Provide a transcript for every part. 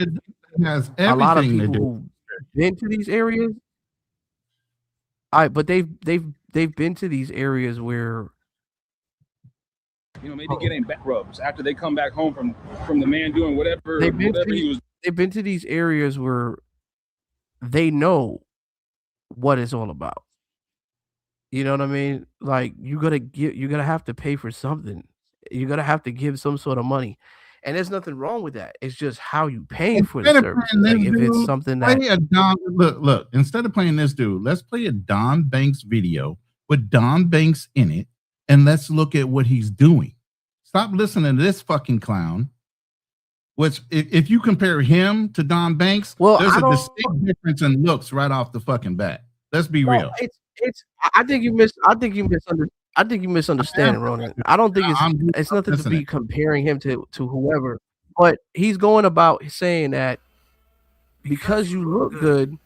It has A lot of everything to people do. who've been to these areas, but they've been to these areas where maybe getting back rubs after they come back home from the man doing whatever he was. they've been to these areas where they know what it's all about. You know what I mean? Like you're gonna have to pay for something. You're gonna have to give some sort of money. And there's nothing wrong with that. It's just how you paying for the Instead of services. playing Like this if it's dude, something that play a Don. Look. Instead of playing this dude, let's play a Don Banks video with Don Banks in it, and let's look at what he's doing. Stop listening to this fucking clown. Which, if you compare him to Don Banks, there's a distinct difference in looks right off the fucking bat. Let's be real. I think you misunderstand, Ronan. I don't think it's nothing to be comparing him to whoever, but he's going about saying that because you look good,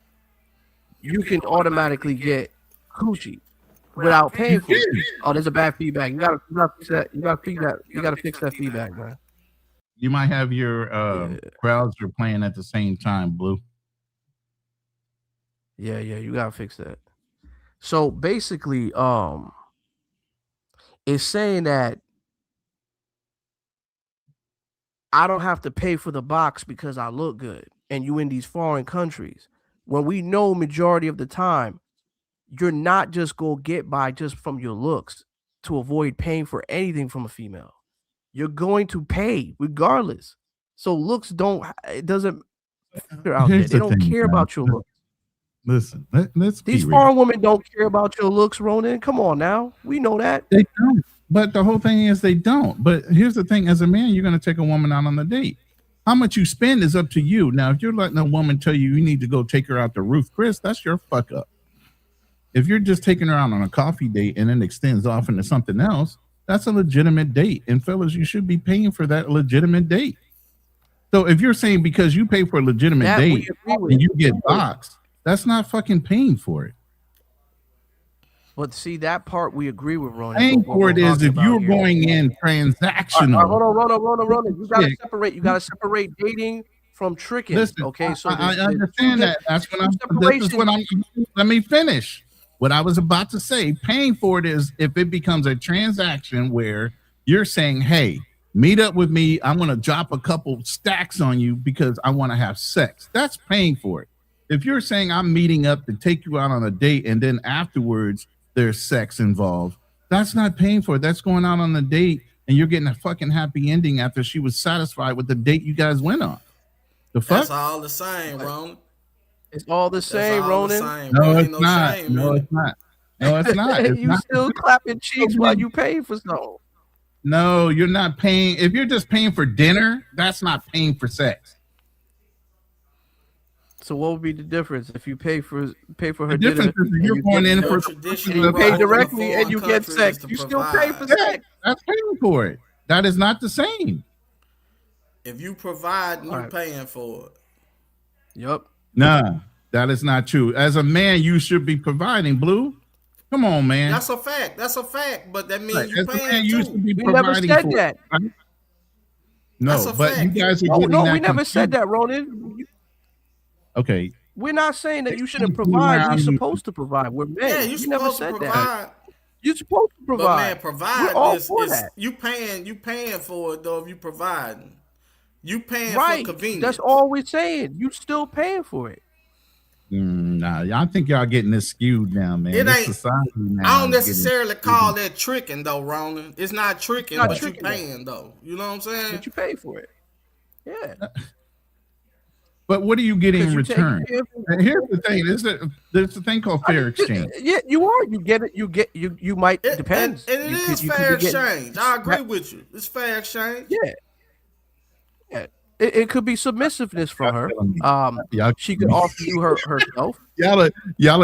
you can automatically get coochie without paying for it. Oh, there's a bad feedback. You gotta fix that. You gotta fix that feedback, man. You might have your crowds are playing at the same time, Blue. Yeah, you gotta fix that. So basically, it's saying that I don't have to pay for the box because I look good, and you in these foreign countries, when we know majority of the time, you're not just gonna get by just from your looks to avoid paying for anything from a female. You're going to pay regardless. So looks doesn't matter out there. They don't care about your looks. Listen, let's be These foreign women don't care about your looks, Ronan. Come on now. We know that. They don't. But the whole thing is they don't. But here's the thing. As a man, you're going to take a woman out on a date. How much you spend is up to you. Now, if you're letting a woman tell you need to go take her out to Ruth Chris, that's your fuck up. If you're just taking her out on a coffee date and then extends off into something else, that's a legitimate date. And fellas, you should be paying for that legitimate date. So if you're saying because you pay for a legitimate date and you get boxed, that's not fucking paying for it. But see, that part we agree with, Ronan. Paying for it is if you're going in transactional. Hold on, Ronan. You gotta separate. You gotta separate dating from tricking. Listen, okay, so I understand that. That's what I'm. Let me finish. What I was about to say. Paying for it is if it becomes a transaction where you're saying, "Hey, meet up with me. I'm going to drop a couple stacks on you because I want to have sex." That's paying for it. If you're saying I'm meeting up to take you out on a date and then afterwards there's sex involved, that's not paying for it. That's going out on a date and you're getting a fucking happy ending after she was satisfied with the date you guys went on. The fuck? That's all the same, Ronan. It's all the same, Ronan. No, it's not. No, it's not. No, it's not. You still clapping cheeks while you pay for something. No, you're not paying. If you're just paying for dinner, that's not paying for sex. So what would be the difference if you pay for her the difference dinner? Is you're going in for you pay directly and you get sex. You still pay for sex. That's paying for it. That is not the same. If you provide, you're paying for it. Yep. Nah, that is not true. As a man, you should be providing, Blue. Come on, man. That's a fact. That's a fact. But that means you're paying too. We never said that. Right? No, but you guys are getting that we never said that, Ronan. Okay. We're not saying that you shouldn't provide. You're supposed to provide. We're men. Yeah, you're supposed to provide. You're supposed to provide. But man, provide is you paying for it though if you providing. You paying for convenience. That's all we're saying. You still paying for it. Nah, I think y'all getting this skewed now, man. It ain't. I don't necessarily call that tricking though, Ronan. It's not tricking, but you paying though. You know what I'm saying? But you pay for it. Yeah. But what are you getting in return? Here's the thing: there's a thing called fair exchange. Yeah, you are. You get it. You might depend. And it is fair exchange. I agree with you. It's fair exchange. Yeah. It could be submissiveness from her. She could offer you herself. Y'all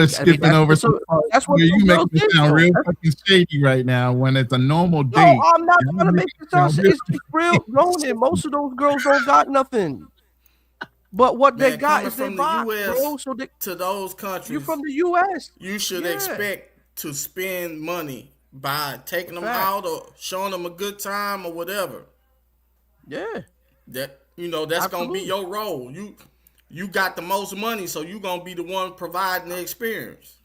are skipping over some parts. That's what you make me sound real fucking shady right now when it's a normal date. No, I'm not trying to make it sound. It's real. Ronan, most of those girls don't got nothing. But what they got is from the US bro, so to those countries. You're from the US. You should expect to spend money by taking them out or showing them a good time or whatever. Yeah. That's gonna be Absolutely. your role. You got the most money, so you gonna be the one providing the experience.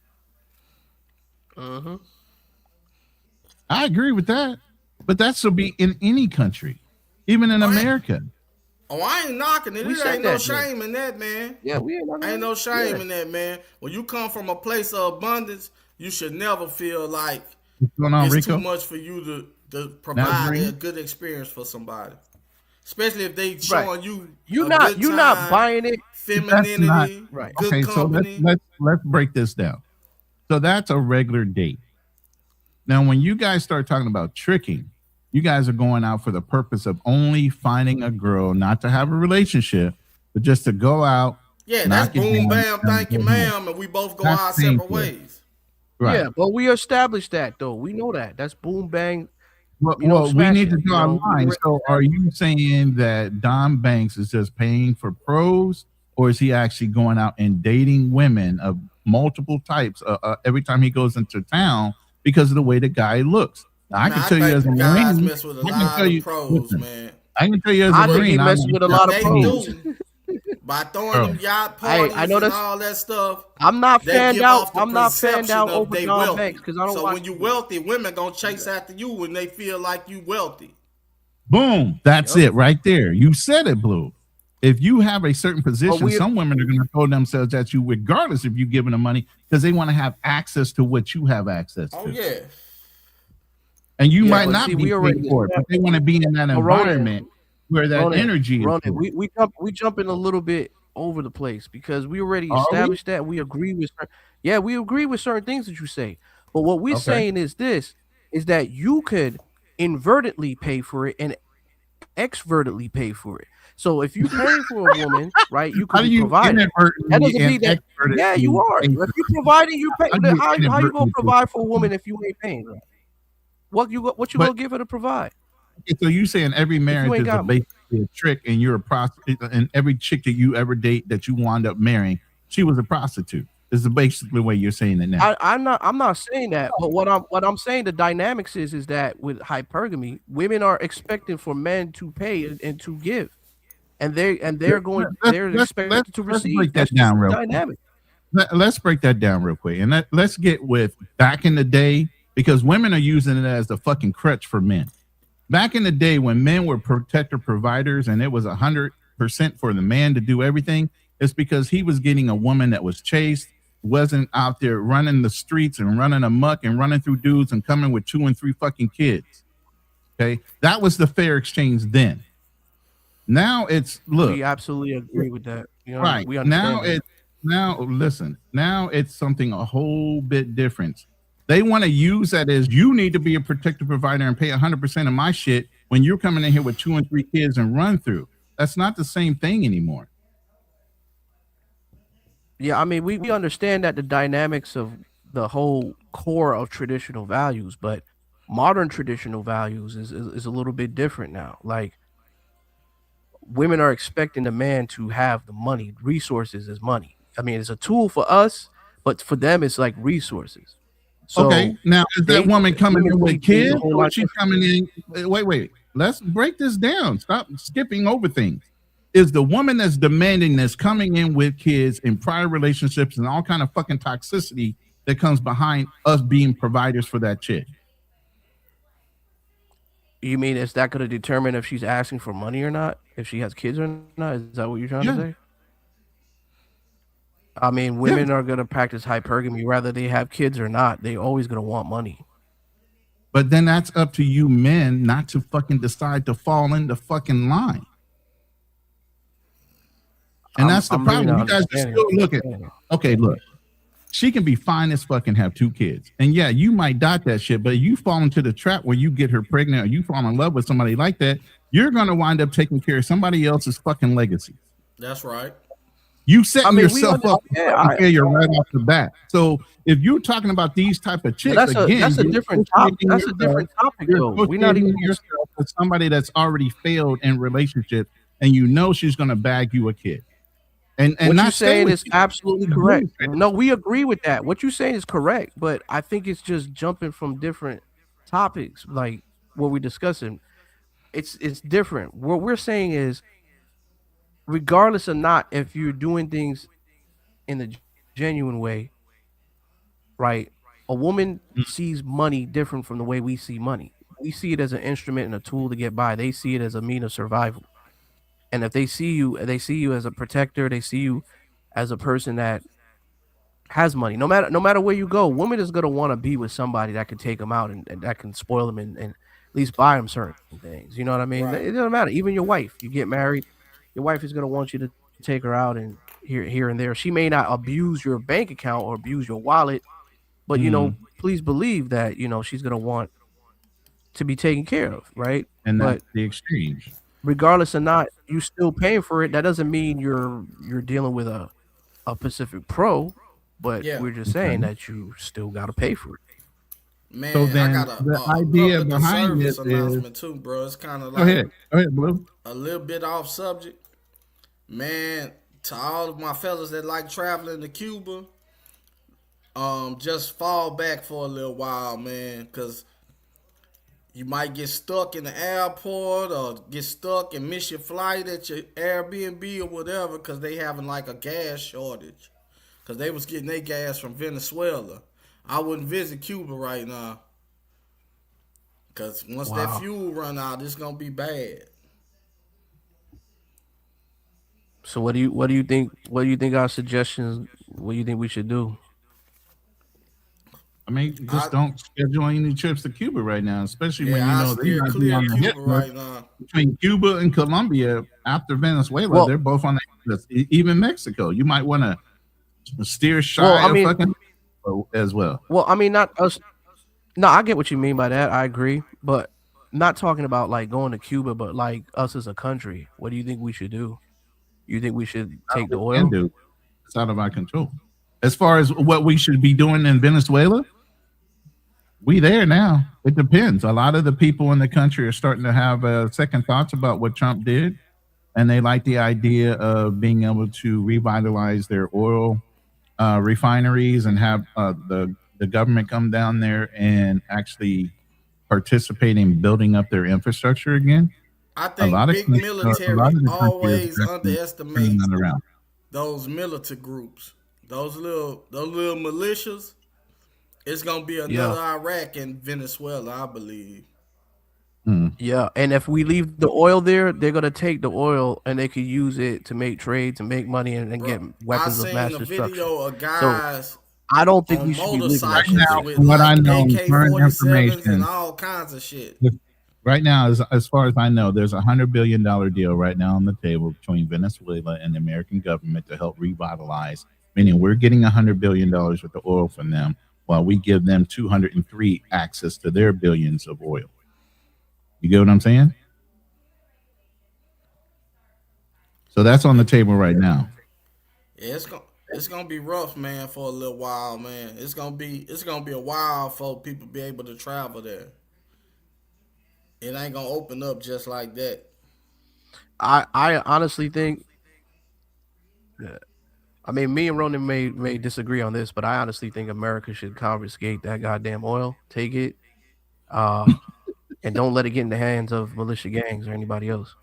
Mm-hmm. I agree with that, but that should be in any country, even in Oh, America. I ain't knocking it. We It ain't said no that though. shame in that, man. Yeah, we ain't Ain't talking no about shame yeah. in that, man. When you come from a place of abundance, you should never feel like What's going on, it's too Rico? much for you to provide a Nazarene? good experience for somebody. Especially if they Right. showing you You a not good you not time, buying it. That's not femininity, Right. good okay. So let's company. let's let's break this down. So that's a regular date. Now, when you guys start talking about tricking, you guys are going out for the purpose of only finding a girl, not to have a relationship, but just to go out, Yeah, that's knock it boom down, bam, and thank you, go home. ma'am, and we both go That's our paying separate for it, ways. right? Yeah, but we established that though. We know that. That's boom bang, Well, we need to smashing. draw a We line. already So, are established. you saying that Don Banks is just paying for pros, or is he actually going out and dating women of multiple types every time he goes into town because of the way the guy looks? Now, I Man, can I tell you think as the a guys Marine, mess with a I can lot tell of you, pros, listen, man. I can tell you as a I think What he Marine, I'm messes like, with a yeah, lot of they hey, pros. do by throwing bro, them yacht I parties know and that's. all that stuff, I'm not they fanned give out. off the I'm not fanned perception out of over they John Banks wealthy. because I don't So watch when you sports. wealthy, women gonna chase Yeah. after you when they feel like you wealthy. boom, that's Yep. it right there. You said it, Blue. If you have a certain But position, we some women are going to throw themselves at you regardless if you giving them money because they want to have access to what you have access Oh to. yeah. And you yeah, might but not see, be we paid already for it, but they established. want to be in that But Ronan, environment where that Ronan, energy is Ronan, flowing. we jumping a little bit over the place because we already Are we? established that we agree with yeah, we agree with certain things that you say. But what we're Okay. saying is this is that you could invertedly pay for it and exvertedly pay for it. So if you paying for a woman, right, you could How do be you providing. That inadvertently doesn't and mean that yeah, you expertly are. pay If for you something? providing, you pay. How do you How you gonna inadvertently pay provide for for a woman something? if you ain't paying? What you But gonna give her to provide okay, so you saying every if you marriage ain't is a got? basically a trick, and you're a prostitute, and every chick that you ever date that you wound up marrying, she was a prostitute. Is the basically way you're saying it now. I'm not saying that, but what I'm saying the dynamics is that with hypergamy, women are expecting for men to pay and to give, and they're expected to Let's receive. break that That's just down the real quick. dynamic. Let's break that down real quick, and let's get with back in the day because women are using it as the fucking crutch for men. Back in the day when men were protector providers and it was 100% for the man to do everything, it's because he was getting a woman that was chaste, wasn't out there running the streets and running amok and running through dudes and coming with 2 and 3 fucking kids. Okay, that was the fair exchange then. Now it's look We absolutely agree with that. right We now understand that. it's now listen now it's something a whole bit different. They want to use that as you need to be a protective provider and pay 100% of my shit when you're coming in here with 2 and 3 kids and run through. That's not the same thing anymore. Yeah, I mean, we understand that the dynamics of the whole core of traditional values, but modern traditional values is a little bit different now. Like women are expecting the man to have the money, resources is money. I mean, it's a tool for us, but for them, it's like resources. Okay, So now is that they woman coming women in see with things a kids whole or is lot she different. coming in? Wait. Let's break this down. Stop skipping over things. Is the woman that's demanding this coming in with kids in prior relationships and all kind of fucking toxicity that comes behind us being providers for that chick? You mean is that going to determine if she's asking for money or not? If she has kids or not? Is that what you're trying to Yeah, say? I mean, yeah. women are going to practice hypergamy whether they have kids or not. They always going to want money. But then that's up to you men not to fucking decide to fall in the fucking line. And that's the I'm really problem. not You guys are understanding still what you're looking. saying. Okay, look. She can be fine as fuck and have 2 kids. And yeah, you might dot that shit, but you fall into the trap where you get her pregnant or you fall in love with somebody like that, you're gonna wind up taking care of somebody else's fucking legacy. That's right. You I setting mean, we yourself up for understand. fucking failure right off the bat. So if you're talking about these type of But chicks, again, that's a you're different topic. associating That's a yourself, different topic, you're though. We're not even. associating yourself with somebody that's already failed in relationship, and you know she's gonna bag you a kid and What you're not stay saying with is you. absolutely You correct. really failed. No, we agree with that. What you're saying is correct, but I think it's just jumping from different topics, like what we're discussing. It's different. What we're saying is regardless or not, if you're doing things in the genuine way, right? A woman sees money different from the way we see money. We see it as an instrument and a tool to get by. They see it as a mean of survival. And if they see you as a protector. They see you as a person that has money. No matter where you go, woman is gonna want to be with somebody that can take them out and that can spoil them and at least buy them certain things. You know what I mean? Right. It doesn't matter. Even your wife, you get married, your wife is gonna want you to take her out and here and there. She may not abuse your bank account or abuse your wallet, but please believe that she's gonna want to be taken care of, right? And But that's the exchange. regardless or not, you still paying for it. That doesn't mean you're dealing with a Pacific Pro, but Yeah. we're just saying that you still got to pay for it. Man, So I then got the a idea public behind it service is, announcement too, bro. It's kind of go like ahead, Blue. a little bit off subject. Man, to all of my fellas that like traveling to Cuba, just fall back for a little while, man, because you might get stuck in the airport or get stuck and miss your flight at your Airbnb or whatever because they having like a gas shortage. Because they was getting their gas from Venezuela. I wouldn't visit Cuba right now. Because once that fuel run out, it's going to be bad. So what do you think? What do you think our suggestions? What do you think we should do? I mean, just don't schedule any trips to Cuba right now, especially when I they steer might be clear on of the Cuba hit list. right now. Between Cuba and Colombia, after Venezuela, Well- they're both on the hit list. Even Mexico, you might want to steer shy Well, I of mean- fucking as well. Well, I mean, not us. No, I get what you mean by that. I agree, but not talking about like going to Cuba, but like us as a country. What do you think we should do? You think we should take the What we can oil? do. It's out of our control. As far as what we should be doing in Venezuela, we there now. It depends. A lot of the people in the country are starting to have second thoughts about what Trump did, and they like the idea of being able to revitalize their oil refineries and have the government come down there and actually participate in building up their infrastructure again. I think big military always underestimates those militant groups. Those little militias. It's gonna be another Iraq and Venezuela, I believe. Yeah, and if we leave the oil there, they're gonna take the oil and they could use it to make trades and make money and get weapons of mass I seen a destruction. video of guys I don't think on we should be living motorcycles like now, with what like I know, current AK-47s information. and all kinds of shit. Right now, as far as I know, there's $100 billion deal right now on the table between Venezuela and the American government to help revitalize. Meaning, we're getting $100 billion worth of oil from them, while we give them 203 access to their billions of oil. You get what I'm saying? So that's on the table right now. Yeah, it's gonna be rough, man, for a little while, man. It's gonna be a while for people be able to travel there. It ain't gonna open up just like that. I honestly think. I mean, me and Ronan may disagree on this, but I honestly think America should confiscate that goddamn oil, take it, and don't let it get in the hands of militia gangs or anybody else.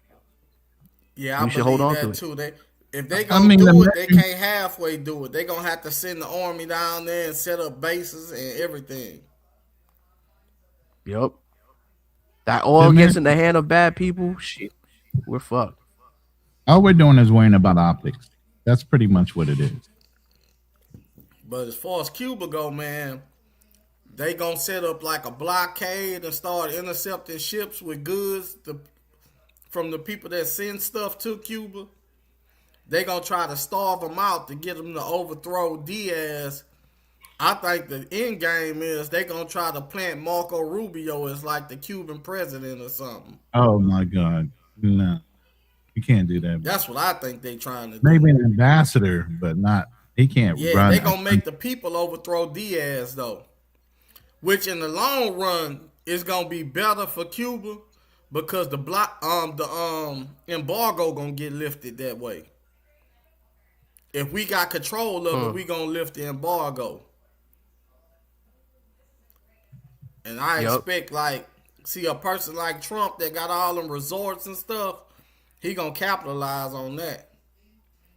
Yeah, We I should hold believe on to that it. too. If they gonna do the it, they can't halfway do it. They gonna have to send the army down there and set up bases and everything. Yep. That oil gets in the hand of bad people. Shit, we're fucked. All we're doing is worrying about optics. That's pretty much what it is. But as far as Cuba go, man, they gonna set up like a blockade and start intercepting ships with goods from the people that send stuff to Cuba. They gonna try to starve them out to get them to overthrow Diaz. I think the end game is they gonna try to plant Marco Rubio as like the Cuban president or something. Oh my God, no, you can't do that. That's what I think they trying to do. Maybe an ambassador, but not. He can't. Yeah, they gonna make the people overthrow Diaz though, which in the long run is gonna be better for Cuba because the embargo gonna get lifted that way. If we got control of it, we gonna lift the embargo. And I expect see a person like Trump that got all them resorts and stuff, he gonna capitalize on that.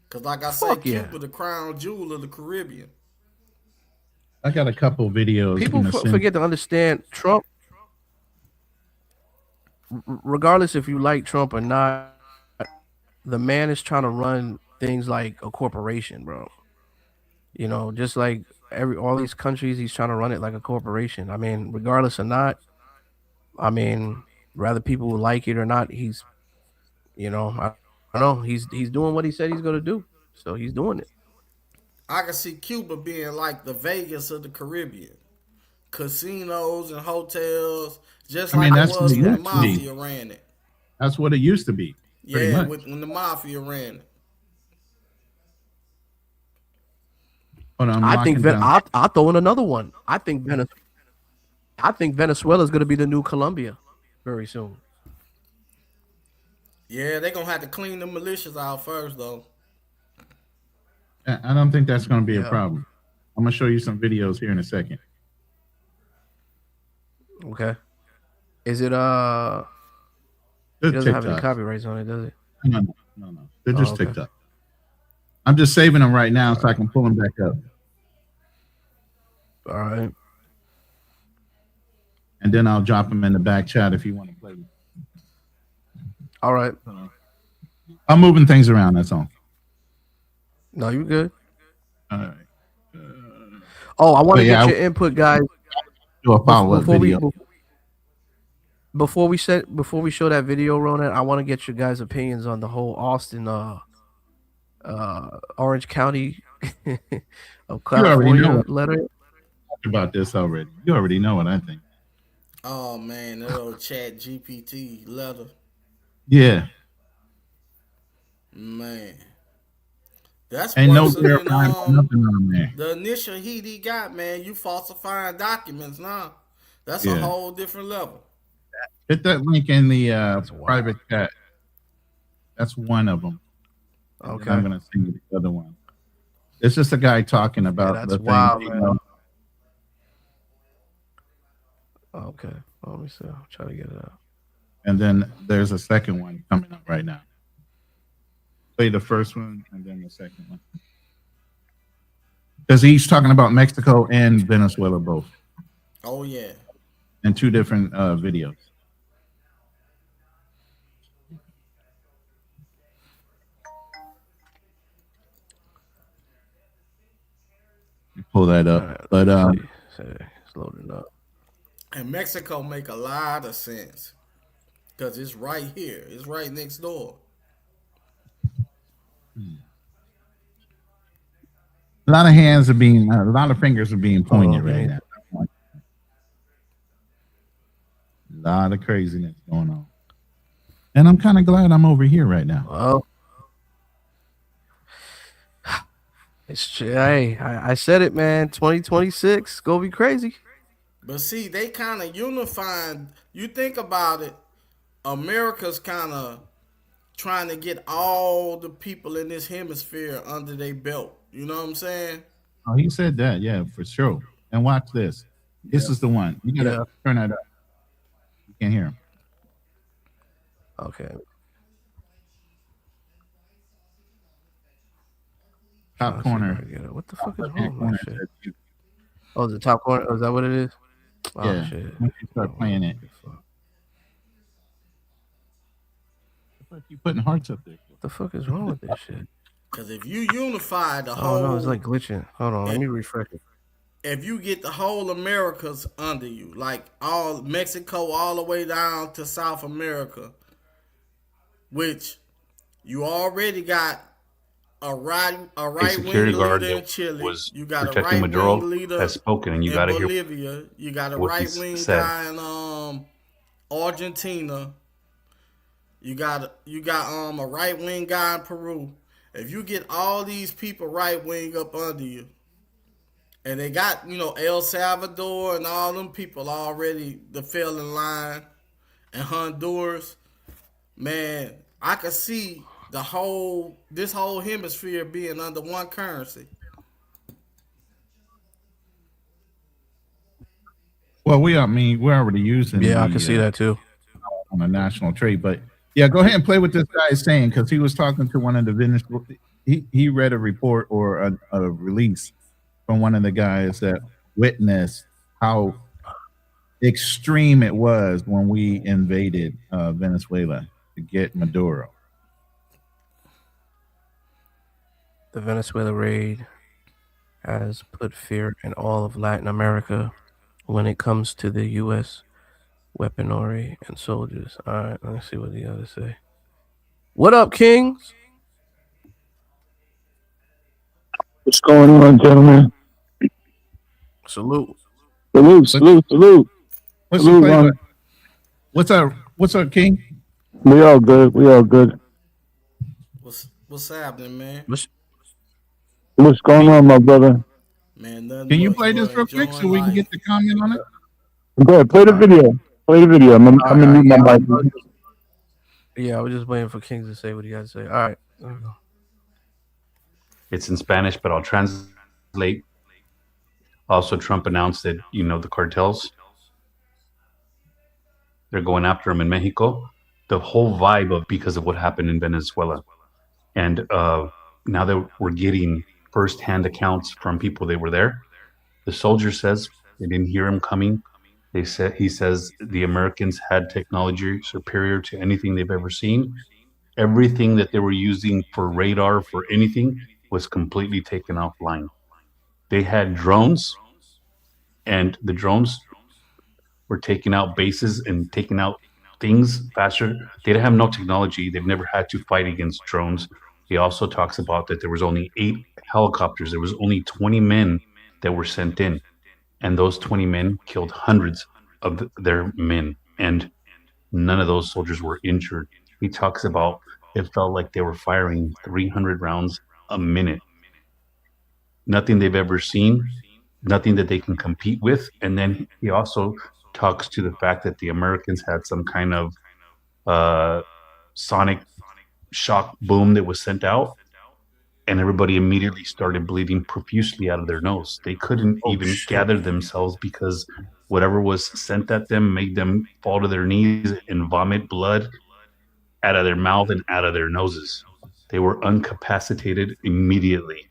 Cause like I say, Fuck yeah. Cuba, the crown jewel of the Caribbean. I got a couple videos. People forget to understand Trump. Regardless if you like Trump or not, the man is trying to run things like a corporation, bro. You know, just like all these countries, he's trying to run it like a corporation. I mean, regardless or not, I mean, whether people like it or not, he's, you know, I don't know, he's doing what he said he's gonna do, so he's doing it. I can see Cuba being like the Vegas of the Caribbean. Casinos and hotels, just like it was when the mafia ran it. That's what it used to be. Yeah, when the mafia ran it. Hold on, I think I'll throw in another one. I think Venezuela is going to be the new Colombia very soon. Yeah, they're going to have to clean the militias out first, though. I don't think that's going to be a problem. I'm going to show you some videos here in a second. Okay. Is it it doesn't have any copyrights on it, does it? No. They're just TikTok. I'm just saving them right now so I can pull them back up. All right. And then I'll drop them in the back chat if you want to play them. All right. I'm moving things around, that's all. No, you're good. All right. I want to get your input, guys. Do a follow-up video. Before we show that video, Ronan, I want to get your guys' opinions on the whole Auston, Orange County of California letter. Talked about this already. You already know what I think. Oh man, that old Chat GPT letter. Yeah. Man. That's ain't worse no than nothing on there. The initial heat he got, man. You falsifying documents now. That's a whole different level. Hit that link in the private chat. That's one of them. Okay. I'm going to send you the other one. It's just a guy talking about the wild, thing. Man. You know? Okay. Let me see. I'll try to get it out. And then there's a second one coming up right now. Play the first one and then the second one. Because he's talking about Mexico and Venezuela both. Oh, yeah. In two different videos. You pull that up. Right, but it's loading up. And Mexico make a lot of sense. Because it's right here. It's right next door. A lot of fingers are being pointed right now. A lot of craziness going on. And I'm kind of glad I'm over here right now. Well, I said it, man. 2026 gonna be crazy. But see, they kind of unifying. You think about it, America's kind of trying to get all the people in this hemisphere under their belt. You know what I'm saying? Oh, he said that, yeah, for sure. And watch this. This is the one. You gotta turn that up. You can't hear him. Okay. Top corner. What the fuck is wrong with that shit? Oh, the top corner. Oh, is that what it is? Oh, yeah. Shit. Once you start playing it. You putting hearts up there. What the fuck is wrong with this shit? Because if you unify the whole... Oh, no, it's like glitching. Hold on, let me refresh it. If you get the whole Americas under you, like all Mexico all the way down to South America, which you already got a right wing leader in Chile, you got a right wing leader has spoken, and you got to hear Bolivia, you got a right wing guy in Argentina, you got a right wing guy in Peru. If you get all these people right wing up under you, and they got, El Salvador and all them people already that fell in line, and Honduras, man, I could see this whole hemisphere being under one currency. Well, we're already using. Yeah, I can see that too on a national trade. But yeah, go ahead and play what this guy is saying, because he was talking to one of the he read a report or a release from one of the guys that witnessed how extreme it was when we invaded Venezuela to get Maduro. The Venezuela raid has put fear in all of Latin America when it comes to the U.S. weaponry and soldiers. All right, let's see what the others say. What up, Kings? What's going on, gentlemen? Salute. Salute. What's Salute, the man. What's up, King? We all good. What's happening, man? What's going on, my brother? Man, nothing Can you much, play bro. this real quick so Enjoying we can life. get the comment on it? Go ahead, play the video. I'm gonna mute my mic. Yeah, I was just waiting for Kings to say what he had to say. All right. There we go. It's in Spanish, but I'll translate. Also, Trump announced that, the cartels, they're going after him in Mexico. The whole vibe of because of what happened in Venezuela. And now that we're getting firsthand accounts from people that were there, the soldier says they didn't hear him coming. He says the Americans had technology superior to anything they've ever seen. Everything that they were using for radar, for anything, was completely taken offline. They had drones, and the drones were taking out bases and taking out things faster. They didn't have no technology. They've never had to fight against drones. He also talks about that there was only 8 helicopters. There was only 20 men that were sent in, and those 20 men killed hundreds of their men, and none of those soldiers were injured. He talks about it felt like they were firing 300 rounds a minute. Nothing they've ever seen, nothing that they can compete with. And then he also talks to the fact that the Americans had some kind of sonic shock boom that was sent out, and everybody immediately started bleeding profusely out of their nose. They couldn't even gather themselves because whatever was sent at them made them fall to their knees and vomit blood out of their mouth and out of their noses. They were incapacitated immediately.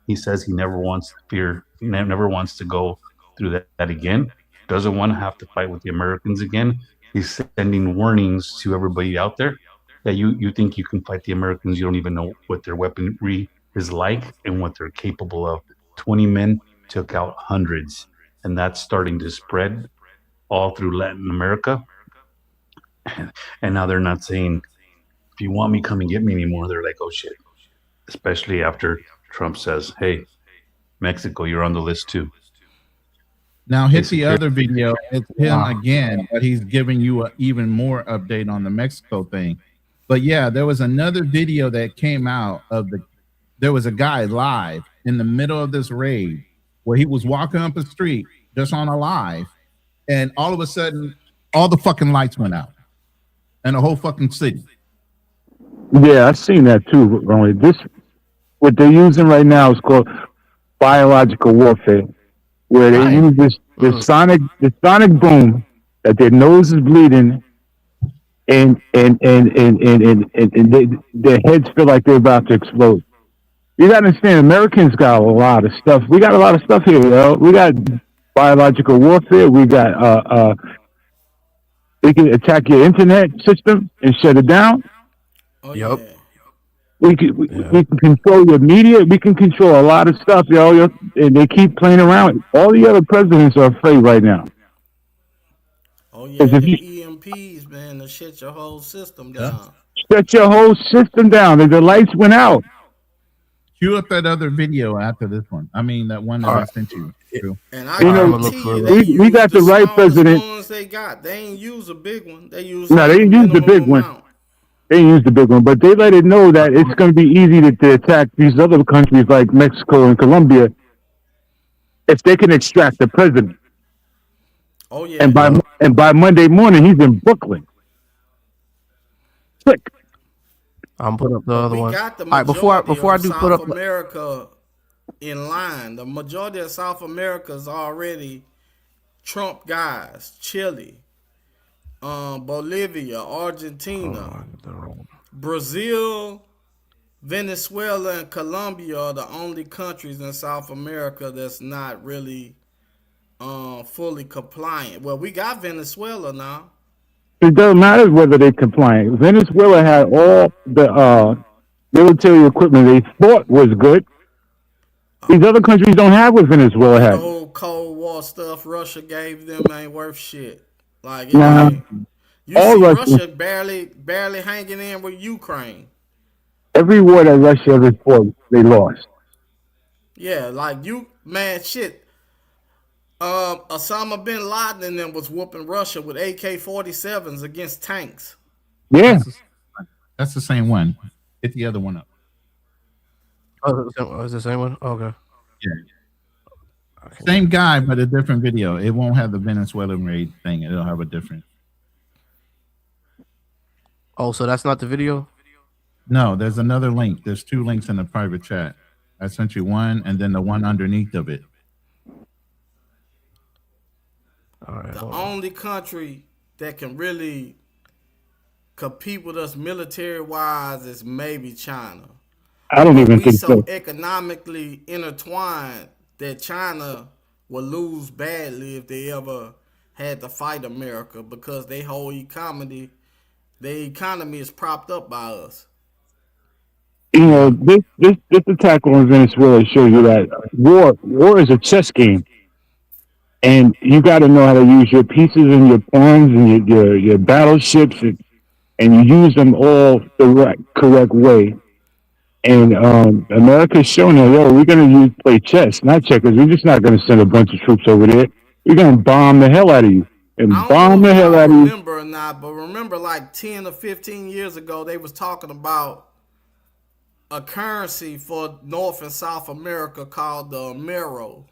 He says he never wants to go through that again. Doesn't want to have to fight with the Americans again. He's sending warnings to everybody out there that you think you can fight the Americans. You don't even know what their weaponry is like and what they're capable of. 20 men took out hundreds, and that's starting to spread all through Latin America. And now they're not saying, if you want me, come and get me anymore. They're like, oh shit. Especially after Trump says, hey, Mexico, you're on the list too. Now hit the other video. It's him again, but he's giving you an even more update on the Mexico thing. But yeah, there was another video that came out there was a guy live in the middle of this raid where he was walking up a street just on a live, and all of a sudden all the fucking lights went out and the whole fucking city. Yeah, I've seen that too. Only what they're using right now is called biological warfare, where they use this sonic boom that their nose is bleeding, and their heads feel like they're about to explode. You got to understand, Americans got a lot of stuff. We got a lot of stuff here, yo. We got biological warfare. We got we can attack your internet system and shut it down. Oh, Yep. yeah. We can control your media. We can control a lot of stuff, yo. And they keep playing around. All the other presidents are afraid right now. Oh, yeah. If The you- EMPs, man, to shut your whole system down. Shut your whole system down. And the lights went out. Cue up that other video after this one. I mean, that one that I sent you. And I You know, guarantee you, we got the right smallest president. ones they got. They ain't use a big one. They use No, they didn't use the big one. They didn't use the big one, but they let it know that it's going to be easy to attack these other countries like Mexico and Colombia if they can extract the president. Oh yeah. And by Monday morning, he's in Brooklyn. Click. I'm putting up the other We one. got the All right, before I majority do of put up, South America in line. The majority of South America is already Trump guys. Chile, Bolivia, Argentina, Brazil, Venezuela and Colombia are the only countries in South America that's not really fully compliant. Well, we got Venezuela now. It doesn't matter whether they're compliant. Venezuela had all the military equipment they thought was good. These other countries don't have what Venezuela And the had. whole Cold War stuff Russia gave them ain't worth shit. Like it Now, ain't. You all see Russia, Russia barely hanging in with Ukraine. every war that Russia ever fought, they lost. Yeah, like you man shit. Osama bin Laden and them was whooping Russia with AK-47s against tanks. Yeah, That's the same one. Hit the other one up. Oh, is the same one? Okay. Yeah. Same guy, but a different video. It won't have the Venezuelan raid thing. It'll have a different. Oh, so that's not the video? No, there's another link. There's 2 links in the private chat. I sent you one, and then the one underneath of it. All right. The only country that can really compete with us military wise is maybe China. I don't even We think so so. economically intertwined that China will lose badly if they ever had to fight America because their whole economy is propped up by us. You know, this attack on Venezuela shows you that war is a chess game, and you got to know how to use your pieces and your pawns and your battleships, and you use them all the correct way. And America's shown that, yo, we're going to play chess, not checkers. We're just not going to send a bunch of troops over there. We're going to bomb the hell out of you. And I bomb don't know the if hell y'all out of you. remember or not, but remember like 10 or 15 years ago, they was talking about a currency for North and South America called the Amero.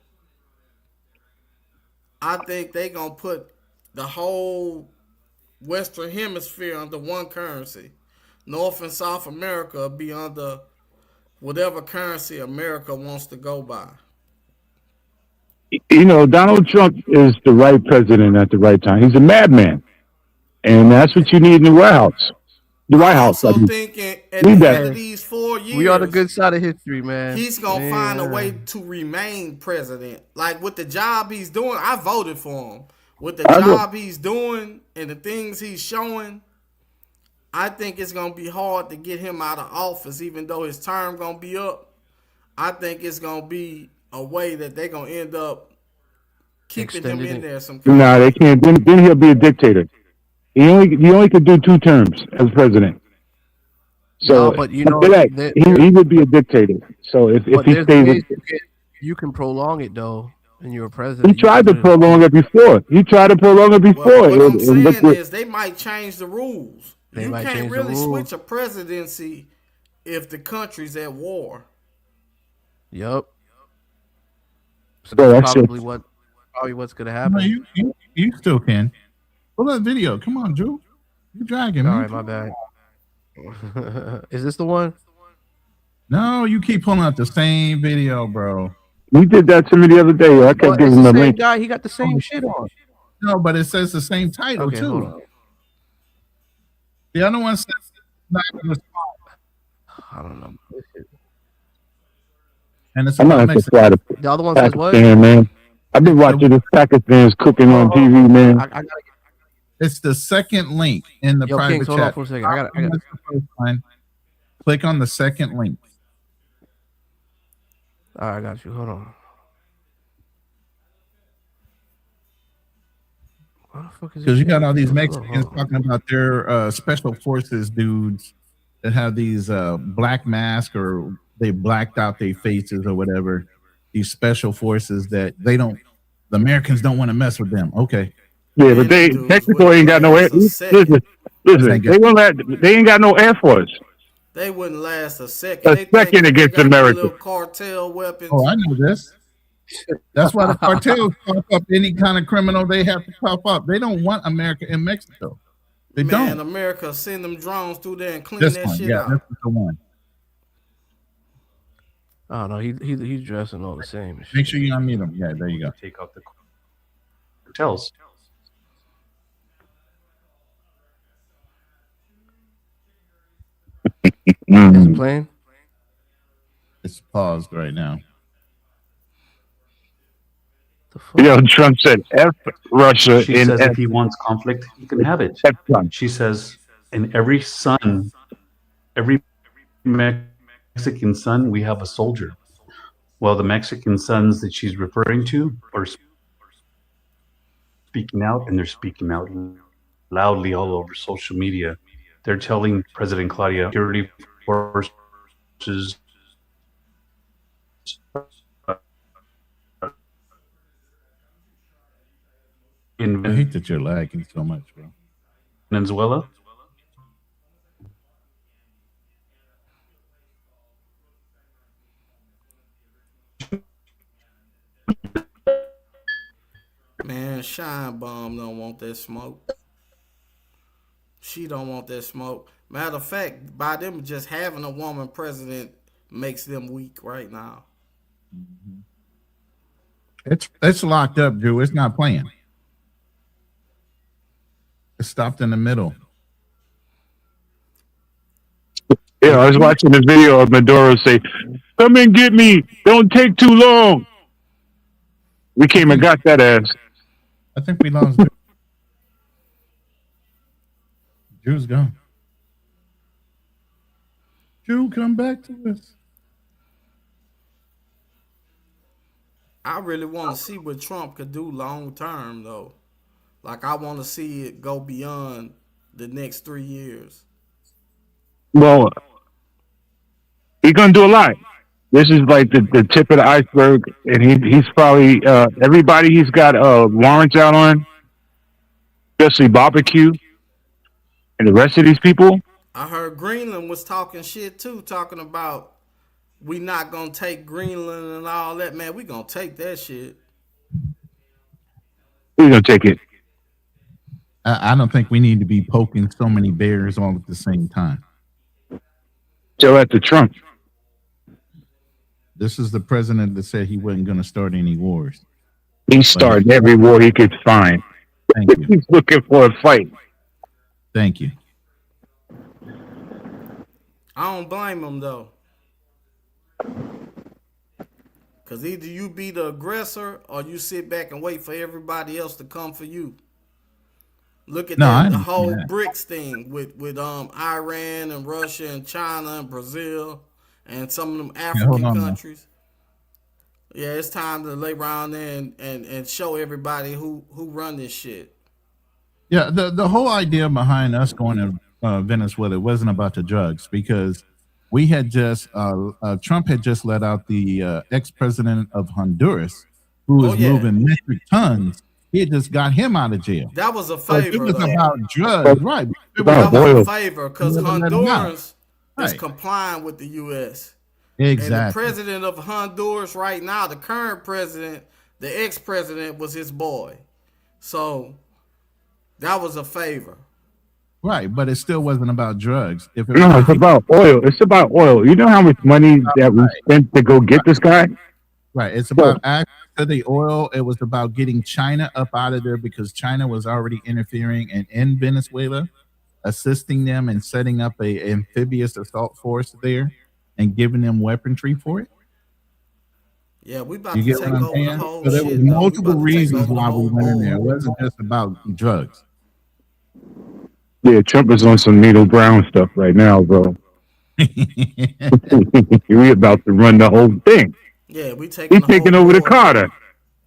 I think they gonna put the whole Western Hemisphere under one currency. North and South America will be under whatever currency America wants to go by. You know, Donald Trump is the right president at the right time. He's a madman. And that's what you need in the White House. The White House. Also thinking at the end of these 4 years, we are the good side of history, man. He's gonna find a way to remain president. Like with the job he's doing, I voted for him. With the job he's doing and the things he's showing, I think it's gonna be hard to get him out of office, even though his term gonna be up. I think it's gonna be a way that they're gonna end up keeping him in there. No, they can't. Then he'll be a dictator. He only could do 2 terms as president. So, no, but you know, he would be a dictator. So if he stays, you can prolong it though, and you're a president. He tried to prolong it before. Well, what I'm saying is they might change the rules. You can't really switch a presidency if the country's at war. Yep. So that's probably what's gonna happen. No, you still can. Pull that video. Come on, Drew. You dragging me. All right, my bad. Is this the one? No, you keep pulling out the same video, bro. We did that to me the other day. I kept giving him the link. Guy, he got the same shit on. No, but it says the same title too. The other one says not respond. I don't know. And it's I'm not to fly to the other one says what? Man. I've been watching this Pakistan's cooking on TV, man. I gotta get... It's the second link in the private Kings, chat. hold on for a second. I got the first one. Click on the second link. All right, I got you. Hold on. Because you got all these Mexicans talking about their special forces dudes that have these black masks or they blacked out their faces or whatever. These special forces that the Americans don't want to mess with them. Okay. Yeah, but Mexico ain't got no air. Listen, they ain't got no air force. They wouldn't last a second. Against America. Little cartel weapons. Oh, I know this. That's why the cartels cough up any kind of criminal they have to cough up. They don't want America in Mexico. They don't. America send them drones through there and clean that shit out. This is the one. Oh no, he's dressing all the same. Make sure you unmute him. Yeah, there you go. Take out the cartels. Is it playing? It's paused right now. Trump said F Russia She in says F, if he wants conflict, he can have it. F Trump. She says, in every Mexican son, we have a soldier. Well, the Mexican sons that she's referring to are speaking out, and they're speaking out loudly all over social media. They're telling President Claudia security forces in I hate that you're lagging so much, bro. Venezuela. Man, Shine Bomb don't want that smoke. She don't want that smoke. Matter of fact, by them just having a woman president makes them weak right now. It's locked up, Drew. It's not playing. It's stopped in the middle. Yeah, I was watching the video of Maduro say, "Come and get me. Don't take too long." We came and got that ass. I think we lost Drew. Drew's gone. Drew, come back to us. I really want to see what Trump could do long term, though. Like, I want to see it go beyond the next 3 years. Well, he's gonna do a lot. This is like the tip of the iceberg, and he's probably everybody he's got warrants out on, especially barbecue and the rest of these people. I heard Greenland was talking shit too, talking about we not gonna take Greenland and all that. Man, we gonna take that shit. We're gonna take it. I don't think we need to be poking so many bears all at the same time. So after Trump. This is the president that said he wasn't going to start any wars. He's starting every war he could find. Thank you. He's looking for a fight. Thank you. I don't blame him though. Cause either you be the aggressor or you sit back and wait for everybody else to come for you. Look at the whole BRICS thing with Iran and Russia and China and Brazil and some of them African countries. Yeah, it's time to lay around there and show everybody who run this shit. Yeah, the whole idea behind us going to Venezuela wasn't about the drugs, because we had just Trump had just let out the ex-president of Honduras, who was moving metric tons. He had just got him out of jail. That was a favor. So it was about drugs, right? That was a favor because Honduras is complying with the U.S. Exactly. And the president of Honduras right now, the current president, the ex-president was his boy. So that was a favor. Right, but it still wasn't about drugs. It's about oil. It's about oil. You know how much money that we spent to go get this guy? Right. It's about access to the oil. It was about getting China up out of there, because China was already interfering and in Venezuela, assisting them and setting up a amphibious assault force there and giving them weaponry for it. Yeah, we about to take over the whole shit. So there was multiple reasons why we went in there. It wasn't just about drugs. Yeah, Trump is on some Needle Brown stuff right now, bro. We about to run the whole thing. Yeah, we taking over the Carter.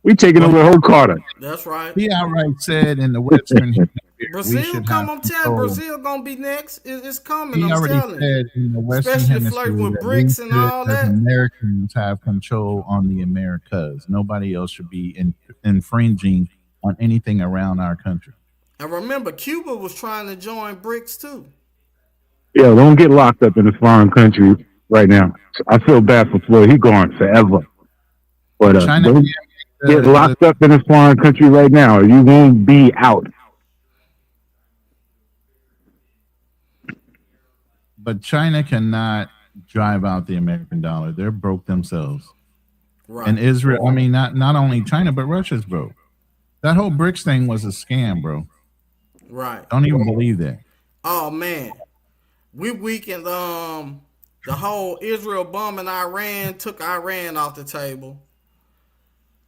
We taking over the whole Carter. That's right. He outright said in the Western Brazil come. I'm telling Brazil gonna be next. It's coming. He already said in the Western Hemisphere with BRICS and all that. Americans have control on the Americas. Nobody else should be infringing on anything around our country. And remember, Cuba was trying to join BRICS too. Yeah, don't get locked up in a foreign country right now. I feel bad for Floyd. He gone forever. But don't get locked up in a foreign country right now, or you won't be out. But China cannot drive out the American dollar. They're broke themselves. Right. And Israel, I mean, not only China, but Russia's broke. That whole BRICS thing was a scam, bro. Right. Don't even believe that. Oh man. We weakened The whole Israel bombing Iran took Iran off the table.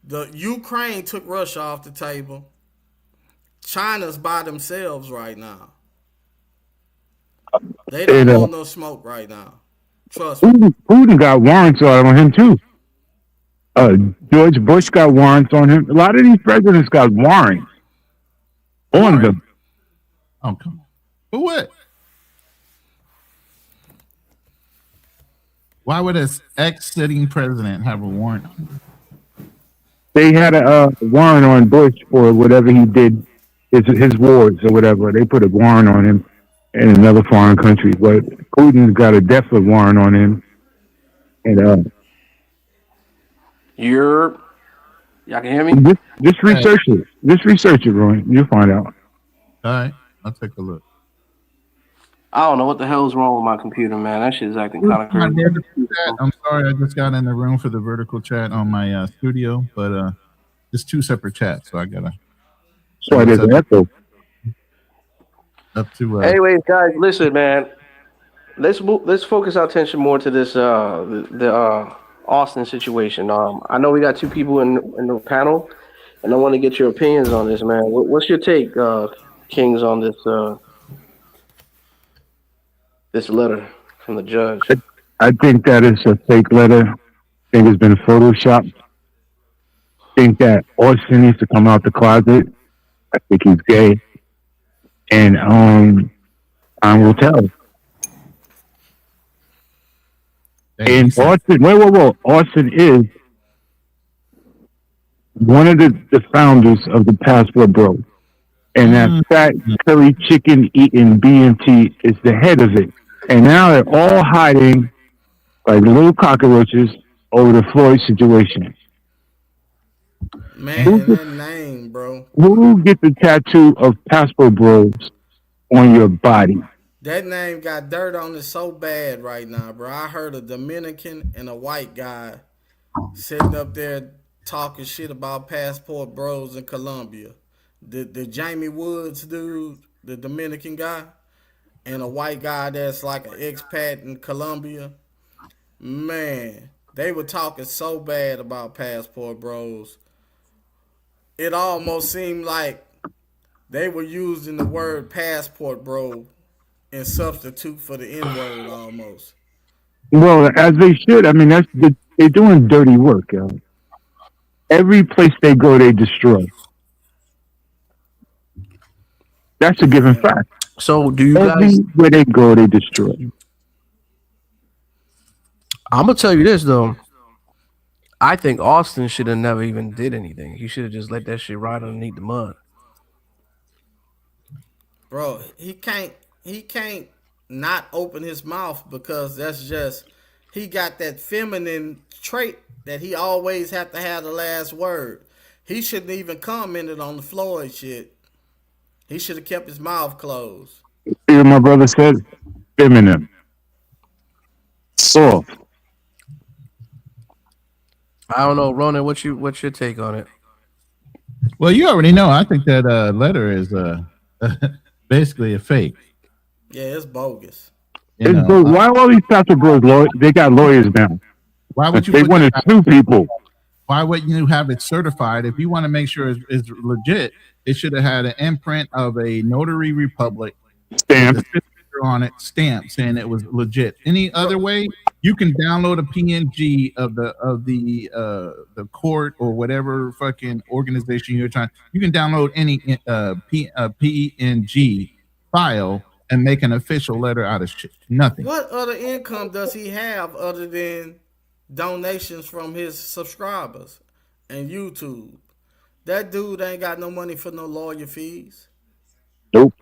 The Ukraine took Russia off the table. China's by themselves right now. They don't want no smoke right now. Trust me. Putin got warrants on him too. George Bush got warrants on him. A lot of these presidents got warrants on them. Oh, come on. For what? Why would an ex-sitting president have a warrant on him? They had a warrant on Bush for whatever he did, his wars or whatever. They put a warrant on him in another foreign country, but Putin's got a definite warrant on him. And y'all can hear me? Just research it. Just research it, Roy. You'll find out. All right, I'll take a look. I don't know what the hell's wrong with my computer, man. That shit's acting kind of crazy. I'm sorry, I just got in the room for the vertical chat on my studio, but it's two separate chats, so I gotta. So there's an echo. Up to. Anyways, guys, listen, man. Let's focus our attention more to this the Auston situation. I know we got two people in the panel, and I want to get your opinions on this, man. What's your take, Kings, on this this letter from the judge? I think that is a fake letter. I think it's been photoshopped. I think that Austin needs to come out the closet. I think he's gay. And time will tell. And Austin, whoa. Austin is one of the founders of the Passport Bros. And that fat curry chicken eating BMT is the head of it. And now they're all hiding like little cockroaches over the Floyd situation. Man, that name, bro. Who get the tattoo of Passport Bros on your body? That name got dirt on it so bad right now, bro. I heard a Dominican and a white guy sitting up there talking shit about Passport Bros in Colombia. The Jamie Woods dude, the Dominican guy, and a white guy that's like an expat in Colombia. Man, they were talking so bad about Passport Bros. It almost seemed like they were using the word passport bro in substitute for the N-word almost. Well, as they should. I mean, they're doing dirty work, yo. Every place they go, they destroy. That's a given fact. So, do you guys? Everywhere they go, they destroy. I'm gonna tell you this though. I think Austin should have never even did anything. He should have just let that shit ride underneath the mud. Bro, he can't not open his mouth because that's just he got that feminine trait that he always have to have the last word. He shouldn't even commented on the Floyd shit. He should have kept his mouth closed. See what my brother said? Feminine. Soft. I don't know, Ronan. What's your take on it? Well, you already know. I think that letter is basically a fake. Yeah, it's bogus. Why all these Pastor Bros? They got lawyers now. Why would you? They want to sue people. Why wouldn't you have it certified? If you want to make sure it's legit, it should have had an imprint of a notary republic stamp on it, stamp saying it was legit. Any other way, you can download a PNG of the court or whatever fucking organization you're trying. You can download any PNG file and make an official letter out of shit. Nothing. What other income does he have other than donations from his subscribers and YouTube? That dude ain't got no money for no lawyer fees. Nope.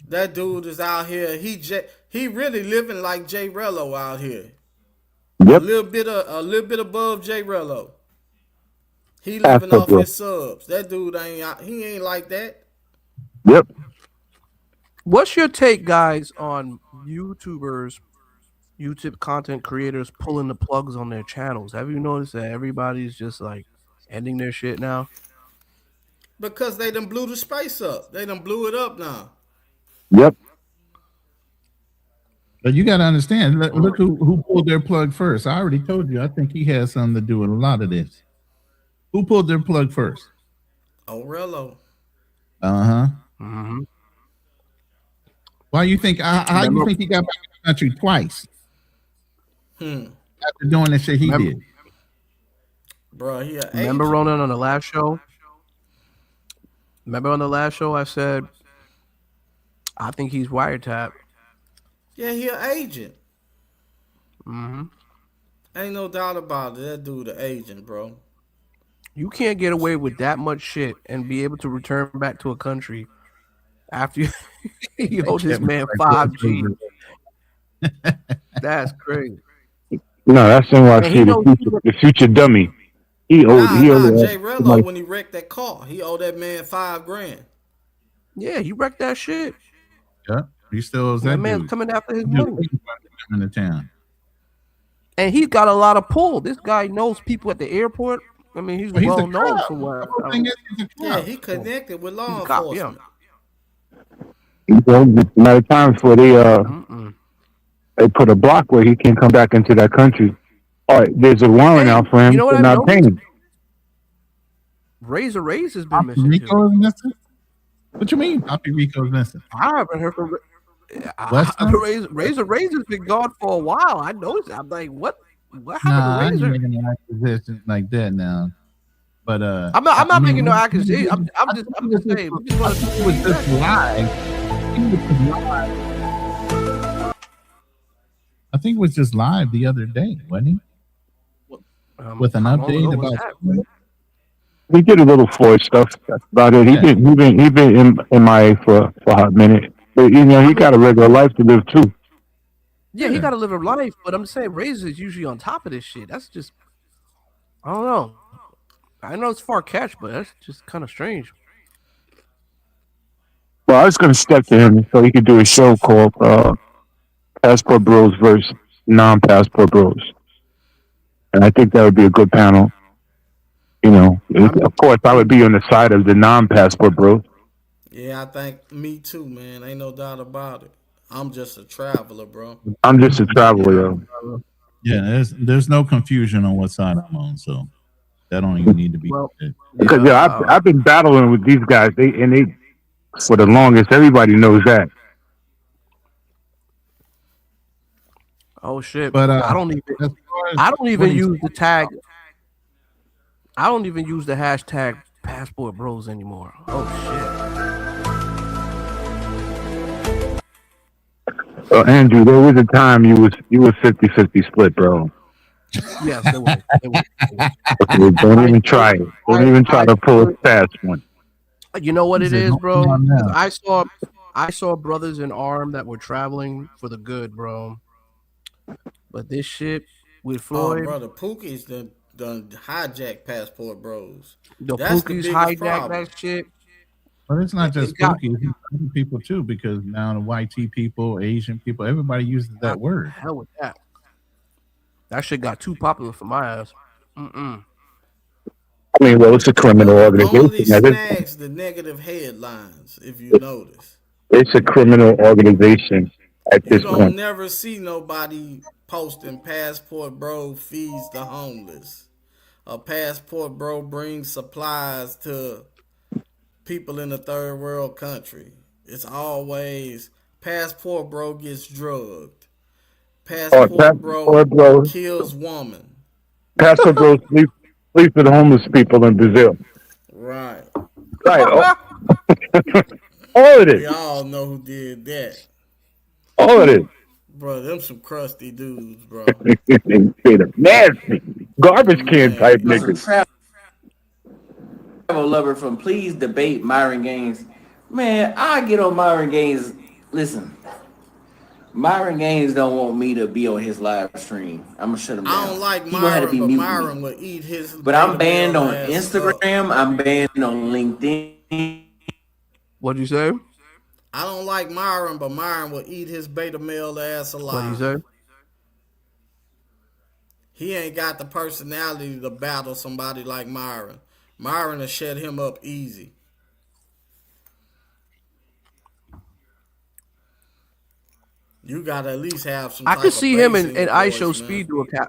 That dude is out here. He really living like Jay Rello out here. Yep. A little bit above Jay Rello. He living off his subs. That dude ain't like that. Yep. What's your take, guys, on YouTube content creators pulling the plugs on their channels? Have you noticed that everybody's just like ending their shit now? Because they done blew the space up. They done blew it up now. Yep. But you got to understand. Look who pulled their plug first. I already told you. I think he has something to do with a lot of this. Who pulled their plug first? Orello. Uh-huh. Mm-hmm. Why you think? How you think he got back in the country twice after doing the shit he did? Bro, he an Remember agent. Ronan on the last show? Remember on the last show I said I think he's wiretapped. Yeah, he an agent. Mm-hmm. Ain't no doubt about it. That dude an agent, bro. You can't get away with that much shit and be able to return back to a country after you owe this man 5G. That's crazy. No, that's And he NYC, knows the future dummy. He owed Jay Rello, when he wrecked that car, he owed that man $5,000. Yeah, he wrecked that shit. Yeah, he still owes that man's dude. coming after his money. In the town. And he's got a lot of pull. This guy knows people at the airport. I mean, he's well known for what. Yeah, he connected with law enforcement. Matter of time before they put a block where he can't come back into that country. All right, there's a warrant out for him for not paying. Razor has been missing. Rico is missing? What you mean? Poppy Rico's missing? I haven't heard from Razor has been gone for a while. I noticed. I'm like, what happened to Razor? I ain't making no accusations like that now. But I'm not making no accusations. I'm just saying. We just want to see with this live. I think it was just live the other day, wasn't he? With an update about. He did a little Floyd stuff. That's about it. He been in MIA for a hot minute. But he got a regular life to live too. Yeah, he got a live life. But I'm saying Razor is usually on top of this shit. That's just, I don't know. I know it's far catch, but that's just kind of strange. Well, I was going to step to him so he could do a show called Passport Bros versus Non-Passport Bros. And I think that would be a good panel. Of course, I would be on the side of the non-passport bros. Yeah, I think me too, man. Ain't no doubt about it. I'm just a traveler, bro. I'm just a traveler, yo. Yeah, there's no confusion on what side I'm on, so that don't even need to be. Because I've been battling with these guys. They for the longest. Everybody knows that. Oh shit! But I don't even use the tag. I don't even use the hashtag Passport Bros anymore. Oh shit. Well, Andrew, there was a time you was 50-50 split, bro. Yes, there was. Okay, don't even try it. Don't even try to pull a fast one. You know what it is, bro? I saw brothers in arm that were traveling for the good, bro. But this shit with Floyd, brother, Pookie's done hijack Passport Bros. That's Pookie's hijack that shit. But it's not just Pookie, it's other people too, because now the YT people, Asian people, everybody uses that word. Hell with that. That shit got too popular for my ass. I mean, well, it's a criminal organization. Only snags the negative headlines, if you notice. It's a criminal organization at this point. You don't never see nobody posting Passport Bro feeds the homeless. A Passport Bro brings supplies to people in a third world country. It's always Passport Bro gets drugged. Passport Bro kills woman. Passport Bro sleeps with homeless people in Brazil. Right. Right. All of it. We all know who did that. All of it. Bro, them some crusty dudes, bro. Nasty. Garbage can type niggas. Travel lover from Please Debate Myron Gaines. Man, I get on Myron Gaines. Listen, Myron Gaines don't want me to be on his live stream. I'm gonna shut him down. I don't like Myron, but Myron will eat his. But I'm banned on Instagram. I'm banned on LinkedIn. What'd you say? I don't like Myron, but Myron will eat his beta male ass alive. What'd you say? He ain't got the personality to battle somebody like Myron. Myron will shut him up easy. You gotta at least have some I type could of see him bass in, in in your I voice, Show man. Speed do a cap.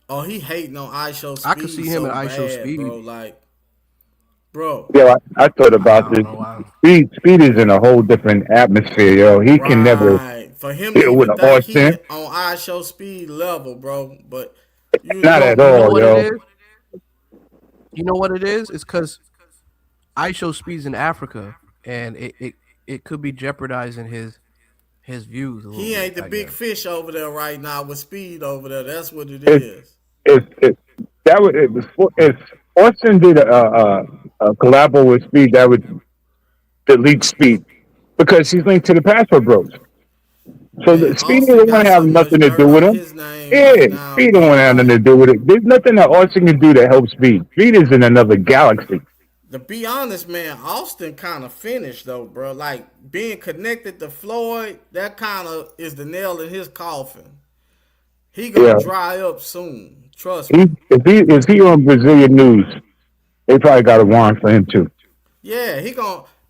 Oh, he hating on I Show I could Speed see him so in I Show bad, Speed. bro. Like, bro, Yeah, I thought I about don't this. know why. Speed is in a whole different atmosphere, yo. He can never right. For him to deal with even an think he Austin. on I Show Speed level, bro. But Not at You know all, what it yo. is? You know what it is? It's because I Show Speed's in Africa, and it could be jeopardizing his views a little he bit, ain't the I big guess. fish over there right now with Speed over there. That's what it If is. if that would if Austin did a collabo with Speed, that would delete Speed because he's linked to the Password Bros. So Man, Speed Austin don't want got to have so much nothing to dirt do with on him. his name Yeah, right now, Speed don't want bro. to have nothing to Like, do with it. There's nothing that Austin can do to help Speed. Speed is in another galaxy. to be honest, man, Austin kind of finished though, bro. Like being connected to Floyd, that kind of is the nail in his coffin. He gonna Yeah, dry up soon. Trust me. if he on Brazilian news, they probably got a warrant for him too. Yeah,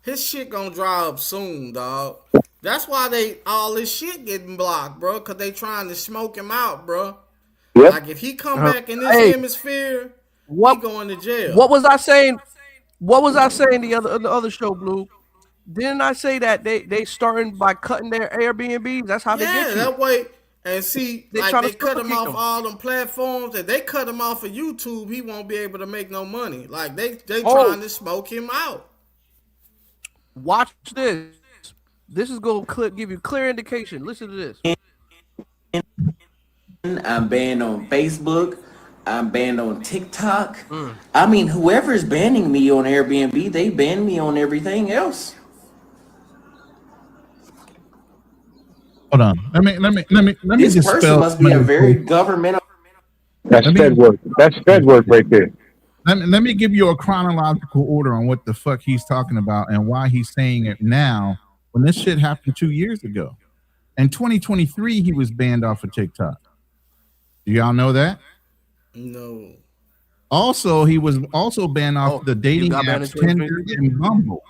his shit gonna dry up soon, dog. That's why all this shit getting blocked, bro. Cause they trying to smoke him out, bro. Yep. Like if he come back in this Hey, hemisphere, he what going to jail. what was I saying? What was I saying the other show, Blue? Didn't I say that they starting by cutting their Airbnbs? That's how they Yeah, get you. that way. And see, They like trying to they cut him suffocate off them. all them platforms. If they cut him off of YouTube, he won't be able to make no money. Like they Oh, trying to smoke him out. watch this. This is going to give you clear indication. Listen to this. I'm banned on Facebook. I'm banned on TikTok. I mean, whoever's banning me on Airbnb, they ban me on everything else. Hold on. Let me This just person spell must some be of a this. very governmental. That's Let Fed me work. That's Fed work right there. let me give you a chronological order on what the fuck he's talking about and why he's saying it now when this shit happened 2 years ago. In 2023, he was banned off of TikTok. Do y'all know that? No. Also, he was also banned off the You dating got banned in apps Tinder 2023? and Bumble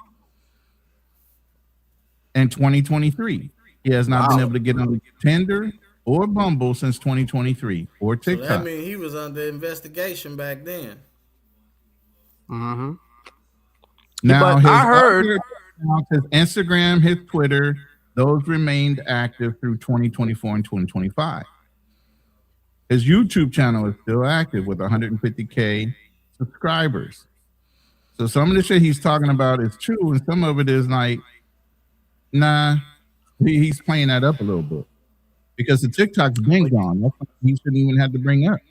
in 2023. He has not been Wow. able to get on Tinder or Bumble since 2023 or So that TikTok. means he was under investigation back then. Mm-hmm. Now But his I heard other accounts, his Instagram, his Twitter, those remained active through 2024 and 2025. His YouTube channel is still active with 150K subscribers. So some of the shit he's talking about is true, and some of it is like, nah, he's playing that up a little bit because the TikTok's been gone. That's something he shouldn't even have to bring up.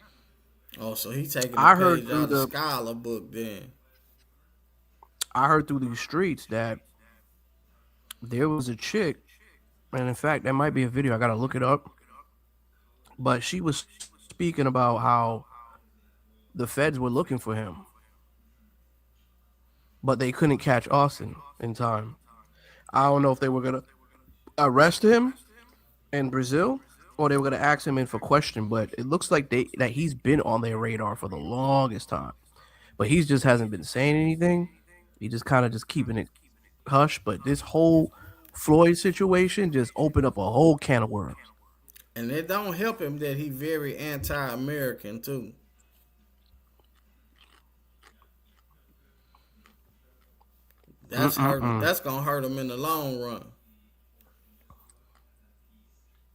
Oh, so he taking a I heard page through out of the the scholar book then. I heard through these streets that there was a chick, and in fact, that might be a video. I gotta look it up. But she was speaking about how the feds were looking for him, but they couldn't catch Austin in time. I don't know if they were gonna arrest him in Brazil or they were gonna ask him in for question, but it looks like that he's been on their radar for the longest time. But he just hasn't been saying anything. He just kind of just keeping it hush. But this whole Floyd situation just opened up a whole can of worms. And it don't help him that he very anti-American too. That's hurting. That's gonna hurt him in the long run.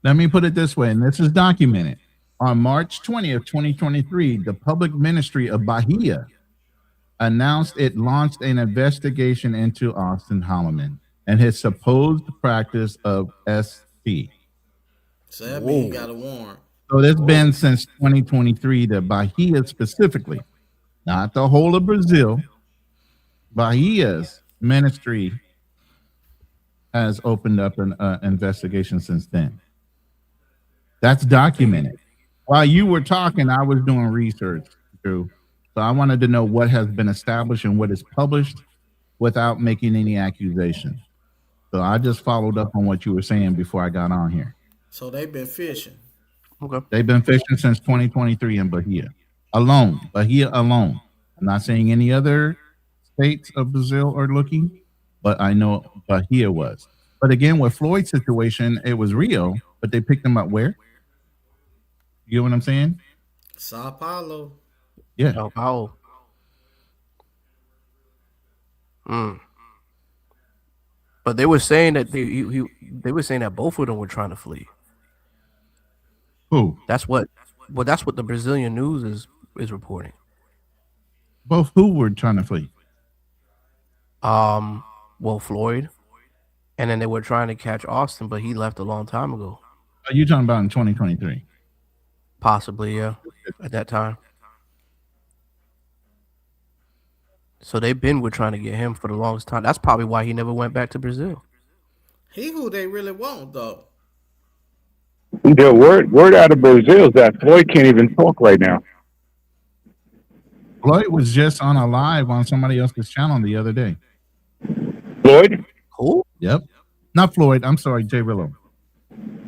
Let me put it this way, and this is documented. On March 20th, 2023, the Public Ministry of Bahia announced it launched an investigation into Austin Holloman and his supposed practice of ST. So that means he got a warrant. So it's been since 2023 that Bahia specifically, not the whole of Brazil, Bahia's ministry has opened up an investigation since then. That's documented. While you were talking, I was doing research, Drew. So I wanted to know what has been established and what is published without making any accusations. So I just followed up on what you were saying before I got on here. So they've been fishing. Okay. They've been fishing since 2023 in Bahia alone. Bahia alone. I'm not saying any other states of Brazil are looking, but I know Bahia was. But again, with Floyd's situation, it was Rio, but they picked him up where? You know what I'm saying? Sao Paulo. Yeah. Sao Paulo. But they were saying that they were saying that both of them were trying to flee. Who? That's what the Brazilian news is reporting. Both who were trying to flee? Well, Floyd, and then they were trying to catch Auston, but he left a long time ago. Are you talking about in 2023? Possibly, yeah, at that time. So they've been trying to get him for the longest time. That's probably why he never went back to Brazil. He who they really want though. The word out of Brazil is that Floyd can't even talk right now. Floyd was just on a live on somebody else's channel the other day. Floyd? Who? Yep. Not Floyd. I'm sorry, Jay Rillo.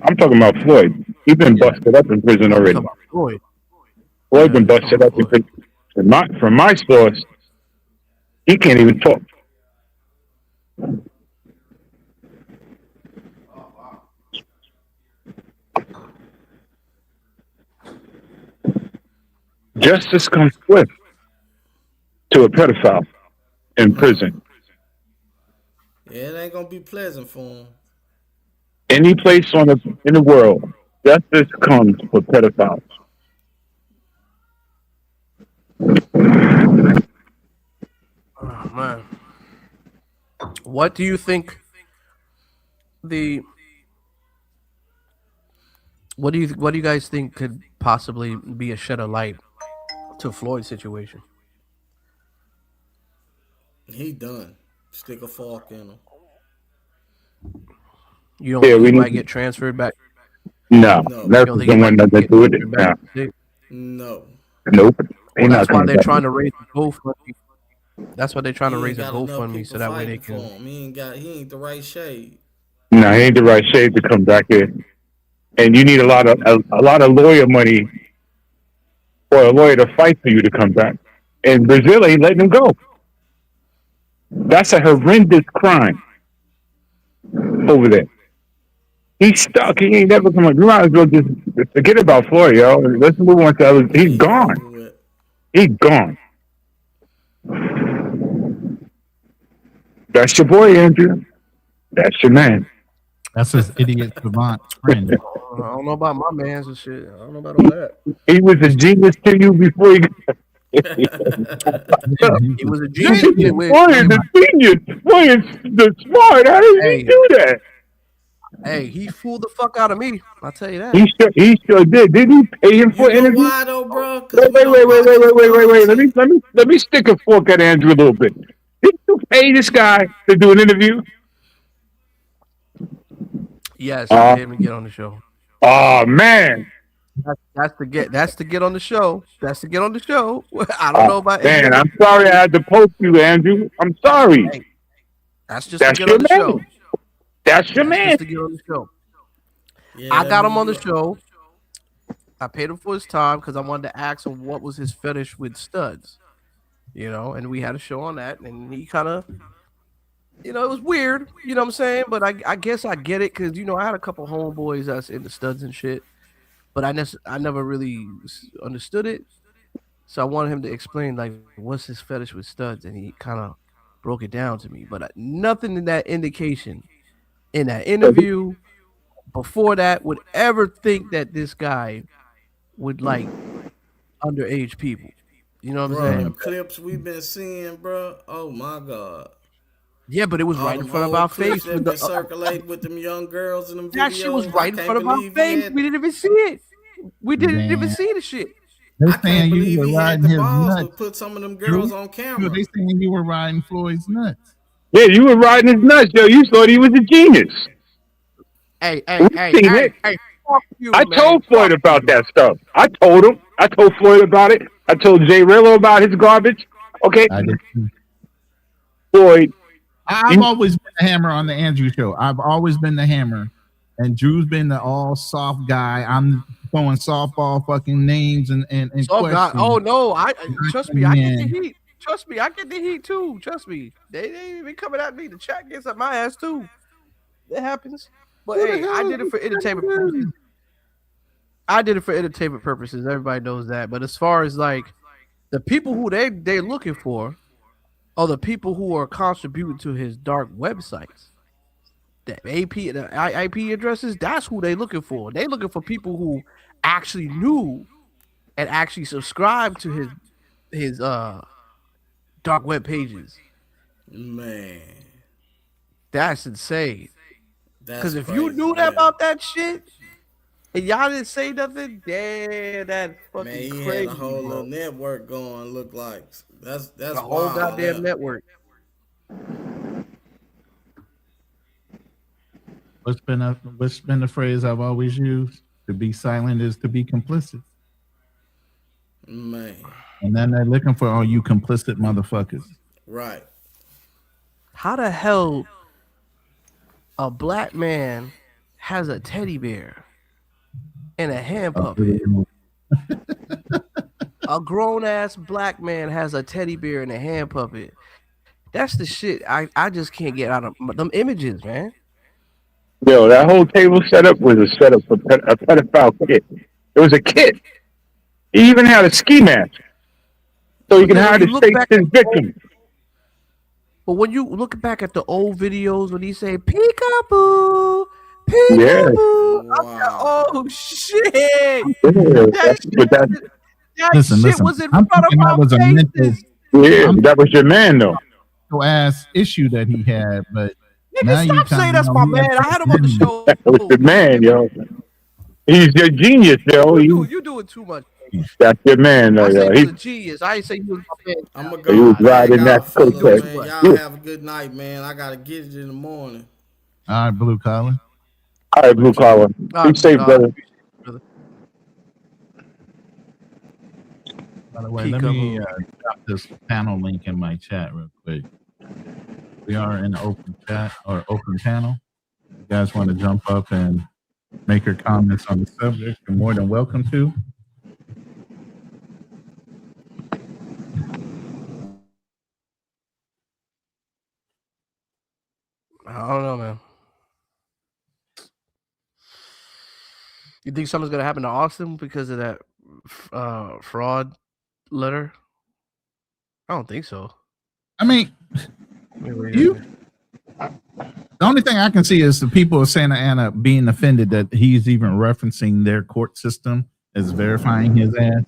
I'm talking about Floyd. He's been busted up in prison already. Floyd Been busted up in prison. From my source, he can't even talk. Justice comes swift to a pedophile in prison. Yeah, it ain't gonna be pleasant for him. Any place in the world, justice comes for pedophiles. Oh, man. What do you think what do you guys think could possibly be a shed of light to Floyd's situation? He done. Stick a fork in him. You don't think he might get transferred back? No. That's the one that they do it now. No. Nope. Well, that's why they're trying to raise a GoFundMe. That's why they're trying to raise a GoFundMe so that way they can. He ain't the right shade. No, he ain't the right shade to come back here. And you need a lot of lawyer money for a lawyer to fight for you to come back. And Brazil ain't letting him go. That's a horrendous crime over there. He's stuck. He ain't never coming. You might as well just forget about Floyd, yo. Let's move on to others. He's gone. He's gone. That's your boy, Andrew. That's your man. That's his idiot savant friend. I don't know about my man's and shit. I don't know about all that. He was a genius to you before he He was a genius. Boy is the genius. Boy is the smart. How did he do that? Hey, he fooled the fuck out of me. I'll tell you that. He sure did. Didn't he pay him for an interview? Why though, bro? Wait. Let me stick a fork at Andrew a little bit. Did you pay this guy to do an interview? Yes, I paid him to get on the show. Oh man. That's to get on the show. That's to get on the show. I don't know about man. I'm sorry I had to poke you, Andrew. I'm sorry. Hey, that's just to get on the show. That's your man. Just to get on the show. Yeah, I got him on the show. I paid him for his time because I wanted to ask him what was his fetish with studs. You know, and we had a show on that, and he kind of, it was weird. You know what I'm saying? But I guess I get it because I had a couple homeboys that's into studs and shit, but I never really understood it. So I wanted him to explain like what's his fetish with studs, and he kind of broke it down to me. But nothing in that indication in that interview before that would ever think that this guy would like underage people. You know what I'm saying? The clips we've been seeing, bro. Oh my god. Yeah, but it was right in front of our face. That been circulating with them young girls in them videos. That shit was right in front of our face. We didn't even see it. We didn't even see the shit. They're saying you were riding his nuts. To put some of them girls on camera. They saying you were riding Floyd's nuts. Yeah, you were riding his nuts, yo. You thought he was a genius. Hey. You, I told Floyd about that stuff. I told him. I told Floyd about it. I told Jay Rillo about his garbage. Okay. I did. Floyd. I've always been the hammer on the Andrew show. I've always been the hammer. And Drew's been the all soft guy. I'm throwing softball fucking names and questions. Oh no, trust me, I get the heat. Trust me, I get the heat too. Trust me. They been coming at me. The chat gets up my ass too. It happens. But hey, I did it for entertainment purposes. Everybody knows that. But as far as like the people who they're looking for are the people who are contributing to his dark websites. The IP addresses, that's who they looking for. They looking for people who actually knew and actually subscribed to his dark web pages. Man, that's insane. Because if you knew that about that shit and y'all didn't say nothing, damn, that's fucking man, he crazy. had a whole little network going. Look like that's a whole goddamn network. What's been the phrase I've always used? To be silent is to be complicit. Man. And then they're looking for all you complicit motherfuckers. Right. How the hell a black man has a teddy bear and a hand puppet? A grown ass black man has a teddy bear and a hand puppet. That's the shit I just can't get out of them images, man. Yo, that whole table setup was a setup for a pedophile kid. It was a kid. He even had a ski mask, so you can hide his victim. But when you look back at the old videos when he say peekaboo, peekaboo, Wow. oh shit! Listen. Was in I'm front of that was faces. a mental. Yeah, that was your man though. Ass issue that he had, but nigga, now stop saying that's my man. I had him on the show. That was your man, yo. He's your genius, yo. You doing too much. That's your man, though. I said He was a genius. I ain't say he was my man. I'm gonna go. He was riding that coattail. Y'all have a good night, man. I gotta get it in the morning. All right, blue collar. All right, blue collar. Be safe, brother. By the way, let me drop this panel link in my chat real quick. We are in open chat or open panel. If you guys want to jump up and make your comments on the subject, you're more than welcome to. I don't know, man. You think something's gonna happen to Auston because of that fraud letter? I don't think so. I mean, the only thing I can see is the people of Santa Ana being offended that he's even referencing their court system as verifying his ass,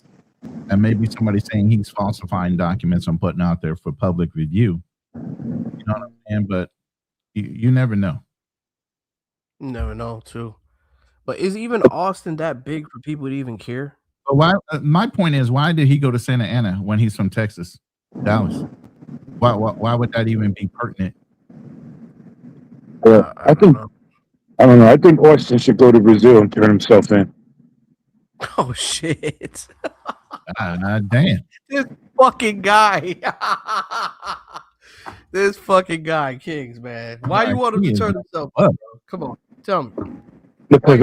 and maybe somebody saying he's falsifying documents and putting out there for public review. You know what I'm saying? But you never know. Never know, too. But is even Auston that big for people to even care? But why? My point is, why did he go to Santa Ana when he's from Texas, Dallas? Why would that even be pertinent? Well, I don't know. I think Auston should go to Brazil and turn himself in. Oh shit! Damn! This fucking guy. This fucking guy, Kings, man. Why you want him to turn himself up, bro? Come on, tell me. Because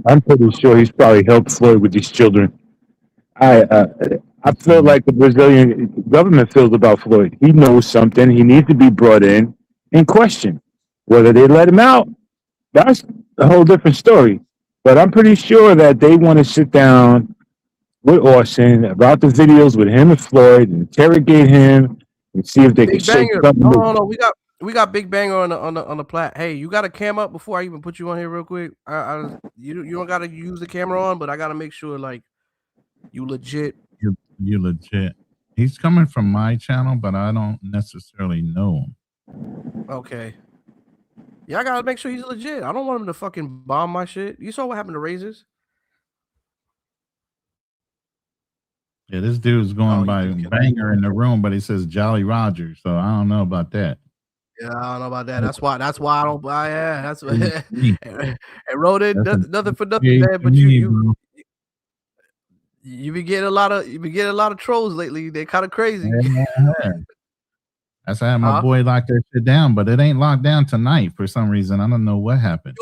I'm pretty sure he's probably helped Floyd with these children. I feel like the Brazilian government feels about Floyd. He knows something. He needs to be brought in and questioned. Whether they let him out, that's a whole different story. But I'm pretty sure that they want to sit down with Auston about the videos with him and Floyd and interrogate him and see if they can shake something. No, we got Big Banger on the plat. Hey, you got a cam up before I even put you on here real quick? You don't got to use the camera on, but I got to make sure like you legit. You legit. He's coming from my channel, but I don't necessarily know him. Okay. Yeah, I gotta make sure he's legit. I don't want him to fucking bomb my shit. You saw what happened to Razors? Yeah, this dude's going by Banger in the room, but he says Jolly Roger, so I don't know about that. Yeah, I don't know about that. That's why I don't buy. Yeah, that's what. And wrote it nothing for nothing, man. But you been getting a lot of trolls lately. They're kind of crazy. Yeah. That's how my boy locked that shit down, but it ain't locked down tonight for some reason. I don't know what happened.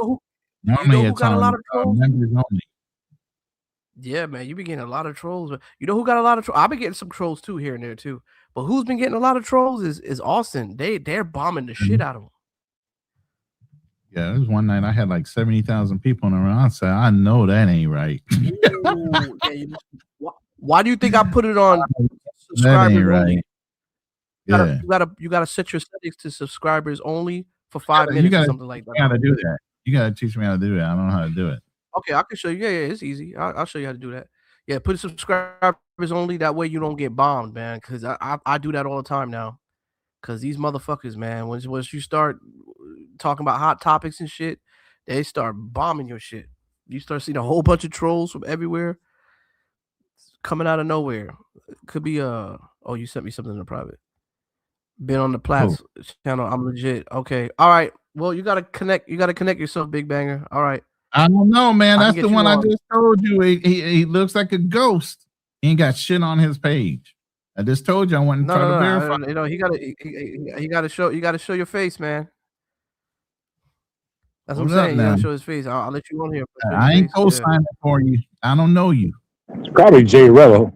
Normally who got a lot of trolls? Members only. Yeah, man, you been getting a lot of trolls. You know who got a lot of trolls? I've been getting some trolls too here and there too. But who's been getting a lot of trolls is Auston. They're bombing the shit out of him. Yeah, it was one night I had like 70,000 people in the room. I said, I know that ain't right. Ooh, yeah, why do you think I put it on That subscribers ain't only? right. Yeah. You gotta set your settings to subscribers only for 5 You minutes or gotta something like teach me that. how to do that. You gotta teach me how to do that. I don't know how to do it. Okay, I can show you. Yeah, it's easy. I'll show you how to do that. Yeah, put subscribers only. That way you don't get bombed, man. Because I do that all the time now. Because these motherfuckers, man, once you start talking about hot topics and shit, they start bombing your shit. You start seeing a whole bunch of trolls from everywhere coming out of nowhere. Could be oh, you sent me something in the private. Been on the Platts channel. I'm legit. Okay. All right. Well, you gotta connect yourself, Big Banger. All right. I don't know, man. I can That's get the you one I on. just told you. He looks like a ghost. He ain't got shit on his page. I just told you I wouldn't try to verify. You know, he gotta show your face, man. That's what I'm saying. You gotta show his face. I'll let you on here. I ain't co-signing for you. I don't know you. It's probably Jay Rello.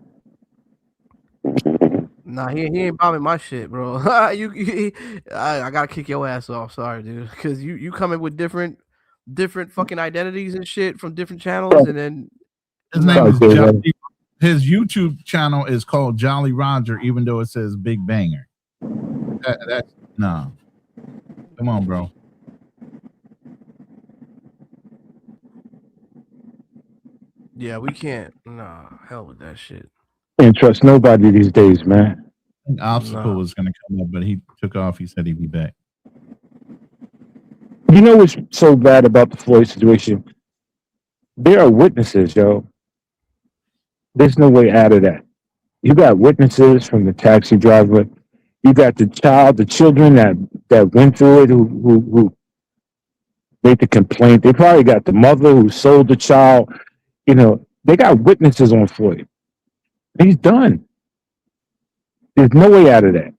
Nah, he ain't bombing my shit, bro. I gotta kick your ass off. Sorry, dude, because you coming with different fucking identities and shit from different channels, and then his name is Jolly. His YouTube channel is called Jolly Roger, even though it says Big Banger. That's no. Come on, bro. Yeah, we can't. Nah, hell with that shit. Can't trust nobody these days, man. I think Obstacle was going to come up, but he took off. He said he'd be back. You know what's so bad about the Floyd situation? There are witnesses, yo. There's no way out of that. You got witnesses from the taxi driver. You got the children that went through it who made the complaint. They probably got the mother who sold the child. You know, they got witnesses on Floyd. He's done. There's no way out of that.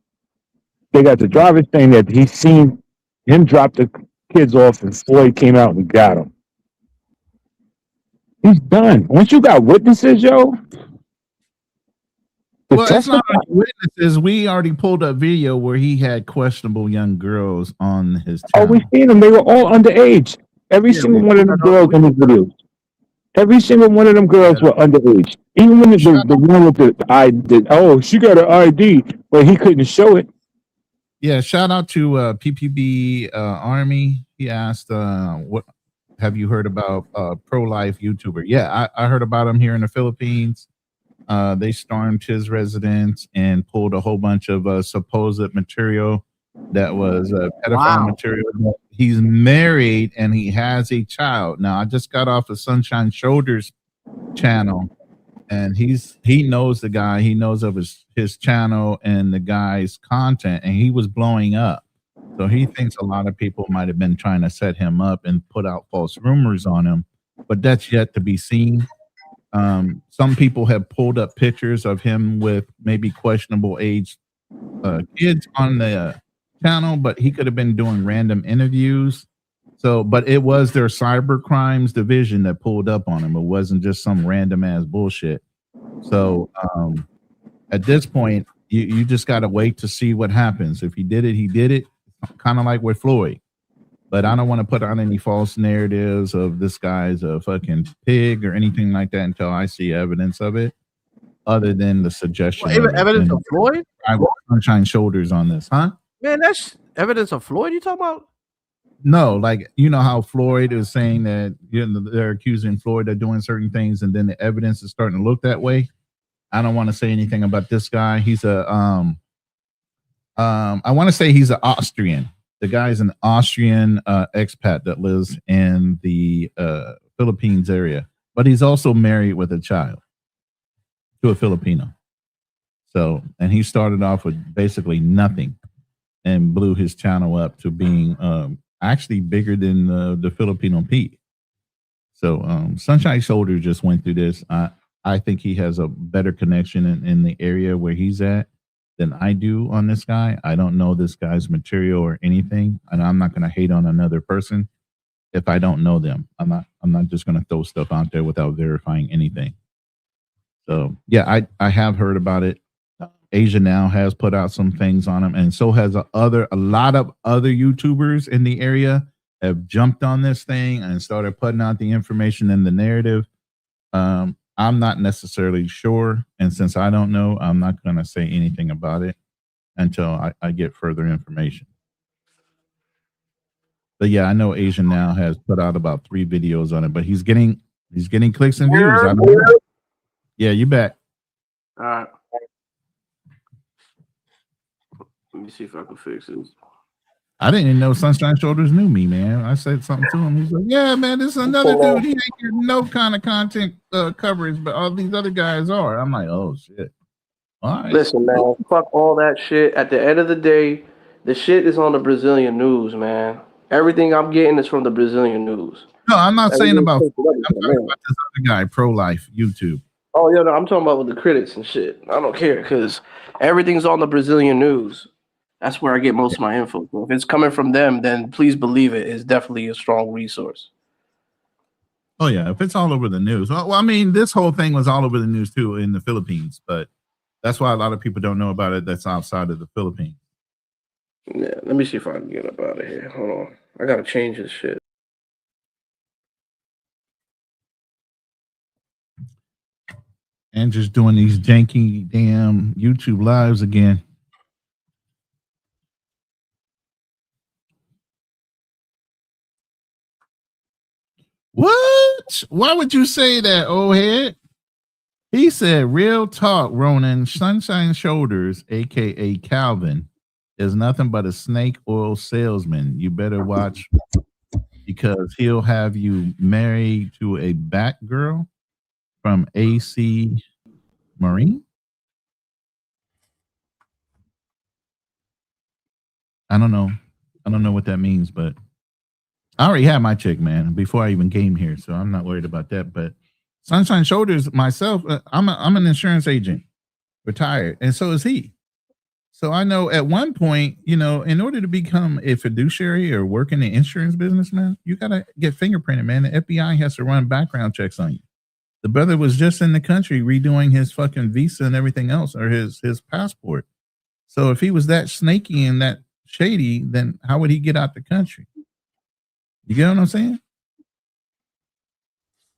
They got the driver saying that he's seen him drop the kids off and Floyd came out and got him. He's done. Once you got witnesses, yo. Well, it's not only witnesses. We already pulled a video where he had questionable young girls on his channel. Oh, we seen them. They were all underage. Every single one of them girls in the videos. Every single one of them girls were underage. Even when the one with the ID, oh, she got an ID, but he couldn't show it. Yeah, shout out to PPB Army. He asked, "What have you heard about pro-life YouTuber?" Yeah, I heard about him here in the Philippines. They stormed his residence and pulled a whole bunch of supposed material that was pedophile material. He's married and he has a child. Now, I just got off of Sunshine Shoulders channel, and he knows the guy. He knows of his channel and the guy's content, and he was blowing up. So he thinks a lot of people might have been trying to set him up and put out false rumors on him, but that's yet to be seen. Some people have pulled up pictures of him with maybe questionable age kids on the channel, but he could have been doing random interviews. So, but it was their cyber crimes division that pulled up on him. It wasn't just some random ass bullshit. So, at this point, you just got to wait to see what happens. If he did it, he did it. Kind of like with Floyd. But I don't want to put out any false narratives of this guy's a fucking pig or anything like that until I see evidence of it, other than the suggestion. Evidence of Floyd? I will Sunshine Shoulders on this, huh? Man, that's evidence of Floyd you talking about? No, like, you know how Floyd is saying that, you know, they're accusing Floyd of doing certain things, and then the evidence is starting to look that way. I don't want to say anything about this guy. He's a I want to say he's an Austrian. The guy's an Austrian expat that lives in the Philippines area, but he's also married with a child to a Filipino. So, and he started off with basically nothing and blew his channel up to being actually bigger than the Filipino Pete. So, Sunshine Shoulder just went through this. I think he has a better connection in the area where he's at than I do on this guy. I don't know this guy's material or anything, and I'm not going to hate on another person if I don't know them. I'm not just going to throw stuff out there without verifying anything. So yeah, I have heard about it. Asia Now has put out some things on him, and so has a lot of other YouTubers in the area have jumped on this thing and started putting out the information in the narrative. I'm not necessarily sure, and since I don't know, I'm not going to say anything about it until I get further information. But yeah, I know Asian now has put out about 3 videos on it, but he's getting clicks and views. Yeah, you bet. All right. Let me see if I can fix this. I didn't even know Sunshine Shoulders knew me, man. I said something to him. He's like, "Yeah, man, this is another dude. He ain't getting no kind of content coverage, but all these other guys are." I'm like, "Oh shit." All right. Listen, man, fuck all that shit. At the end of the day, the shit is on the Brazilian news, man. Everything I'm getting is from the Brazilian news. No, I'm not saying about. I'm talking about this other guy, Pro Life YouTube. Oh yeah, no, I'm talking about with the critics and shit. I don't care because everything's on the Brazilian news. That's where I get most of my info. So if it's coming from them, then please believe it is definitely a strong resource. Oh yeah, if it's all over the news. Well, I mean, this whole thing was all over the news too in the Philippines, but that's why a lot of people don't know about it. That's outside of the Philippines. Yeah, let me see if I can get up out of here. Hold on, I gotta change this shit. And just doing these janky damn YouTube lives again. What? Why would you say that, old head? He said, "Real talk, Ronan. Sunshine Shoulders, aka Calvin, is nothing but a snake oil salesman. You better watch because he'll have you married to a Batgirl from AC Marine." I don't know. I don't know what that means, but I already had my chick, man, before I even came here, so I'm not worried about that. But Sunshine Shoulders, myself, I'm an insurance agent, retired, and so is he. So I know at one point, you know, in order to become a fiduciary or work in the insurance business, man, you gotta get fingerprinted, man. The FBI has to run background checks on you. The brother was just in the country redoing his fucking visa and everything else, or his passport. So if he was that snaky and that shady, then how would he get out the country? You get what I'm saying?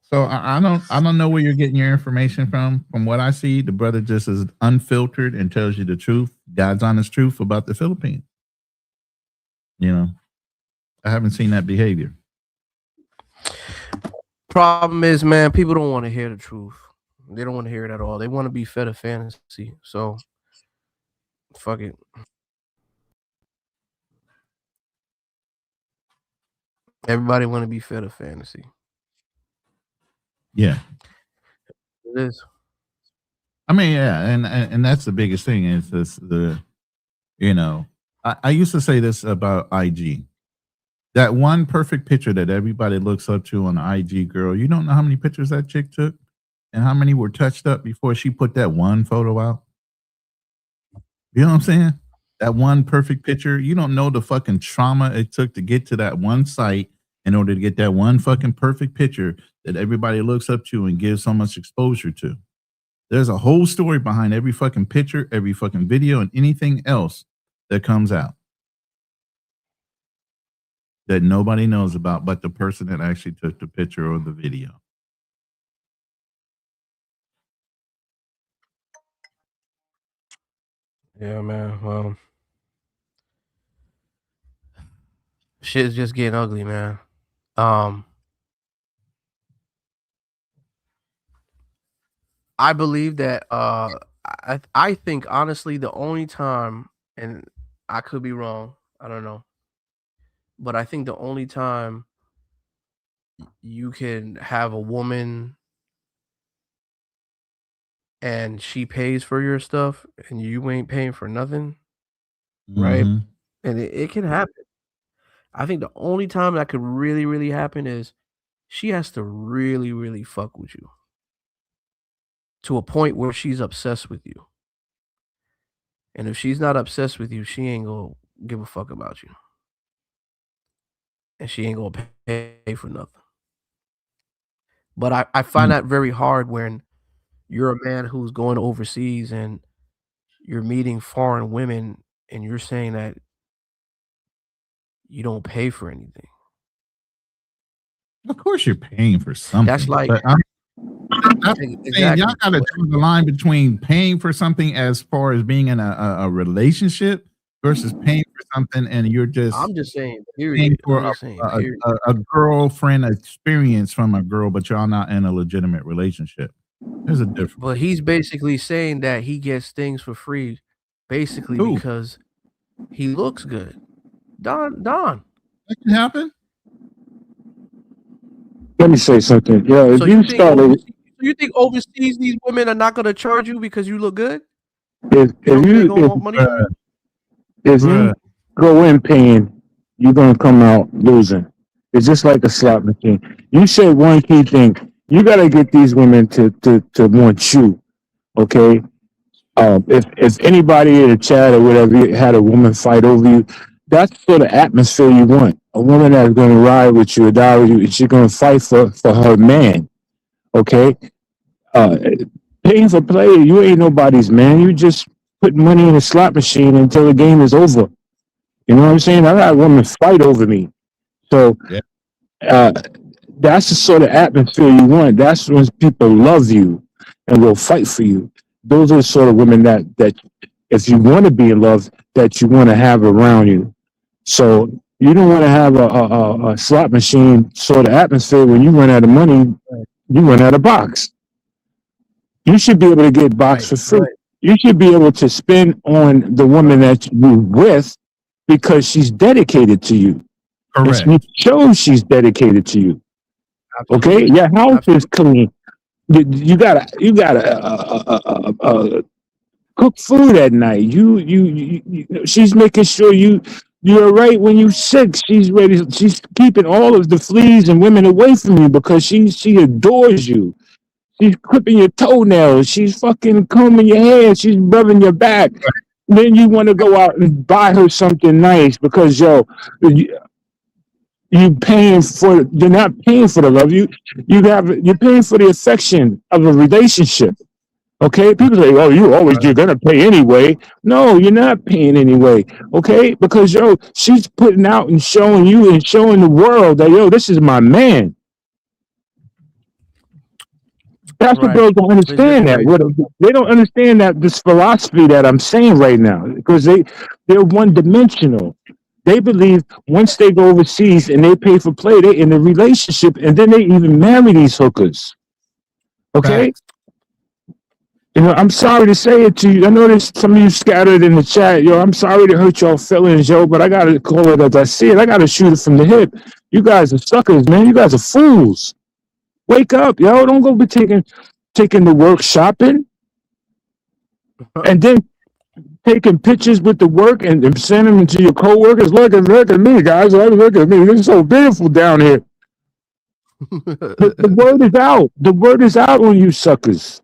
So I don't know where you're getting your information from. From what I see, the brother just is unfiltered and tells you the truth, God's honest truth about the Philippines. You know, I haven't seen that behavior. Problem is, man, people don't want to hear the truth. They don't want to hear it at all. They want to be fed a fantasy. So, fuck it. Everybody want to be fed a fantasy. Yeah, it is. I mean, yeah, and that's the biggest thing is this you know, I used to say this about IG. That one perfect picture that everybody looks up to on the IG girl, you don't know how many pictures that chick took and how many were touched up before she put that one photo out. You know what I'm saying? That one perfect picture, you don't know the fucking trauma it took to get to that one site in order to get that one fucking perfect picture that everybody looks up to and gives so much exposure to. There's a whole story behind every fucking picture, every fucking video, and anything else that comes out that nobody knows about but the person that actually took the picture or the video. Yeah, man. Well, shit's just getting ugly, man. I believe that I think honestly the only time, and I could be wrong, I don't know, but I think the only time you can have a woman and she pays for your stuff and you ain't paying for nothing, right? Mhm. And it can happen. I think the only time that could really, really happen is she has to really, really fuck with you to a point where she's obsessed with you. And if she's not obsessed with you, she ain't gonna give a fuck about you. And she ain't gonna pay for nothing. But I find that very hard when you're a man who's going overseas and you're meeting foreign women and you're saying that you don't pay for anything. Of course, you're paying for something. That's like but I'm saying y'all got to draw the line between paying for something as far as being in a relationship versus paying for something and you're just. I'm just saying, paying period. for I'm just saying, period. a girlfriend experience from a girl, but y'all not in a legitimate relationship. There's a difference. But he's basically saying that he gets things for free, basically Who? because he looks good. Don. That can happen. Let me say something. Yeah, So you think overseas these women are not going to charge you because you look good? if They gonna want money from you? you go in paying, you're gonna come out losing. It's just like a slot machine. You said one key thing. You gotta get these women to want you. Okay. If anybody in the chat or whatever had a woman fight over you, that's the sort of atmosphere you want. A woman that's gonna ride with you or die with you, and she's gonna fight for her man. Okay. Paying for play, you ain't nobody's man. You just put money in a slot machine until the game is over. You know what I'm saying? I got women fight over me. So that's the sort of atmosphere you want. That's when people love you and will fight for you. Those are the sort of women that if you want to be in love, that you want to have around you. So you don't want to have a slot machine sort of atmosphere. When you run out of money, you run out of box. You should be able to get box for free. Right. You should be able to spend on the woman that you're with because she's dedicated to you. Correct. It shows she's dedicated to you. Absolutely. Okay, your house is clean. You gotta cook food at night. You she's making sure you're right when you're sick. She's ready. She's keeping all of the fleas and women away from you because she adores you. She's clipping your toenails. She's fucking combing your hair. She's rubbing your back. Then you want to go out and buy her something nice because you're paying for. You're not paying for the love. You're paying for the affection of a relationship. Okay, people say, "Oh, you're gonna pay anyway." No, you're not paying anyway. Okay, because she's putting out and showing you and showing the world that this is my man. That's what girls don't understand. They don't understand that this philosophy that I'm saying right now, because they're one dimensional. They believe once they go overseas and they pay for play, they in a relationship, and then they even marry these hookers. Okay. Right. I'm sorry to say it to you. I know there's some of you scattered in the chat. I'm sorry to hurt y'all feelings, but I gotta call it as I see it. I gotta shoot it from the hip. You guys are suckers, man. You guys are fools. Wake up, don't go be taking the work shopping and then taking pictures with the work and sending them to your coworkers. Look at me, guys. Look at me. It's so beautiful down here. the word is out. The word is out on you suckers.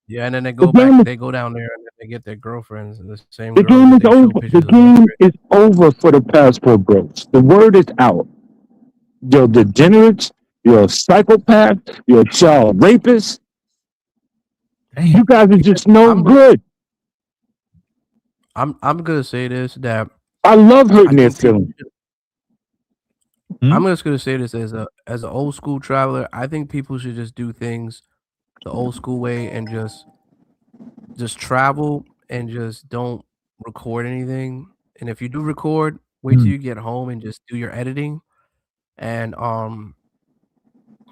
Yeah, and then they go back. They go down there and they get their girlfriends. The same. The game is over. The game is over for the passport bros. The word is out. You're degenerates. You're a psychopath. You're a child rapist. Damn. You guys are just good. I'm gonna say this, that I love hurting their feelings. I'm just gonna say this as an old school traveler. I think people should just do things the old school way and just travel and just don't record anything. And if you do record, wait till you get home and just do your editing. And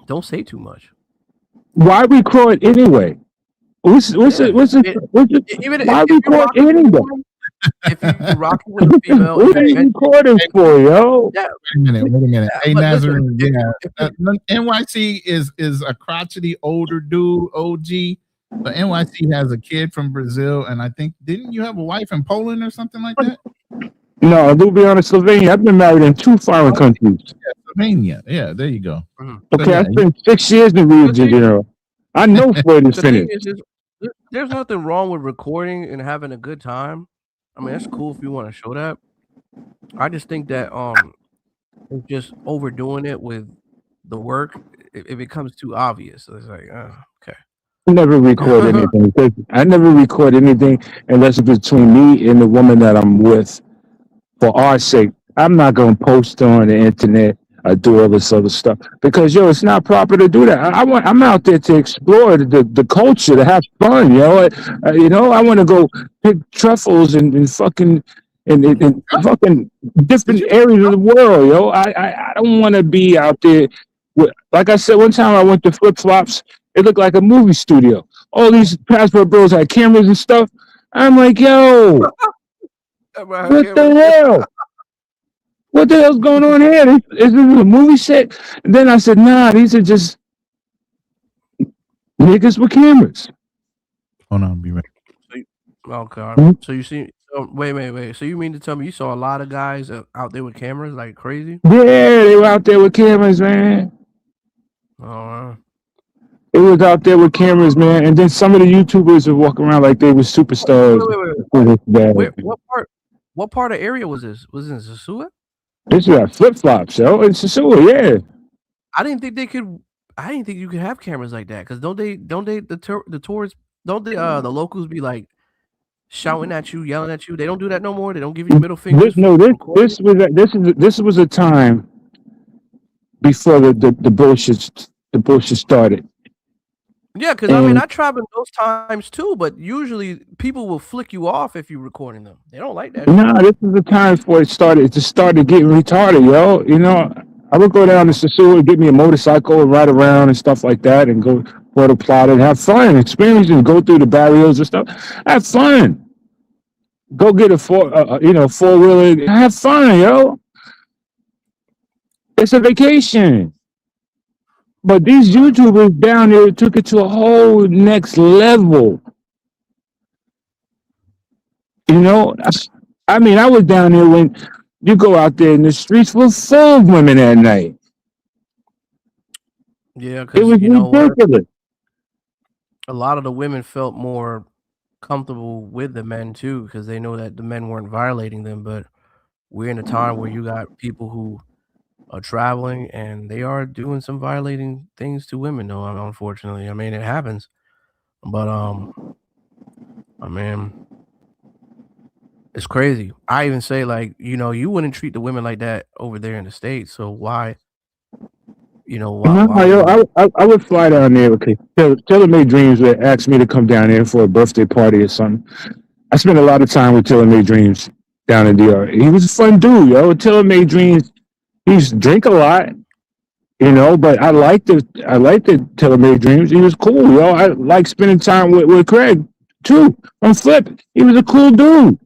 don't say too much. Why record anyway? What's it? Even why record anyway? If you're rocking with a female, what are you recording for, yo? Yeah. Wait a minute. Hey, Nazarene, NYC is a crotchety older dude, OG. But NYC has a kid from Brazil, and I think didn't you have a wife in Poland or something like that? No, to be honest, Slovenia. I've been married in 2 foreign countries. Yeah, Slovenia. Yeah, there you go. Okay, I spent 6 years in Rio de Janeiro. I know where to finish. There's nothing wrong with recording and having a good time. I mean, that's cool if you want to show that. I just think that it's just overdoing it with the work. It becomes too obvious. It's like, okay. I never record anything. I never record anything unless it's between me and the woman that I'm with. For our sake, I'm not going to post on the internet. I do all this other stuff because it's not proper to do that. I'm out there to explore the culture, to have fun. I want to go pick truffles and fucking and fucking different areas of the world. I don't want to be out there. Like I said, one time I went to Flip Flops. It looked like a movie studio. All these passport bros had cameras and stuff. I'm like, yo, what the hell? What the hell's going on here? Is this a movie set? And then I said, nah, these are just niggas with cameras. Hold on, be right. Okay. So you see, wait. So you mean to tell me you saw a lot of guys out there with cameras like crazy? Yeah, they were out there with cameras, man. Oh, It was out there with cameras, man. And then some of the YouTubers would walk around like they were superstars. Wait. What part of area was this? Was it in Sasua? This is at Flip Flops, yo. In Sasua, yeah. I didn't think you could have cameras like that. Because don't they the tourists, don't they the locals be like shouting at you, yelling at you? They don't do that no more. They don't give you middle fingers. This was a time before the bullshit started. Yeah, because I mean I traveled those times too, but usually people will flick you off if you're recording them. They don't like that. Nah, this is the time before it started. It started getting retarded, yo. I would go down to Sasua, get me a motorcycle and ride around and stuff like that, and go Puerto Plata and have fun, experience and go through the barrios and stuff. Have fun. Go get a four-wheeler. Have fun, yo. It's a vacation. But these YouTubers down there took it to a whole next level. I mean, I was down there when you go out there and the streets were full of women at night. Yeah, it was ridiculous. A lot of the women felt more comfortable with the men too, because they know that the men weren't violating them. But we're in a time where you got people who are traveling and they are doing some violating things to women, though, unfortunately. I mean, it happens. But I mean, it's crazy. I even say, like, you wouldn't treat the women like that over there in the States. So why? I would fly down there. Okay, Taylor Made Dreams would ask me to come down there for a birthday party or something. I spent a lot of time with Taylor Made Dreams down in DR. He was a fun dude, yo. Taylor Made Dreams. He used to drink a lot, but I liked the Taylor Made Dreams. He was cool, yo. I like spending time with Craig too on Flip. He was a cool dude.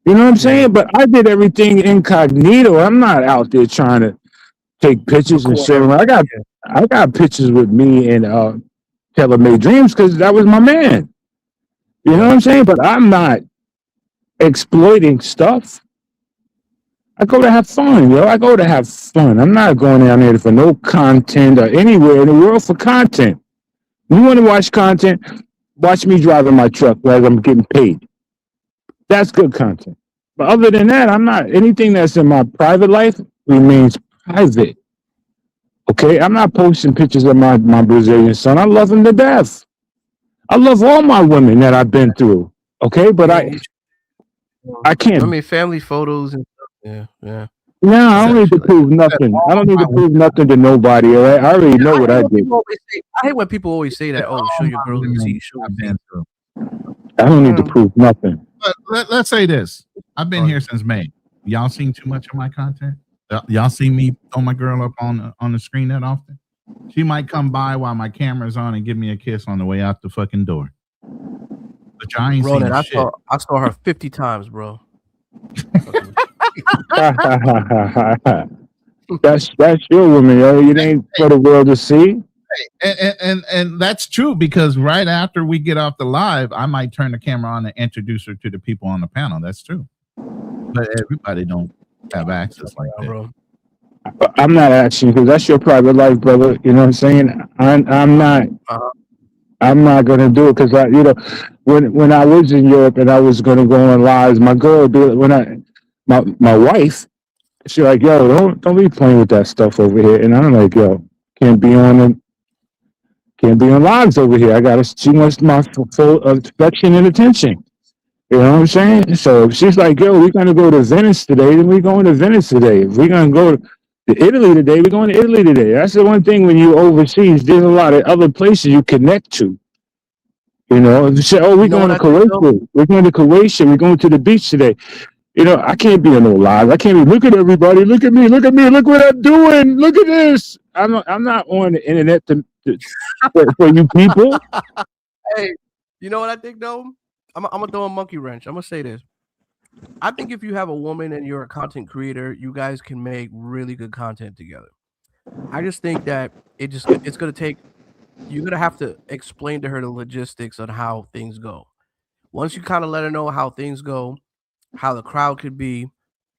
You know what I'm saying? But I did everything incognito. I'm not out there trying to take pictures and shit. I got pictures with me and Taylor Made Dreams because that was my man. You know what I'm saying? But I'm not exploiting stuff. I go to have fun, yo. I go to have fun. I'm not going down there for no content or anywhere in the world for content. You want to watch content? Watch me driving my truck while I'm getting paid. That's good content. But other than that, I'm not. Anything that's in my private life remains private. Okay? I'm not posting pictures of my Brazilian son. I love him to death. I love all my women that I've been through. Okay? But I can't. I mean, family photos and stuff. Yeah. No, I don't need to prove nothing. I don't need to prove nothing to nobody. All right? I already know what I did. I hate when people always say that. Oh, show your girls and see. I don't need to prove nothing. But let's say this. I've been here since May. Y'all seen too much of my content? Y'all see me throw my girl up on the screen that often? She might come by while my camera's on and give me a kiss on the way out the fucking door. But y'all ain't seen shit. I saw her 50 times, bro. That's your woman, yo. It ain't for the world to see. And that's true, because right after we get off the live, I might turn the camera on and introduce her to the people on the panel. That's true. But everybody don't have access like that. Bro. I'm not asking because that's your private life, brother. You know what I'm saying? I'm not. I'm not gonna do it because when I was in Europe and I was gonna go on lives, my girl would be my wife. She's like, yo, don't be playing with that stuff over here. And I'm like, yo, can't be on lives over here. She wants my full affection and attention. You know what I'm saying? So if she's like, yo, we're gonna go to Venice today, then we're going to Venice today. If we're gonna go to Italy today. We're going to Italy today. That's the one thing when you overseas. There's a lot of other places you connect to. You know, they say, oh, we're going to Croatia. We're going to Croatia. We're going to the beach today. You know, I can't be in no live. I can't be. Look at everybody. Look at me. Look at me. Look what I'm doing. Look at this. I'm not on the internet for you people. Hey, you know what I think though? I'm gonna throw a monkey wrench. I'm gonna say this. I think if you have a woman and you're a content creator, you guys can make really good content together. I just think that it's gonna take. You're gonna have to explain to her the logistics on how things go. Once you kind of let her know how things go, how the crowd could be,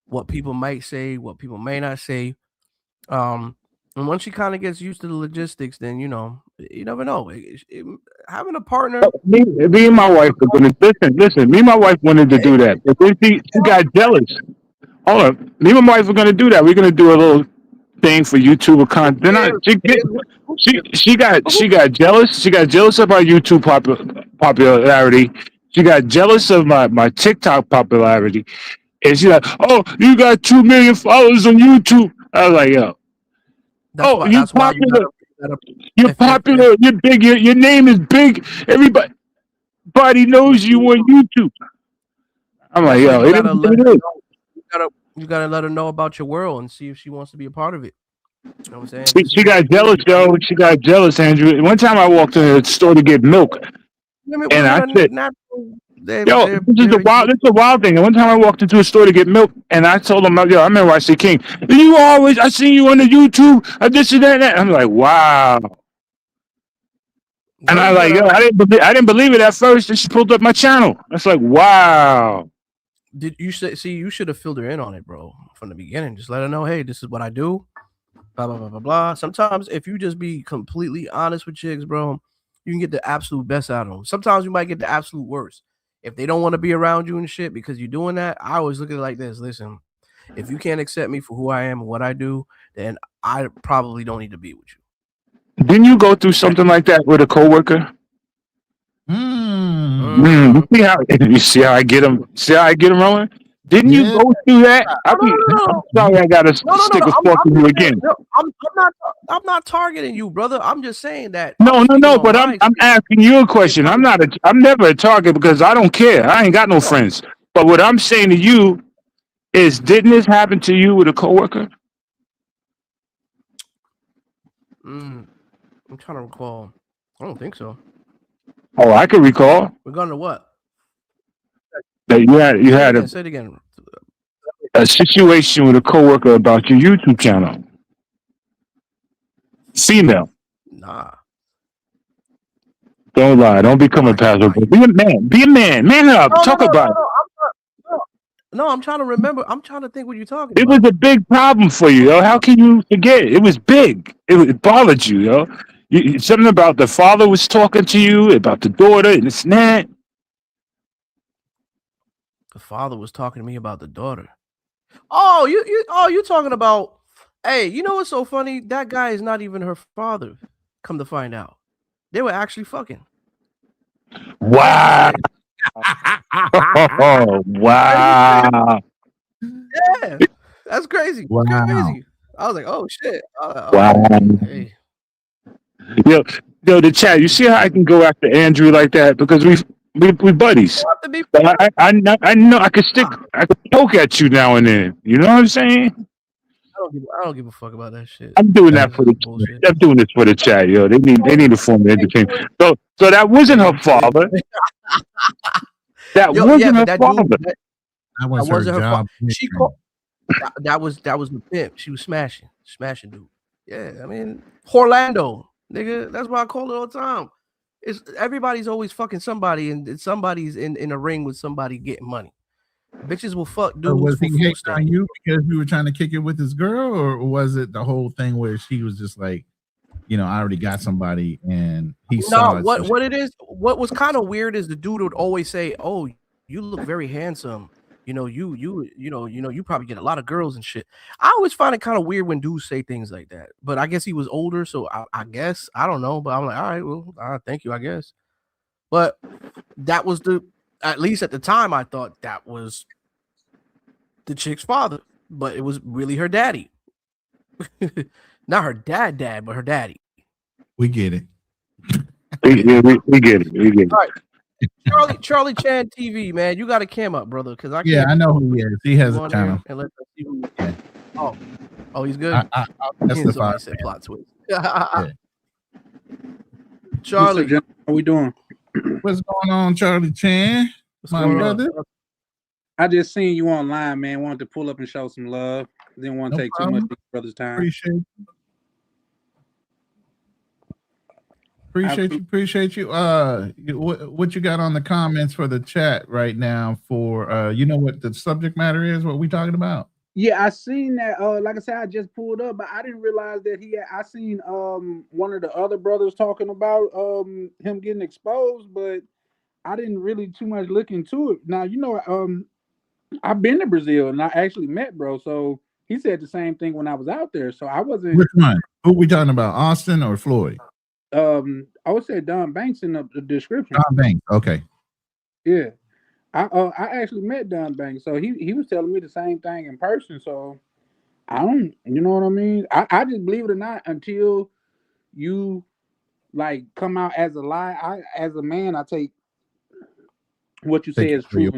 what people might say, what people may not say. And once she kind of gets used to the logistics, then you never know. Having a partner. Me and my wife are gonna listen. Me and my wife wanted to do that, but then she got jealous. Hold on, me and my wife are gonna do that. We're gonna do a little thing for YouTube content. She got jealous. She got jealous of our YouTube popularity. She got jealous of my TikTok popularity, and she's like, "Oh, you got 2 million followers on YouTube." I was like, "Yo, you're popular. You're popular. You're big. Your name is big. Everybody knows you on YouTube." I'm like, "Yo, you gotta let her know about your world and see if she wants to be a part of it." You know what I'm saying? She got jealous, yo. She got jealous, Andrew. One time I walked in the store to get milk, and I said, "Yo, this is a wild thing." And one time I walked into a store to get milk, and I told them, "Yo, I'm NYC King. I seen you on the YouTube. This and that." I'm like, "Wow." And I was like, "Yo, I didn't believe it at first." And she pulled up my channel. It's like, "Wow." Did you see? You should have filled her in on it, bro, from the beginning. Just let her know, hey, this is what I do. Blah blah blah blah blah. Sometimes if you just be completely honest with chicks, bro, you can get the absolute best out of them. Sometimes you might get the absolute worst. If they don't want to be around you and shit because you're doing that, I always look at it like this. Listen, if you can't accept me for who I am and what I do, then I probably don't need to be with you. Didn't you go through something like that with a coworker? You see how I get them? See how I get them rolling? Didn't you go through that? I'm sorry, I gotta stick a fork in you again. I'm not targeting you, brother. I'm just saying that. No. But I'm asking you a question. I'm never a target because I don't care. I ain't got no friends. But what I'm saying to you is, didn't this happen to you with a coworker? I'm trying to recall. I don't think so. Oh, I can recall. Regarding to what? That you had say it again. A situation with a coworker about your YouTube channel. Female. Nah. Don't lie. Don't become a pastor. Be a man. Be a man. Man up. Talk about it. No, I'm trying to remember. I'm trying to think what you're talking about. It was a big problem for you, yo. How can you forget? It was big. It bothered you, yo. Something about the father was talking to you, about the daughter, and it's not. The father was talking to me about the daughter. Oh, you talking about? Hey, you know what's so funny? That guy is not even her father. Come to find out, they were actually fucking. Wow! Oh, wow! Yeah, that's crazy. Wow. Crazy. I was like, oh shit. Wow. Hey. Yo, the chat. You see how I can go after Andrew like that because we buddies. I know I could poke at you now and then. You know what I'm saying? I don't give a fuck about that shit. I'm doing that for the bullshit. I'm doing this for the chat, yo. They need a form of entertainment. So that wasn't her father. That wasn't her father. That was her job. She called. That was the pimp. She was smashing dude. Yeah, I mean Orlando, nigga. That's what I call it all the time. It's everybody's always fucking somebody, and somebody's in a ring with somebody getting money. Bitches will fuck dudes. So was he hating on you because you were trying to kick it with this girl, or was it the whole thing where she was just like, I already got somebody, and he saw it? What it is? What was kind of weird is the dude would always say, "Oh, you look very handsome. You probably get a lot of girls and shit." I always find it kind of weird when dudes say things like that. But I guess he was older, so I guess I don't know. But I'm like, all right, well, thank you, I guess. But that was at least at the time, I thought that was the chick's father, but it was really her daddy. Not her dad, but her daddy. We get it. We get it. We get it. All right. Charlie Chan TV, man. You got a cam up, brother, because I can't. I know who he is. He has a on channel. here and let us see who. Yeah. Oh, he's good. I'll testify. He said plot twist. Yeah. Charlie, What's up, how we doing? What's going on, Charlie Chan? what's My going brother. on? I just seen you online, man. Wanted to pull up and show some love. Didn't want to No take problem. too much of your brother's time. Appreciate you. What you got on the comments for the chat right now? For you know what the subject matter is? What we talking about? Yeah, I seen that. Like I said, I just pulled up, but I didn't realize that I seen one of the other brothers talking about him getting exposed, but I didn't really too much look into it. Now, I've been to Brazil and I actually met bro, so he said the same thing when I was out there. So I wasn't. Which one? Who we talking about? Auston or Floyd? I would say Don Banks in the description. Don Banks. Okay. Yeah. I actually met Don Banks, so he was telling me the same thing in person. So I don't, you know what I mean? I just believe it or not, until you like come out as a lie. As a man, I take what you say is true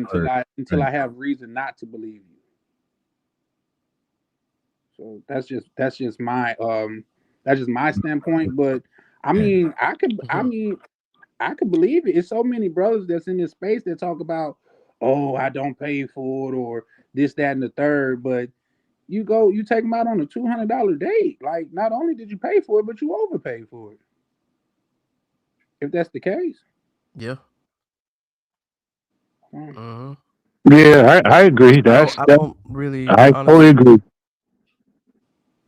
until I have reason not to believe you. So that's just my standpoint. But I mean, I could believe it. It's so many brothers that's in this space that talk about, oh, I don't pay for it or this, that, and the third. But you take them out on a $200 date. Like, not only did you pay for it, but you overpaid for it. If that's the case. Yeah. Yeah, I agree. I don't really. I totally agree.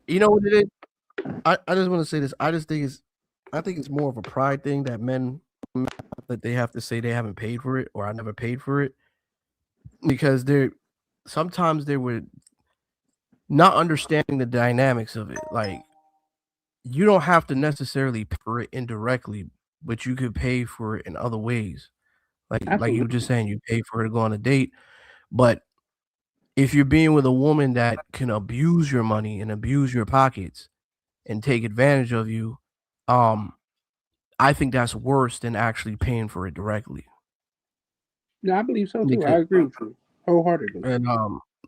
You know what it is? I just want to say this. I think it's more of a pride thing that men that they have to say they haven't paid for it or I never paid for it, because sometimes they were not understanding the dynamics of it. Like, you don't have to necessarily pay for it indirectly, but you could pay for it in other ways. Like you were just saying, you pay for her to go on a date, but if you're being with a woman that can abuse your money and abuse your pockets and take advantage of you, I think that's worse than actually paying for it directly. Yeah, I believe so too. I agree with you wholeheartedly. And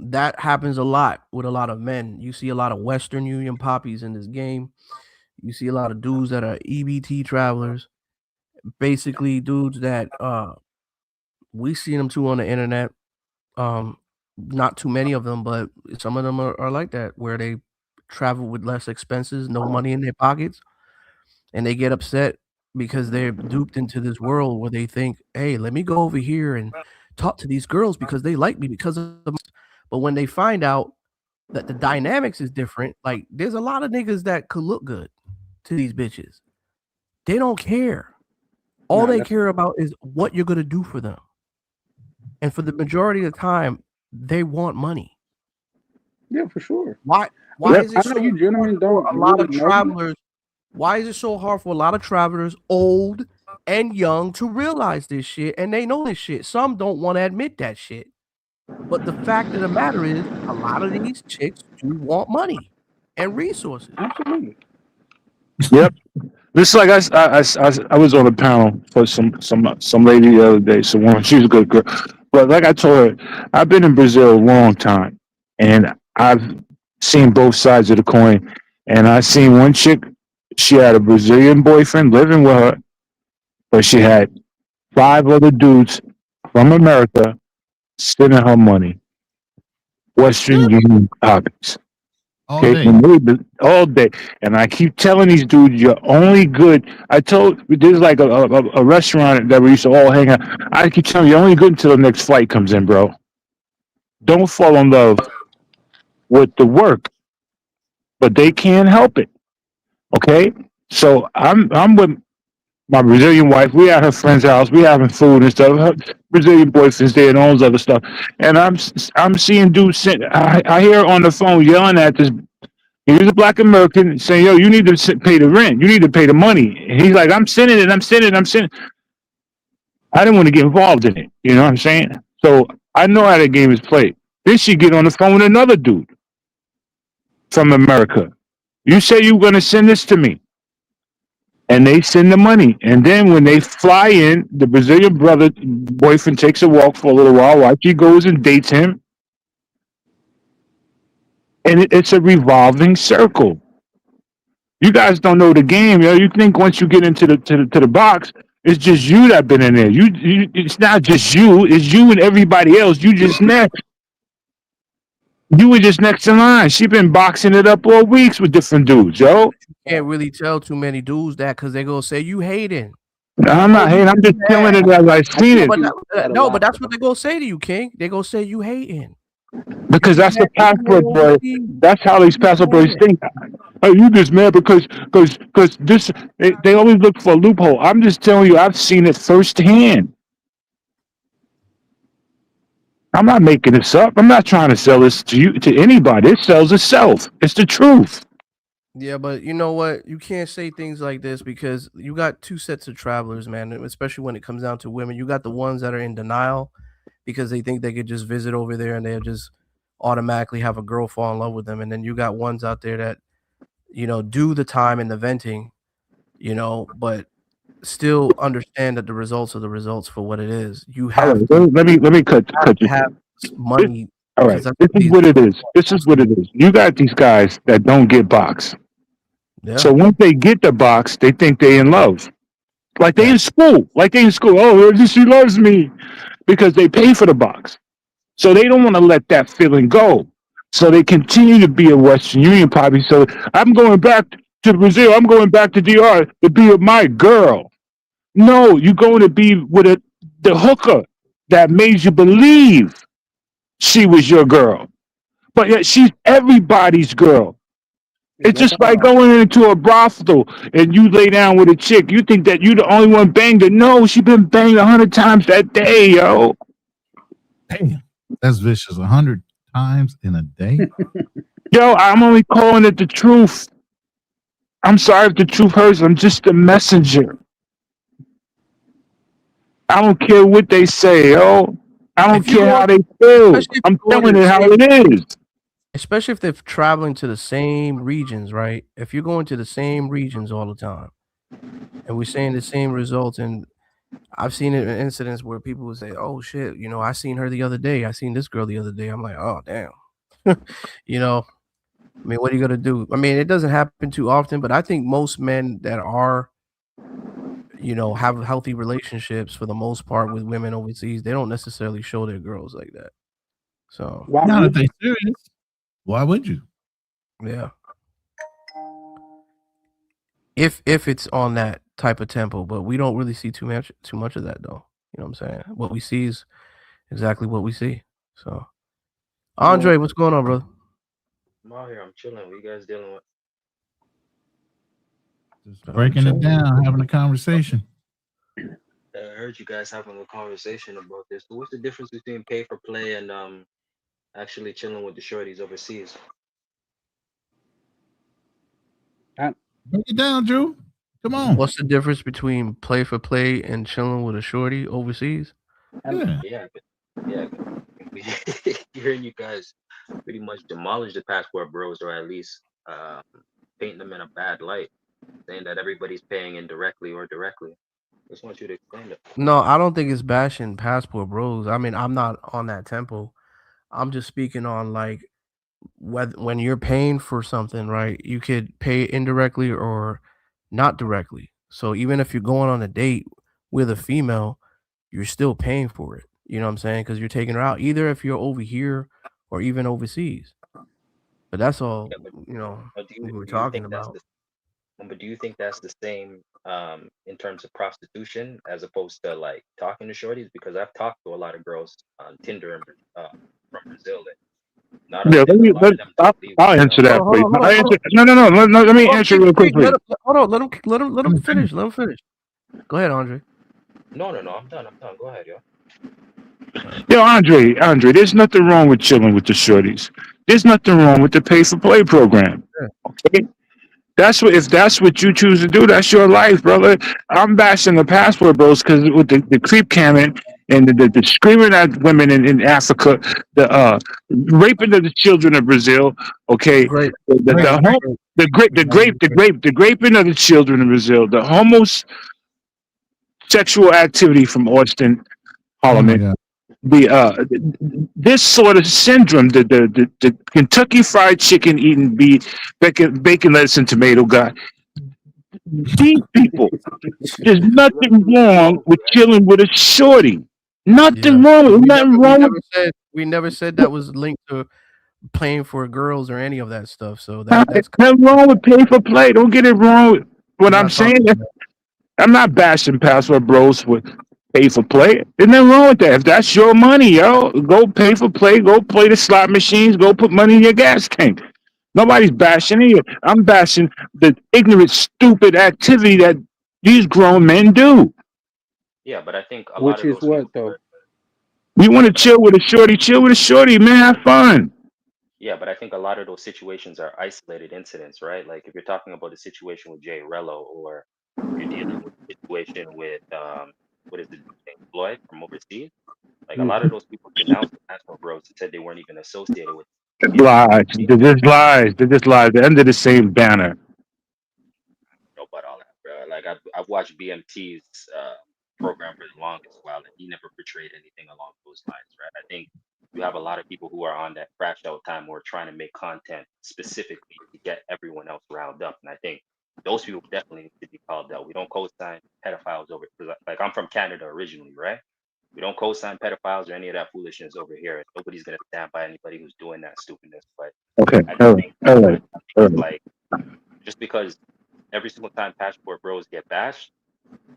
that happens a lot with a lot of men. You see a lot of Western Union poppies in this game. You see a lot of dudes that are EBT travelers, basically dudes that we see them too on the internet. Not too many of them, but some of them are like that, where they travel with less expenses, no money in their pockets, and they get upset because they're duped into this world where they think, hey, let me go over here and talk to these girls because they like me because of them. But when they find out that the dynamics is different, like, there's a lot of niggas that could look good to these bitches. They don't care. All they care about is what you're going to do for them. And for the majority of the time, they want money. Yeah, for sure. Why is it so you gentlemen don't a lot of travelers? Why is it so hard for a lot of travelers, old and young, to realize this shit? And they know this shit. Some don't want to admit that shit. But the fact of the matter is, a lot of these chicks do want money and resources. Absolutely. Yep. This is like I was on a panel for some lady the other day. She was a good girl, but like I told her, I've been in Brazil a long time, and I've seen both sides of the coin. And I seen one chick, she had a Brazilian boyfriend living with her, but she had 5 other dudes from America sending her money, Western Union pockets. All day. And I keep telling these dudes, you're only good. There's like a restaurant that we used to all hang out. I keep telling you, you're only good until the next flight comes in, bro. Don't fall in love with the work, but they can't help it. Okay, so I'm with my Brazilian wife. We at her friend's house. We having food and stuff. Her Brazilian boyfriend's there and all this other stuff. And I'm seeing dudes. I hear her on the phone yelling at this. He's a black American saying, "Yo, you need to pay the rent. You need to pay the money." And he's like, "I'm sending it. I'm sending. I didn't want to get involved in it. You know what I'm saying? So I know how the game is played. Then she get on the phone with another dude from America. You say you're going to send this to me. And they send the money. And then when they fly in, the Brazilian boyfriend takes a walk for a little while she goes and dates him. And it's a revolving circle. You guys don't know the game, yo. You think once you get into the box, it's just you that been in there. It's not just you. It's you and everybody else. You just next. You were just next in line. She been boxing it up all weeks with different dudes, yo. You can't really tell too many dudes that because they're gonna say you hating. No, I'm not hating. I'm just telling it as I seen it. But that's what they're gonna say to you, King. They're gonna say you hating. Because that's the passport boy. That's how these passport boys think. Oh, you just mad because this they always look for a loophole. I'm just telling you, I've seen it firsthand. I'm not making this up. I'm not trying to sell this to anybody. It sells itself. It's the truth. Yeah, but you know what? You can't say things like this because you got two sets of travelers, man. Especially when it comes down to women, you got the ones that are in denial because they think they could just visit over there and they'll just automatically have a girl fall in love with them, and then you got ones out there that do the time and the venting, but still understand that the results are the results for what it is. You have to, let me cut you. Have money. All right, this is what it is. This is what it is. You got these guys that don't get boxed. Yeah. So once they get the box, they think they in love. Like they in school. Oh, she loves me because they pay for the box. So they don't want to let that feeling go. So they continue to be a Western Union poppy. So I'm going back to Brazil. I'm going back to DR to be with my girl. No, you're going to be with the hooker that made you believe she was your girl. But yet she's everybody's girl. It's just like going into a brothel and you lay down with a chick. You think that you the only one banged her. No, she been banged 100 times that day, yo. Damn, that's vicious. 100 times in a day? Yo, I'm only calling it the truth. I'm sorry if the truth hurts. I'm just a messenger. I don't care what they say, yo. I don't care how they feel. I'm telling it how it is. Especially if they're traveling to the same regions, right? If you're going to the same regions all the time, and we're seeing the same results, and I've seen it in incidents where people would say, "Oh shit, I seen her the other day. I seen this girl the other day." I'm like, "Oh damn," I mean, what are you gonna do? I mean, it doesn't happen too often, but I think most men that are, have healthy relationships for the most part with women overseas, they don't necessarily show their girls like that. So not if they serious. Why would you? Yeah. If it's on that type of tempo, but we don't really see too much of that though. You know what I'm saying? What we see is exactly what we see. So Andre, what's going on, brother? I'm out here, I'm chilling. What you guys dealing with? Just breaking it down, having a conversation. I heard you guys having a conversation about this. So what's the difference between pay for play and actually chilling with the shorties overseas? Break it down, Drew. Come on. What's the difference between play for play and chilling with a shorty overseas? Yeah. Hearing you guys pretty much demolish the passport bros, or at least paint them in a bad light, saying that everybody's paying indirectly or directly. Just want you to explain that. No, I don't think it's bashing passport bros. I mean, I'm not on that tempo. I'm just speaking on like when you're paying for something, right? You could pay indirectly or not directly. So even if you're going on a date with a female, you're still paying for it. You know what I'm saying? Because you're taking her out, either if you're over here or even overseas. But that's all, we were talking about. But do you think that's the same in terms of prostitution as opposed to like talking to shorties? Because I've talked to a lot of girls on Tinder from Brazil. I'll answer that, please. No. Let me answer real quickly. Hold on. Let him finish. Let him finish. Go ahead, Andre. No. I'm done. Go ahead, yo. Yo, Andre, there's nothing wrong with chilling with the shorties. There's nothing wrong with the pay for play program. Okay? If that's what you choose to do, that's your life, brother. I'm bashing the passport bros because with the creep camming, and the screaming at women in Africa, the raping of the children of Brazil. Okay, Great, the great, the, hom- great. the graping of the children in Brazil, the homosexual activity from Austin, Oh my Parliament, God. this sort of syndrome, the Kentucky Fried Chicken eating bacon, lettuce, and tomato guy. These people, there's nothing wrong with chilling with a shorty. Yeah, Nothing wrong. There's nothing wrong with. we never said that was linked to playing for girls or any of that stuff. So that's Nothing wrong with pay for play. Don't get it wrong. What we're I'm not talking saying, about that. I'm not bashing password bros for pay for play. There's nothing wrong with that. If that's your money, yo, go pay for play. Go play the slot machines. Go put money in your gas tank. Nobody's bashing here. I'm bashing the ignorant, stupid activity that these grown men do. Yeah, but I think a lot Which of is those what people though? were. You want Yeah, to but I chill with a shorty, chill with a shorty, man. Have fun. Yeah, but I think a lot of those situations are isolated incidents, right? Like if you're talking about a situation with Jay Rello, or you're dealing with a situation with what is it, Pink Floyd from overseas. Like a lot of those people denounced the National Bros and said they weren't even associated with it. Lies. They're just lies. They're just lies. They're under the same banner. Know about all that, bro. Like I've watched BMT's program for the longest while, and he never portrayed anything along those lines, right? I think you have a lot of people who are on that crash out time who are trying to make content specifically to get everyone else riled up, and I think those people definitely need to be called out. We don't co-sign pedophiles over, 'cause, like I'm from Canada originally, right? We don't co-sign pedophiles or any of that foolishness over here. And nobody's gonna stand by anybody who's doing that stupidness. But Okay. at the All right. same All time, right. I think All it's right. like just because every single time passport bros get bashed,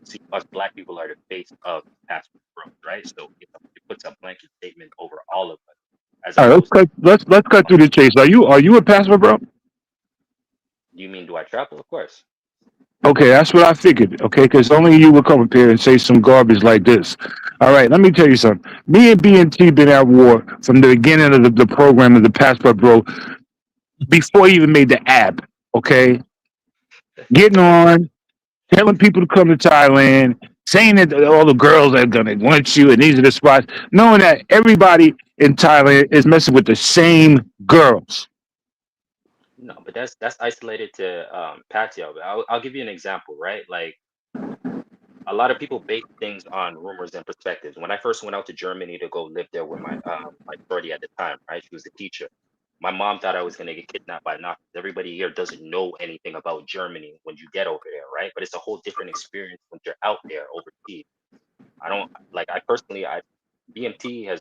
see us black people are the face of passport bros, right? So it puts a blanket statement over all of us, as All right. opposed to Let's cut through the chase. Are you a passport bro? do you mean do I travel? Of course. Okay, that's what I figured. Okay, because only you would come up here and say some garbage like this. All right, let me tell you something. Me and BNT been at war from the beginning of the program of the passport bro before he even made the app. Okay, getting on, telling people to come to Thailand, saying that all the girls are gonna want you, and these are the spots, knowing that everybody in Thailand is messing with the same girls. No, but that's isolated to patio. I'll give you an example, right? Like a lot of people base things on rumors and perspectives. When I first went out to Germany to go live there with my shorty at the time, right? She was a teacher. My mom thought I was gonna get kidnapped by Nazis. Everybody here doesn't know anything about Germany when you get over there, right? But it's a whole different experience when you're out there overseas. I don't like. I personally, I BMT has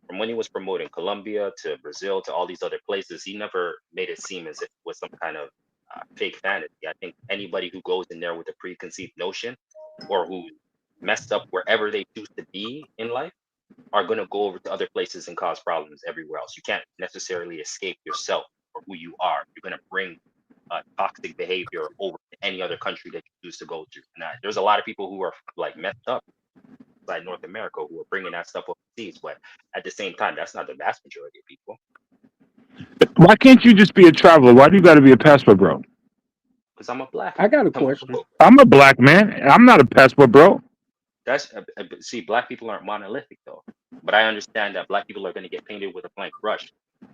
from when he was promoting Colombia to Brazil to all these other places, he never made it seem as if it was some kind of fake fantasy. I think anybody who goes in there with a preconceived notion or who messed up wherever they choose to be in life are going to go over to other places and cause problems everywhere else. You can't necessarily escape yourself or who you are. You're going to bring toxic behavior over to any other country that you choose to go to. And there's a lot of people who are like messed up inside North America who are bringing that stuff overseas, but at the same time, that's not the vast majority of people. Why can't you just be a traveler? Why do you got to be a passport bro? Because I'm a black I man. got a I'm a question. bro. I'm a black man. I'm not a passport bro. That's see, black people aren't monolithic though. But I understand that black people are going to get painted with a blank brush.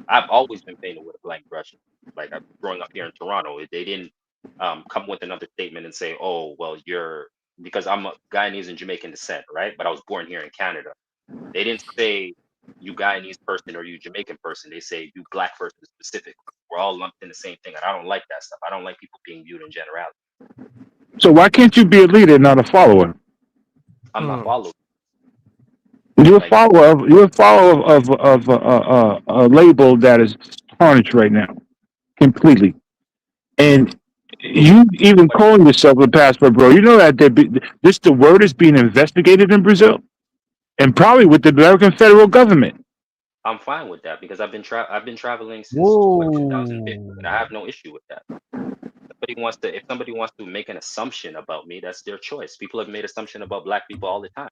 I've always been painted with a blank brush. Like I'm growing up here in Toronto, they didn't come with another statement and say, "Oh, well, you're," because I'm a Guyanese and Jamaican descent, right? But I was born here in Canada. They didn't say you Guyanese person or you Jamaican person. They say you black person specifically. We're all lumped in the same thing, and I don't like that stuff. I don't like people being viewed in generality. So why can't you be a leader, not a follower? I'm not followed. Like You're a follower of a label that is tarnished right now completely. And you even what calling yourself a passport bro, you know that the word is being investigated in Brazil and probably with the American federal government. I'm fine with that because I've been traveling since what 2015. Whoa. I have no issue with that. If somebody wants to make an assumption about me, that's their choice. People have made assumption about black people all the time.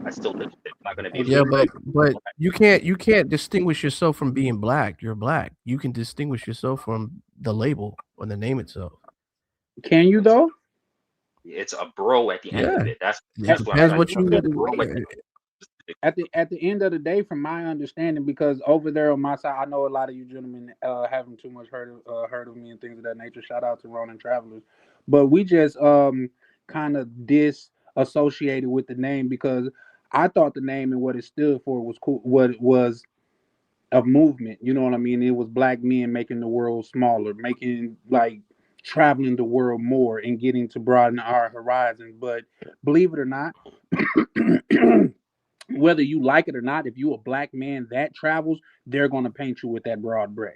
I still live with it. I'm not going to be Yeah, able to. but you can't distinguish yourself from being black. You're black. You can distinguish yourself from the label or the name itself. Can you though? It's a bro at the end Yeah. of it. That's It what I'm depends trying what to you do. Bro at the at the end of the day, from my understanding, because over there on my side, I know a lot of you gentlemen haven't too much heard of me and things of that nature. Shout out to Ronin Travelers, but we just kind of disassociated with the name because I thought the name and what it stood for was cool. What it was a movement, you know what I mean? It was black men making the world smaller, making like traveling the world more and getting to broaden our horizons. But believe it or not, whether you like it or not, if you a black man that travels, they're going to paint you with that broad brush. I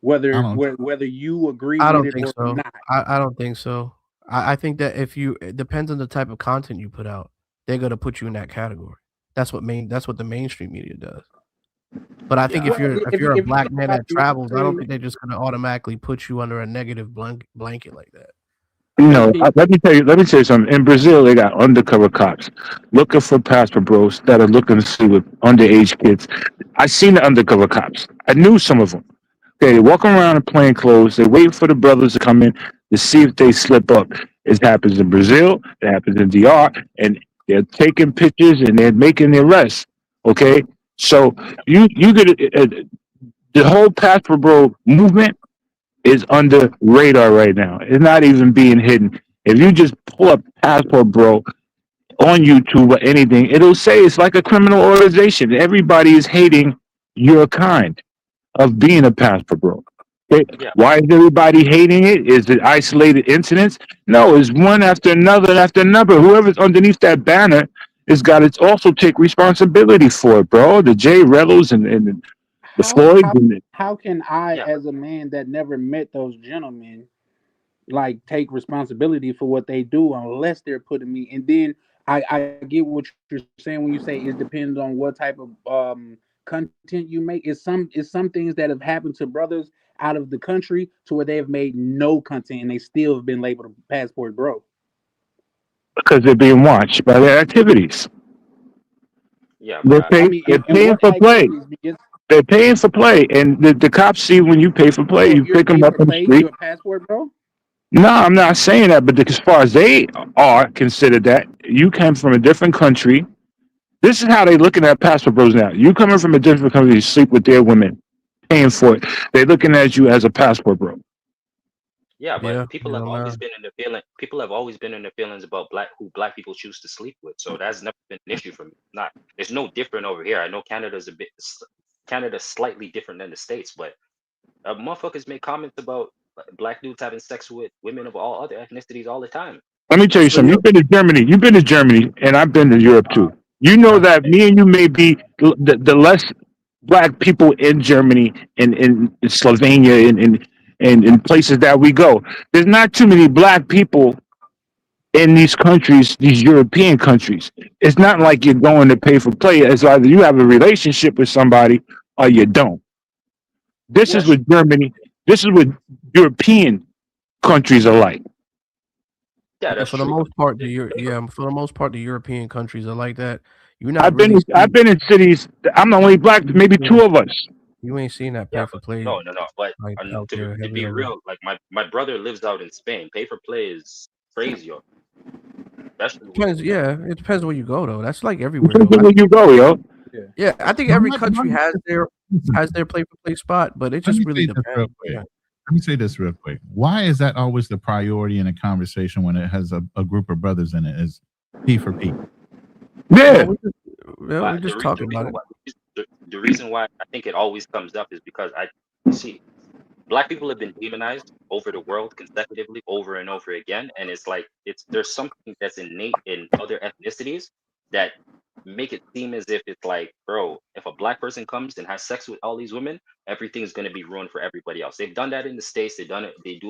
Whether don't. whether you agree I with don't it think or so. not. I don't think so. I think that if you it depends on the type of content you put out, they're gonna put you in that category. That's what the mainstream media does. But I think Yeah, if Well, you're a if you black think man about that it travels, I don't mainstream, think they're just gonna automatically put you under a negative blanket like that. No, let me tell you. Let me tell you something. In Brazil, they got undercover cops looking for passport bros that are looking to sleep with underage kids. I seen the undercover cops. I knew some of them. Okay, they walk around in plain clothes. They wait for the brothers to come in to see if they slip up. It happens in Brazil. It happens in DR, and they're taking pictures and they're making the arrests. Okay, so you get the whole passport bro movement is under radar right now. It's not even being hidden. If you just pull up passport bro on YouTube or anything, it'll say it's like a criminal organization. Everybody is hating your kind of being a passport bro. Okay? yeah, Why is everybody hating it? Is it isolated incidents? No, it's one after another. Whoever's underneath that banner has got to also take responsibility for it, bro. The Jay Reynolds and the how Floyd. how how can I, yeah. as a man that never met those gentlemen, like take responsibility for what they do unless they're putting me? And then I get what you're saying when you say it depends on what type of content you make. It's some things that have happened to brothers out of the country to where they have made no content and they still have been labeled a passport bro. Because they're being watched by their activities. Yeah, but They're I paying. mean, They're and paying what for play. activities? Because They're paying for play, and the cops see when you pay for play. so if You you're pick them paid up for on the play, street. you're a passport bro. No, I'm not saying that, but as far as they are considered, that you came from a different country. This is how they looking at passport bros now. You coming from a different country, you sleep with their women, paying for it. They're looking at you as a passport bro. yeah, but Yeah, people have yeah, always man. been in the feeling. People have always been in the feelings about black people choose to sleep with. So that's never been an issue for me. Not, it's no different over here. I know Canada's slightly different than the states, but motherfuckers make comments about black dudes having sex with women of all other ethnicities all the time. Let me tell you So something. you You've been to Germany. You've been to Germany, and I've been to Europe too. You know uh, that me and you may be the less black people in Germany and in Slovenia and in places that we go. There's not too many black people in these countries, these European countries. It's not like you're going to pay for play. It's either you have a relationship with somebody or you don't. This is That's what Germany. This is what European countries are like. yeah, yeah, that's for the true. most part, for the most part, the European countries are like that. You're not I've been really I've seeing been in cities. I'm the only black, maybe two of us. you ain't seen that Yeah, pay for but play no. But like out there to heavy be over. real, like my brother lives out in Spain. Pay for play is crazy, especially with Depends, yeah, it depends where you go though. That's like everywhere though. Depends on where you go, yo. Yeah, I think Why every not- why country has not- their play for play spot, but it Let just me really say this real depends. quick. Yeah. Let me say this real quick. Why is that always the priority in a conversation when it has a group of brothers in it? Is P for P? Yeah, Well, we just talking about it. the reason why I think it always comes up is because you see black people have been demonized over the world consecutively over and over again, and it's like there's something that's innate in other ethnicities that make it seem as if it's like, bro, if a black person comes and has sex with all these women, everything's going to be ruined for everybody else. They've done that in the states, they do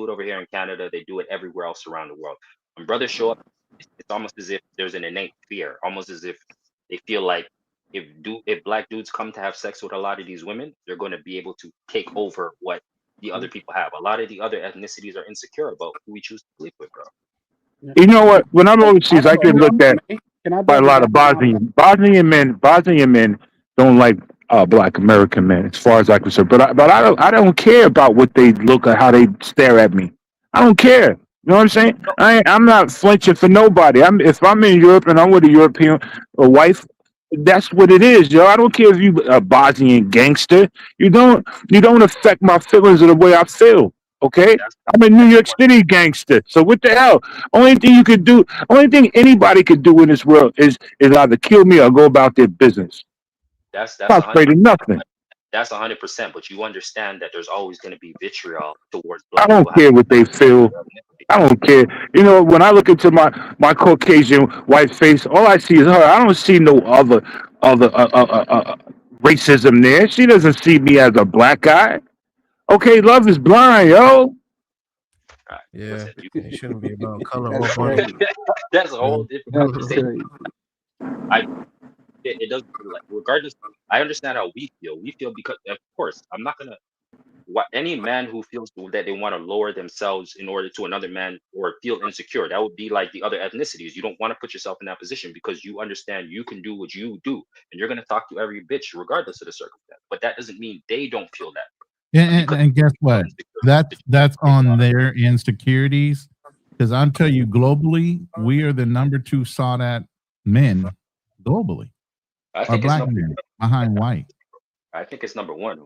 it over here in Canada, they do it everywhere else around the world. When brothers show up, it's almost as if there's an innate fear, almost as if they feel like if black dudes come to have sex with a lot of these women, they're going to be able to take over what the other people have. A lot of the other ethnicities are insecure about who we choose to sleep with, bro. you know what? When I'm overseas, I Also, get if I looked at may, can I by a double lot down of on my point? Bosnian men don't like black American men, as far as I concerned. But I don't care about what they look at, how they stare at me. I don't care. You know what I'm saying? I'm not flinching for nobody. If I'm in Europe and I'm with a European wife, That's what it is, yo. I don't care if you a Bosnian gangster. You don't affect my feelings of the way I feel. Okay, That's I'm a New that's York one. City gangster. So what the hell? Only thing you could do, only thing anybody could do in this world is either kill me or go about their business. That's I'm a not hundred afraid of percent. nothing. That's 100%. But you understand that there's always going to be vitriol towards I black don't people care having what they sex with feel. their ethnicity. I don't care. You know, when I look into my Caucasian white face, all I see is her. I don't see no other racism there. She doesn't see me as a black guy. Okay, love is blind, yo. Right? Yeah, Listen, you, it shouldn't be about color That's or money. crazy. that's a Yeah. whole different That's conversation. crazy. I it doesn't like regardless. I understand how we feel. We feel because of course I'm not gonna. What any man who feels that they want to lower themselves in order to another man or feel insecure, that would be like the other ethnicities. You don't want to put yourself in that position because you understand you can do what you do, and you're gonna talk to every bitch regardless of the circumstance. But that doesn't mean they don't feel that And, because and guess they feel what? insecure. That's Take a on lot of their insecurities. Because I'll tell you, globally, we are the number two sought at men globally. I Are think it's black number. men behind white. I think it's number one.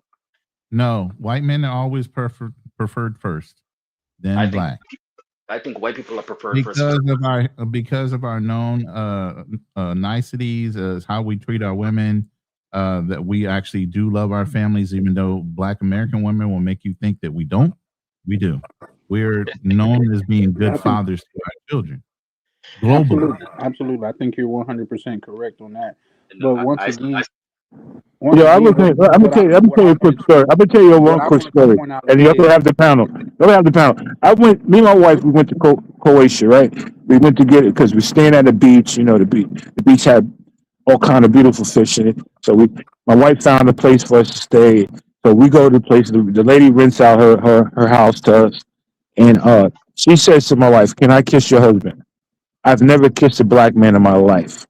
No, white men are always preferred first, I then think black. I think white people are preferred for a specific. Because of our known niceties as how we treat our women. That we actually do love our families, even though Black American women will make you think that we don't. We do. We're known as being good I think fathers to our children globally. absolutely, absolutely. I think you're 100% correct on that. And But I Yo, I'm gonna what tell I you a quick wanted story. I'm gonna tell you what one I quick wanted to story, point out and is you have to this. have the panel. Don't have the panel. Me and my wife, we went to Croatia, right? We went to get it because we're staying at the beach. You know, the beach had all kind of beautiful fish in it. So my wife found a place for us to stay. So we go to the place. The lady rents out her house to us, and she says to my wife, "Can I kiss your husband?" I've never kissed a black man in my life.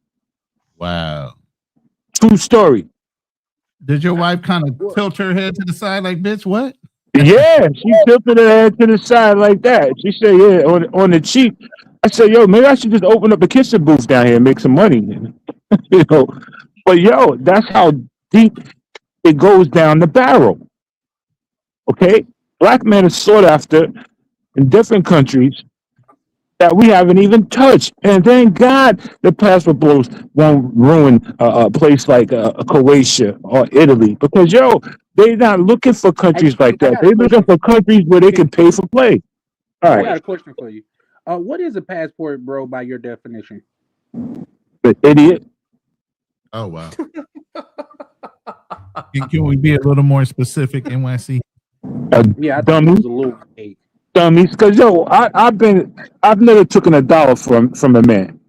Wow. True story. Did your wife kind of tilt her head to the side like, bitch, what? Yeah, she tilted her head to the side like that. She said, "Yeah, on the cheek." I said, "Yo, maybe I should just open up a kissing booth down here and make some money." you know, but yo, that's how deep it goes down the barrel. Okay, black men are sought after in different countries that we haven't even touched, and thank God the passport blows won't ruin a place like Croatia or Italy because yo, they're not looking for Hey, countries King, like I that. got a They're looking question. for countries where they King, can pay for play. All I right. got a question for you. What is a passport, bro, by your definition? The idiot. Oh, wow. Can we be a little more specific, NYC? Yeah, I think it Dummy, was a little vague. dummies. Because yo, I've never taken a dollar from a man.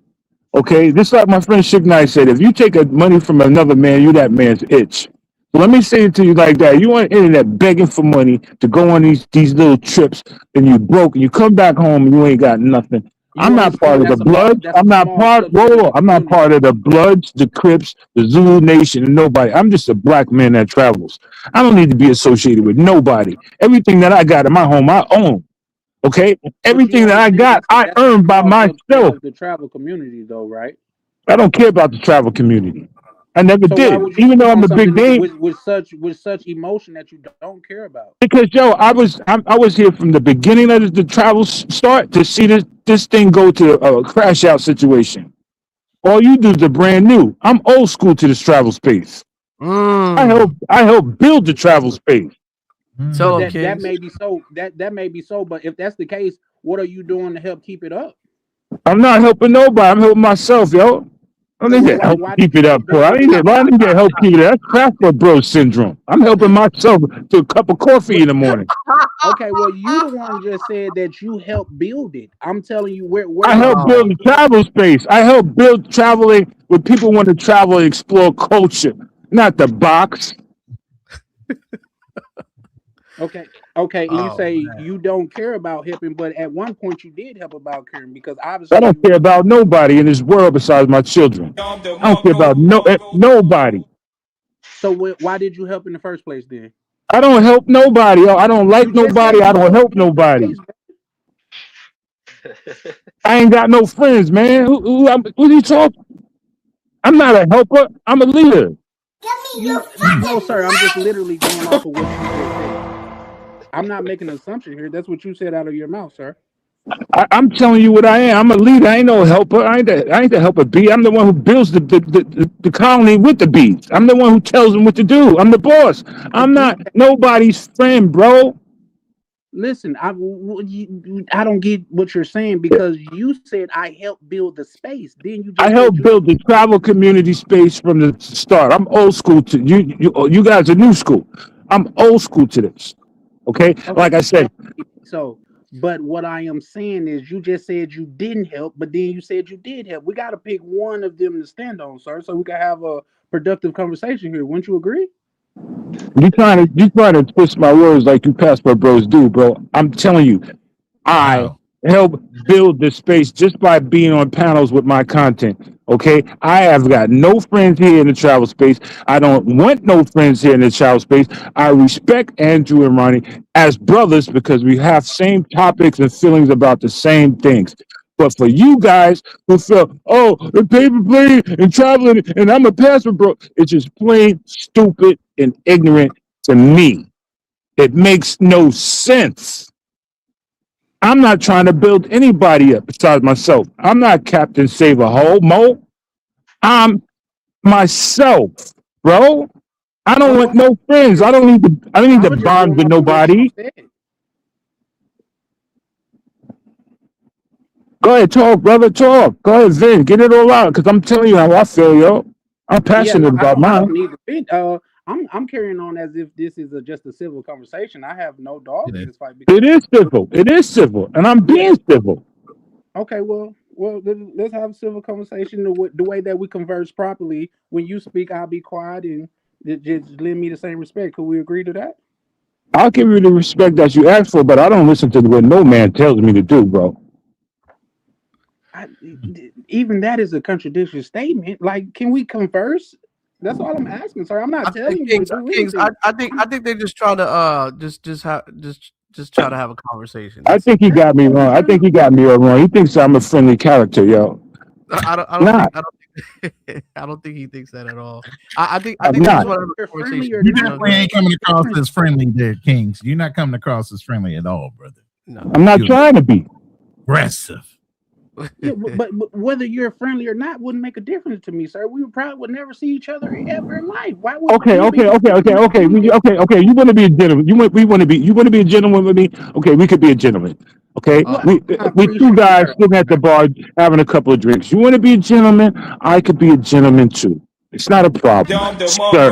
Okay, just like my friend Suge Knight said, if you take money from another man, you that man's itch. So let me say it to you like that: you on the internet begging for money to go on these little trips, and you broke, and you come back home and you ain't got nothing. You I'm not understand part of the Bloods. that's I'm a not small part. Whoa, subset whoa, of whoa. the I'm not community. part of the Bloods, the Crips, the Zulu Nation, and nobody. I'm just a black man that travels. I don't need to be associated with nobody. Everything that I got in my home, I own. Okay, But you everything that I understand got, I that's a earned by small subset myself. of the travel community, though, right? I don't care about the travel community. I never So why did, would you even speak though on I'm a big something name. with such emotion that you don't care about? Because yo, I was here from the beginning of the travel start to see this thing go to a crash out situation. All you do is the brand new. I'm old school to this travel space. Mm. I help build the travel space. Tell But them, that King. may be so. That may be so. But if that's the case, what are you doing to help keep it up? I'm not helping nobody. I'm helping myself, yo. I So don't need to help why keep did you it up, help bro. build it? I need to help keep it up. That's craft for bro syndrome. I'm helping myself to a cup of coffee What, in the morning. okay, well, you the one just said that you helped build it. I'm telling you, where I did the help build Oh, the money come travel from? space. I help build traveling where people want to travel and explore culture, not the box. Okay, okay, and you oh say man. you don't care about helping, but at one point you did help about caring because I obviously don't you. care about nobody in this world besides my children. I don't care about nobody. So why did you help in the first place then? I don't help nobody. Yo. I don't You like just said nobody. I you don't helped help build the nobody. space, bro. I ain't got no friends, man. Who are you talking? I'm not a helper. I'm a leader. No, sir. I'm just literally going off of what you just said. I'm not making an assumption here. That's what you said out of your mouth, sir. I'm telling you what I am. I'm a leader. I ain't no helper. I ain't the helper bee. I'm the one who builds the colony with the bees. I'm the one who tells them what to do. I'm the boss. I'm not nobody's friend, bro. Listen, I don't get what you're saying because you said I helped build the space. Then you I just said helped build the travel community space from the start. I'm old school to you. You guys are new school. I'm old school to this. Okay, like I said, so. But what I am saying is, you just said you didn't help, but then you said you did help. We got to pick one of them to stand on, sir, so we can have a productive conversation here. Wouldn't you agree? you trying to twist my words like you passport bros do, bro. I'm telling you, I help build this space just by being on panels with my content. Okay, I have got no friends here in the travel space. I don't want no friends here in the travel space. I respect Andrew and Ronnie as brothers because we have same topics and feelings about the same things. But for you guys who feel, oh, the paper plane and traveling and I'm a passport bro, it's just plain stupid and ignorant to me. It makes no sense. I'm not trying to build anybody up besides myself. I'm not Captain Save a Hole, Mo. I'm myself, bro. I don't want no friends. I don't need to. I don't need to bond with nobody. Go ahead, talk, brother. Talk. Go ahead, Vin. Get it all out, because I'm telling you how I feel, yo. I'm passionate about mine. I don't need to vent. I'm carrying on as if this is just a civil conversation. I have no dog in this fight. It is civil. It is civil, and I'm being civil. Okay, well, let's have a civil conversation the way that we converse properly. When you speak, I'll be quiet and just lend me the same respect. Could we agree to that? I'll give you the respect that you asked for, but I don't listen to what no man tells me to do, bro. Even that is a contradictory statement. Like, can we converse? That's all I'm asking, sir. I'm not telling you to do anything. I think they're just trying to just try to have a conversation. I think he got me wrong. I think he got me all wrong. He thinks I'm a friendly character, yo. I don't think he thinks that at all. I think that's what you definitely ain't coming across as friendly there, Kings. You're not coming across as friendly at all, brother. No. I'm not trying to be aggressive. Yeah, but whether you're friendly or not wouldn't make a difference to me, sir. We probably would never see each other ever in life. Why would Okay. You want to be a gentleman. You want to be a gentleman with me. Okay, we could be a gentleman. Okay, we two guys sitting at the bar having a couple of drinks. You want to be a gentleman? I could be a gentleman too. It's not a problem, sir.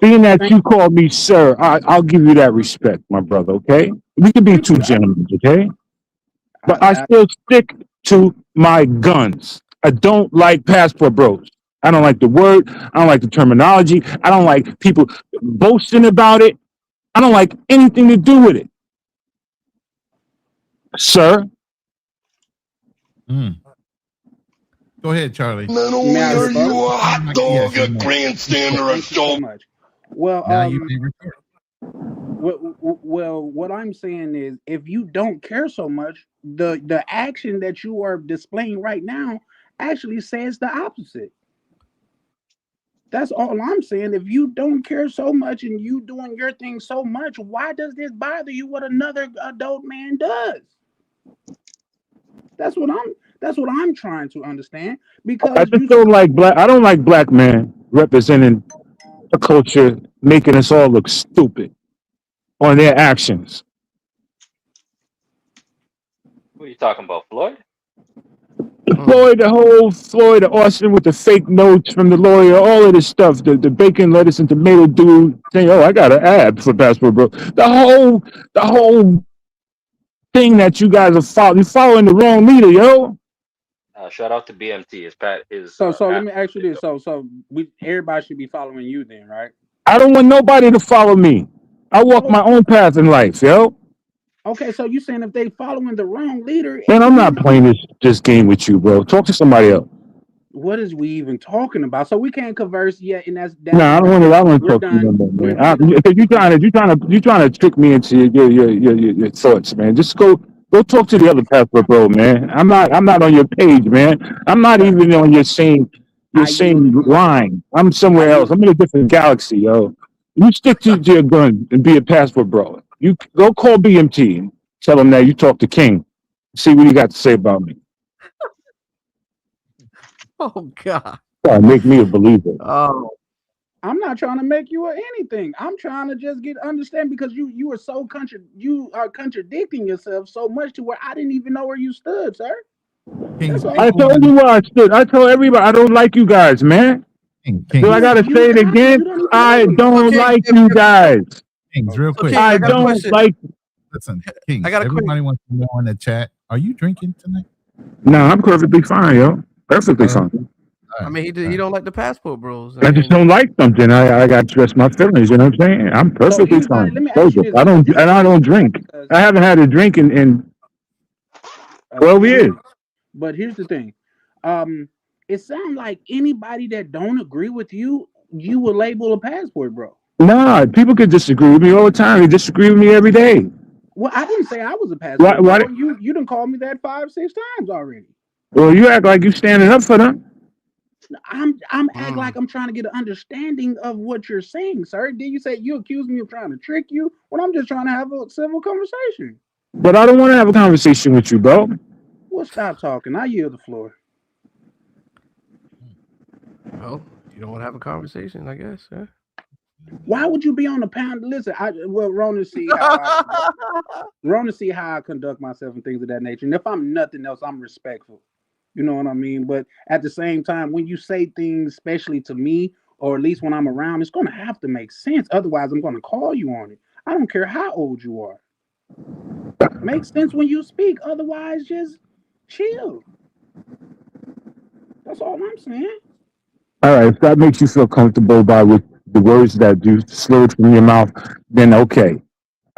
Being that you call me sir, I'll give you that respect, my brother. Okay, we could be two gentlemen. Okay, but I still stick to my guns. I don't like passport bros. I don't like the word. I don't like the terminology. I don't like people boasting about it. I don't like anything to do with it. Sir? Go ahead, Charlie. Not only are you a hot dog, a grandstander, a show. Well, what I'm saying is, if you don't care so much, the action that you are displaying right now actually says the opposite. That's all I'm saying. If you don't care so much and you doing your thing so much, why does this bother you what another adult man does? That's what I'm trying to understand. Because I just don't like black. I don't like black men representing a culture, making us all look stupid on their actions. What are you talking about, Floyd? Floyd, the Auston with the fake notes from the lawyer, all of this stuff, the bacon, lettuce, and tomato dude saying, "Oh, I got an ad for passport, bro." The whole thing that you guys are following the wrong leader, yo. Shout out to BMT. So let me ask you this. So everybody should be following you then, right? I don't want nobody to follow me. I walk my own path in life, yo. Okay, so you saying if they following the wrong leader? Man, I'm not playing this game with you, bro. Talk to somebody else. What is we even talking about? So we can't converse yet, and that's no. I don't want to talk to you no more, man. If you trying to trick me into your thoughts, man. Just go talk to the other passport, bro, man. I'm not on your page, man. I'm not even on your same You're saying lying. I'm somewhere else. I'm in a different galaxy, yo. You stick to your gun and be a passport bro. You go call BMT and tell them that you talked to King. See what he got to say about me. Oh God. Make me a believer. Oh. I'm not trying to make you anything. I'm trying to just understand because you are so you are contradicting yourself so much to where I didn't even know where you stood, sir. Kings, I told you where I stood. I told everybody I don't like you guys, man. Do I gotta say it again? I don't like you guys. Kings, real quick. I don't like. Listen, Kings. I got a everybody wants to know in the chat. Are you drinking tonight? No, I'm perfectly fine, yo. Perfectly fine. I mean, he don't like the passport bros. I just don't like something. I got to stress my feelings. You know what I'm saying? I'm perfectly fine. Let me ask you this. I don't drink. I haven't had a drink in 12 years. But here's the thing. It sounds like anybody that don't agree with you, you will label a passport bro. Nah, people could disagree with me all the time. They disagree with me every day. Well, I didn't say I was a passport bro. You done called me that 5-6 times already. Well, you act like you standing up for them. I'm act like I'm trying to get an understanding of what you're saying, sir. Did you say you accuse me of trying to trick you when I'm just trying to have a civil conversation? But I don't want to have a conversation with you, bro. Well, stop talking. I yield the floor. Oh, you don't want to have a conversation, I guess. Yeah. Why would you be on the pound? Listen, Rona see how I conduct myself and things of that nature. And if I'm nothing else, I'm respectful. You know what I mean? But at the same time, when you say things, especially to me, or at least when I'm around, it's going to have to make sense. Otherwise, I'm going to call you on it. I don't care how old you are. Makes sense when you speak. Otherwise, just chill. That's all I'm saying. All right, if that makes you feel comfortable with the words that you slurred from your mouth, then okay.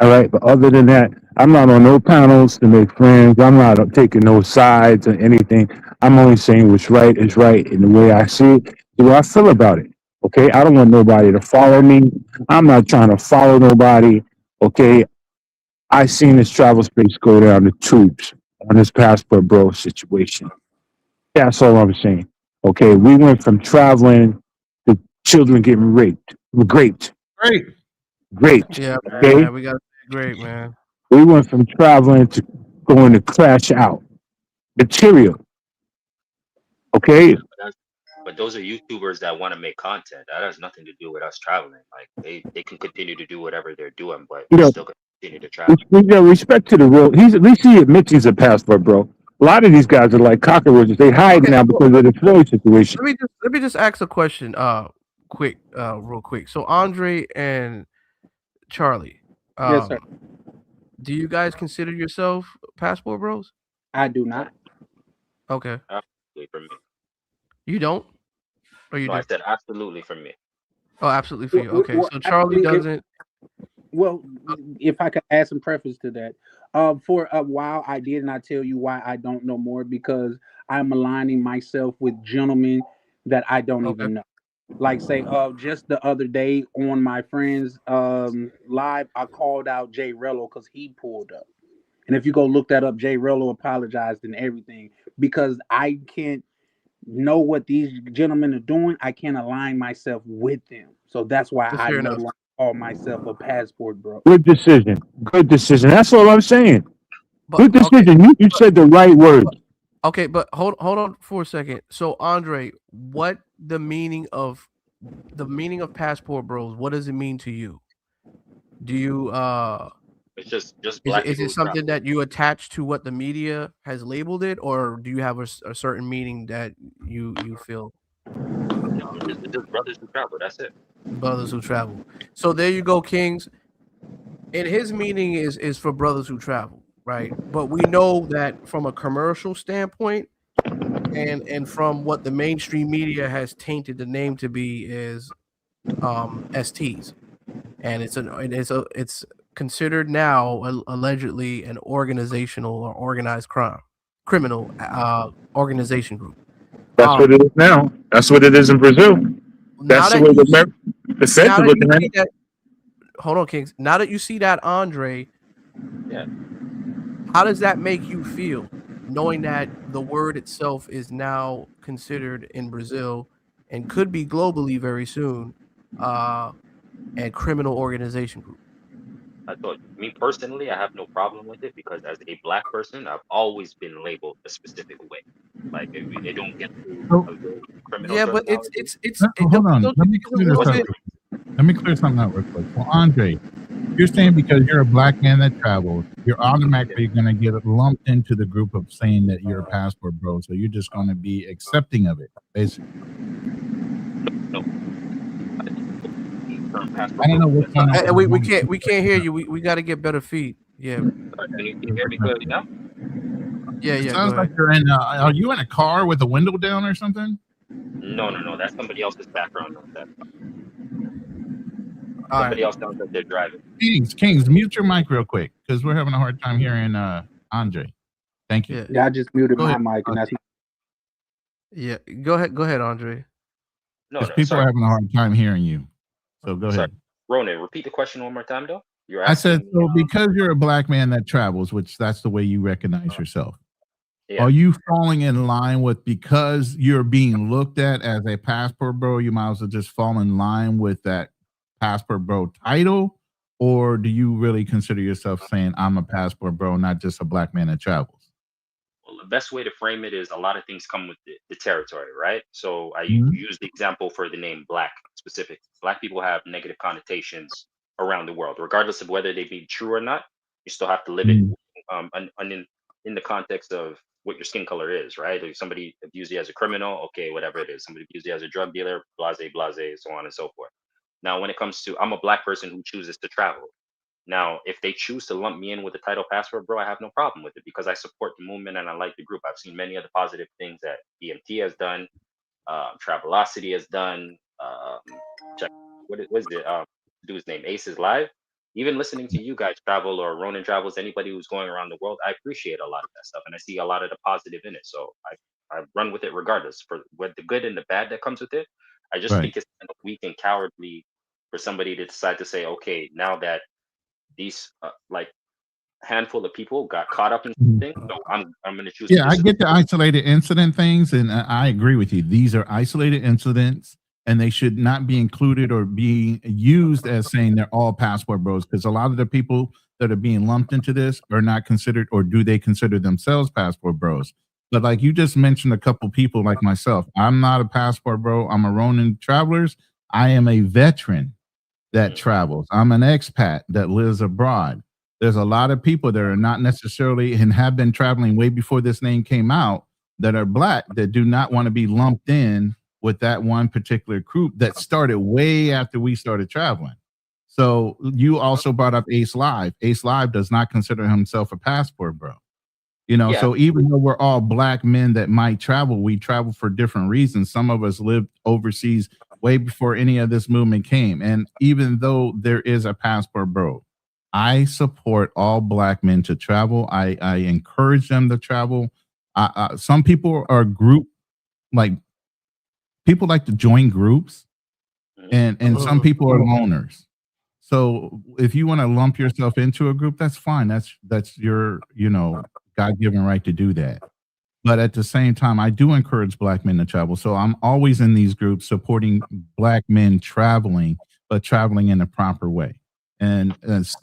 All right, but other than that, I'm not on no panels to make friends. I'm not taking no sides or anything. I'm only saying what's right is right, and the way I see it, the way I feel about it. Okay, I don't want nobody to follow me. I'm not trying to follow nobody. Okay, I seen this travel space go down the tubes on this passport bro situation. That's all I'm saying. Okay, we went from traveling to children getting raped. Great. Yeah, Okay, man, we got to say great, man. we went from traveling to going to crash out. Material. Okay, But those are YouTubers that want to make content. That has nothing to do with us traveling. Like they can continue to do whatever they're doing, but you we're know, still going to continue to travel. respect to the real. At least he admits he's a passport bro. A lot of these guys are like cockroaches. They hide now because of the Floyd situation. Let me just ask a question, real quick. So Andre and Charlie, Yes, sir. do you guys consider yourself passport bros? I do not. Okay. Absolutely for me. You don't? Or you No, do? I said absolutely for me. Oh, absolutely for you. Okay, so Charlie doesn't. Well, if I could add some preface to that, for a while I did not tell you why I don't know more because I'm aligning myself with gentlemen that I don't even know. Like say, just the other day on my friend's live, I called out Jay Rello because he pulled up, and if you go look that up, Jay Rello apologized and everything because I can't know what these gentlemen are doing. I can't align myself with them, so that's why I no longer call myself a passport bro. Good decision. Good decision. That's all I'm saying. Good decision. You said the right words. Okay, but hold on for a second. So Andre, what the meaning of passport bros? What does it mean to you? Do you It's just black is people it something that you attach to what the media has labeled it, or do you have a certain meaning that you feel? No, it's just brothers who travel. That's it. Brothers who travel. So there you go, Kings. And his meaning is for brothers who travel, right? But we know that from a commercial standpoint, and from what the mainstream media has tainted the name to be is STs, and it's considered now allegedly an organizational or organized criminal organization group. That's what it is now. That's what it is in Brazil. That's the way the feds are looking at it. Hold on, Kings. Now that you see that, Andre, yeah, how does that make you feel, knowing that the word itself is now considered in Brazil and could be globally very soon, and criminal organization group. I thought, me personally, I have no problem with it because as a black person, I've always been labeled a specific way. Like it don't get to So, a very criminal Yeah, but it's terminology. hold on. don't Let you me think it's a clear this little up. bit? Let me clear something out real quick. So, Andre, you're saying because you're a black man that travels, you're automatically going to get lumped into the group of saying that you're a passport bro. So you're just going to be accepting of it, basically. No, I think the term I passport don't bro know is what's just going on. And we can't hear you. We got to get better feed. Yeah, can you hear me clearly now? It yeah. Go sounds like ahead. you're in. Are you in a car with a window down or something? No, that's somebody else's background noise. That All right. somebody else sounds like they're driving. Kings, mute your mic real quick because we're having a hard time hearing Andre. Thank you. Yeah, I just muted Go my ahead. mic, and that's Yeah, go ahead, Andre. Because people are Sorry, having a hard time hearing you. So go sorry. ahead. Ronan, repeat the question one more time, though. You're I said, asking. so because you're a black man that travels, which that's the way you recognize yourself, Yeah. are you falling in line with, because you're being looked at as a passport bro, you might as well just fall in line with that passport bro title? Or do you really consider yourself saying, I'm a passport bro, not just a black man that travels? Well, the best way to frame it is a lot of things come with the territory, right? So I Mhm. use the example for the name black specific. Black people have negative connotations around the world, regardless of whether they be true or not. You still have to live it Mhm. in the context of what your skin color is, right? Like somebody views you as a criminal, okay, whatever it is. Somebody views you as a drug dealer, blase, so on and so forth. Now, when it comes to, I'm a black person who chooses to travel. Now, if they choose to lump me in with the title passport, bro, I have no problem with it because I support the movement and I like the group. I've seen many of the positive things that BMT has done, Travelocity has done. Check what is it? Dude's name Ace is Live. Even listening to you guys travel or Ronan travels, anybody who's going around the world, I appreciate a lot of that stuff and I see a lot of the positive in it. So I run with it regardless for what the good and the bad that comes with it. I just Right. think it's kind of weak and cowardly for somebody to decide to say, okay, now that these like handful of people got caught up in Mhm. something, so I'm going to choose to Yeah, I disappear. get the isolated incident things, and I agree with you. These are isolated incidents, and they should not be included or be used as saying they're all passport bros. Because a lot of the people that are being lumped into this are not considered, or do they consider themselves passport bros? But like you just mentioned, a couple people like myself, I'm not a passport bro. I'm a Ronin Travelers. I am a veteran that Mm. travels. I'm an expat that lives abroad. There's a lot of people that are not necessarily and have been traveling way before this name came out that are black that do not want to be lumped in with that one particular group that started way after we started traveling. So you also brought up Ace Live. Ace Live does not consider himself a passport bro. Yeah, So even though we're all black men that might travel, we travel for different reasons. Some of us lived overseas way before any of this movement came. And even though there is a passport bro, I support all black men to travel. I encourage them to travel. Some people are group, like people like to join groups, mhm. and some people are loners. So if you want to lump yourself into a group, that's fine. That's your, God-given right to do that. But at the same time, I do encourage black men to travel. So I'm always in these groups supporting black men traveling, but traveling in a proper way. And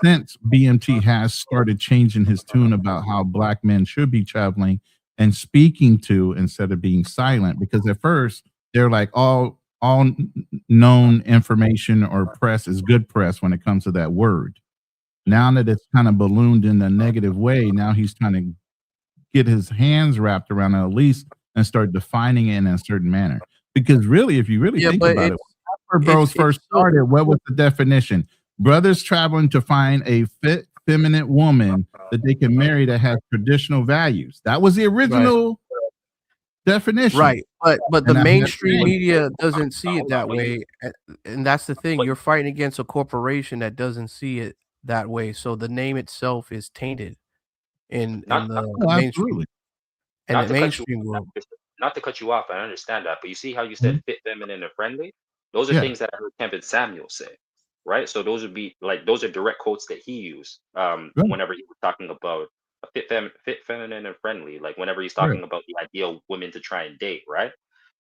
since BMT has started changing his tune about how black men should be traveling and speaking to instead of being silent, because at first they're like all known information or press is good press when it comes to that word. Now that it's kind of ballooned in a negative way, now he's trying to get his hands wrapped around it at least and start defining it in a certain manner. Because really, if you really Yeah, think but about it, when Passport Bros it's first so started, what was the definition? Brothers traveling to find a fit, feminine woman that they can marry that has traditional values. That was the right. original definition. Right, but the And that has mainstream changed. media doesn't see it Hold on, that way, and that's the thing. but You're fighting against a corporation that doesn't see it that way. So the name itself is tainted in not the Oh, mainstream absolutely. and not the to cut you mainstream world. not to cut you off. I understand that, but you see how you said Mhm. fit, feminine, and friendly. Those are Yeah. things that I heard Kevin Samuel say, right? So those would be like those are direct quotes that he used Right. whenever he was talking about a fit, feminine, and friendly. Like whenever he's Right. talking about the ideal women to try and date, right?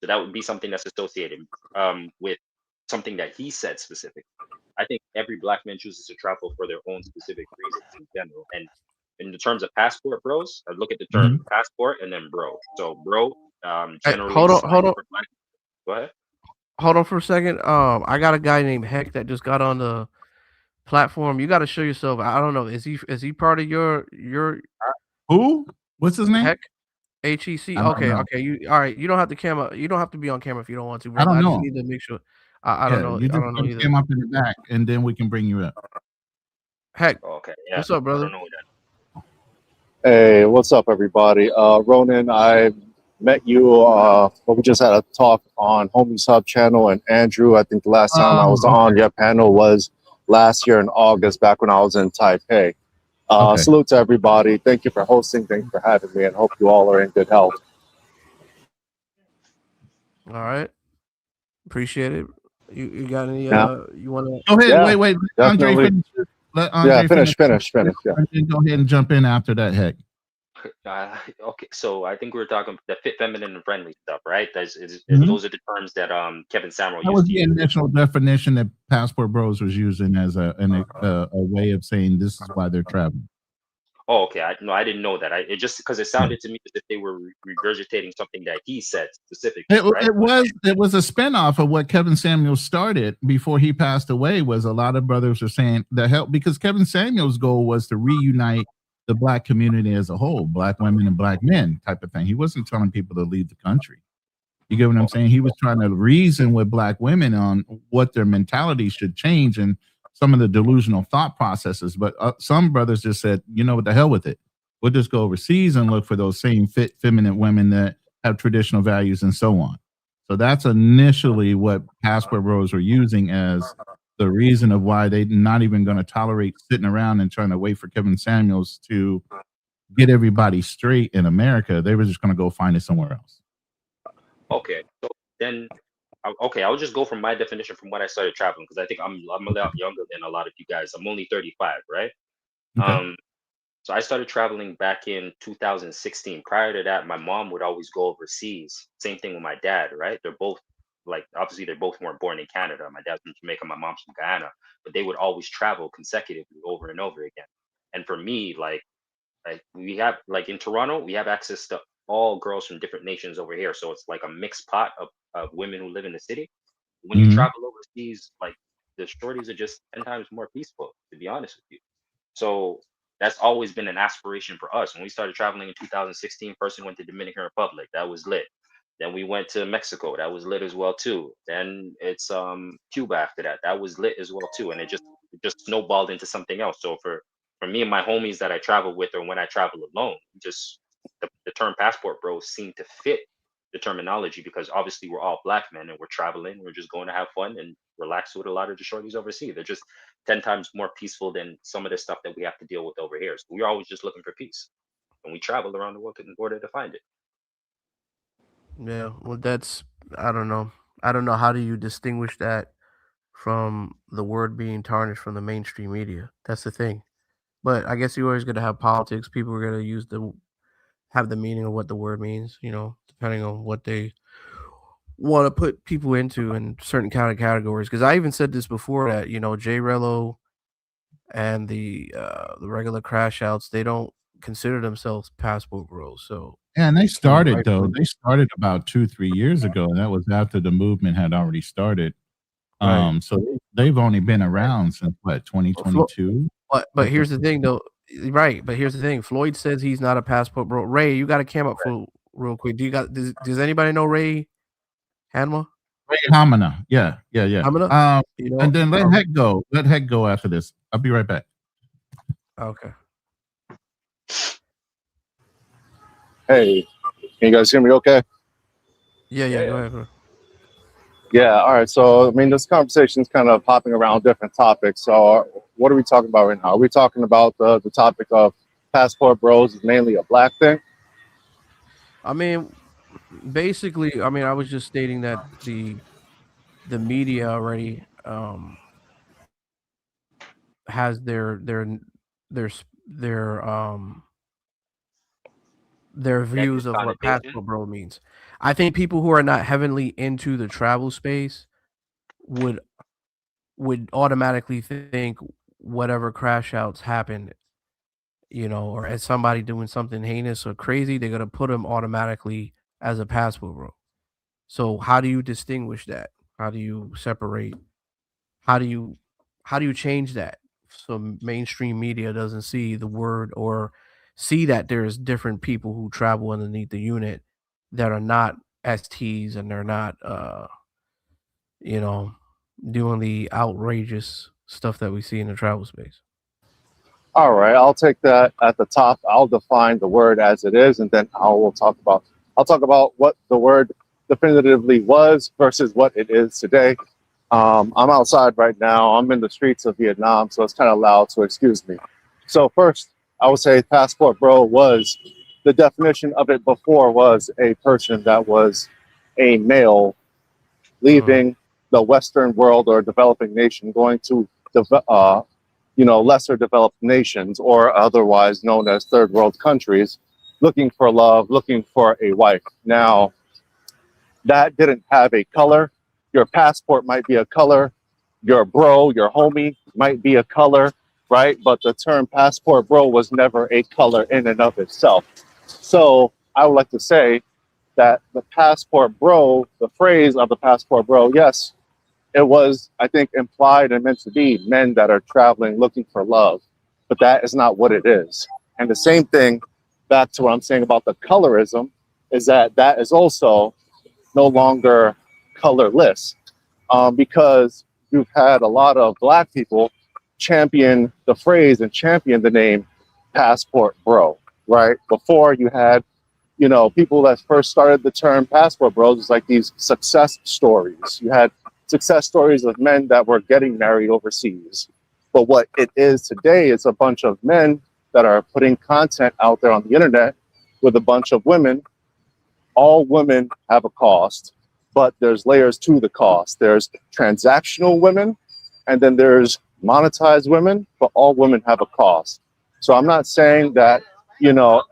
So that would be something that's associated with something that he said specifically. I think every black man chooses to travel for their own specific reasons in general. And in the terms of passport bros, I look at the term passport and then bro. So bro, Hey, generally hold on. for black. Go ahead. Hold on for a second. I got a guy named Heck that just got on the platform. You got to show yourself. I don't know. Is he part of your Who? What's his name? Heck? HEC. I don't Okay, know. okay. You all right? You don't have the camera. You don't have to be on camera if you don't want to, I brother. don't I just know. need to make sure. I don't know. You I just don't know either. came up in the back, and then we can bring you up. Heck. Okay. Yeah. What's up, I brother? don't know that. Hey, what's up, everybody? Ronan, I met you. Well, we just had a talk on Homie Sub channel, and Andrew, I think the last time I was on your panel was last year in August, back when I was in Taipei. Salute to everybody. Thank you for hosting. Thanks for having me, and hope you all are in good health. All right. Appreciate it. You got any? You want to? Go ahead. Yeah, wait. Let Andre definitely. finish. Let Andre finish. And then go ahead and jump in after that, Heck. Okay, so I think we were talking the fit, feminine, and friendly stuff, right? Those are the terms that Kevin Samuel That used was to the use. initial definition that Passport Bros was using as a way of saying this is why they're traveling. Oh, okay. I didn't know that. It just because it sounded to me as if they were regurgitating something that he said specifically, right? It was a spinoff of what Kevin Samuel started before he passed away. Was a lot of brothers are saying the help because Kevin Samuel's goal was to reunite the black community as a whole, black women and black men type of thing. He wasn't telling people to leave the country. You get what I'm saying? He was trying to reason with black women on what their mentality should change and some of the delusional thought processes. But some brothers just said, you know what, the hell with it. We'll just go overseas and look for those same fit, feminine women that have traditional values and so on. So that's initially what Passport Bros were using as the reason of why they're not even going to tolerate sitting around and trying to wait for Kevin Samuels to get everybody straight in America. They were just going to go find it somewhere else. Okay, so then, I'll just go from my definition from when I started traveling because I think I'm a lot younger than a lot of you guys. I'm only 35, right? Okay. So I started traveling back in 2016. Prior to that, my mom would always go overseas. Same thing with my dad, right? They're both obviously they both weren't born in Canada. My dad's from Jamaica, my mom's from Guyana, but they would always travel consecutively over and over again. And for me, like we have in Toronto, we have access to all girls from different nations over here. So it's like a mixed pot of women who live in the city. When you travel overseas, like the shorties are just 10 times more peaceful, to be honest with you. So that's always been an aspiration for us. When we started traveling in 2016, first we went to Dominican Republic. That was lit. Then we went to Mexico. That was lit as well too. Then it's Cuba after that. That was lit as well too. And it just snowballed into something else. So for me and my homies that I travel with or when I travel alone, just the term passport bros seem to fit the terminology because obviously we're all black men and we're traveling. We're just going to have fun and relax with a lot of the shorties overseas. They're just 10 times more peaceful than some of the stuff that we have to deal with over here. So we're always just looking for peace. And we travel around the world in order to find it. Yeah, well, that's I don't know. I don't know how do you distinguish that from the word being tarnished from the mainstream media. That's the thing. But I guess you're always going to have politics. People are going to have the meaning of what the word means. Depending on what they want to put people into in certain kind of categories. Because I even said this before that J Rello and the regular crash outs, they don't consider themselves passport bros. So and they started They started about 2-3 years ago, and that was after the movement had already started. Right. So they've only been around since what 2022. But here's the thing, though. Right, but here's the thing. Floyd says he's not a passport bro. Ray, you got to cam up for real quick. Does anybody know Ray Hanma? Ray Hamana. Yeah. Hamana? And then let Heck go. Let Heck go after this. I'll be right back. Okay. Hey, can you guys hear me okay? Yeah, go ahead, bro. Yeah, all right. So, I mean, this conversation is kind of hopping around different topics. So, what are we talking about right now? Are we talking about the topic of passport bros is mainly a black thing? I mean, basically, I was just stating that the media already has their their views of what passport bro means. I think people who are not heavily into the travel space would automatically think whatever crash outs happen, or as somebody doing something heinous or crazy, they're gonna put them automatically as a passport bro. So how do you distinguish that? How do you separate? How do you change that so mainstream media doesn't see the word or see that there's different people who travel underneath the unit that are not STs and they're not you know doing the outrageous stuff that we see in the travel space. All right, I'll take that at the top. I'll define the word as it is, and then I'll talk about what the word definitively was versus what it is today. I'm outside right now. I'm in the streets of Vietnam, so it's kind of loud, so excuse me. So first, I would say passport bro was, the definition of it before was a person that was a male leaving the Western world or developing nation, going to lesser developed nations, or otherwise known as third world countries, looking for love, looking for a wife. Now, that didn't have a color. Your passport might be a color. Your bro, your homie might be a color, right? But the term passport bro was never a color in and of itself. So I would like to say that the passport bro, the phrase of the passport bro, yes, it was, I think, implied and meant to be men that are traveling looking for love, but that is not what it is. And the same thing, back to what I'm saying about the colorism, is that is also no longer colorless, because you've had a lot of Black people champion the phrase and champion the name passport bro, right? Before you had, people that first started the term passport bros, was like these success stories. You had success stories of men that were getting married overseas. But what it is today is a bunch of men that are putting content out there on the internet with a bunch of women. All women have a cost, but there's layers to the cost. There's transactional women, and then there's monetized women, but all women have a cost. So I'm not saying that,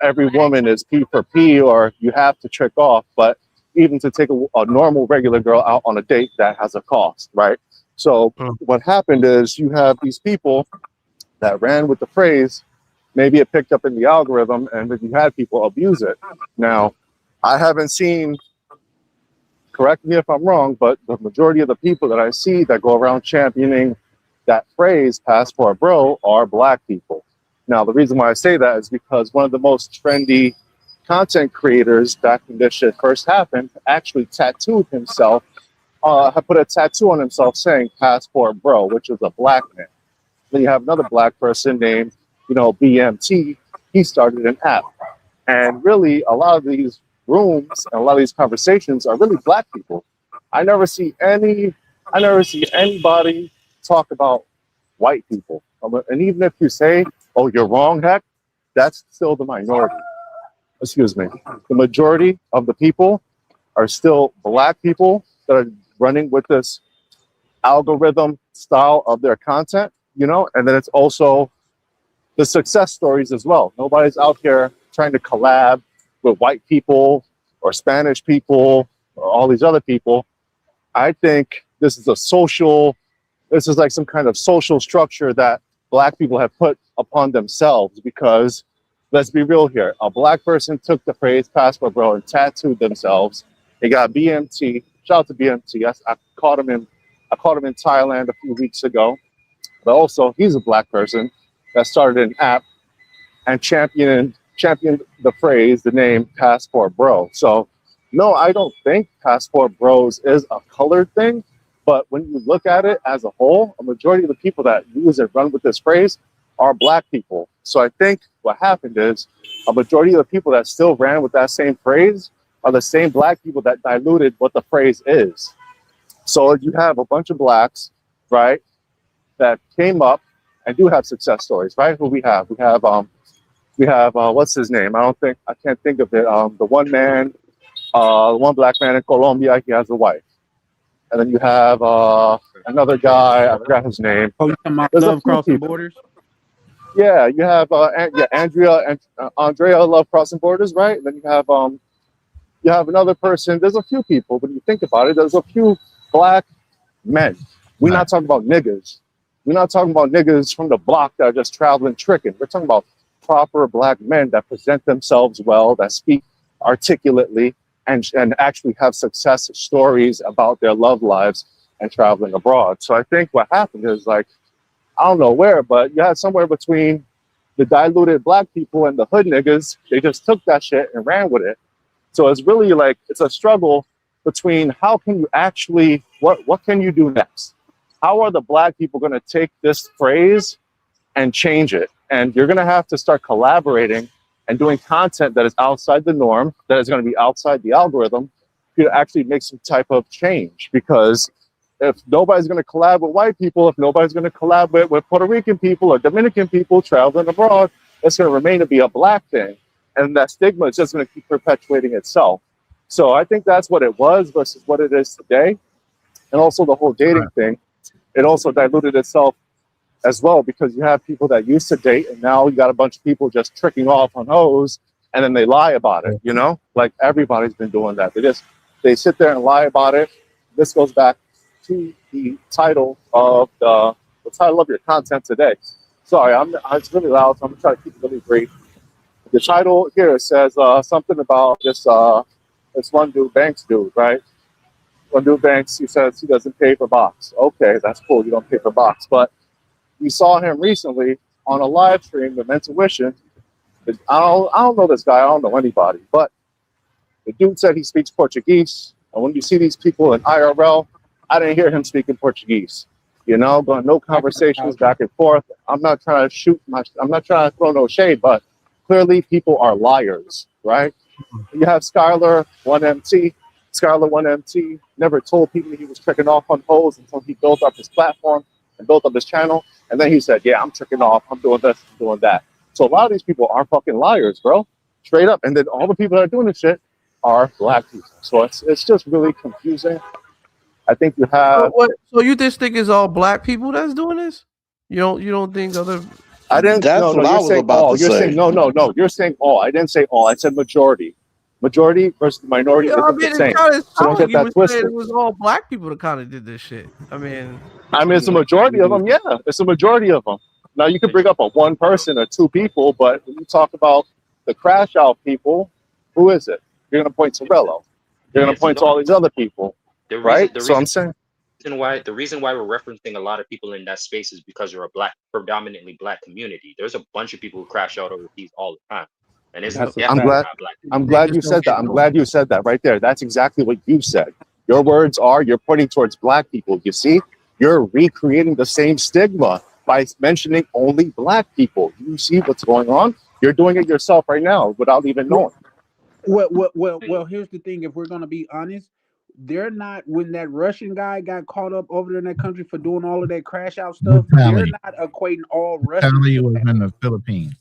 every woman is P for P or you have to trick off, but even to take a normal, regular girl out on a date, that has a cost, right? So what happened is you have these people that ran with the phrase, maybe it picked up in the algorithm, and then you had people abuse it. Now, I haven't seen, correct me if I'm wrong, but the majority of the people that I see that go around championing that phrase, passport bro, are Black people. Now, the reason why I say that is because one of the most trendy content creators back when this shit first happened actually tattooed himself, had put a tattoo on himself saying passport bro, which is a Black man. Then you have another Black person named, BMT. He started an app. And really, a lot of these rooms and a lot of these conversations are really Black people. I never see anybody talk about white people. And even if you say, oh, you're wrong, heck, that's still the minority. Excuse me. The majority of the people are still Black people that are running with this algorithm style of their content, and then it's also the success stories as well. Nobody's out here trying to collab with white people or Spanish people or all these other people. I think this is like some kind of social structure that Black people have put upon themselves, because let's be real here. A Black person took the phrase passport bro and tattooed themselves. They got BMT. Shout out to BMT. I caught him in Thailand a few weeks ago. But also, he's a Black person that started an app and championed the phrase, the name passport bro. So no, I don't think passport bros is a colored thing. But when you look at it as a whole, a majority of the people that use and run with this phrase are Black people. So I think what happened is a majority of the people that still ran with that same phrase are the same Black people that diluted what the phrase is. So you have a bunch of Blacks, right, that came up and do have success stories, right? Who we have? We have what's his name? I can't think of it. The one Black man in Colombia, he has a wife. And then you have another guy, I forgot his name. Oh, you talking about Love Crossing Borders? Yeah, you have Andrea and Andrea love crossing borders, right? And then you have another person. There's a few people, when you think about it, there's a few black men. We're not talking about niggas. We're not talking about niggas from the block that are just traveling tricking. We're talking about proper black men that present themselves well, that speak articulately, and actually have success stories about their love lives and traveling abroad. So I think what happened is, like, I don't know where, but you had somewhere between the diluted black people and the hood niggas. They just took that shit and ran with it. So it's really like, it's a struggle between how can you actually, what can you do next? How are the black people going to take this phrase and change it? And you're going to have to start collaborating and doing content that is outside the norm, that is going to be outside the algorithm, to actually make some type of change. Because if nobody's going to collab with white people, if nobody's going to collaborate with Puerto Rican people or Dominican people traveling abroad, it's going to remain to be a black thing. And that stigma is just going to keep perpetuating itself. So I think that's what it was versus what it is today. And also the whole dating thing, it also diluted itself as well, because you have people that used to date and now you got a bunch of people just tricking off on hoes and then they lie about it, you know? Like everybody's been doing that. They sit there and lie about it. This goes back to the title of the title of your content today. Sorry, it's really loud, so I'm gonna try to keep it really brief. The title here says something about this one dude, Banks dude, right? One dude, Banks, he says he doesn't pay for box. Okay, that's cool. You don't pay for box, but we saw him recently on a live stream with Intuition. I don't know this guy. I don't know anybody, but the dude said he speaks Portuguese. And when you see these people in IRL, I didn't hear him speaking Portuguese. You know, but no conversations back and forth. I'm not trying to I'm not trying to throw no shade, but clearly people are liars, right? You have Skylar 1MT. Skylar 1MT never told people he was tricking off on hoes until he built up his platform and built up his channel. And then he said, yeah, I'm tricking off. I'm doing this, I'm doing that. So a lot of these people are fucking liars, bro. Straight up. And then all the people that are doing this shit are black people. So it's just really confusing. I think you have. So you just think it's all black people that's doing this? You don't think other? I didn't. That's no, what I you're was saying about all. to You're say. saying no. You're saying all. I didn't say all. I said majority. Majority versus minority isn't the same. So don't get that twisted. It was all black people that kind of did this shit. I mean, it's a majority of them. Yeah, it's a majority of them. Now you can bring up a one person or two people, but when you talk about the crash out people, who is it? You're gonna point to Rello. You're gonna point to all these other people, right? So I'm saying. The reason why we're referencing a lot of people in that space is because they're a predominantly black community. There's a bunch of people who crash out overseas all the time, and it's definitely not black people. I'm glad you said that. I'm glad you said that right there. That's exactly what you said. Your words are, you're pointing towards black people. You see, you're recreating the same stigma by mentioning only black people. You see what's going on? You're doing it yourself right now without even knowing. Well, here's the thing. If we're going to be honest, they're not, when that Russian guy got caught up over there in that country for doing all of that crash out stuff, they're not equating all Russians. Vitaly was in the Philippines.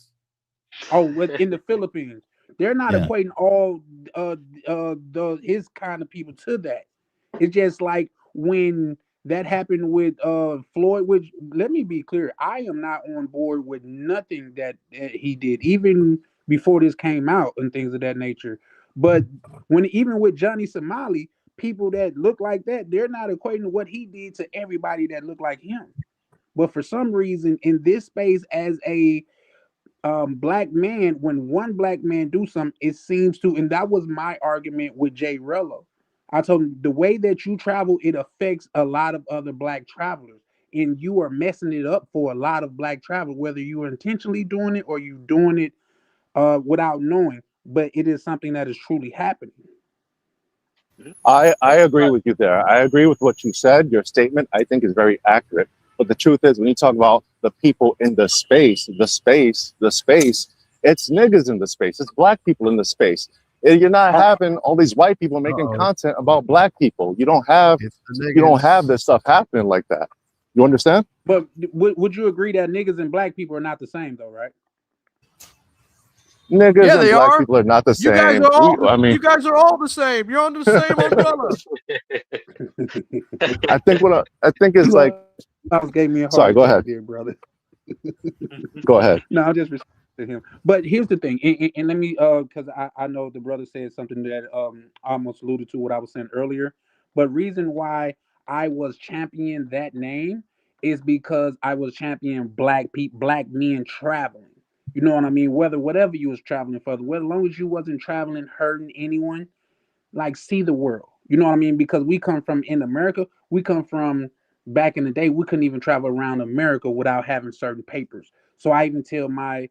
Oh, in the Philippines. They're not equating all his kind of people to that. It's just like when that happened with Floyd, which, let me be clear, I am not on board with nothing that he did, even before this came out and things of that nature. But even with Johnny Somali, people that look like that, they're not equating what he did to everybody that looked like him. But for some reason, in this space, as a black man, when one black man do something, it seems to, and that was my argument with Jay Rello. I told him the way that you travel, it affects a lot of other black travelers, and you are messing it up for a lot of black travelers, whether you are intentionally doing it or you doing it without knowing. But it is something that is truly happening. I agree with you there. I agree with what you said. Your statement, I think, is very accurate. But the truth is, when you talk about the people in the space, it's niggas in the space. It's black people in the space. You're not having all these white people making content about black people. You don't have this stuff happening like that. You understand? But would you agree that niggas and black people are not the same, though, right? Niggas and black people are not the same. You guys are all the same. You're under the same umbrella. I think it's like. Gave me a sorry, go ahead, dear brother. Go ahead. No, I'm just respecting him. But here's the thing, and let me because I know the brother said something that almost alluded to what I was saying earlier. But reason why I was championing that name is because I was championing black men traveling. You know what I mean? Whatever you was traveling for, whether as long as you wasn't traveling hurting anyone, like see the world. You know what I mean? Because we come from in America, we come from back in the day, we couldn't even travel around America without having certain papers. So I even tell my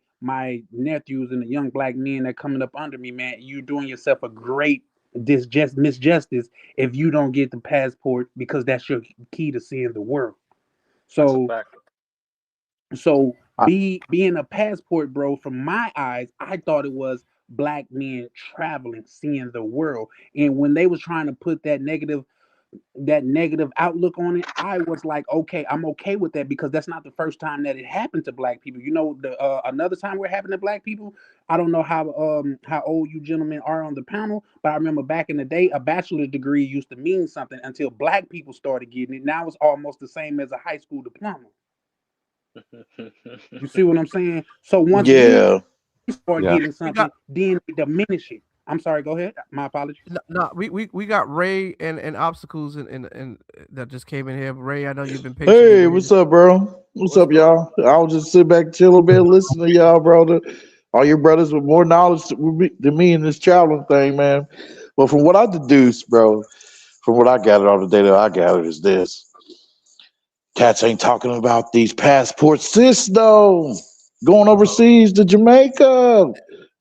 nephews and the young black men that coming up under me, man, you doing yourself a great misjustice if you don't get the passport because that's your key to seeing the world. That's a So fact. so being a passport, bro, from my eyes, I thought it was black men traveling, seeing the world. And when they was trying to put that negative outlook on it, I was like, okay, I'm okay with that because that's not the first time that it happened to black people. You know, the another time we're happening to black people. I don't know how old you gentlemen are on the panel, but I remember back in the day, a bachelor's degree used to mean something until black people started getting it. Now it's almost the same as a high school diploma. You see what I'm saying? So once we Yeah. start Yeah. getting something, then they diminish it. I'm sorry. Go ahead. My apologies. No, we got Ray and obstacles and that just came in here. Ray, I know you've been patiently Hey, waiting. what's up, bro? What's What's up, going on? y'all? I'll just sit back, chill a little bit, listen to y'all, brother. All your brothers with more knowledge than me in this traveling thing, man. But from what I deduced, bro, from what I gathered on the data I gathered is this. Cats ain't talking about these passport sis though. Going overseas to Jamaica.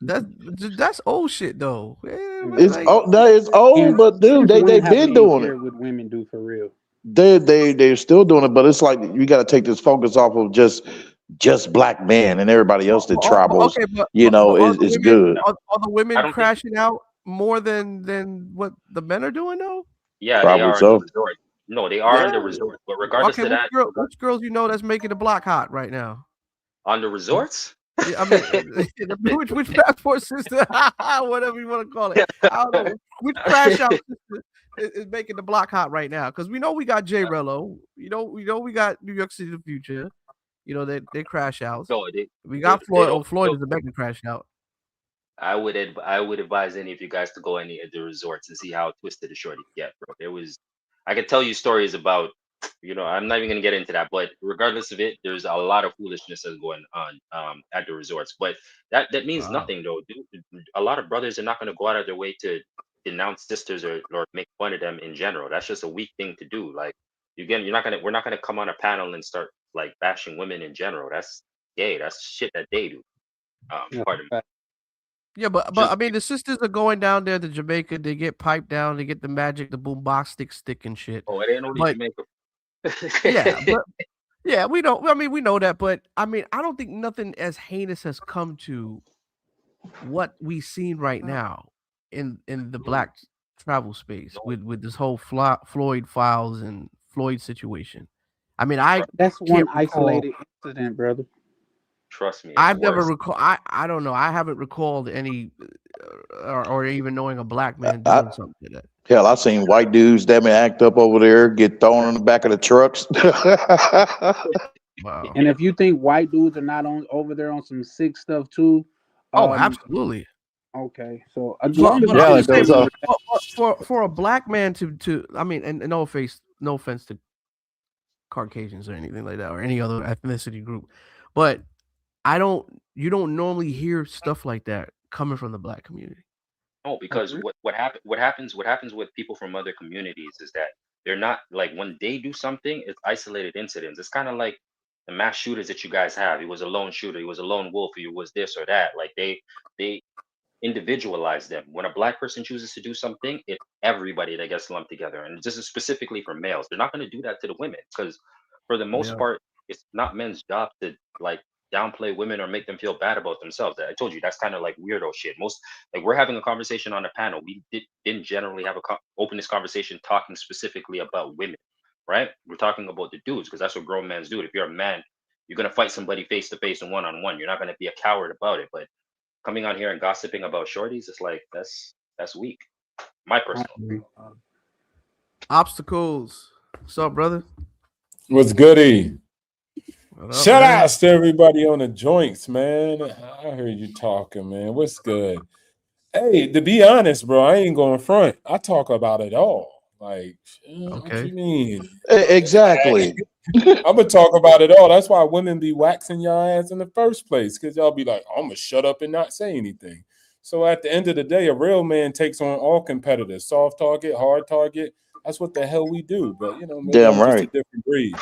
That's old shit though. It's Like, that is old, And but dude, since they when have been men doing it. cared what women do for real? They're still doing it, but it's like you got to take this focus off of just black men and everybody else that travels. okay, You know, are the is women good. are the I women don't think. crashing out more than what the men are doing though? Yeah, they Probably are on the so. resort. No, they are Yeah. on the resort. But regardless Okay, to that, which girls you know that's making the block hot right now? on the resorts. Yeah, I mean, which passport sister, whatever you want to call it. I don't know which crash out sister is making the block hot right now because we know we got J Rello, we know we got New York City the Future, they crash outs. No, We got they Floyd. don't. Oh, Floyd is a mega crash out. I would advise any of you guys to go any of the resorts and see how twisted the shorty get, bro. I could tell you stories about, I'm not even gonna get into that, but regardless of it, there's a lot of foolishness that's going on at the resorts. But that means Wow. nothing though, dude. A lot of brothers are not gonna go out of their way to denounce sisters or make fun of them in general. That's just a weak thing to do. Like we're not gonna come on a panel and start like bashing women in general. That's gay. That's shit that they do. Yeah, Pardon me. Yeah, but I Just mean the sisters are going down there to Jamaica. They get piped down. They get the magic, the boom box stick and shit. Oh, it ain't only But Jamaica. yeah, but yeah, we don't. I mean, we know that, but I mean, I don't think nothing as heinous has come to what we seen right now in the black travel space with this whole Floyd files and Floyd situation. I mean, I that's one can't recall. isolated incident, brother. Trust me, it's I've never worse. recall. I don't know. I haven't recalled any or even knowing a black man I, doing something to that. hell, I seen white dudes that may act up over there, get thrown in the back of the trucks. Wow. And if you think white dudes are not on over there on some sick stuff too, Oh, um, absolutely. okay. So as But long as but Yeah, I'm like just there saying was a for a black man to I mean, and no offense to Caucasians or anything like that or any other ethnicity group, but you don't normally hear stuff like that coming from the black community. No, because what happens with people from other communities is that they're not like when they do something, it's isolated incidents. It's kind of like the mass shooters that you guys have. He was a lone shooter, he was a lone wolf, he was this or that. Like they individualize them. When a black person chooses to do something, it's everybody that gets lumped together. And this is specifically for males. They're not going to do that to the women because, for the most Yeah. part, it's not men's job to like downplay women or make them feel bad about themselves. I told you that's kind of like weirdo shit. Most like we're having a conversation on a panel. Didn't generally have open this conversation talking specifically about women, right? We're talking about the dudes because that's what grown men do. If you're a man, you're gonna fight somebody face to face and one on one. You're not gonna be a coward about it. But coming on here and gossiping about shorties, it's like that's weak. My I personal. agree. Obstacles. What's up, brother? What's goody? Shout outs to everybody on the joints, man. I heard you talking, man. What's good? Hey, to be honest, bro, I ain't going front. I talk about it all. Like, what you mean? Exactly. I'm gonna talk about it all. That's why women be waxing y'all ass in the first place, because y'all be like, I'm gonna shut up and not say anything. So at the end of the day, a real man takes on all competitors, soft target, hard target. That's what the hell we do. But maybe Damn I'm just a right. different breed.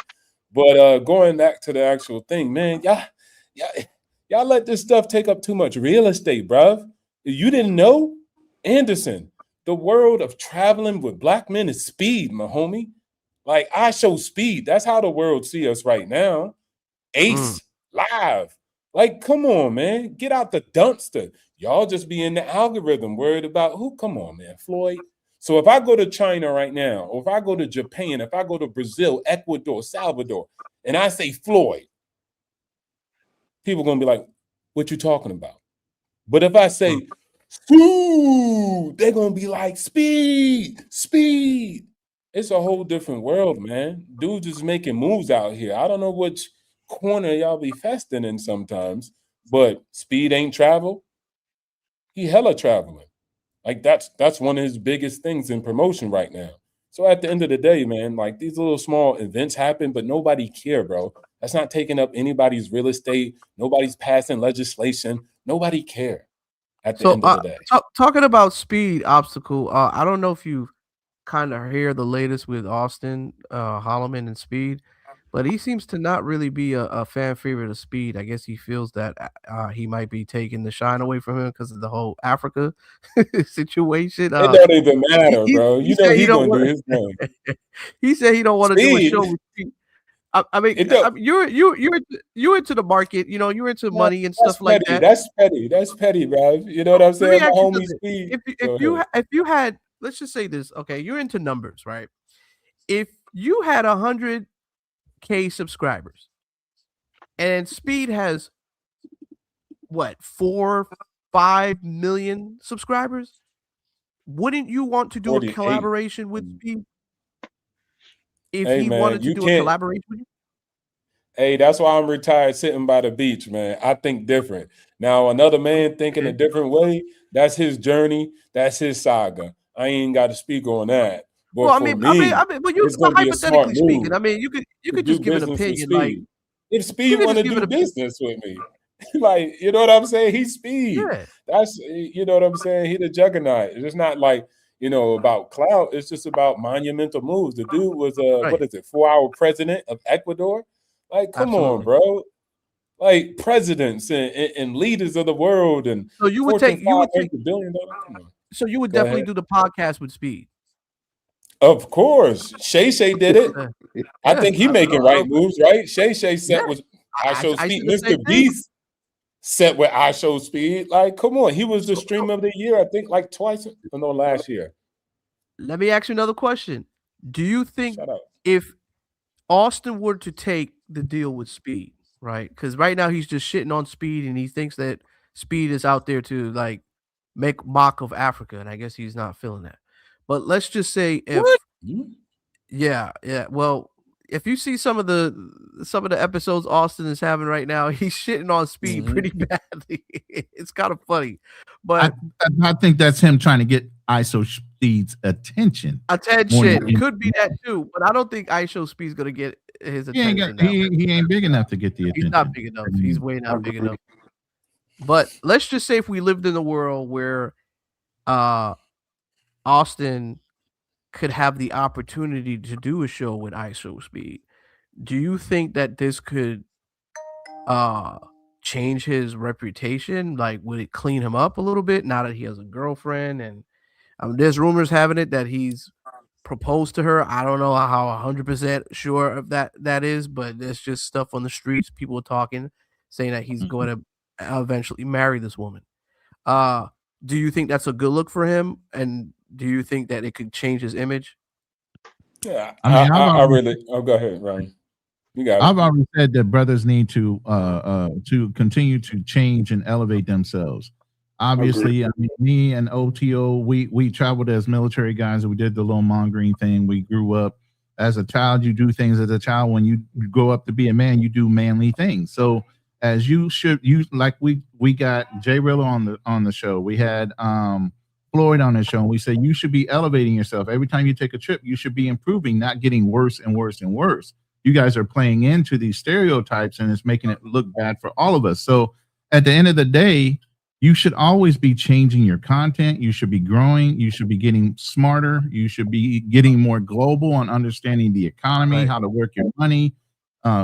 But going back to the actual thing, man, y'all let this stuff take up too much real estate, bruv. You didn't know? Anderson, the world of traveling with black men is speed, my homie. Like, I show speed. That's how the world see us right now. Ace live. Like, come on, man. Get out the dumpster. Y'all just be in the algorithm worried about who? Come on, man. Floyd. So if I go to China right now, or if I go to Japan, if I go to Brazil, Ecuador, Salvador, and I say Floyd, people going to be like, what you talking about? But if I say, Ooh, they're going to be like, speed. It's a whole different world, man. Dudes is making moves out here. I don't know which corner y'all be festing in sometimes, but speed ain't travel. He hella traveling. Like, that's one of his biggest things in promotion right now. So at the end of the day, man, like, these little small events happen, but nobody care, bro. That's not taking up anybody's real estate. Nobody's passing legislation. Nobody care at the end of the day. Talking about speed obstacle, I don't know if you kind of hear the latest with Austin, Holloman and Speed, but he seems to not really be a fan favorite of Speed. I guess he feels that he might be taking the shine away from him because of the whole Africa situation. It don't even matter, bro. He You know said he don't gonna do wanna his thing. he said he don't wanna do a Speed. show with Speed. I mean, you're into the market, you're into No, money and stuff like that. That's petty, bro. You know what I'm Let me saying? My ask you homie something. Speed. If you had, let's just say this, okay, you're into numbers, right? If you had 100K subscribers and Speed has what, 4-5 million subscribers, wouldn't you want to do a 48. collaboration with Speed? If Hey, he man, wanted to you do a can't. collaboration with you? Hey, that's why I'm retired sitting by the beach, man. I think different. Now, another man thinking a different way, that's his journey, that's his saga. I ain't got to speak on that. Well, But for me, but it's gonna be a smart hypothetically speaking, move you to could do just give an business with opinion, like Speed. If you Speed could want just to give do an opinion. business with me, like, you know what I'm saying? He's Speed. Yeah. That's, you know what I'm saying? He the juggernaut. It's not like, about clout. It's just about monumental moves. The dude was Right. 4-hour president of Ecuador. Like, come on, Absolutely. bro. Like, presidents and leaders of the world and So you would Fortune take 500 billion dollar. Come on. so you would Go definitely ahead. do the podcast with Speed. Of course. Shay did it. I Yeah. think he making right moves, right? Shay set with I Show I Speed. said the same Mr. thing. Beast set with I Show Speed. Like, come on. He was the stream of the year, I think, like twice. No, last year. Let me ask you another question. Do you think Shut up. if Austin were to take the deal with Speed, right? Because right now he's just shitting on Speed and he thinks that Speed is out there to like make mock of Africa, and I guess he's not feeling that. But let's just say if What? yeah. Well, if you see some of the episodes Austin is having right now, he's shitting on Speed pretty badly. It's kind of funny, but I think that's him trying to get ISO Speed's attention. Attention could be that too, but I don't think ISO Speed's gonna get his attention. He ain't big enough to get the attention. He's not big enough. He's way not big enough. But let's just say if we lived in a world where Austin could have the opportunity to do a show with ISO Speed, do you think that this could change his reputation? Like, would it clean him up a little bit now that he has a girlfriend? And there's rumors having it that he's proposed to her. I don't know how 100% sure of that is, but there's just stuff on the streets, people talking, saying that he's going to eventually marry this woman. Do you think that's a good look for him? And do you think that it could change his image? Yeah, I really. Oh, go ahead, Ryan. You got it. I've already said that brothers need to continue to change and elevate themselves. Obviously, I mean, me and OTO, we traveled as military guys and we did the little mongering thing. We grew up As a child, you do things as a child. When you grow up to be a man, you do manly things. So as you should, you like we got Jay Rilla on the show. We had Floyd on the show, and we say you should be elevating yourself every time you take a trip. You should be improving, not getting worse and worse and worse. You guys are playing into these stereotypes, and it's making it look bad for all of us. So at the end of the day, you should always be changing your content. You should be growing. You should be getting smarter. You should be getting more global and understanding the economy, how to work your money,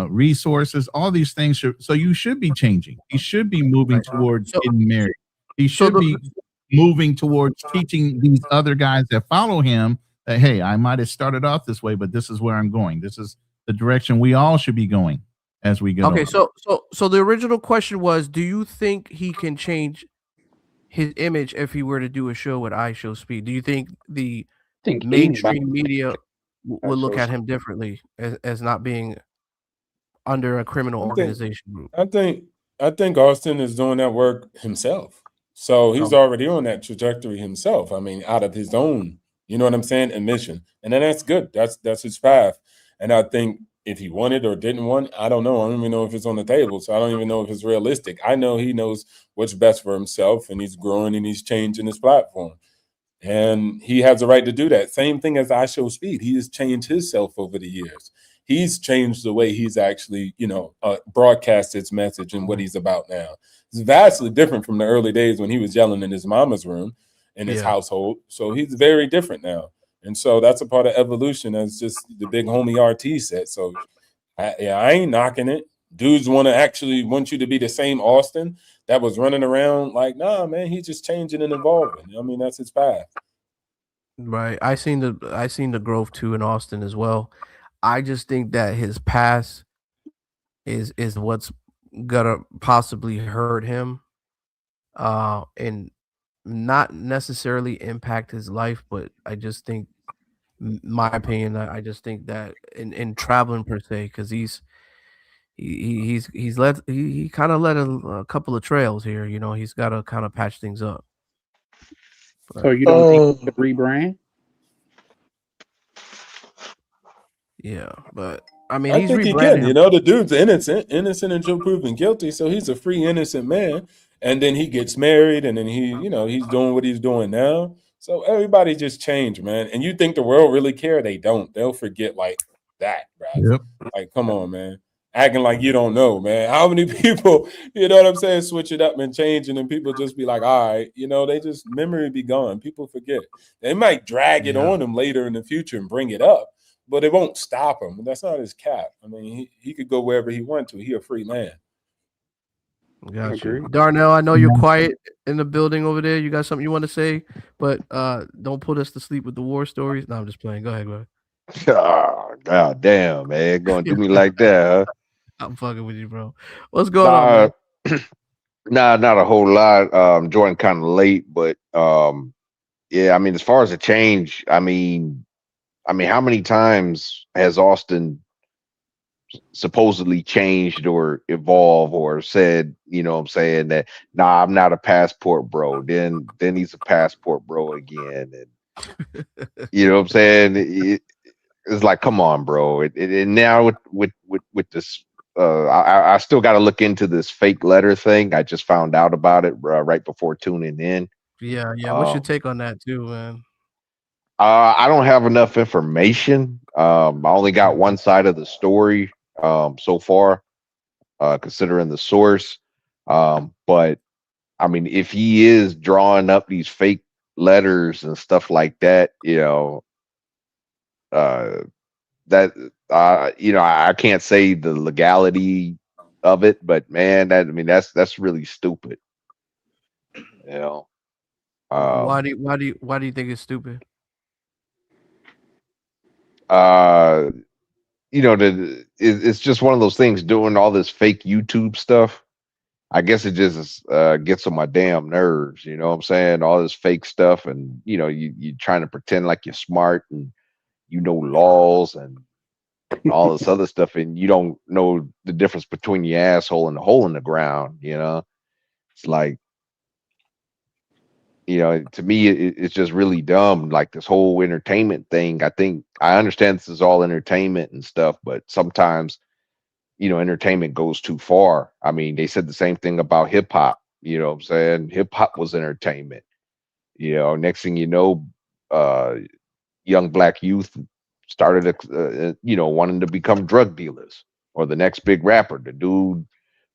resources, all these things. So you should be changing. He should be moving towards getting married. He should be moving towards teaching these other guys that follow him that, hey, I might have started off this way, but this is where I'm going. This is the direction we all should be going as we get Okay, older. so the original question was, do you think he can change his image if he were to do a show with iShowSpeed? Do you think the mainstream media would look at him differently as not being under a criminal organization group? I think Auston is doing that work himself. So he's already on that trajectory himself. I mean, out of his own, you know what I'm saying, admission. And then that's good. That's his path. And I think if he wanted or didn't want, I don't know. I don't even know if it's on the table. So I don't even know if it's realistic. I know he knows what's best for himself, and he's growing and he's changing his platform. And he has the right to do that. Same thing as iShowSpeed. He has changed himself over the years. He's changed the way he's actually, broadcast his message and what he's about now. It's vastly different from the early days when he was yelling in his mama's room in his household. So he's very different now. And so that's a part of evolution, as just the big homie RT said. So I ain't knocking it. Dudes want you to be the same Auston that was running around like, nah, man, he's just changing and evolving. I mean, that's his path. Right. I seen the growth too in Auston as well. I just think that his past is what's gonna possibly hurt him, and not necessarily impact his life, but I just think, my opinion, I just think that in traveling per se, because he kind of led a couple of trails here. He's got to kind of patch things up. So you don't think the rebrand? Yeah, but I mean, I he's think he rebranding. can. The dude's innocent until proven guilty. So he's a free, innocent man. And then he gets married, and then he's doing what he's doing now. So everybody just changed, man. And you think the world really care? They don't. They'll forget like that, bro. Yep. Like, come on, man. Acting like you don't know, man. How many people, you know what I'm saying, switch it up and change, and then people just be like, all right, they just, memory be gone. People forget. They might drag it on them later in the future and bring it up, but it won't stop him. That's not his cap. I mean, he could go wherever he wants to. He a free man. Got you. Darnell, I know you're quiet in the building over there. You got something you want to say, but don't put us to sleep with the war stories. No, I'm just playing. Go ahead, bro. Oh, God damn, man. Gonna do me like that, huh? I'm fucking with you, bro. What's going on, man? Not a whole lot. Joined kind of late, but yeah, I mean, as far as the change, I mean, how many times has Auston supposedly changed or evolved or said, what I'm saying, that nah, I'm not a passport bro. Then he's a passport bro again. And what I'm saying? It's like, come on, bro. And now with this, I still got to look into this fake letter thing. I just found out about it right before tuning in. Yeah. What's your take on that too, man? I don't have enough information. I only got one side of the story so far, considering the source. But I mean, if he is drawing up these fake letters and stuff like that, I can't say the legality of it, but man, that's really stupid. Why do you think it's stupid? It's just one of those things, doing all this fake YouTube stuff. I guess it just gets on my damn nerves. You know what I'm saying? All this fake stuff, and you trying to pretend like you're smart and laws and all this other stuff, and you don't know the difference between your asshole and the hole in the ground. It's like, You know, to me, it's just really dumb. Like this whole entertainment thing. I think I understand this is all entertainment and stuff, but sometimes, you know, entertainment goes too far. I mean, they said the same thing about hip hop. You know what I'm saying? Hip hop was entertainment. You know, next thing you know, uh, young black youth started, you know, wanting to become drug dealers, or the next big rapper, the dude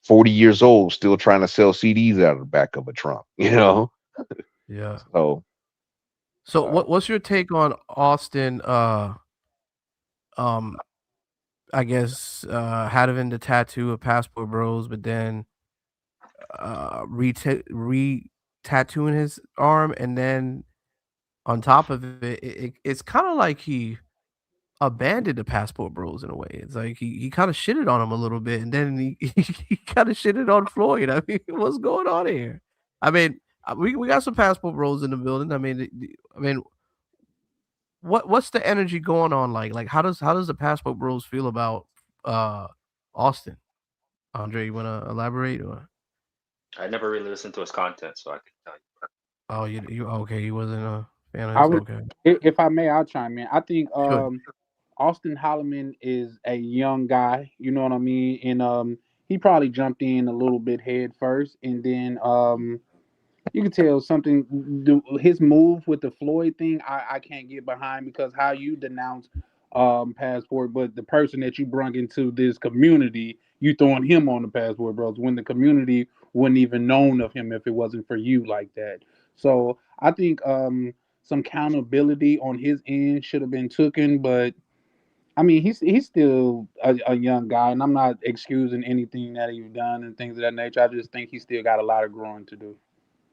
40 years old still trying to sell CDs out of the back of a trunk, you know? Yeah. So So what's your take on Austin I guess having the tattoo of Passport Bros, but then re-tattooing his arm, and then on top of it's kind of like he abandoned the Passport Bros in a way. It's like he kind of shitted on him a little bit, and then he kind of shitted on Floyd. I mean, what's going on here? I mean, we got some Passport Bros in the building. I mean, what's the energy going on like? Like, how does the Passport Bros feel about Austin? Andre, you want to elaborate? Or I never really listened to his content, so I can tell you. oh, you okay? You wasn't a fan of I this? would, Okay, if I may, I'll chime in. I think sure. Austin Holloman is a young guy. You know what I mean? And he probably jumped in a little bit head first, and then you can tell something. His move with the Floyd thing, I can't get behind, because how you denounce Passport, but the person that you brung into this community, you throwing him on the Passport Bros when the community wouldn't even known of him if it wasn't for you like that. So I think some accountability on his end should have been taken, but I mean, he's still a young guy, and I'm not excusing anything that he's done and things of that nature. I just think he still got a lot of growing to do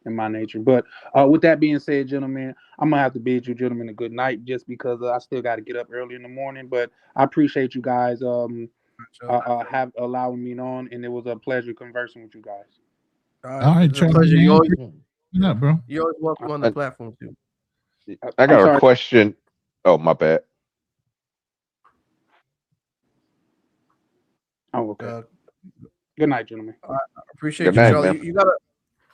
in my nature. But with that being said, gentlemen, I'm gonna have to bid you gentlemen a good night, just because I still got to get up early in the morning. But I appreciate you guys have allowing me on, and it was a pleasure conversing with you guys. All right, It's a Charlie, pleasure. man. What's up, bro? You're always welcome on the platform too. I I'm got a sorry. question. Oh, my bad. Oh, okay. Good night, gentlemen. I appreciate Good you, night, Charlie. man. You gotta,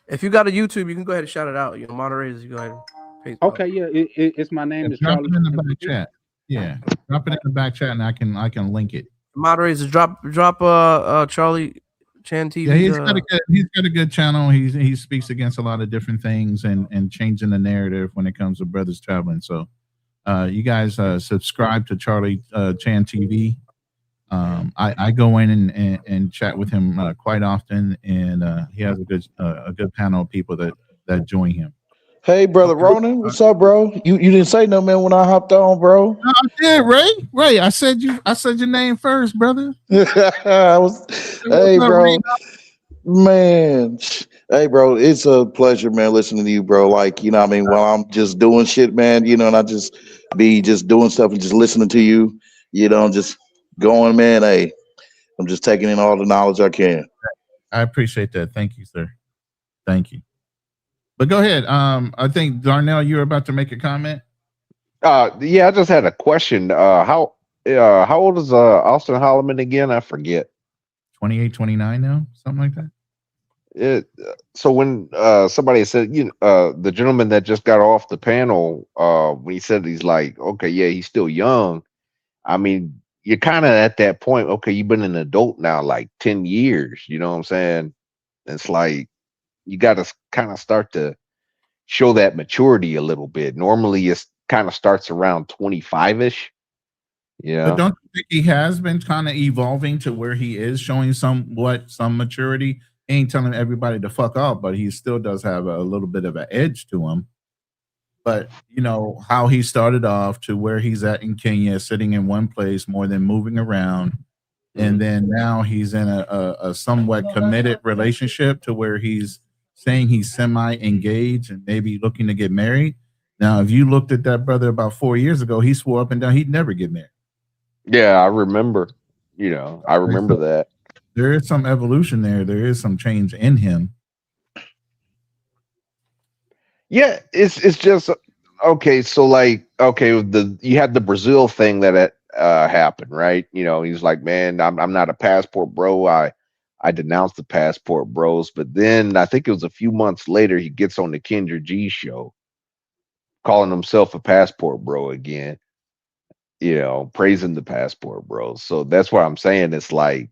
if you got a YouTube, you can go ahead and shout it out. You know, moderators, you go ahead and paste out. Okay, yeah, it's my name is Drop Charlie. it in the back chat. Yeah, drop it in the back chat, and I can link it. Moderators, drop Charlie Chan TV's. Yeah, he's got a good channel. He speaks against a lot of different things and changing the narrative when it comes to brothers traveling. So, you guys subscribe to Charlie Chan TV. I go in and chat with him quite often, and he has a good panel of people that join him. Hey, brother Ronan, what's up, bro? You didn't say no, man, when I hopped on, bro. No, I did, Ray. Ray, I said your name first, brother. Hey, bro, man. Hey, bro, it's a pleasure, man, listening to you, bro. Like, you know what I mean? While I'm just doing shit, man, you know, and I just be just doing stuff and just listening to you, you know, just going, man. Hey, I'm just taking in all the knowledge I can. I appreciate that. Thank you, sir. Thank you. But go ahead. I think Darnell, you were about to make a comment. Yeah, I just had a question. How old is Austin Holloman again? I forget. 28, 29 now, something like that. So when somebody said, the gentleman that just got off the panel, when he said he's like, okay, yeah, he's still young. I mean, you're kind of at that point. Okay, you've been an adult now like 10 years. You know what I'm saying? It's like you got to kind of start to show that maturity a little bit. Normally, it kind of starts around 25-ish. Yeah. But don't you think he has been kind of evolving to where he is showing some maturity? Ain't telling everybody to fuck off, but he still does have a little bit of an edge to him. But you know how he started off to where he's at in Kenya, sitting in one place more than moving around. And then now he's in a somewhat committed relationship to where he's saying he's semi-engaged and maybe looking to get married. Now, if you looked at that brother about 4 years ago, he swore up and down he'd never get married. Yeah, I remember. I remember that. There is some evolution there. There is some change in him. Yeah, it's just okay. So like, okay, you had the Brazil thing that happened, right? He's like, man, I'm not a passport bro. I I denounced the Passport Bros. But then I think it was a few months later, he gets on the Kendra G show, calling himself a Passport Bro again, praising the Passport Bros. So that's what I'm saying. It's like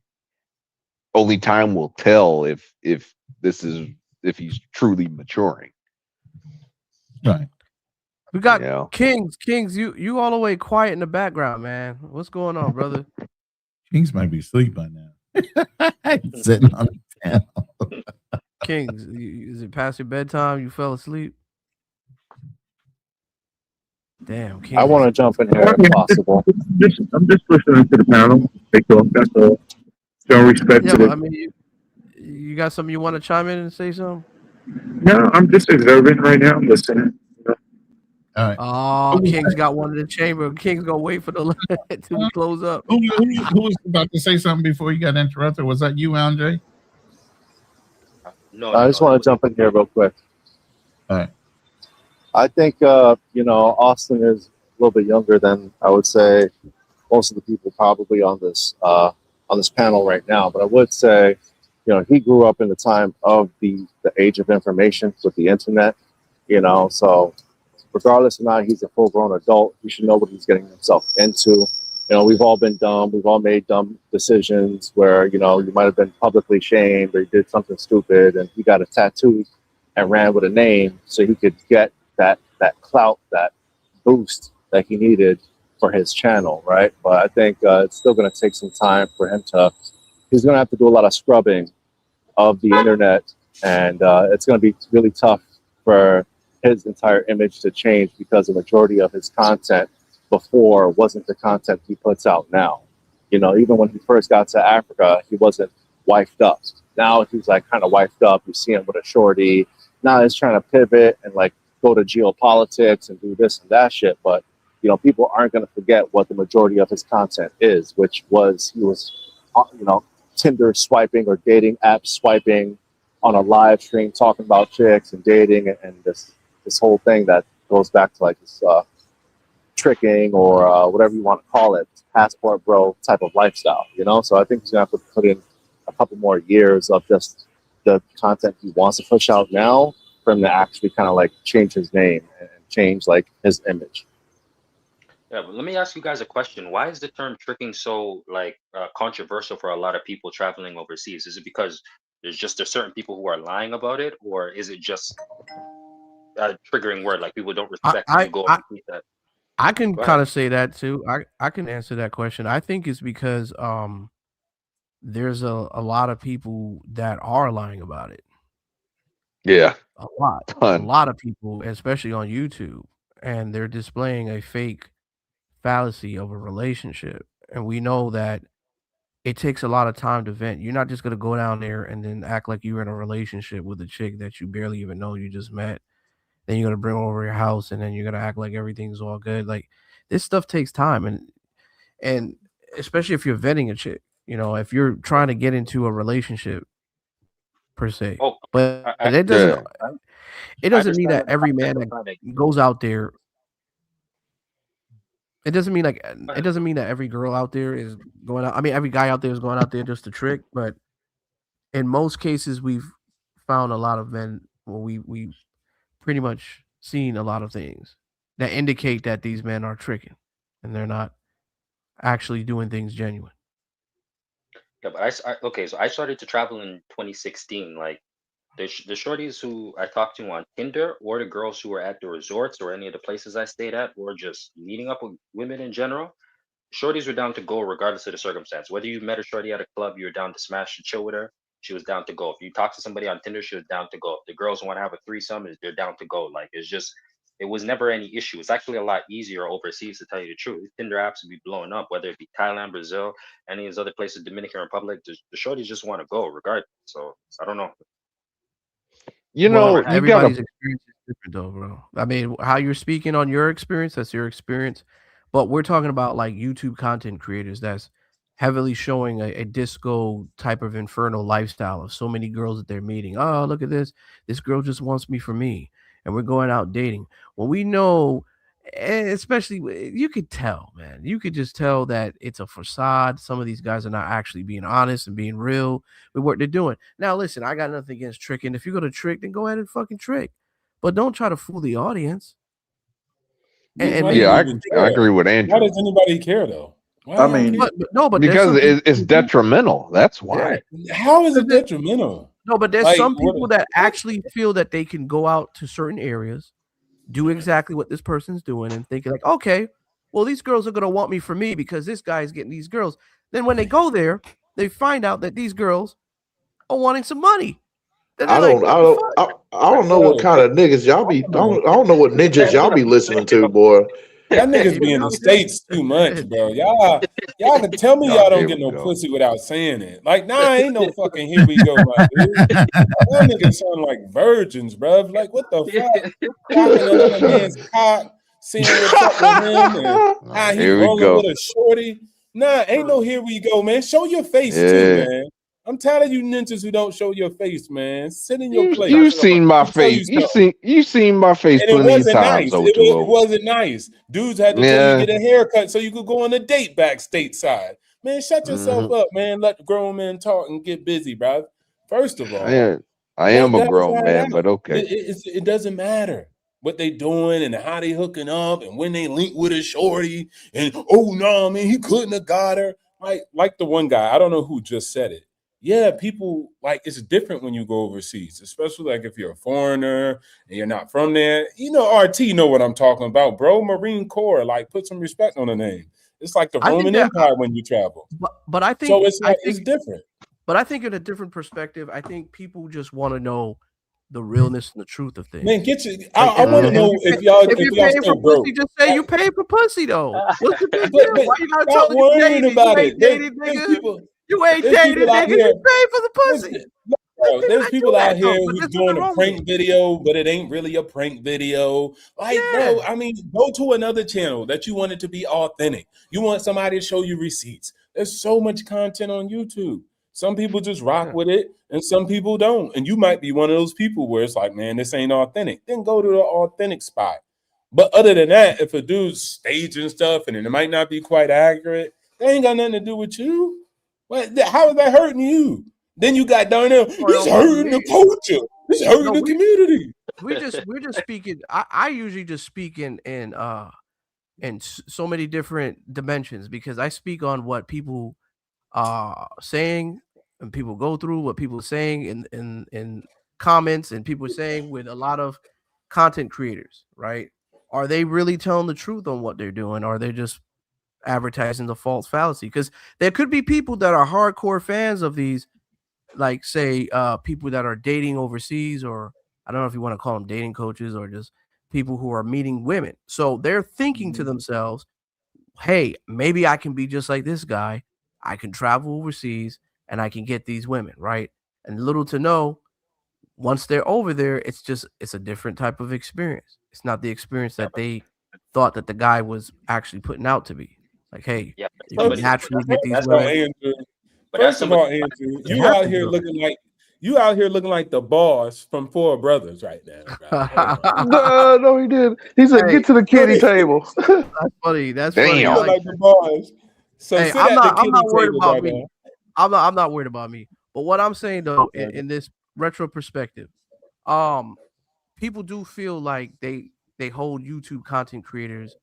only time will tell if he's truly maturing. Right. We got Kings. Kings, you all the way quiet in the background, man. What's going on, brother? Kings might be asleep by now. Sitting on the panel. Kings, is it past your bedtime? You fell asleep? Damn, Kings. I want to jump in here if possible. I'm just listening to the panel. Take off. That's all. Show respect to but I the. mean, you got something you want to chime in and say something? No, I'm just observing right now. I'm listening. All right. Oh, King's got one in the chamber. King's gonna wait for the till we close up. Who was about to say something before you got interrupted? Was that you, Andre? No, I just want to jump in here real quick. All right. I think Austin is a little bit younger than I would say most of the people probably on this panel right now. But I would say, he grew up in the time of the age of information with the internet. So regardless of not he's a full-grown adult, he should know what he's getting himself into. We've all been dumb. We've all made dumb decisions where, you might have been publicly shamed or you did something stupid and he got a tattoo and ran with a name so he could get that clout, that boost that he needed for his channel, right? But I think it's still going to take some time for him he's going to have to do a lot of scrubbing of the internet, and it's going to be really tough for his entire image to change because the majority of his content before wasn't the content he puts out now. Even when he first got to Africa, he wasn't wifed up. Now he's like kind of wifed up. You see him with a shorty. Now he's trying to pivot and like go to geopolitics and do this and that shit. But, people aren't going to forget what the majority of his content is, which was he was, Tinder swiping or dating app swiping on a live stream, talking about chicks and dating and this whole thing that goes back to like this tricking or whatever you want to call it, passport bro type of lifestyle, So I think he's going to have to put in a couple more years of just the content he wants to push out now for him to actually kind of like change his name and change like his image. Yeah, but let me ask you guys a question. Why is the term tricking so controversial for a lot of people traveling overseas? Is it because there's certain people who are lying about it, or is it just a triggering word like people don't respect when you go overseas? I can kind of say that too. I can answer that question. I think it's because there's a lot of people that are lying about it. Yeah, a lot of people, especially on YouTube, and they're displaying a fake fallacy of a relationship. And we know that it takes a lot of time to vent. You're not just going to go down there and then act like you're in a relationship with a chick that you barely even know you just met. Then you're going to bring her over your house and then you're going to act like everything's all good. Like, this stuff takes time. And especially if you're vetting a chick, if you're trying to get into a relationship per se. But it doesn't mean that every man that goes out there, it doesn't mean that every girl out there is going out. I mean, every guy out there is going out there just to trick. But in most cases, we've found a lot of men. Well, we pretty much seen a lot of things that indicate that these men are tricking, and they're not actually doing things genuine. Yeah, but so I started to travel in 2016. Like the shorties who I talked to on Tinder, or the girls who were at the resorts or any of the places I stayed at, or just meeting up with women in general. Shorties were down to go regardless of the circumstance. Whether you met a shorty at a club, you were down to smash and chill with her. She was down to go. If you talk to somebody on Tinder, she was down to go. If the girls want to have a threesome, they're down to go. Like it was never any issue. It's actually a lot easier overseas, to tell you the truth. These Tinder apps would be blowing up, whether it be Thailand, Brazil, any of these other places, Dominican Republic. The shorties just want to go regardless. So I don't know. Everybody's experience is different, though, bro. I mean, how you're speaking on your experience, that's your experience. But we're talking about like YouTube content creators that's heavily showing a disco type of infernal lifestyle of so many girls that they're meeting. Oh, look at this. This girl just wants me for me. And we're going out dating. Well, we know And especially, you could tell, man. You could just tell that it's a facade. Some of these guys are not actually being honest and being real with what they're doing. Now, listen, I got nothing against tricking. If you're gonna trick, then go ahead and fucking trick, but don't try to fool the audience. And Why make do you Yeah, even I care? agree with Why Andrew does anybody care though? Why I do y'all mean, care? but there's because some people it's detrimental. That's yeah. why. How is it detrimental? No, but there's Like some people that actually feel that they can go out to certain areas, do exactly what this person's doing, and think like, okay, well, these girls are gonna want me for me because this guy is getting these girls. Then when they go there, they find out that these girls are wanting some money. Then they're I like, don't, I what the don't, fuck? I don't know what bro, kind of niggas y'all be. I don't know what ninjas y'all be listening to, boy. y'all niggas Maybe be in the I'm states too much, bro. Y'all can tell me Oh, y'all don't here get we no go. pussy without saying it. Like, nah, ain't no fucking here we go, my dude. Y'all niggas sound like virgins, bro. Like, what the fuck? Rocking another man's cock, seeing what's up with him, and how he Here we rolling with go. a shorty. Nah, ain't no here we go, man. Show your face too, Yeah. man. I'm tired of you ninjas who don't show your face, man. Sit in your You place. seen my Let me tell you face. something. You seen my face And it plenty of wasn't times, nice. It O2O. wasn't nice. Dudes had to tell you Yeah. get a haircut so you could go on a date back stateside. Man, shut yourself Mhm. up, man. Let the grown men talk and get busy, bro. First of I all, am, I let am a them grown ride it man, out. but okay. It doesn't matter what they doing and how they hooking up and when they link with a shorty and oh no, man, he couldn't have got her. Like the one guy, I don't know who just said it. Yeah, people like it's different when you go overseas, especially like if you're a foreigner and you're not from there. You know, RT know what I'm talking about, bro. Marine Corps, like put some respect on the name. It's like the I think Roman that, Empire when you travel. but I So think, it's like it's different. but I think in a different perspective, I think people just want to know the realness and the truth of Man, things. get you. Like I want to know if if you're y'all paying for still broke. pussy, just say you paid for pussy though. What's the big But deal? Why you gotta stop tell you worrying dated? You about ain't it. dated, There's nigga. people. You ain't There's dated, people out nigga. here. You paid for the pussy. Listen, look, bro, People there's that do people out that here though, but who's there's nothing doing a wrong with it. prank video, but it ain't really a prank video. Like, Yeah. bro, I mean, go to another channel that you want it to be authentic. You want somebody to show you receipts. There's so much content on YouTube. Some people just rock with it, and some people don't. And you might be one of those people where it's like, man, this ain't authentic. Then go to the authentic spot. But other than that, if a dude's staging stuff and it might not be quite accurate, they ain't got nothing to do with you. How is that hurting you? Then you got down there, Or it's don't hurt hurting the me. culture. It's hurting No, the community. we're just speaking. I usually just speak in so many different dimensions because I speak on what people are saying and people go through, what people are saying in comments and people saying with a lot of content creators, right? Are they really telling the truth on what they're doing? Or are they just advertising the false fallacy? Because there could be people that are hardcore fans of these, like say people that are dating overseas, or I don't know if you want to call them dating coaches or just people who are meeting women. So they're thinking to themselves, hey, maybe I can be just like this guy. I can travel overseas and I can get these women, right? And little to know, once they're over there, it's a different type of experience. It's not the experience Yeah, that they thought that the guy was actually putting out to be. Like, hey, yeah, you can First naturally get these of all, women. Andrew. but that's First of all, somebody. Andrew, They have to you out here looking like the boss from Four Brothers right now, bro. Hold on. do No, he didn't. He said, it. Hey, "Get to the kitty table." that's funny. That's funny. I You look Damn. like like the boss. So Hey, sit at the I'm kitty not worried table about right me. now. I'm not worried about me. But what I'm saying though, in this retro perspective, um, people do feel like they hold YouTube content creators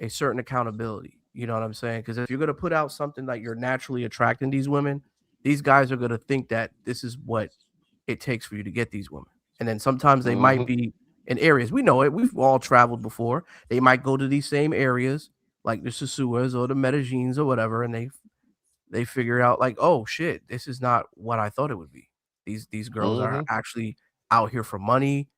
a certain accountability. You know what I'm saying? Because if you're gonna put out something that you're naturally attracting these women, these guys are gonna think that this is what it takes for you to get these women. And then sometimes they might Mhm. be in areas we know it. We've all traveled before. They might go to these same areas, like the Sasuas or the Medellins or whatever, and they figure out like, oh shit, this is not what I thought it would be. These girls are Mhm. actually out here for money.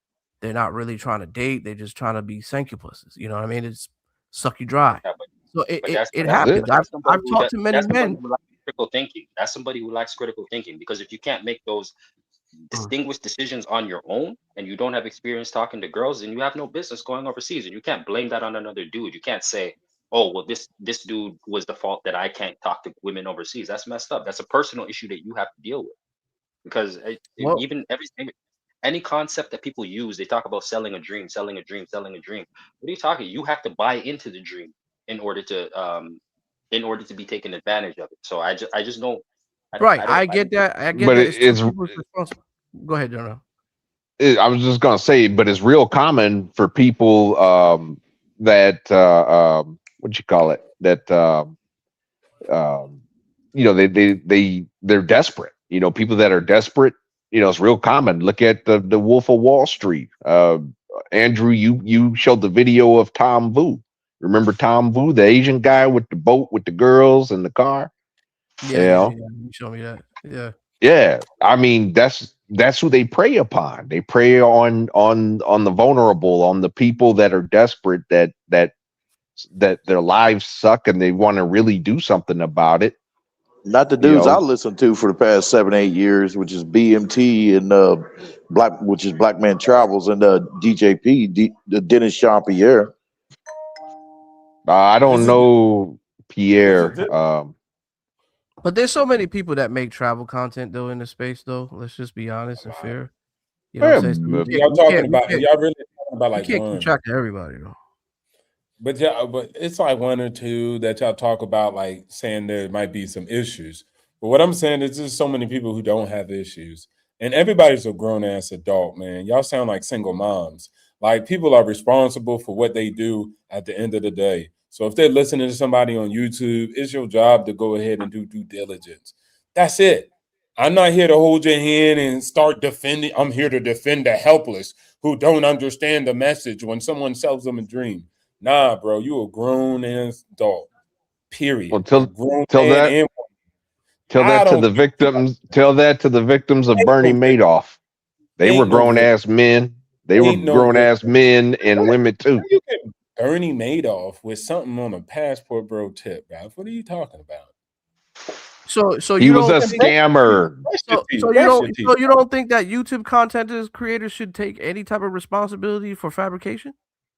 They're not really trying to date. They're just trying to be succubusses. You know what I mean? It's suck you dry. Yeah, So but that's it That's it. happens. but that's somebody I've who talked to many that's somebody men. who likes critical thinking. That's somebody who likes critical thinking because if you can't make those Mm. distinguished decisions on your own and you don't have experience talking to girls, then you have no business going overseas. And you can't blame that on another dude. You can't say, "Oh, well, this dude was the fault that I can't talk to women overseas." That's messed up. That's a personal issue that you have to deal with because Well, even any concept that people use, they talk about selling a dream, selling a dream, selling a dream. What are you talking? You have to buy into the dream in order to be taken advantage of it. So I just don't. Right, I get that. I get But that. It's two it's people's responsible. Go ahead, Jonah. I was just gonna say, but it's real common for people that what you call it, that you know, they're desperate. You know, people that are desperate. You know, it's real common. Look at the Wolf of Wall Street. Andrew, you showed the video of Tom Vu. Remember Tom Vu, the Asian guy with the boat with the girls and the car? Yeah. You show me that. Yeah. Yeah, I mean that's who they prey upon. They prey on the vulnerable, on the people that are desperate, that their lives suck and they want to really do something about it. Not the You dudes I know, listened to for the past 7-8 years, which is BMT and which is Black Man Travels, and DJP, Dennis Jean Pierre. I don't know Pierre. But there's so many people that make travel content though in the space though. Let's just be honest and fair. You know what I'm saying? So y'all talking about y'all really talking about like you can't one. keep track of everybody though. But it's like one or two that y'all talk about, like saying there might be some issues. But what I'm saying is there's so many people who don't have issues. And everybody's a grown ass adult, man. Y'all sound like single moms. Like people are responsible for what they do at the end of the day. So if they're listening to somebody on YouTube, it's your job to go ahead and do due diligence. That's it. I'm not here to hold your hand and start defending. I'm here to defend the helpless who don't understand the message when someone sells them a dream. Nah, bro, you a grown ass adult. Period. well, A grown tell man that and tell I that to don't the victims. Tell that to the victims of Bernie no victim. Madoff. They were Ain't no grown victim. ass men. They were Ain't no grown ass victim. men and women too. You get Bernie Madoff with something on a passport bro tip, bro. What are you talking about? So He you was don't a scammer. so you don't think that YouTube content creators should take any type of responsibility for fabrication?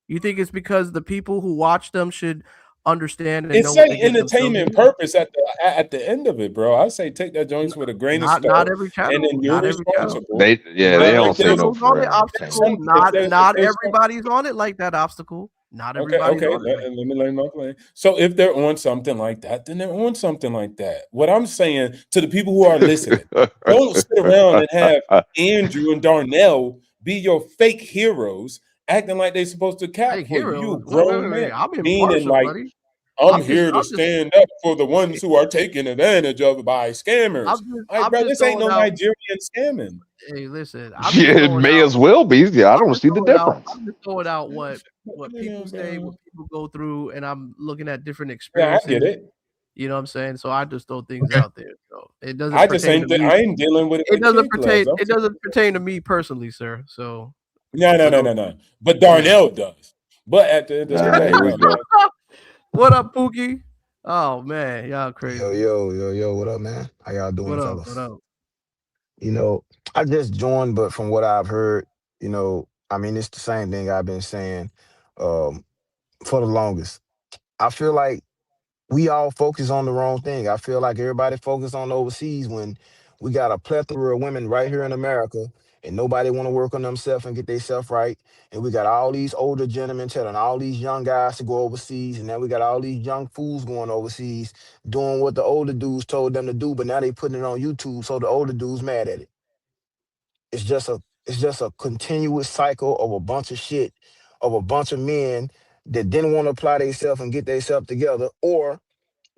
You think it's because the people who watch them should understand and It's know what they say get themselves entertainment into? purpose at the end of it, bro. I say take that joints with a grain of Not salt, every and channel. then you're Not every channel. responsible. They don't say no Obstacles on it. for Obstacle. Not everybody's on it like that. Obstacle. Not everybody's Okay. on it. Let me learn my plan. So if they're on something like that, then they're on something like that. What I'm saying to the people who are listening, don't sit around and have Andrew and Darnell be your fake heroes, acting like they're supposed to cap Fake for you. You a heroes. grown man, I'm meaning impartial, like buddy. I'm here to stand up for the ones who are taken advantage of by scammers. I'm bro, just this ain't no throwing out. Nigerian scamming. Hey, listen. I'm just Yeah, it throwing may out. as well be. Yeah, I don't see the difference. I'm just throwing out what people say, what people go through, and I'm looking at different Yeah, I experiences. get it. You know what I'm saying? So I just throw things out there. So it doesn't. I just pertain ain't. to me. I ain't dealing with it. It with doesn't kid pertain. gloves. It doesn't pertain to me personally, sir. So No. But Darnell does. But at the end of the day, Here we go. What up, Pookie? Oh man, y'all crazy. Yo, what up, man? How y'all doing, What up? fellas? What up? You know, I just joined, but from what I've heard, you know, I mean, it's the same thing I've been saying for the longest. I feel like we all focus on the wrong thing. I feel like everybody focus on overseas when we got a plethora of women right here in America and nobody want to work on themselves and get themselves right. And we got all these older gentlemen telling all these young guys to go overseas. And then we got all these young fools going overseas doing what the older dudes told them to do, but now they putting it on YouTube, so the older dudes mad at it. It's just a continuous cycle of a bunch of shit, of a bunch of men that didn't want to apply themselves and get themselves together, or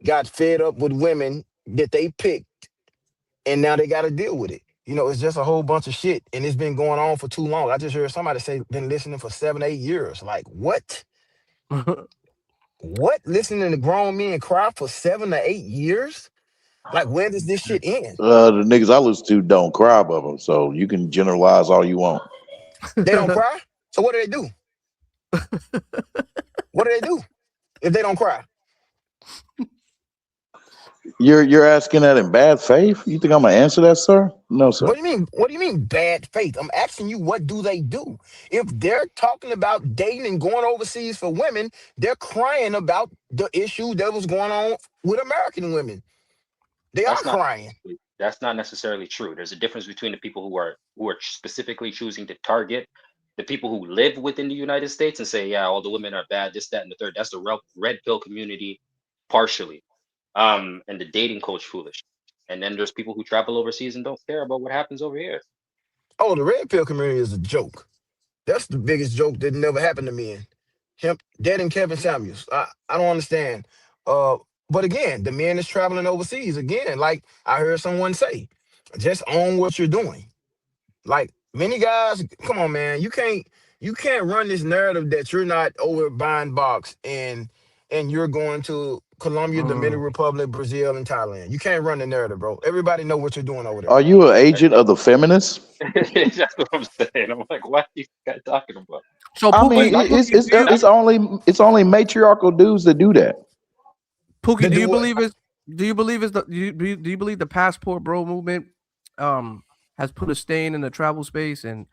got fed up with women that they picked, and now they got to deal with it. You know, it's just a whole bunch of shit, and it's been going on for too long. I just heard somebody say been listening for 7, 8 years. Like, what? What? Listening to grown men cry for 7 to 8 years? Like, where does this shit end? The niggas I listen to don't cry above them, so you can generalize all you want. They don't cry? So what do they do? What do they do if they don't cry? You're asking that in bad faith? You think I'm gonna answer that, sir? No, sir. What do you mean? What do you mean bad faith? I'm asking you, what do they do? If they're talking about dating and going overseas for women, they're crying about the issue that was going on with American women. They are That's not crying. That's not necessarily true. There's a difference between the people who are specifically choosing to target the people who live within the United States and say, yeah, all the women are bad, this, that, and the third. That's the red pill community, partially, and the dating coach foolish. And then there's people who travel overseas and don't care about what happens over here. Oh, the red pill community is a joke. That's the biggest joke that never happened to men. Him, Dead and Kevin Samuels. I don't understand. But again, the men is traveling overseas. Again, like I heard someone say, just own what you're doing. Like many guys, come on, man. You can't run this narrative that you're not over buying box and you're going to Colombia, Dominican Republic, Brazil, and Thailand. You can't run the narrative, bro. Everybody know what you're doing over there. Are you an agent of the feminists? That's what I'm saying. I'm like, what are you guys talking about? So I Pookie, mean, it's only matriarchal dudes that do that. Pookie, do you believe the passport bro movement has put a stain in the travel space, and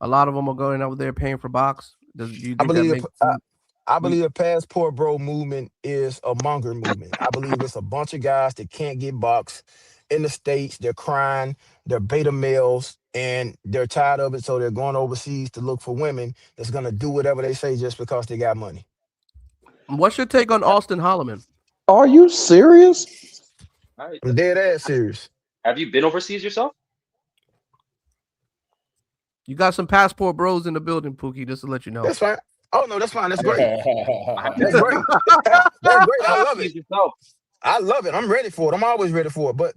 a lot of them are going over there paying for box? Do you I think that believe makes I believe the passport bro movement is a monger movement. I believe it's a bunch of guys that can't get box in the States. They're crying, they're beta males, and they're tired of it. So they're going overseas to look for women that's gonna do whatever they say just because they got money. What's your take on Auston Holloman? Are you serious? I'm dead ass serious. Have you been overseas yourself? You got some passport bros in the building, Pookie, just to let you know. That's fine. Oh no, that's fine. That's great. That's great. That's great. I love it. I love it. I'm ready for it. I'm always ready for it. But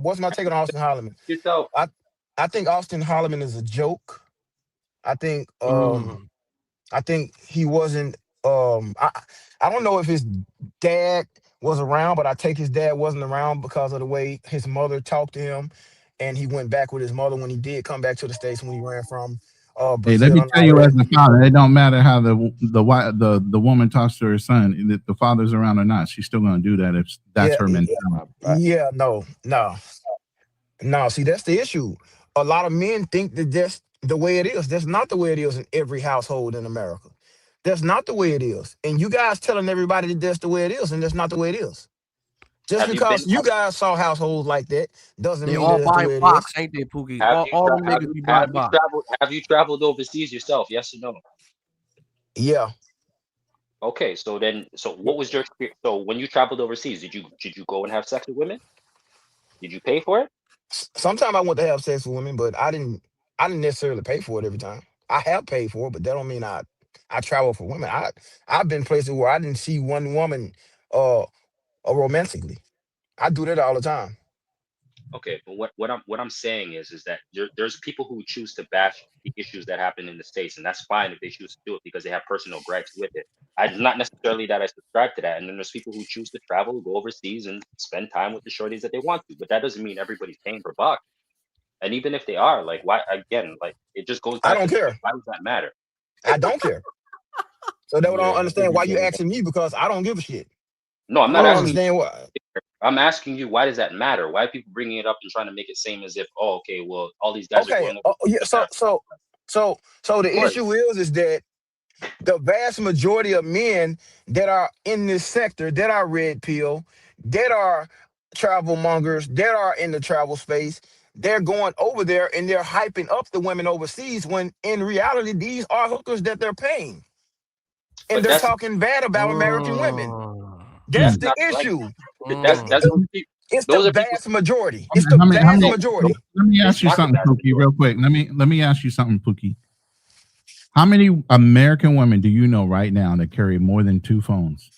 what's my take on Auston Holloman? Yourself. I think Auston Holloman is a joke. I think he wasn't I don't know if his dad was around, but I take his dad wasn't around because of the way his mother talked to him, and he went back with his mother when he did come back to the States when he ran from Hey, let Brazil me and tell all you, that. as a father, it don't matter how the woman talks to her son. If the father's around or not, she's still going to do that if that's her mentality. No. See, that's the issue. A lot of men think that that's the way it is. That's not the way it is in every household in America. That's not the way it is. And you guys telling everybody that that's the way it is, and that's not the way it is. Just because you guys saw households like that doesn't They mean all that that's the buying way it box, is. ain't they, Pookie? All them niggas be buying box. Have you traveled overseas yourself? Yes or no? Yeah. Okay, so what was your experience? So when you traveled overseas, did you go and have sex with women? Did you pay for it? Sometimes I want to have sex with women, but I didn't necessarily pay for it every time. I have paid for it, but that don't mean I travel for women. I've been places where I didn't see one woman romantically. I do that all the time. Okay, but what I'm saying is that there's people who choose to bash the issues that happen in the States, and that's fine if they choose to do it because they have personal gripes with it. It's not necessarily that I subscribe to that. And then there's people who choose to travel, go overseas, and spend time with the shorties that they want to. But that doesn't mean everybody's paying for bucks. And even if they are, like, why? Again, like, it just goes I back don't to care. why does that matter? I don't care. So that I don't understand why you everybody. asking me, because I don't give a shit. No, I'm I not don't asking. understand why. I'm asking you, why does that matter? Why are people bringing it up and trying to make it seem as if, oh, okay, well, all these guys are Okay. going over. Yeah. So the issue is that the vast majority of men that are in this sector, that are red pill, that are travel mongers, that are in the travel space, they're going over there and they're hyping up the women overseas when in reality these are hookers that they're paying. And But they're that's talking bad about American women. that's That's the not like issue. that's It's the those are people. vast majority. It's the vast majority. Let me ask you something, Pookie, real quick. Let me ask you something, Pookie. How many American women do you know right now that carry more than 2 phones,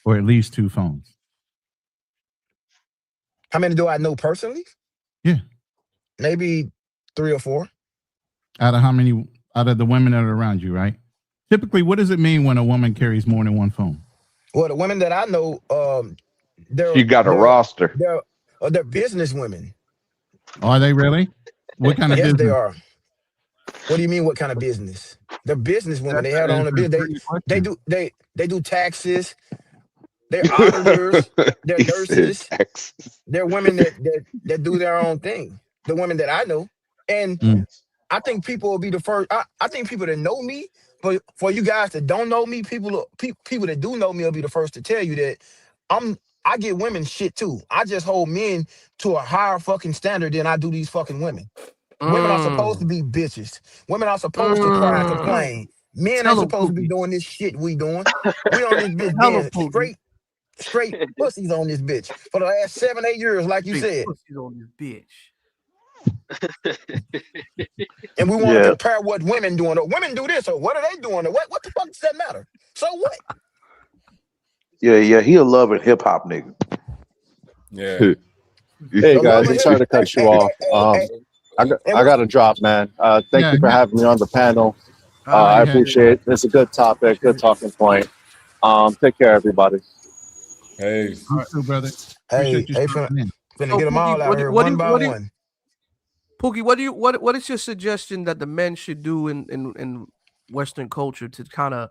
or at least 2 phones? How many do I know personally? Yeah. Maybe 3 or 4. Out of how many? Out of the women that are around you, right? Typically, what does it mean when a woman carries more than 1 phone? Well, the women that I know, You got a roster. They're business women. Are they really? What kind of Yes, business? they are. What do you mean? What kind of business? They're business women. They have on a business. They do taxes. They're auditors. They're nurses. They're women that do their own thing. The women that I know, and I think people will be the first. I think people that know me, but for you guys that don't know me, people that do know me will be the first to tell you that I get women shit too. I just hold men to a higher fucking standard than I do these fucking women. Women are supposed to be bitches. Women are supposed to cry and complain. Men ain't Tell him, supposed to be Pookie. doing this shit we doing. We on this bitch Tell him, being Pookie. straight pussies on this bitch for the last 7-8 years, like you Straight said. pussies on this bitch. And we want to Yeah. compare what women doing. Or women do this, or what are they doing? Or what the fuck does that matter? So what? Yeah, he a loving hip hop nigga. Yeah. Hey The love guys, of I'm hip. sorry to cut you off. I got to drop, man. Thank you for having me on the panel. I appreciate it. It's a good topic, good talking point. Take care, everybody. Hey, You too, brother. Hey, Appreciate you stopping in. finna So, get them all Pookie, out here one by one. Pookie, what is your suggestion that the men should do in Western culture to kind of,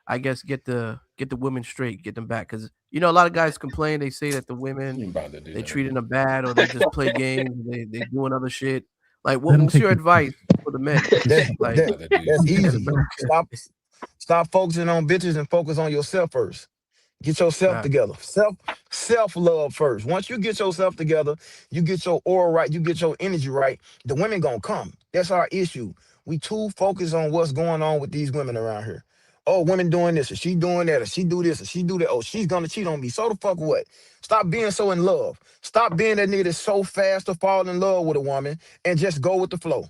I guess, get the women straight, get them back? Because a lot of guys complain. They say that the women they treating them bad, or they just play games. They doing other shit. Like, what's your advice for the men? That's easy. Stop focusing on bitches and focus on yourself first. Get yourself together. Self-love first. Once you get yourself together, you get your aura right, you get your energy right, the women gonna come. That's our issue. We too focused on what's going on with these women around here. Oh, women doing this, or she doing that, or she do this, or she do that. Oh, she's gonna cheat on me. So the fuck what? Stop being so in love. Stop being that nigga that's so fast to fall in love with a woman and just go with the flow.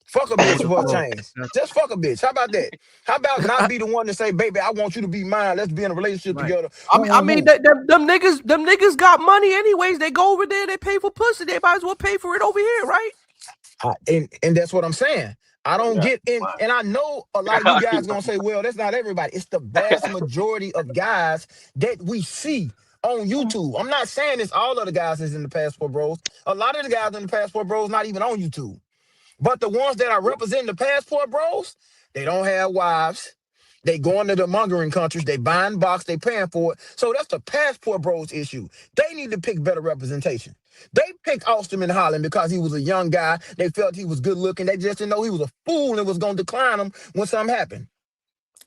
Fuck a bitch for a change. Just fuck a bitch. How about that? How about not be the one to say, baby, I want you to be mine. Let's be in a relationship together. I mean, them niggas got money anyways. They go over there, they pay for pussy. They might as well pay for it over here, right? And that's what I'm saying. I don't get in, and I know a lot of you guys gonna say, well, that's not everybody. It's the vast majority of guys that we see on YouTube. I'm not saying it's all of the guys that's in the Passport Bros. A lot of the guys in the Passport Bros not even on YouTube. But the ones that are representing the Passport Bros, they don't have wives. They going to the mongering countries. They buying box. They paying for it. So that's the Passport Bros issue. They need to pick better representation. They picked Auston in Holland because he was a young guy. They felt he was good looking. They just didn't know he was a fool and was going to decline him when something happened.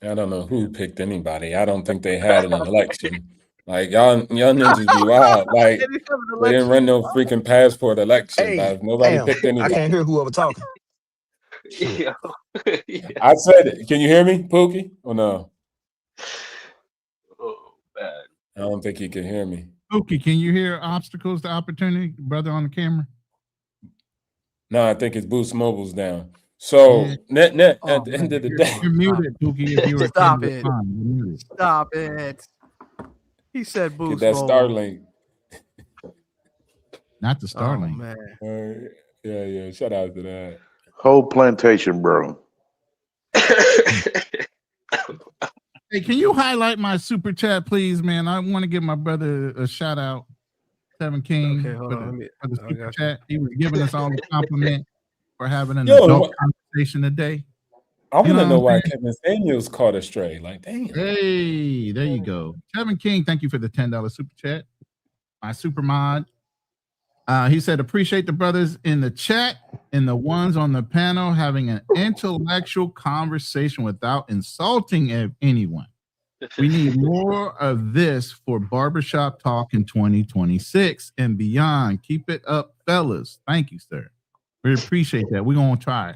I don't know who picked anybody. I don't think they had an election. Like y'all ninjas be wild. Like they didn't run no freaking passport election. Hey, nobody damn, picked anybody. I can't hear whoever talking. I said it. Can you hear me, Pookie? Or no? Oh man. I don't think he can hear me. Pookie, can you hear obstacles to opportunity, brother on the camera? No, I think it's Boost Mobile's down. So net at the end of the day. You're muted, Pookie. If you were Stop it. Stop it. He said Boost Get that Mobile. Starlink. Not the Starlink. Oh, man. Yeah. Shout out to that. Whole plantation, bro. Hey, can you highlight my super chat, please, man? I want to give my brother a shout out, Kevin King, Okay, hold on. for the super chat. He was giving us all a compliment for having an adult conversation today. I want to know why Kevin Samuels caught a stray. Like, damn. Hey, there you go. Kevin King, thank you for the $10 super chat. My super mod. He said, appreciate the brothers in the chat and the ones on the panel having an intellectual conversation without insulting anyone. We need more of this for barbershop talk in 2026 and beyond. Keep it up, fellas. Thank you, sir. We appreciate that. We're going to try.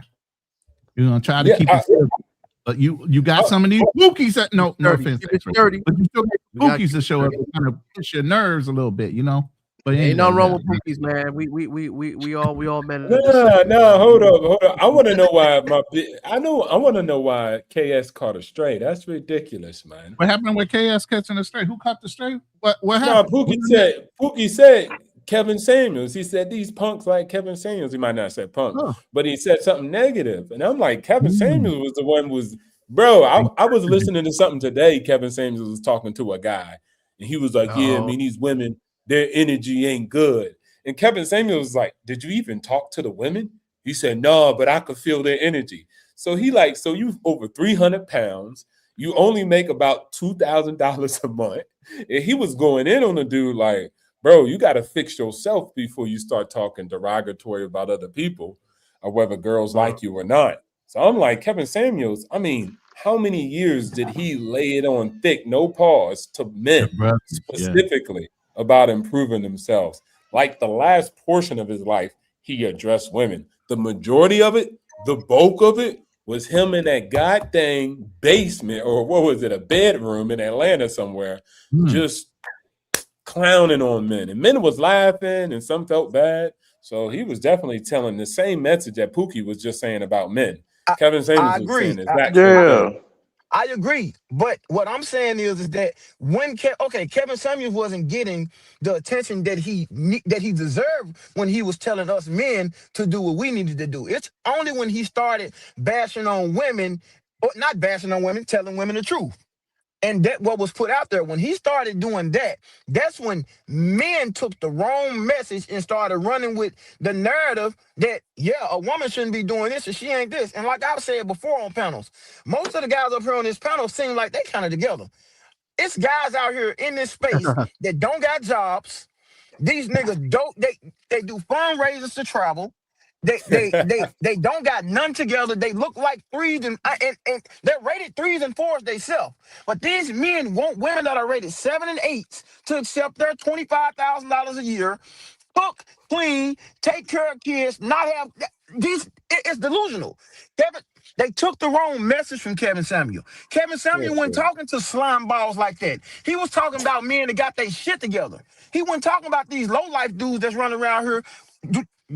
We're going to try to keep it simple. But you got some of these bookies that no offense. But you still get bookies to show up and kind of push your nerves a little bit, you know? But ain't nothing wrong with bookies, man. We all men. No, hold on. I want to know why I want to know why KS caught a stray. That's ridiculous, man. What happened with KS catching a stray? Who caught the stray? What happened? No, Pookie said Kevin Samuels. He said these punks like Kevin Samuels. He might not say punk, but he said something negative. And I'm like, Kevin Samuels was the one bro. I was listening to something today. Kevin Samuels was talking to a guy, and he was like, yeah, I mean, these women, their energy ain't good. And Kevin Samuels was like, did you even talk to the women? He said, no, but I could feel their energy. So so you over 300 pounds. You only make about $2,000 a month. And he was going in on the dude like, bro, you got to fix yourself before you start talking derogatory about other people or whether girls like you or not. So I'm like, Kevin Samuels, I mean, how many years did he lay it on thick, no pause to men specifically? about improving themselves. Like the last portion of his life, he addressed women. The majority of it, the bulk of it, was him in that goddamn basement, or what was it, a bedroom in Atlanta somewhere, just clowning on men. And men was laughing and some felt bad. So he was definitely telling the same message that Pookie was just saying about men. Kevin Samuels was saying the exact same thing. I agree, but what I'm saying is that when Kevin Samuels wasn't getting the attention that he deserved when he was telling us men to do what we needed to do. It's only when he started bashing on women, or not bashing on women, telling women the truth. And that what was put out there, when he started doing that, that's when men took the wrong message and started running with the narrative that, yeah, a woman shouldn't be doing this and she ain't this. And like I've said before on panels, most of the guys up here on this panel seem like they kind of together. It's guys out here in this space that don't got jobs. These niggas don't, they do fundraisers to travel. They don't got none together. They look like threes and they're rated 3s and 4s themselves. But these men want women that are rated 7 and 8s to accept their $25,000 a year, cook, clean, take care of kids, not have these. It's delusional. They took the wrong message from Kevin Samuel. Kevin Samuel wasn't talking to slime balls like that. He was talking about men that got their shit together. He wasn't talking about these low-life dudes that's running around here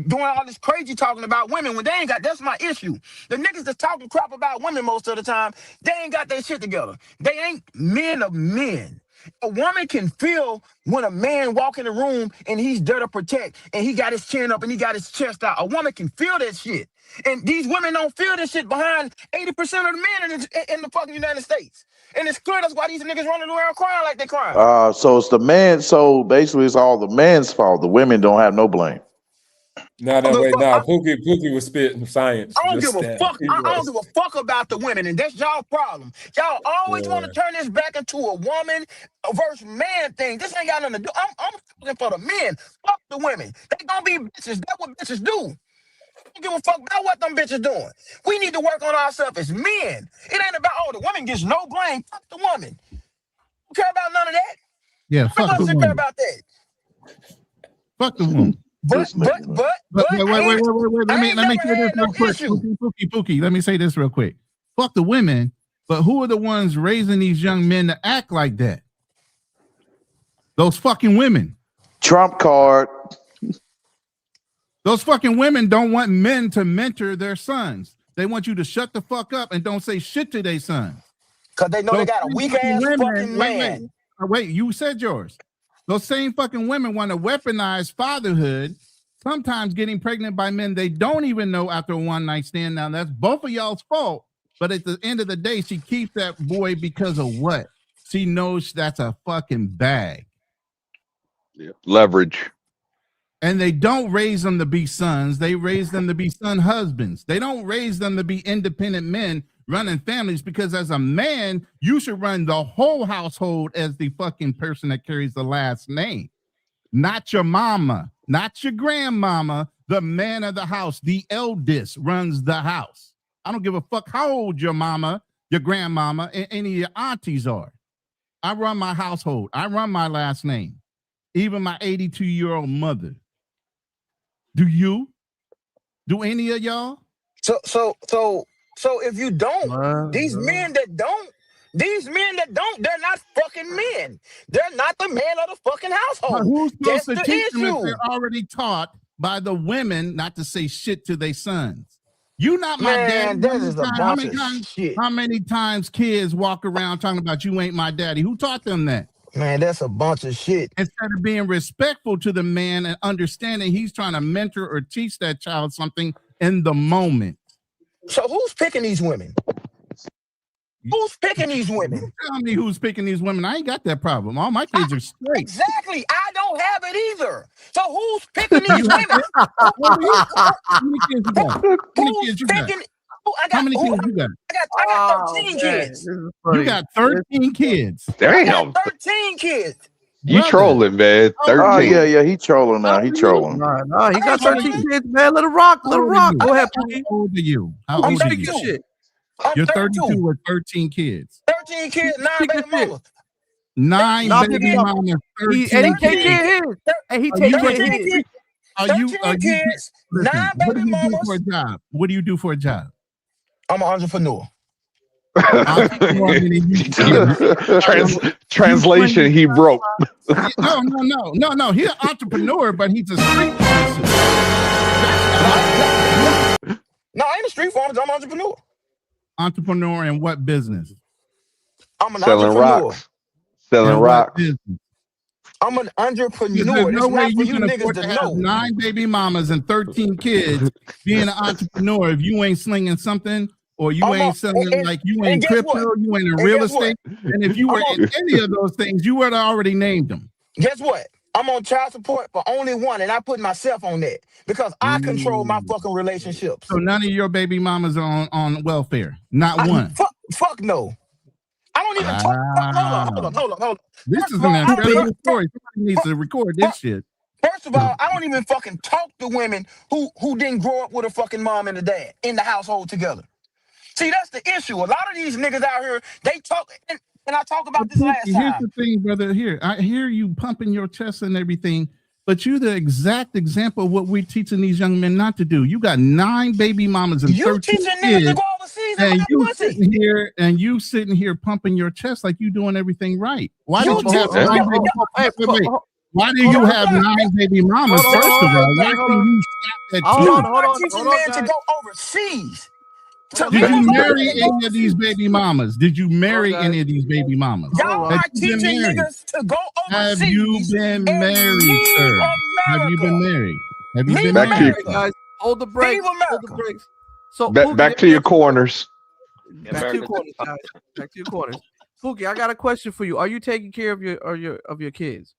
doing all this crazy talking about women when they ain't got. That's my issue. The niggas that's talking crap about women most of the time, they ain't got their shit together. They ain't men of men. A woman can feel when a man walk in the room and he's there to protect and he got his chin up and he got his chest out. A woman can feel that shit. And these women don't feel this shit behind 80% of the men in the fucking United States. And it's clear that's why these niggas running around crying like they crying. So it's the man. So basically, it's all the man's fault. The women don't have no blame. Pookie was spitting science. I don't give a fuck. I don't give a fuck about the women, and that's y'all problem. Y'all always want to turn this back into a woman versus man thing. This ain't got nothing to do. I'm talking for the men. Fuck the women. They gonna be bitches. That's what bitches do. I don't give a fuck about what them bitches doing. We need to work on ourselves as men. It ain't about, the woman gets no blame. Fuck the woman. Don't care about none of that. Yeah, fuck the woman. Care about that. Fuck the woman. But wait. Let me say this real quick. Pookie. Let me say this real quick. Fuck the women, but who are the ones raising these young men to act like that? Those fucking women. Trump card. Those fucking women don't want men to mentor their sons. They want you to shut the fuck up and don't say shit to their sons. Because they know they got a weak ass fucking man. Wait, you said yours. Those same fucking women want to weaponize fatherhood, sometimes getting pregnant by men they don't even know after a one-night stand. Now, that's both of y'all's fault, but at the end of the day, she keeps that boy because of what? She knows that's a fucking bag. Yep. Leverage. And they don't raise them to be sons. They raise them to be son husbands. They don't raise them to be independent men running families, because as a man, you should run the whole household as the fucking person that carries the last name. Not your mama, not your grandmama. The man of the house, the eldest, runs the house. I don't give a fuck how old your mama, your grandmama, and any of your aunties are. I run my household. I run my last name. Even my 82-year-old mother. Do you? Do any of y'all? So if you don't, these men that don't, they're not fucking men. They're not the man of the fucking household. But who's That's supposed the to teach them if issue. they're already taught by the women not to say shit to their sons? You not my daddy. That is a bunch of shit. How many times kids walk around talking about you ain't my daddy? Who taught them that? Man, that's a bunch of shit. Instead of being respectful to the man and understanding he's trying to mentor or teach that child something in the moment. So who's picking these women? Who's picking these women? Tell me who's picking these women. I ain't got that problem. All my kids are straight. Exactly. I don't have it either. So who's picking these women? How many kids you got? How many kids you got? I got 13 kids. You got 13 kids. Damn. 13 kids. You trolling, man. 13. Oh, yeah, he trolling now. He trolling. No, he got 13 kids, man. Let it rock. Let it rock. Go ahead, Pookie. How old are you? How I'm old are speaking you? shit. You're 32 with 13 kids. 13 kids, 9 baby mamas. 9 baby mamas, 13 and he take kids. care of his. And he Are take you care of 13 his. kids. Are 13 you kids, listen, 9 what do baby you do mamas. for a job? What do you do for a job? I'm an entrepreneur. Entrepreneur, meaning Translation, he broke. No. He's an entrepreneur, but he's a street person. No, I ain't a street farmer. I'm an entrepreneur. Entrepreneur in what business? I'm an Selling entrepreneur. rocks. Selling In what rocks. business? I'm an entrepreneur. There's It's no way not for you you can niggas afford to to have know. 9 baby mamas and 13 kids being an entrepreneur if you ain't slinging something or you ain't selling, like you ain't crypto, you ain't in real estate. And if you were in any of those things, you would have already named them. Guess what? I'm on child support for only one, and I put myself on that because I control my fucking relationships. So none of your baby mamas are on welfare. Not one. Fuck no. I don't even talk. Hold on. This is an incredible story. Somebody needs to record this shit. First of all, I don't even fucking talk to women who didn't grow up with a fucking mom and a dad in the household together. See, that's the issue. A lot of these niggas out here, they talk, and I talk about this last Here's time. the thing, brother. Here, I hear you pumping your chest and everything, but you're the exact example of what we're teaching these young men not to do. You got 9 baby mamas and 13 teaching kids, niggas to go overseas and you sitting here pumping your chest like you doing everything right. Why did you have 9 baby mamas? Why do you have 9 baby mamas? First of all, why can you stop at 2? Hold on, teaching men to go overseas. Did you marry any of these baby mamas? Did you marry any of these baby mamas? Y'all are teaching niggas to go overseas. Have you been married, sir? Have you been married? Have you been Back to married? you. Guys, hold the brakes. Hold the brakes. So Back to your corners. Back to your corners, guys. Back to your corners. Pookie, I got a question for you. Are you taking care of your kids?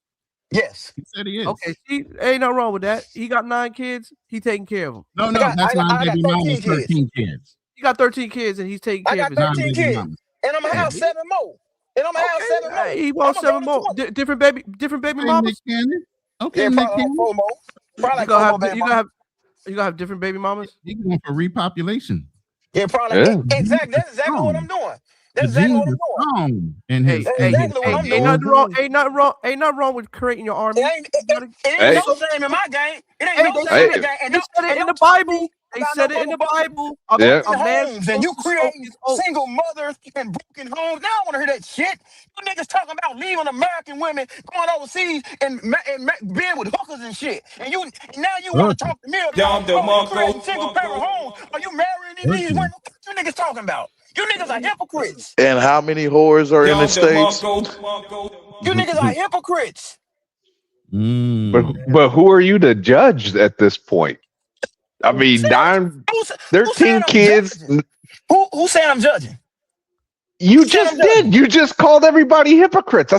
Yes. He said he is. Okay, see, ain't nothing wrong with that. He got 9 kids. He taking care of them. No, that's 9 baby mamas, 13 kids. He got 13 kids and he's taking care of his 13 kids. And I'm gonna have 7 more. He wants 7 more. Different baby mamas. Okay, yeah, Nick probably 4 more. Probably you gonna have different baby mamas. You going for repopulation? Yeah, probably. Yeah. Exactly. That's exactly what I'm doing. That's The exactly what genes I'm are doing. strong in his. Exactly Ain't nothing wrong with creating your army. It ain't no shame in my game. It ain't no shame in the game. And they said it in the Bible. They said it in the Bible. A man homes and you creating single mothers and broken homes. Now I want to hear that shit. You niggas talking about leaving American women, going overseas and being with hookers and shit. And now you want to talk to me about you creating single parent homes. Are you marrying these women? What you niggas talking about? You niggas are hypocrites. And how many whores are in the States? You niggas are hypocrites. But who are you to judge at this point? I mean, 13 kids. Who said I'm judging? You just did. You just called everybody hypocrites.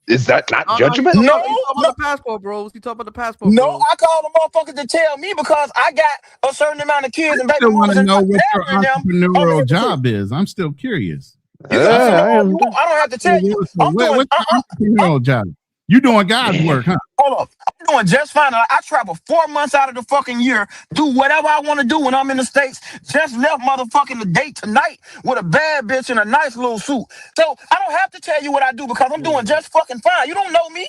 Is that not judgment? No, he's talking about the passport, bros. He's talking about the passport. No, bros. I call the motherfuckers to tell me because I got a certain amount of kids and baby I want mamas to and know what your marrying them. entrepreneurial job is. I'm still curious. I don't have to tell you. What's your entrepreneurial job? You doing God's work, huh? Hold up. I'm doing just fine. I travel 4 months out of the fucking year, do whatever I want to do when I'm in the States. Just left motherfucking the date tonight with a bad bitch in a nice little suit. So I don't have to tell you what I do because I'm doing just fucking fine. You don't know me.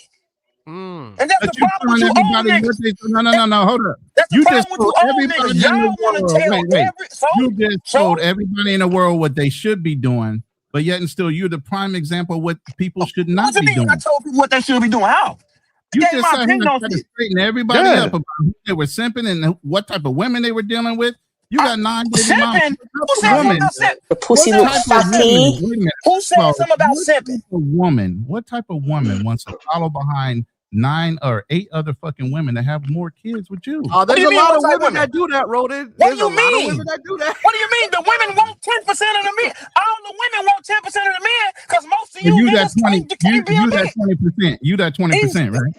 And that's the problem with you old niggas. No, hold up. That's the You problem just with told you old everybody niggas. in Y'all the want to world. tell You just told everybody in the world what they should be doing, but yet and still you're the prime example of what people should not be doing. I told people what they should be doing. How? You just sat here and tried to straighten everybody up about who they were simping and what type of women they were dealing with. You got 9 baby mamas. Who said something about simping? The pussy looks fatty. Who said something about simping? What type of woman wants to follow behind 9 or 8 other fucking women that have more kids with you? Oh, there's a lot of women that do that, Roden. What do you mean? Lot of women that do that. What do you mean? The women want 10% of the men. All the women want 10% of the men because most of you niggas can't be a man. You that 20%, right?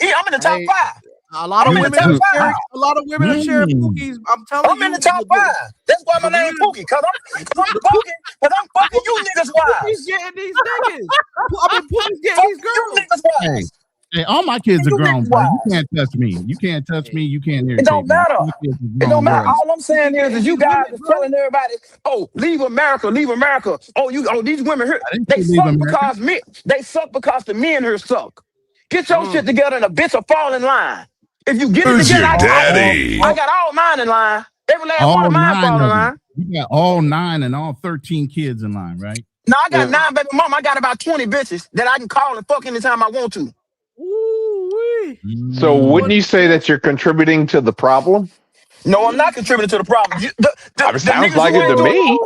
I'm in the top 5. A lot of women are sharing Pookies. I'm telling you. I'm in the top 5. That's why my name Pookie. Because I'm fucking you niggas wives. Pookie's getting these niggas. I mean, Pookie's getting these girls. You niggas wives. Hey, all my kids are grown, bro. You can't touch me. You can't touch me. You can't irritate It don't me. matter. It don't matter. Girls. All I'm saying is you guys are telling everybody, "Oh, leave America, leave America." Oh, these women here, they suck because they suck because the men here suck. Get your shit together and a bitch will fall in line. If you get it Who's together, your daddy? I got all mine in line. Every last one All of mine 9 fall in of line. them. You got all 9 and all 13 kids in line, right? No, I got 9 baby mama. I got about 20 bitches that I can call and fuck anytime I want to. So wouldn't you say that you're contributing to the problem? No, I'm not contributing to the problem. The sounds niggas like who it ain't to doing me.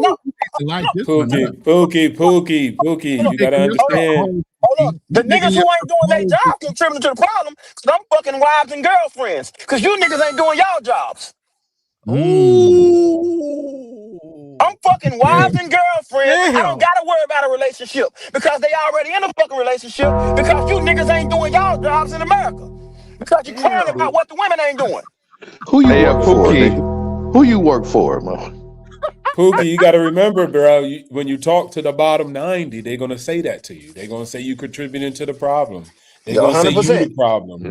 Pookie. You gotta understand. Hold on. The niggas who ain't doing their job contributing to the problem because I'm fucking wives and girlfriends. Because you niggas ain't doing y'all jobs. I'm fucking wives and girlfriends. I don't gotta worry about a relationship because they already in a fucking relationship because you niggas ain't doing y'all jobs in America. Because you crying about what the women ain't doing. Who you Hey, work for, Pookie. nigga? Who you work for, man? Pookie, you got to remember, bro, when you talk to the bottom 90, they're going to say that to you. They're going to say you contributing to the problem. They're going to say you the problem.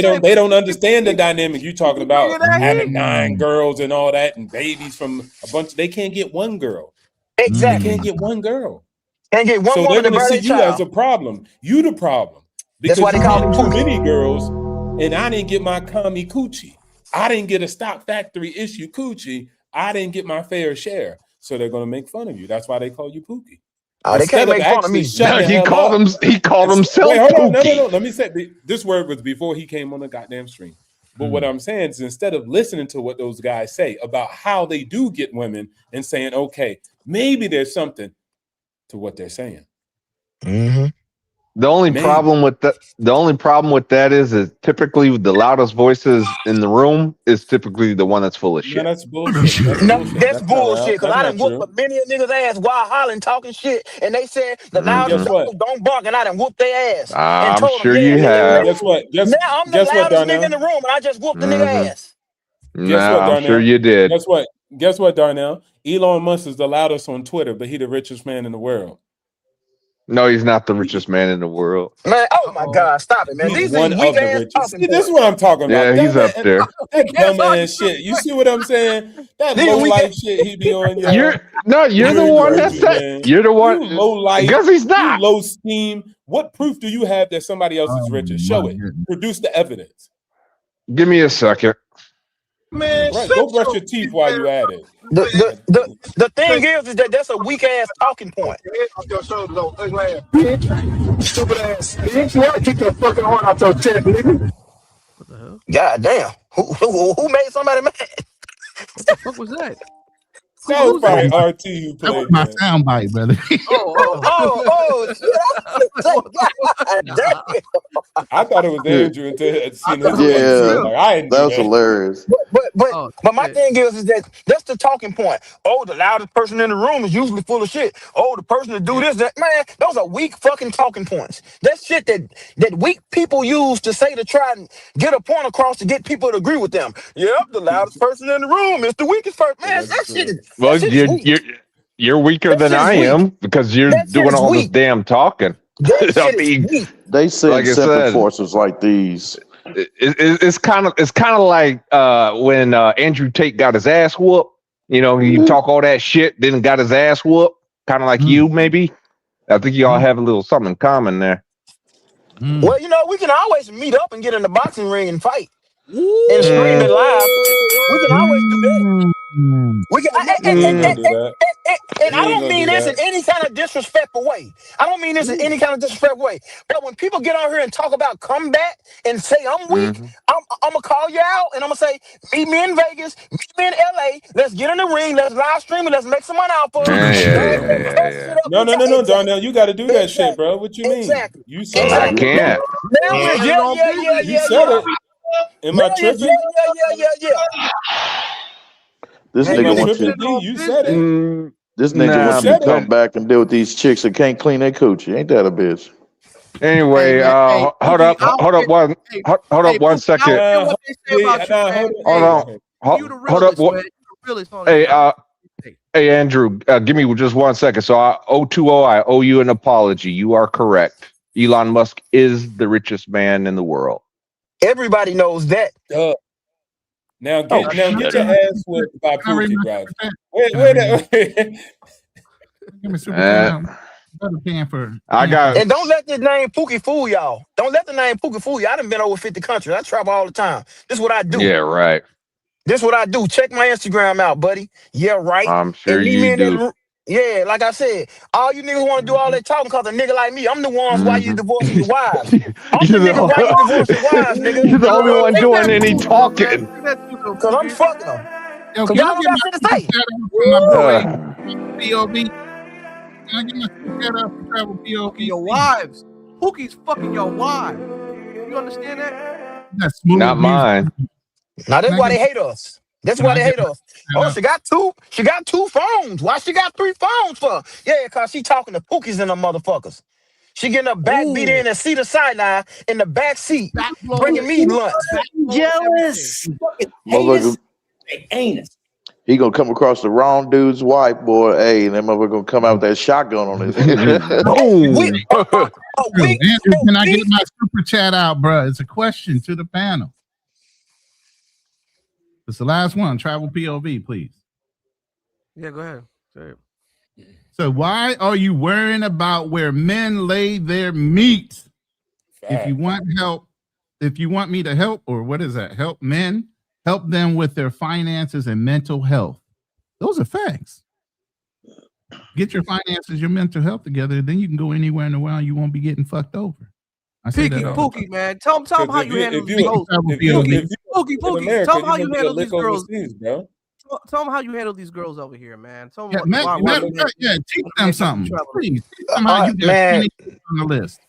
So they don't understand the dynamic you talking about having 9 girls and all that and babies from a bunch. They can't get one girl. Exactly. They can't get one girl. Can't get one So woman they're to going to bear see their you as child. a problem. You the problem. That's Because why they you call get me too Pookie. many girls and I didn't get my commie coochie. I didn't get a stock factory issue coochie. I didn't get my fair share. So they're going to make fun of you. That's why they call you Pookie. They can't make fun of me. He called himself Wait, hold on. Pookie. No. Let me say this word was before he came on the goddamn stream. But what I'm saying is instead of listening to what those guys say about how they do get women and saying, okay, maybe there's something to what they're saying. Mm-hmm. The only problem with that is typically the loudest voices in the room is typically the one that's full of No, shit. that's bullshit. That's bullshit. Because That's I not done whooped true. a many a niggas' ass while hollering, talking shit, and they said the loudest Guess what? dogs don't bark, and I done whooped their ass and I'm told them, sure yeah, you nigga. have. Guess what? Now I'm the Guess what, loudest nigga Darnell? in the room, and I just whooped the nigga ass. Guess what, I'm Darnell? sure you did. Guess what, Darnell? Elon Musk is the loudest on Twitter, but he the richest man in the world. No, he's not the richest man in the world. Man, oh my God, stop it, man. He's These one weak of the ass richest. talking See, this is points. what I'm talking about. Yeah, he's up there. That dumb ass shit. You see what I'm saying? That These low weak life ass- shit he be on, yo. You're the You one crazy, that said man. you're the one You low life. because he's You not. low scheme. What proof do you have that somebody else is richer? Show it. goodness. Produce the evidence. Give me a second. Man, Right. Go brush your teeth while you at it. The thing is that that's a weak ass talking point. Off your shoulders, though, ugly ass bitch. Stupid ass bitch. You want to kick your fucking heart out your chest, nigga. What the hell? God damn. Who made somebody mad? What the fuck was that? That was Who's probably that? RT who That was played my that. sound bite, brother. Shit. God damn. I thought it was Andrew until I seen his face. Yeah, Like, I didn't that do was that. hilarious. But my thing is that that's the talking point. Oh, the loudest person in the room is usually full of shit. Oh, the person that do this, that man, those are weak fucking talking points. That's shit that weak people use to say to try and get a point across to get people to agree with them. Yep, the loudest person in the room is the weakest person. Man, that shit Well, is weak. you're weaker That than shit is I weak. am because you're That shit doing is all this weak. damn talking. That I shit is mean, weak. They send like I simple said, forces like these. it's kind of like when Andrew Tate got his ass whooped. You know, he talk all that shit, then got his ass whooped. Kind of like you, maybe. I think you all have a little something in common there. Well, we can always meet up and get in the boxing ring and fight and stream it live. We can always do that. We can, You ain't gonna do that. and You I ain't don't gonna mean do this in that. any kind of disrespectful way. I don't mean this in any kind of disrespectful way. But when people get on here and talk about combat and say I'm weak, I'm gonna call you out and I'm gonna say, meet me in Vegas, meet me in LA. Let's get in the ring. Let's live stream it. Let's make some money out for us. Yeah. No, Darnell, you got to do that shit, bro. What you mean? Exactly. You said I it. can't. Now we're yeah. You said it. Am I tripping? Yeah. This Am I nigga wants tripping, you. D? You said it. This nigga Nah, wants you to come back and deal with these chicks that can't clean their coochie. Ain't that a bitch? Anyway, hold up one second. Hold up. Hey, Andrew, give me just 1 second. So 020, I owe you an apology. You are correct. Elon Musk is the richest man in the world. Everybody knows that. Now get your ass whipped by Pookie, bro. Wait. Give me super chat. Paying for. I got. And don't let this name Pookie fool y'all. Don't let the name Pookie fool you. I done been over 50 countries. I travel all the time. This is what I do. Yeah, right. This is what I do. Check my Instagram out, buddy. Yeah, right. I'm sure and you do. Yeah, like I said, all you niggas want to do all that talking because a nigga like me, I'm the ones why you divorcing your wives. I'm the nigga why you divorce your wives, nigga. You're the only one doing any talking. Because I'm fucking them. Yo, Because can y'all I don't get got my shit to say. shout out from my boy POV? Can I get my shout out for Travel POV? Your wives. Pookie's fucking your wives. You understand that? That's smooth Not music. mine. Now that's why they hate us. That's why they hate us. Oh, she got two phones. Why she got 3 phones for? Yeah, because she talking to Pookies and them motherfuckers. She getting her back beat in and see the sideline in the back seat, bringing me lunch. Jealous. Motherfucker, Anus. he gonna come across the wrong dude's wife, boy. Hey, and that motherfucker gonna come out with that shotgun on his head. Boom. Andrew, can I get my super chat out, bro? It's a question to the panel. It's the last one. Travel POV, please. Yeah, go ahead. Say it. So why are you worrying about where men lay their meat? If you want help, if you want me to help, or what is that? Help men, help them with their finances and mental health. Those are facts. Get your finances, your mental health together, then you can go anywhere in the world. You won't be getting fucked over. Pookie, man. Tell them how you handle these girls. Pookie, tell them how you handle these girls. Tell them how you handle these girls over here, man. Tell them teach them something. Please, teach them how you get on the list.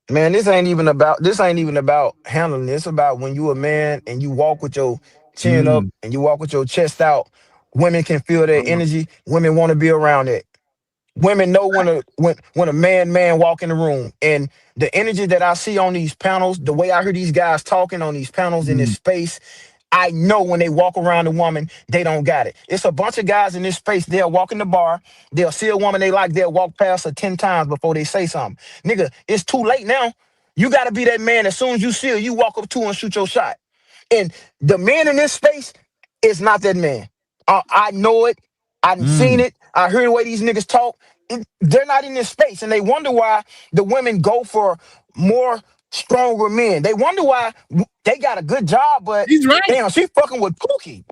Man, this ain't even about handling this. It's about when you a man and you walk with your chin up and you walk with your chest out. Women can feel that energy. Women want to be around it. Women know when a man walk in the room, and the energy that I see on these panels, the way I hear these guys talking on these panels in this space, I know when they walk around a woman, they don't got it. It's a bunch of guys in this space. They'll walk in the bar. They'll see a woman they like. They'll walk past her 10 times before they say something. Nigga, it's too late now. You got to be that man. As soon as you see her, you walk up to her and shoot your shot. And the man in this space is not that man. I know it. I've seen it. I heard the way these niggas talk. They're not in this space. And they wonder why the women go for more stronger men. They wonder why they got a good job, but damn, she fucking with Pookie.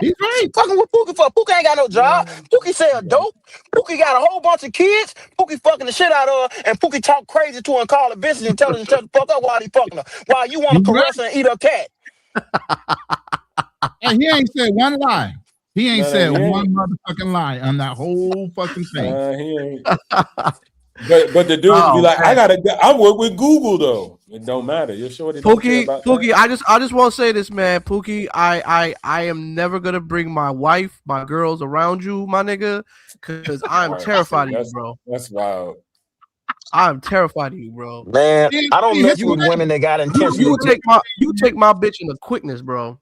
He's right. Fucking with Pookie for Pookie ain't got no job. Pookie sell dope. Pookie got a whole bunch of kids. Pookie fucking the shit out of her, and Pookie talk crazy to her and call her bitches and tell her to shut the fuck up while he fucking her. While you want to caress her and eat her cat. And he ain't said one lie. He ain't said one motherfucking lie on that whole fucking thing. He ain't. But the dude be like, I work with Google though. It don't matter. You're sure they don't care about Pookie, that? I just want to say this, man. Pookie, I am never gonna bring my wife, my girls around you, my nigga, because I'm terrified of you, bro. That's wild. I'm terrified of you, bro. Man, I don't mess with women that got intentionally. You take my bitch in the quickness, bro.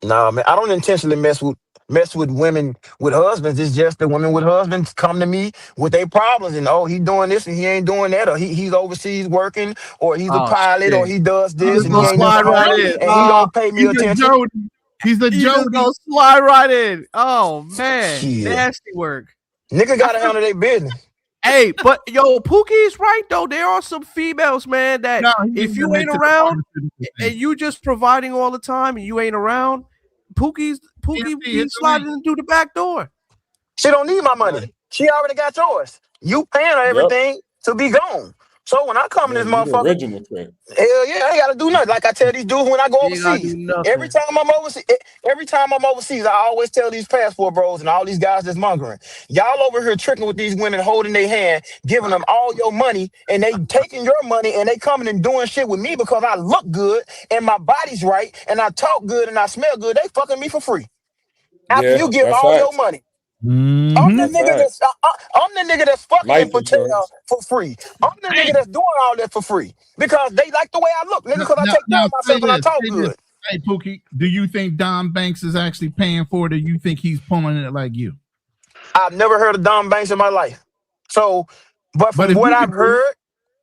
Nah, man, I don't intentionally mess with women with husbands. It's just the women with husbands come to me with their problems, and he doing this and he ain't doing that, or he's overseas working, or he's a pilot, or he does this and he ain't and he don't pay me attention. He's the Joe. Go slide right in. Oh man, nasty work. Nigga gotta handle their business. Hey, but yo, Pookie's right though. There are some females, man, that if you ain't around and you just providing all the time and you ain't around, Pookie sliding through the back door. She don't need my money. She already got yours. You paying her everything to be gone. So when I come in this motherfucker, original trick. Hell yeah, I ain't gotta do nothing. Like I tell these dudes when I go overseas. Every time I'm overseas, I always tell these passport bros and all these guys that's mongering, y'all over here tricking with these women, holding their hand, giving them all your money, and they taking your money and they coming and doing shit with me because I look good and my body's right and I talk good and I smell good. They fucking me for free. After you give all your money. I'm the nigga that's fucking Patel for free. I'm the nigga that's doing all that for free because they like the way I look, nigga. Because I take care of myself and I talk good. Hey Pookie, do you think Don Banks is actually paying for it, or you think he's pulling it like you? I've never heard of Don Banks in my life. So, but from what I've heard,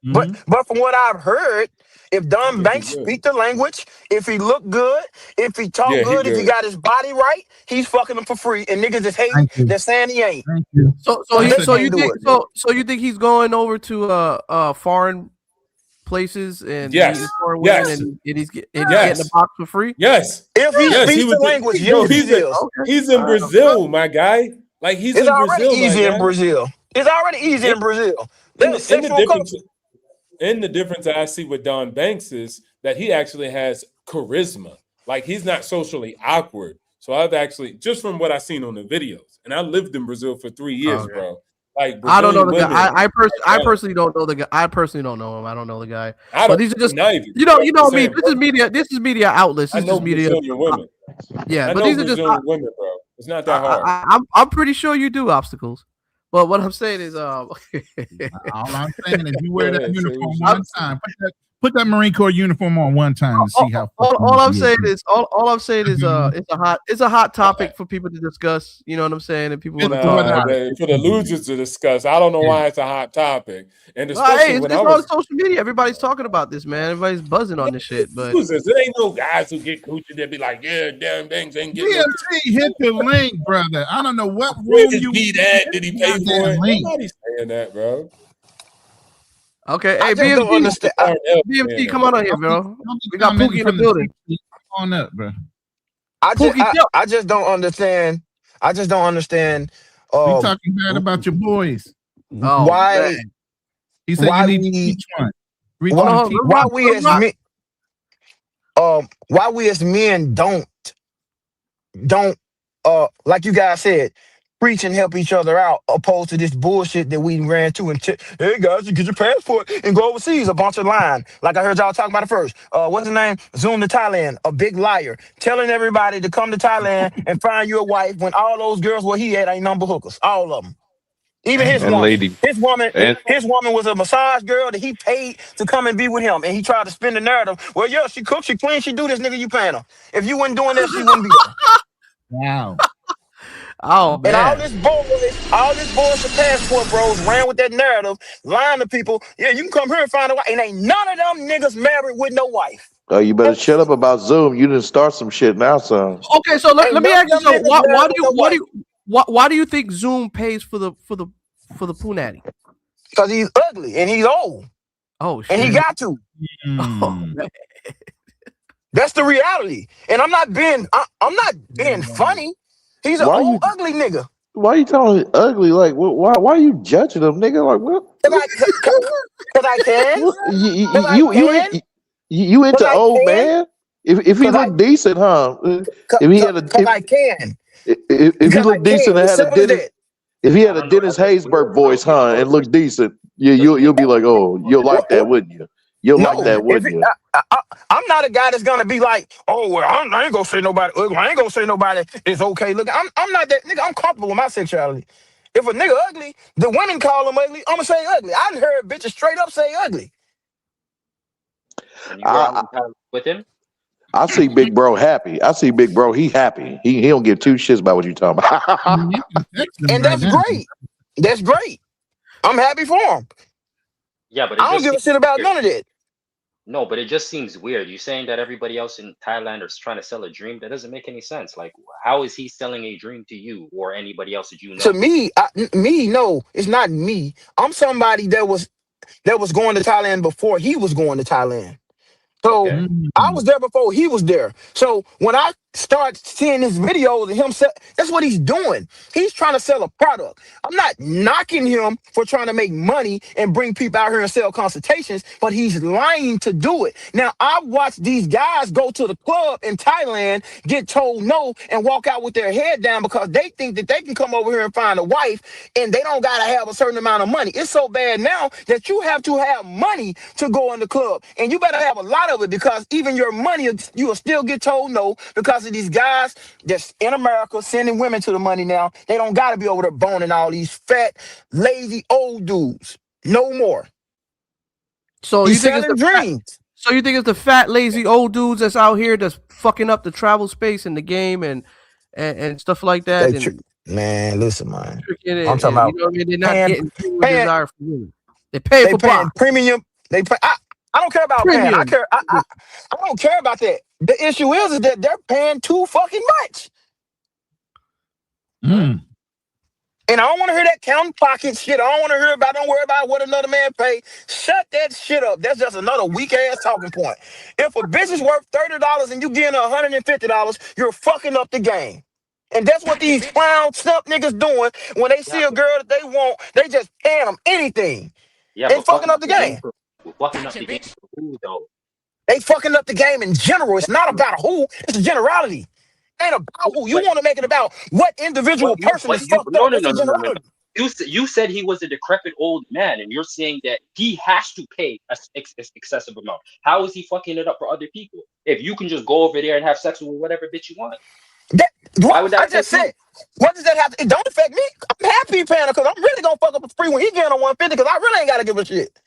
But from what I've heard, if Don Banks speak the language, if he look good, if he talk good, if he got his body right, he's fucking them for free. And niggas is hating, they're saying he ain't. So you think he's going over to foreign places and meeting foreign women and he's getting the box for free? Yes. If he speaks the language, he's in Brazil, my guy. Like he's it's in already Brazil, easy in Brazil. It's already easy in Brazil. There's sexual culture. And the difference I see with Don Banks is that he actually has charisma. Like he's not socially awkward. So I've actually, just from what I've seen on the videos, and I lived in Brazil for 3 years, bro. Like I don't know the Brazilian guy. women, I personally don't know the guy. I personally don't know him. I don't know the guy. I But don't- these are just not even- you know what I mean. saying, This is media. This is media outlets. I This know is media. Brazilian women. Yeah, I but know these are just. Brazilian women, bro. It's not that hard. I'm pretty sure you do obstacles. But what I'm saying is, all I'm saying is you wear that uniform one time. Put that Marine Corps uniform on one time to see how. all I'm saying is, all I'm saying is, it's a hot topic for people to discuss. You know what I'm saying? And people want to talk about it. For the losers to discuss. I don't know why it's a hot topic. And Well, especially hey, when it's I on was social media. Everybody's talking about this, man. Everybody's buzzing on this shit. But losers, it ain't no guys who get coochie that be like, yeah, damn things ain't getting no DMT hit the link, brother. I don't know what Where room did you he at? Did he pay for it? link. Nobody's saying that, bro. okay, I hey, just don't understand. BMT, come on here, bro. We got Pookie in the building. Come on up, bro. I just don't understand. I just don't understand. We talking bad about your boys. Why? man. He said you need to teach one. Why we as men don't like you guys said, preach and help each other out, opposed to this bullshit that we ran to and hey guys, you get your passport and go overseas, a bunch of lying. Like I heard y'all talking about it first. What's his name? Zoom to Thailand, a big liar, telling everybody to come to Thailand and find you a wife when all those girls where he at ain't number hookers, all of them. Even his And woman, lady. his woman was a massage girl that he paid to come and be with him, and he tried to spin the narrative. Well, yeah, she cooks, she cleans, she do this, nigga. You paying her. If you wasn't doing that, she wouldn't be there. Wow. Oh man. And all this bullshit passport bros ran with that narrative, lying to people. Yeah, you can come here and find a wife, and ain't none of them niggas married with no wife. Oh, you better shut up about Zoom. You didn't start some shit now, son. Okay, so let me ask you something. Why do you think Zoom pays for the punani? Because he's ugly and he's old. Oh shit. And he got to. Oh, man. That's the reality. And I'm not being funny. He's an old ugly nigga. Why you telling me ugly? Like, why are you judging him, nigga? Like, what? Because I can. You into old man? If he look decent, huh? If he had I can. If he looked decent and had a Dennis, if he had a Dennis Haysbert voice, huh, and looked decent, you'll be like, oh, you'll like that, wouldn't you? Like that, wouldn't you? I'm not a guy that's gonna be like, oh well, I ain't gonna say nobody. I ain't gonna say nobody is okay. Look, I'm not that nigga. I'm comfortable with my sexuality. If a nigga ugly, the women call him ugly. I'm gonna say ugly. I heard bitches straight up say ugly. And you were with him? I see Big Bro happy. I see Big Bro. He happy. He don't give two shits about what you talking about. And that's great. That's great. I'm happy for him. Yeah, but I don't give a shit about none of that. No, but it just seems weird. You saying that everybody else in Thailand is trying to sell a dream? That doesn't make any sense. Like, how is he selling a dream to you or anybody else that you know? To me, no, it's not me. I'm somebody that was going to Thailand before he was going to Thailand. So I was there before he was there. So when I start seeing his videos of him, that's what he's doing. He's trying to sell a product. I'm not knocking him for trying to make money and bring people out here and sell consultations, but he's lying to do it. Now, I've watched these guys go to the club in Thailand, get told no, and walk out with their head down because they think that they can come over here and find a wife and they don't got to have a certain amount of money. It's so bad now that you have to have money to go in the club, and you better have a lot of it because even your money, you will still get told no because of these guys that's in America sending women to the money now. They don't got to be over there boning all these fat, lazy old dudes. No more. So He's you think it's dreams. So you think it's the fat, lazy old dudes that's out here that's fucking up the travel space in the game and stuff like that? Man, listen, man. I'm talking about you know what I mean? They're not getting what they desire from women. They pay for premium. They pay. I don't care about paying. I care. I don't care about that. The issue is that they're paying too fucking much. And I don't want to hear that counting pocket shit. I don't want to hear about. Don't worry about what another man pay. Shut that shit up. That's just another weak ass talking point. If a bitch is worth $30 and you getting $150, you're fucking up the game. And that's what these clown stump niggas doing when they see a girl that they want. They just paying them anything. Yeah, They but fucking up the game. Fucking up the game for who though? They fucking up the game in general. It's not about who. It's a generality. It ain't about who. You want to make it about what individual person is fucked up. It's a generality. You said he was a decrepit old man, and you're saying that he has to pay an excessive amount. How is he fucking it up for other people? If you can just go over there and have sex with whatever bitch you want. Why would that I just said, what does that have to? It don't affect me. I'm happy paying because I'm really gonna fuck up a free when he getting on 150 because I really ain't gotta give a shit.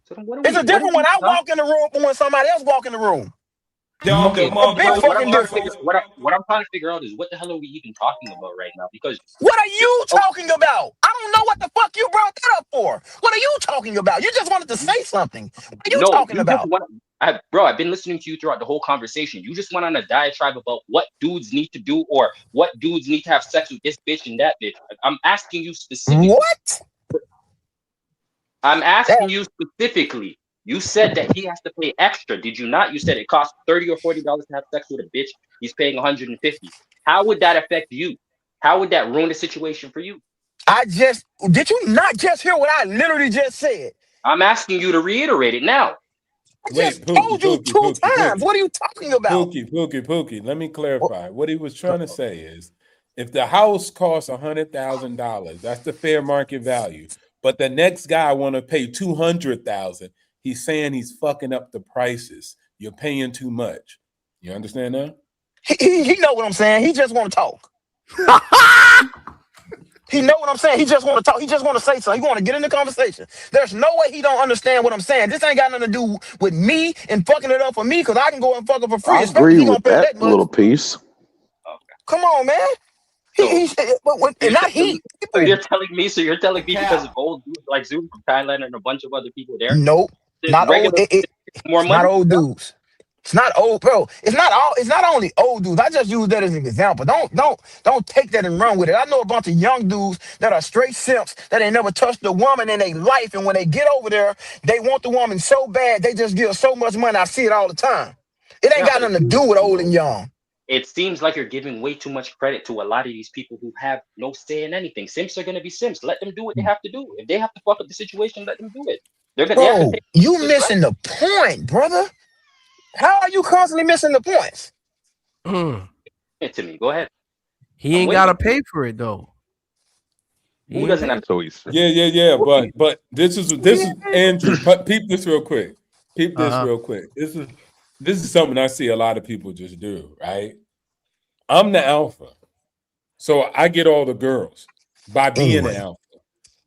So then It's a different when I walk in the room from when somebody else walk in the room. Okay, What I'm trying to figure out is what the hell are we even talking about right now? Because what are you talking about? I don't know what the fuck you brought that up for. What are you talking about? You just wanted to say something. What are you talking about? Bro, I've been listening to you throughout the whole conversation. You just went on a diatribe about what dudes need to do or what dudes need to have sex with this bitch and that bitch. I'm asking you specifically. What? I'm asking you specifically. You said that he has to pay extra. Did you not? You said it costs $30 or $40 to have sex with a bitch. He's paying $150. How would that affect you? How would that ruin the situation for you? Did you not just hear what I literally just said? I'm asking you to reiterate it now. I just told you two times. What are you talking about? Pookie. Let me clarify. What he was trying to say is, if the house costs $100,000, that's the fair market value. But the next guy want to pay $200,000. He's saying he's fucking up the prices. You're paying too much. You understand that? He know what I'm saying. He just want to talk. He know what I'm saying. He just want to talk. He just want to say something. He want to get in the conversation. There's no way he don't understand what I'm saying. This ain't got nothing to do with me and fucking it up for me because I can go and fuck up for free. I agree with that little piece. Come on, man. Not he. So you're telling me because of old dudes like Zoom from Thailand and a bunch of other people there? Nope. Not old. More money? Not old dudes. It's not old, bro. It's not only old dudes. I just use that as an example. Don't take that and run with it. I know a bunch of young dudes that are straight simps that ain't never touched a woman in their life, and when they get over there, they want the woman so bad they just give so much money. I see it all the time. It ain't got nothing to do with old and young. It seems like you're giving way too much credit to a lot of these people who have no say in anything. Simps are gonna be simps. Let them do what they have to do. If they have to fuck up the situation, let them do it. Bro, you missing the point, brother. How are you constantly missing the points? It to me. Go ahead. He ain't gotta pay for it though. Who doesn't have to? Yeah. But this is Andrew. Peep this real quick. This is something I see a lot of people just do, right? I'm the alpha. So I get all the girls by being an alpha.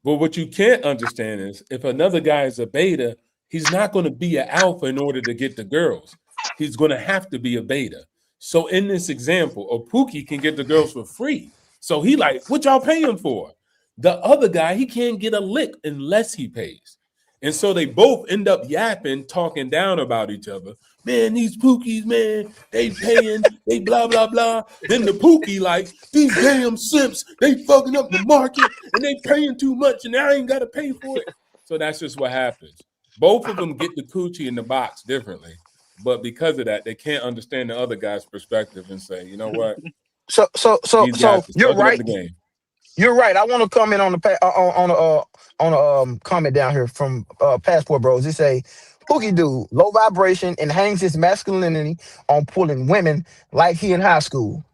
But what you can't understand is if another guy is a beta, he's not going to be an alpha in order to get the girls. He's going to have to be a beta. So in this example, a Pookie can get the girls for free. So he like, what y'all paying for? The other guy, he can't get a lick unless he pays. And so they both end up yapping, talking down about each other. Man, these Pookies, man, they paying, they blah, blah, blah. Then the Pookie like, these damn simps, they fucking up the market and they paying too much and I ain't got to pay for it. So that's just what happens. Both of them get the coochie in the box differently. But because of that, they can't understand the other guy's perspective and say, you know what? So you're right. The game. You're right. I want to comment on the comment down here from Passport Bros. They say, Pookie dude, low vibration and hangs his masculinity on pulling women like he in high school.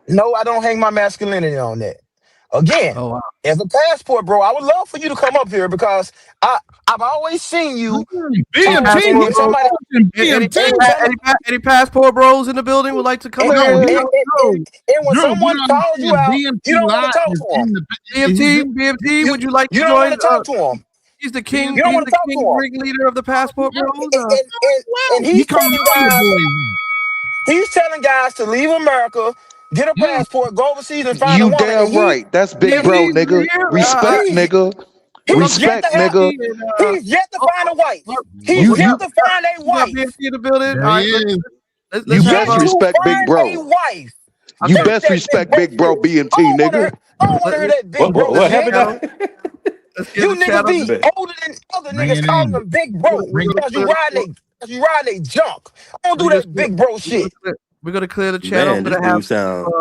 No, I don't hang my masculinity on that. Again, as a Passport Bro, I would love for you to come up here because I've always seen you. Any Passport Bros in the building would like to come here? And when someone calls you out, you don't want to talk to him. BMT, would you like to join? You don't want to talk to him. He's the king. You don't want to talk to him. Ringleader of the Passport Bros. And he's telling guys to leave America, get a passport, go overseas and find a woman. You damn right. That's big bro, nigga. Respect, nigga. He's yet Respect, to have. nigga. He's yet to find a wife. He's yet to find a wife. In the building. All right, let's You have best respect Big find Bro. a wife. You best respect Big Bro BMT, nigga. I don't want to hear that Big Bro. What happened now? You niggas be older than other niggas calling them Big Bro because you riding they junk. I don't do that Big Bro shit. We're gonna clear the channel. Man, this dude sound.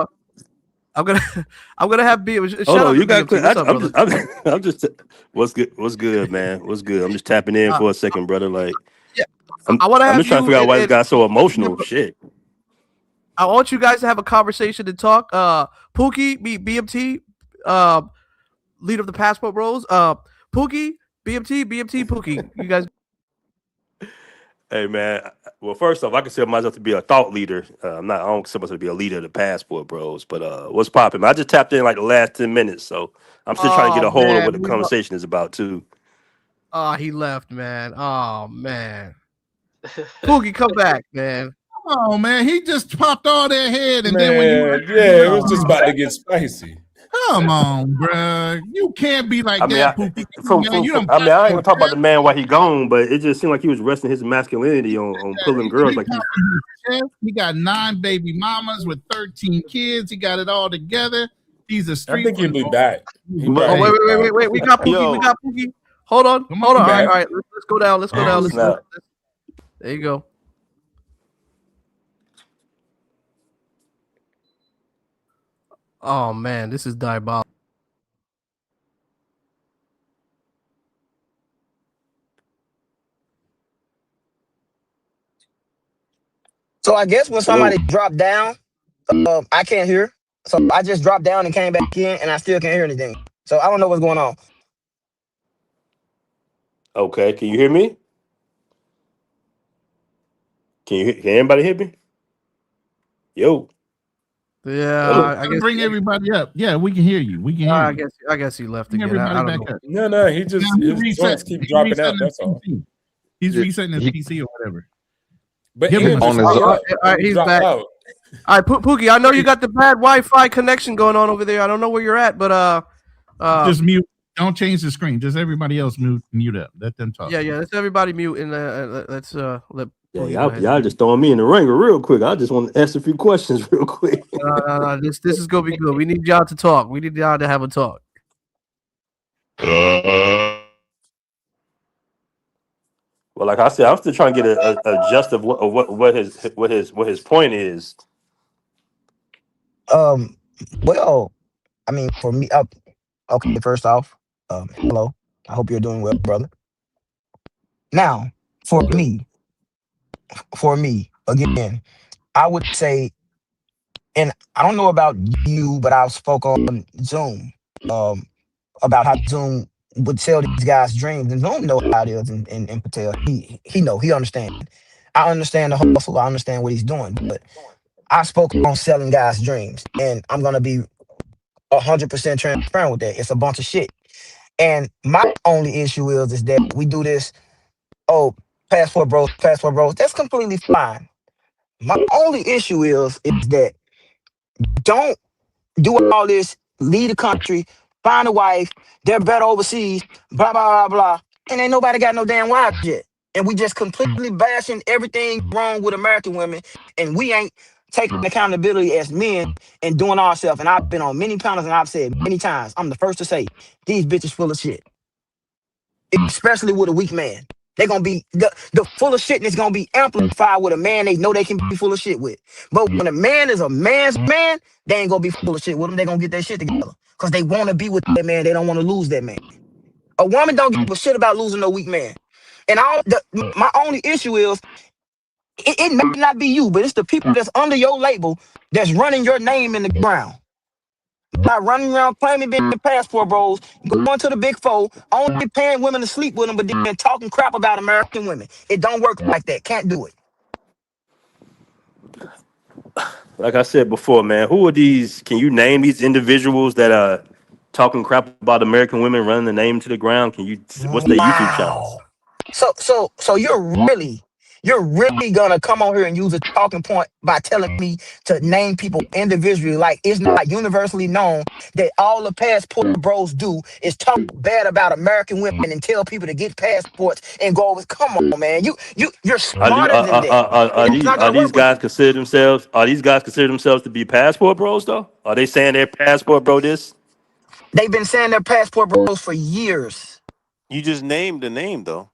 I'm gonna have B. Hold on, you got clear. I'm just. What's good? What's good, man? What's good? I'm just tapping in for a second, brother. Like, I'm just trying to figure out why this guy's so emotional. Shit. I want you guys to have a conversation and talk. Pookie, BMT, leader of the Passport Bros. Pookie, BMT, Pookie. You guys. Hey man, well first off, I consider myself to be a thought leader. I don't consider myself to be a leader of the Passport Bros. But what's popping? I just tapped in like the last 10 minutes, so I'm still trying to get a hold of what the conversation is about too. Oh, he left, man. Oh man, Pookie, come back, man. Come on, man. He just popped all that head, and Man, then when you it was just about to get spicy. come on, bro. You can't be like that, Pookie. I ain't gonna talk about the man while he gone, but it just seemed like he was resting his masculinity on pulling girls like he got 9 baby mamas with 13 kids. He got it all together. He's a street. I think he'll be back. Wait. We got Pookie. Hold on. All right. Let's go down. There you go. Oh man, this is diabolical. So I guess when somebody dropped down, I can't hear. So I just dropped down and came back in, and I still can't hear anything. So I don't know what's going on. Okay, can you hear me? Can anybody hear me? Yo. Yeah, I guess bring everybody up. Yeah, we can hear you. We can hear you. I guess he left again. Everybody back up. No, he just his joints keep dropping out. That's all. He's resetting his PC or whatever. But he's back. All right, Pookie. I know you got the bad Wi-Fi connection going on over there. I don't know where you're at, but just mute. Don't change the screen. Just everybody else mute up. Let them talk. Yeah. Let's everybody mute and let's let. Yeah, y'all just throwing me in the ringer real quick. I just want to ask a few questions real quick. This is gonna be good. We need y'all to talk. We need y'all to have a talk. Well, like I said, I'm still trying to get a gist of what his point is. Well, I mean, for me, okay. First off, hello. I hope you're doing well, brother. Now, for me, again, I would say, and I don't know about you, but I've spoke on Zoom about how Zoom would sell these guys dreams, and Zoom know how it is in Patel. He understands. I understand the hustle. I understand what he's doing, but I spoke on selling guys dreams, and I'm gonna be 100% transparent with that. It's a bunch of shit, and my only issue is that we do this. Oh, passport bros. That's completely fine. My only issue is that don't do all this, leave the country, find a wife, they're better overseas, blah, blah, blah, blah. And ain't nobody got no damn wives yet. And we just completely bashing everything wrong with American women. And we ain't taking accountability as men and doing ourselves. And I've been on many panels and I've said many times, I'm the first to say, these bitches full of shit. Especially with a weak man. They're gonna be the full of shit, and it's gonna be amplified with a man they know they can be full of shit with. But when a man is a man's man, they ain't gonna be full of shit with him. They're gonna get their shit together. Because they wanna be with that man, they don't wanna lose that man. A woman don't give a shit about losing no weak man. And my only issue is it may not be you, but it's the people that's under your label that's running your name in the ground. By running around claiming being the passport bros, going to the big four, only paying women to sleep with them, but then talking crap about American women. It don't work like that. Can't do it. Like I said before, man, who are these? Can you name these individuals that are talking crap about American women, running the name to the ground? What's their YouTube channels? So you're you're really gonna come on here and use a talking point by telling me to name people individually, like it's not universally known that all the passport bros do is talk bad about American women and tell people to get passports and go over. Come on, man. You're smarter than that. And it's not Are gonna these work with guys you. consider themselves to be passport bros though? Are they saying they're passport bro this? They've been saying they're passport bros for years. You just named the name though.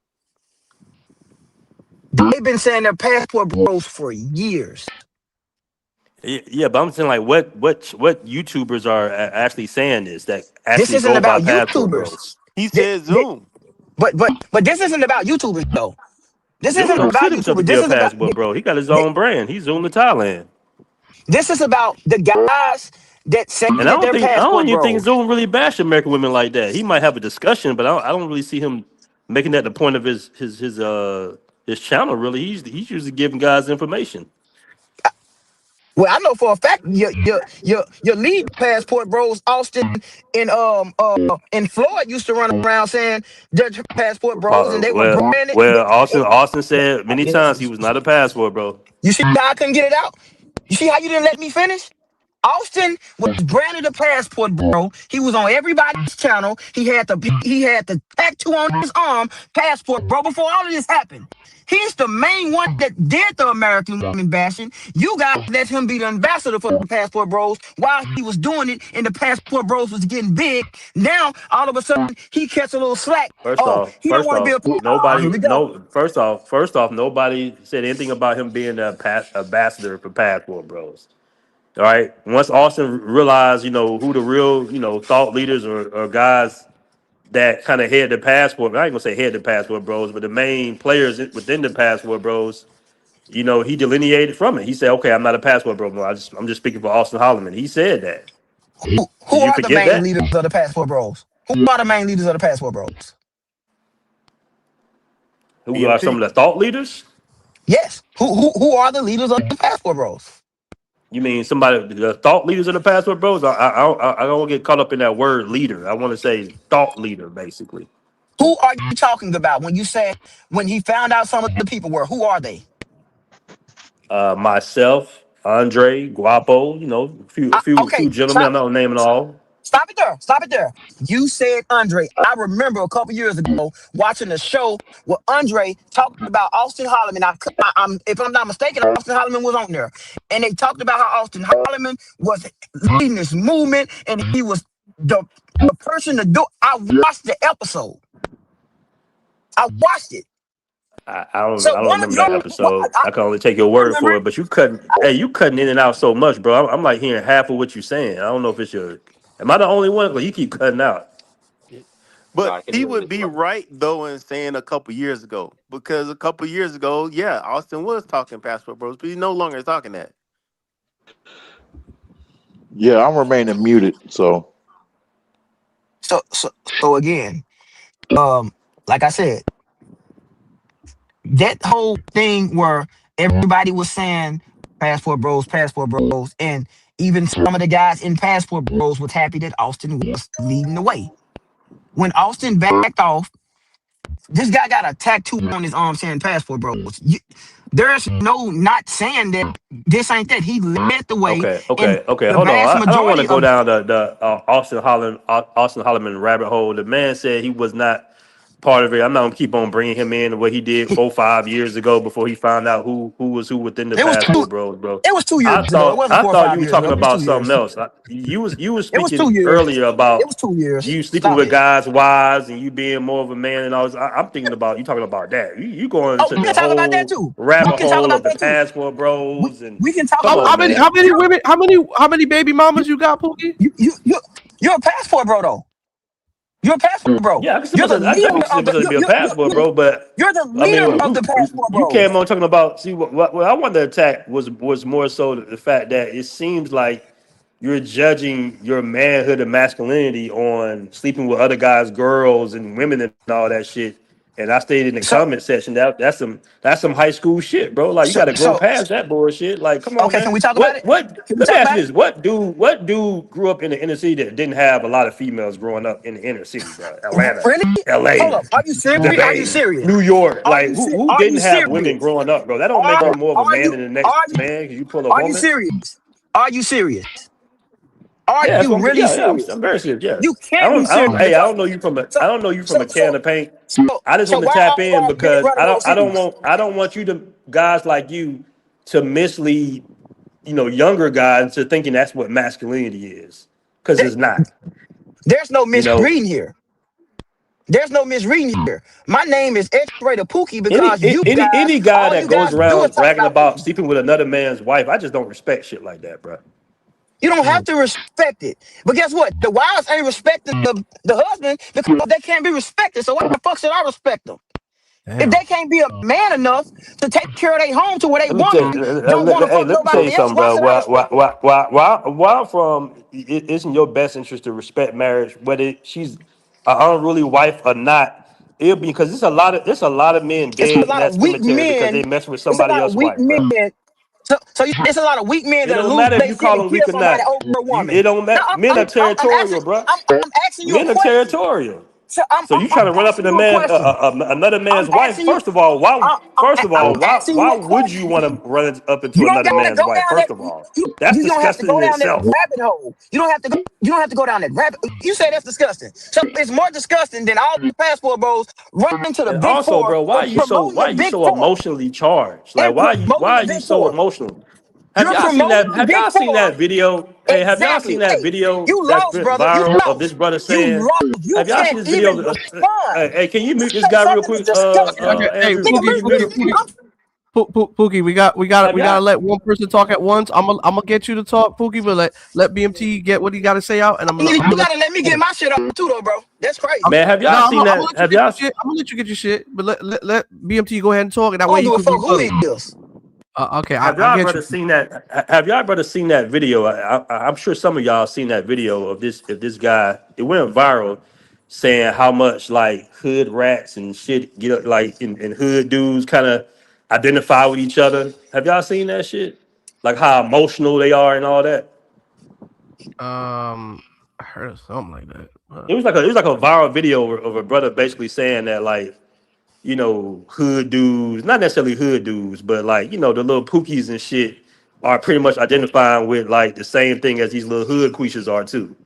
They've been saying they're passport bros for years. Yeah, but I'm saying like what YouTubers are actually saying this that This actually isn't go by about passport YouTubers. bros. He Thi- said thi- Zoom. but this isn't about YouTubers though. This Zoom isn't don't about consider himself to YouTubers. be a passport bro. He got his own brand. He's Zoom to Thailand. This is about the guys that say And that they're I don't passport even think bros. Zoom really bash American women like that. He might have a discussion, but I don't really see him making that the point of his channel. Really, he's usually giving guys information. Well, I know for a fact your lead passport bros, Austin and Floyd used to run around saying they're passport bros and they were branded. Austin said many times he was not a passport bro. You see how I couldn't get it out? You see how you didn't let me finish? Austin was branded a passport bro. He was on everybody's channel. He had the tattoo on his arm, passport bro, before all of this happened. He's the main one that did the American women bashing. You guys let him be the ambassador for the passport bros while he was doing it and the passport bros was getting big. Now all of a sudden he catch a little slack. Oh, he don't want to be here we go. First off, nobody said anything about him being a ambassador for passport bros. All right. Once Austin realized, who the real, thought leaders or guys that kind of head the passport. I ain't gonna say head the passport bros, but the main players within the passport bros. He delineated from it. He said, "Okay, I'm not a passport bro. I'm just speaking for Austin Holloman." He said that. Who Did you are the forget main that? leaders of the passport bros? Who are the main leaders of the passport bros? Who are some of the thought leaders? Yes. Who are the leaders of the passport bros? You mean somebody, the thought leaders of the passport bros? I don't get caught up in that word leader. I want to say thought leader, basically. Who are you talking about when you say when he found out some of the people were? Who are they? Myself, Andre, Guapo. A few Okay, gentlemen. I'm not naming all. stop it there. Stop it there. You said Andre. I remember a couple years ago watching a show where Andre talked about Austin Holloman. If I'm not mistaken, Austin Holloman was on there, and they talked about how Austin Holloman was leading this movement, and he was the person to do. I watched the episode. I watched it. I So don't one of remember your, that episode. I can only take your you word remember for it? it. But you cutting in and out so much, bro. I'm like hearing half of what you're saying. I don't know if it's your. Am I the only one? But you keep cutting out. No, But I can he hear you would as be well. right though in saying a couple years ago, because a couple years ago, yeah, Austin was talking passport bros, but he's no longer talking that. Yeah, I'm remaining muted. So So again, like I said, that whole thing where everybody was saying passport bros, and even some of the guys in passport bros was happy that Austin was leading the way. When Austin backed off, this guy got a tattoo on his arm saying passport bros. There's no not saying that this ain't that. He led the way, and Okay. the Hold on. vast I don't want to majority go of down the Austin Holloman rabbit hole. The man said he was not part of it. I'm not gonna keep on bringing him in what he did 4-5 years ago before he found out who was who within the it was two passport bros, bro. it was 2 years I ago. It thought wasn't I four or thought you five were years ago. talking It was about 2 years. something else. You were It was speaking 2 years. earlier It about was 2 years. you sleeping Stop with it. guys' wives and you being more of a man and all this. I'm thinking about you talking about that. You going Oh, into we can the talk about that whole too. We rabbit can talk hole of about the that too. passport bros and We can talk come How, about on, how that many too. man. how many women how many baby mamas you got, Pookie? You're a passport bro though. You're a passport bro. Yeah, I consider You're the myself. I leader definitely of consider the. myself to be a passport, bro. But You're the I leader mean, of the passport you bros. came on talking about. See, what I wanted to attack was more so the fact that it seems like you're judging your manhood and masculinity on sleeping with other guys, girls, and women and all that shit, And I stayed in the comment section. That's some high school shit, bro. Like you got to grow past that bullshit. Like, come on, Okay, man. can we talk about it? What? Can we Let me talk ask about you it? this: what dude grew up in the inner city that didn't have a lot of females growing up in the inner city, bro? Atlanta, Really? L.A., Hold up. Are you serious? the Are you Bay, serious? New York. Are Like you who are you didn't have women serious? growing up, bro? That don't make you more of a man than the next man because you pull a Are you woman. serious? Are you serious? Are Yeah, that's you what really serious? I'm very serious. Yeah, You can't be serious. Hey, I don't know you from a can of paint. I just want to why tap all in our men because running overseas? I don't want you to guys like you to mislead younger guys into thinking that's what masculinity is because it's not. There's no You know, misreading here. There's no misreading here. My name is X-Rated Pookie because you guys, any guy all that you goes guys do is around talk bragging about about Pookie. sleeping with another man's wife, I just don't respect shit like that, bro. You don't have to respect it. But guess what? The wives ain't respecting the husband because they can't be respected. So why the fuck should I respect them? If they can't be a man enough to take care of their home to where they Let me tell woman don't want to fuck let me tell you nobody else, something, why bro. should I respect it? Where I'm from, it isn't your best interest to respect marriage, whether she's an unruly wife or not. It'll be because there's a lot of men It's a dead in lot that of weak cemetery because they men. mess with It's a somebody lot of else's weak wife, bro. men. So it's a lot of weak men It that don't lose matter if their you shit call and them kill weak or somebody not. over a woman. It don't No, matter. Men are I'm asking. territorial, bro. I'm asking you a Men are question. territorial. So So you trying to run up in asking a you a man, question. another I'm man's wife? asking you. First of all, I'm asking you why a would you want question. to run up into You don't another gotta man's go wife? down First that. of all, You, that's you don't have to disgusting go in down that itself. rabbit hole. You don't have to go. You don't have to go down that rabbit. You say that's disgusting. So it's more disgusting than all the passport bros running to the And big also, four bro, and promoting the why you big so four emotionally charged? Like and promoting why the are you big so four. emotional? You're promoting the Have big y'all seen four. that video? Hey, have y'all Exactly. seen that Hey, video you that's lost, been brother. You viral of this lost. brother You saying? lost. You Have y'all seen can't this even video? respond. Hey, can you mute this Say guy real something quick? disgusting. Hey, Andrew, Nigga, can Pookie, you mute listen, him? Pookie, we Have gotta y'all? let one person talk at once. I'm gonna get you to talk, Pookie, but let BMT get what he got to say out, and I'm nigga, gonna you let gotta let me get my shit up too, though, bro. That's crazy. Man, have no, y'all seen I'm gonna that? let you Have get y'all? your shit. I'm gonna let you get your shit, but let BMT go ahead and talk, and that I way don't he give a can fuck who rebuttal. he is. Okay, Have I y'all get brother you. seen that? Have y'all brother seen that video? I'm sure some of y'all seen that video of this guy. It went viral, saying how much like hood rats and shit get up, like and hood dudes kind of identify with each other. Have y'all seen that shit? Like how emotional they are and all that. I heard of something like that. It was like a viral video of a brother basically saying that like hood dudes, not necessarily hood dudes, but like, the little pookies and shit are pretty much identifying with like the same thing as these little hood queeshas are too.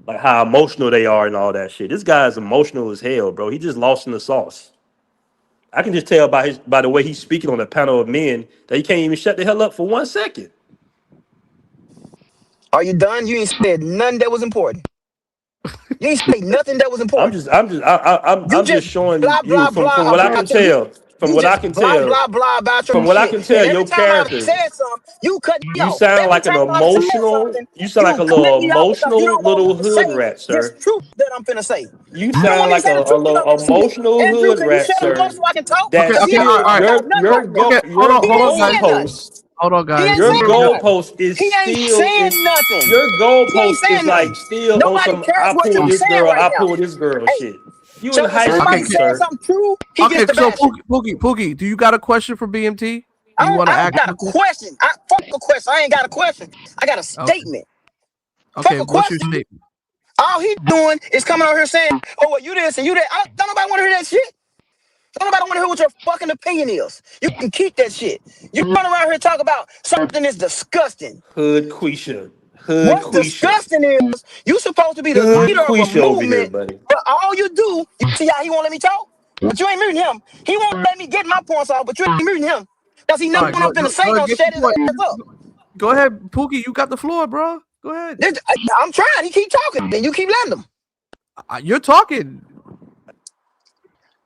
Like how emotional they are and all that shit. This guy is emotional as hell, bro. He just lost in the sauce. I can just tell by the way he's speaking on a panel of men that he can't even shut the hell up for 1 second. Are you done? You ain't said nothing that was important. You ain't say nothing that was important. You I'm just just showing blah you blah blah from what I can about you. tell. From You what I just can blah tell, blah blah about from your what I shit. can tell, And every your time I character, said something, you cut me you off. sound Every like an time I said emotional, something, you sound like you a cut little me off because you emotional don't want me little to say hood rat, this sir. truth that I'm finna say. You You don't sound want me to like say the a truth that little I'm finna say. emotional Andrew, hood can you rat, shut up sir. so I can talk? Okay, That Because he okay, ain't all still right, all right. saying about nothing right now. Okay, your He ain't saying nothing. He ain't your saying nothing. goalpost is He ain't still saying in nothing. your He ain't goalpost is saying like nothing. still on Nobody some cares I what pull he's this saying girl, right I now. pull this girl Hey, shit. You in so when high somebody school, Okay, says sir. something true, he gets okay. to So bash it. Pookie, do you got a question for BMT? Do you want to I don't ask got him a a question? question. Fuck a question. I ain't got a question. I got a Okay, statement. Fuck okay. a What's your question. statement? All he doing is coming out here saying, "Oh, well, you this and you that." Don't nobody want to hear that shit. Don't nobody want to hear what your fucking opinion is. You can keep that shit. You run around here talk about something that's disgusting. Hood Quisha. Hood What's Quisha. disgusting is you supposed to be the Hood leader of a Quisha over here, movement, buddy. but all you do, you see how he won't let me talk? But you ain't muting him. He won't let me get my points off, but you ain't muting him. Because he know All right, what I'm finna say go ahead, gonna get shut your his point. ass up. Go ahead, Pookie. You got the floor, bro. Go ahead. I'm trying. He keep talking, and you keep letting him. You're talking.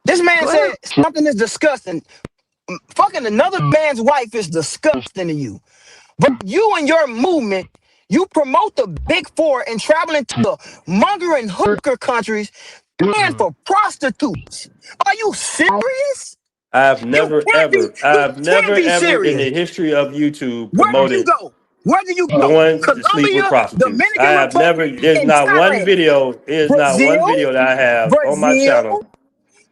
This man Go ahead. said something is disgusting. Fucking another man's wife is disgusting to you. But you and your movement, you promote the big four and traveling to the monger and hooker countries paying for prostitutes. Are you serious? I've You never can't be, ever, you I've can't never be ever in serious. the history of YouTube Where did you promoted go? Where did you go? going to sleep with Colombia, prostitutes. I Dominican have never, Republic, there's and not one Thailand. video, there's not one Brazil, video that I have on my Brazil, channel.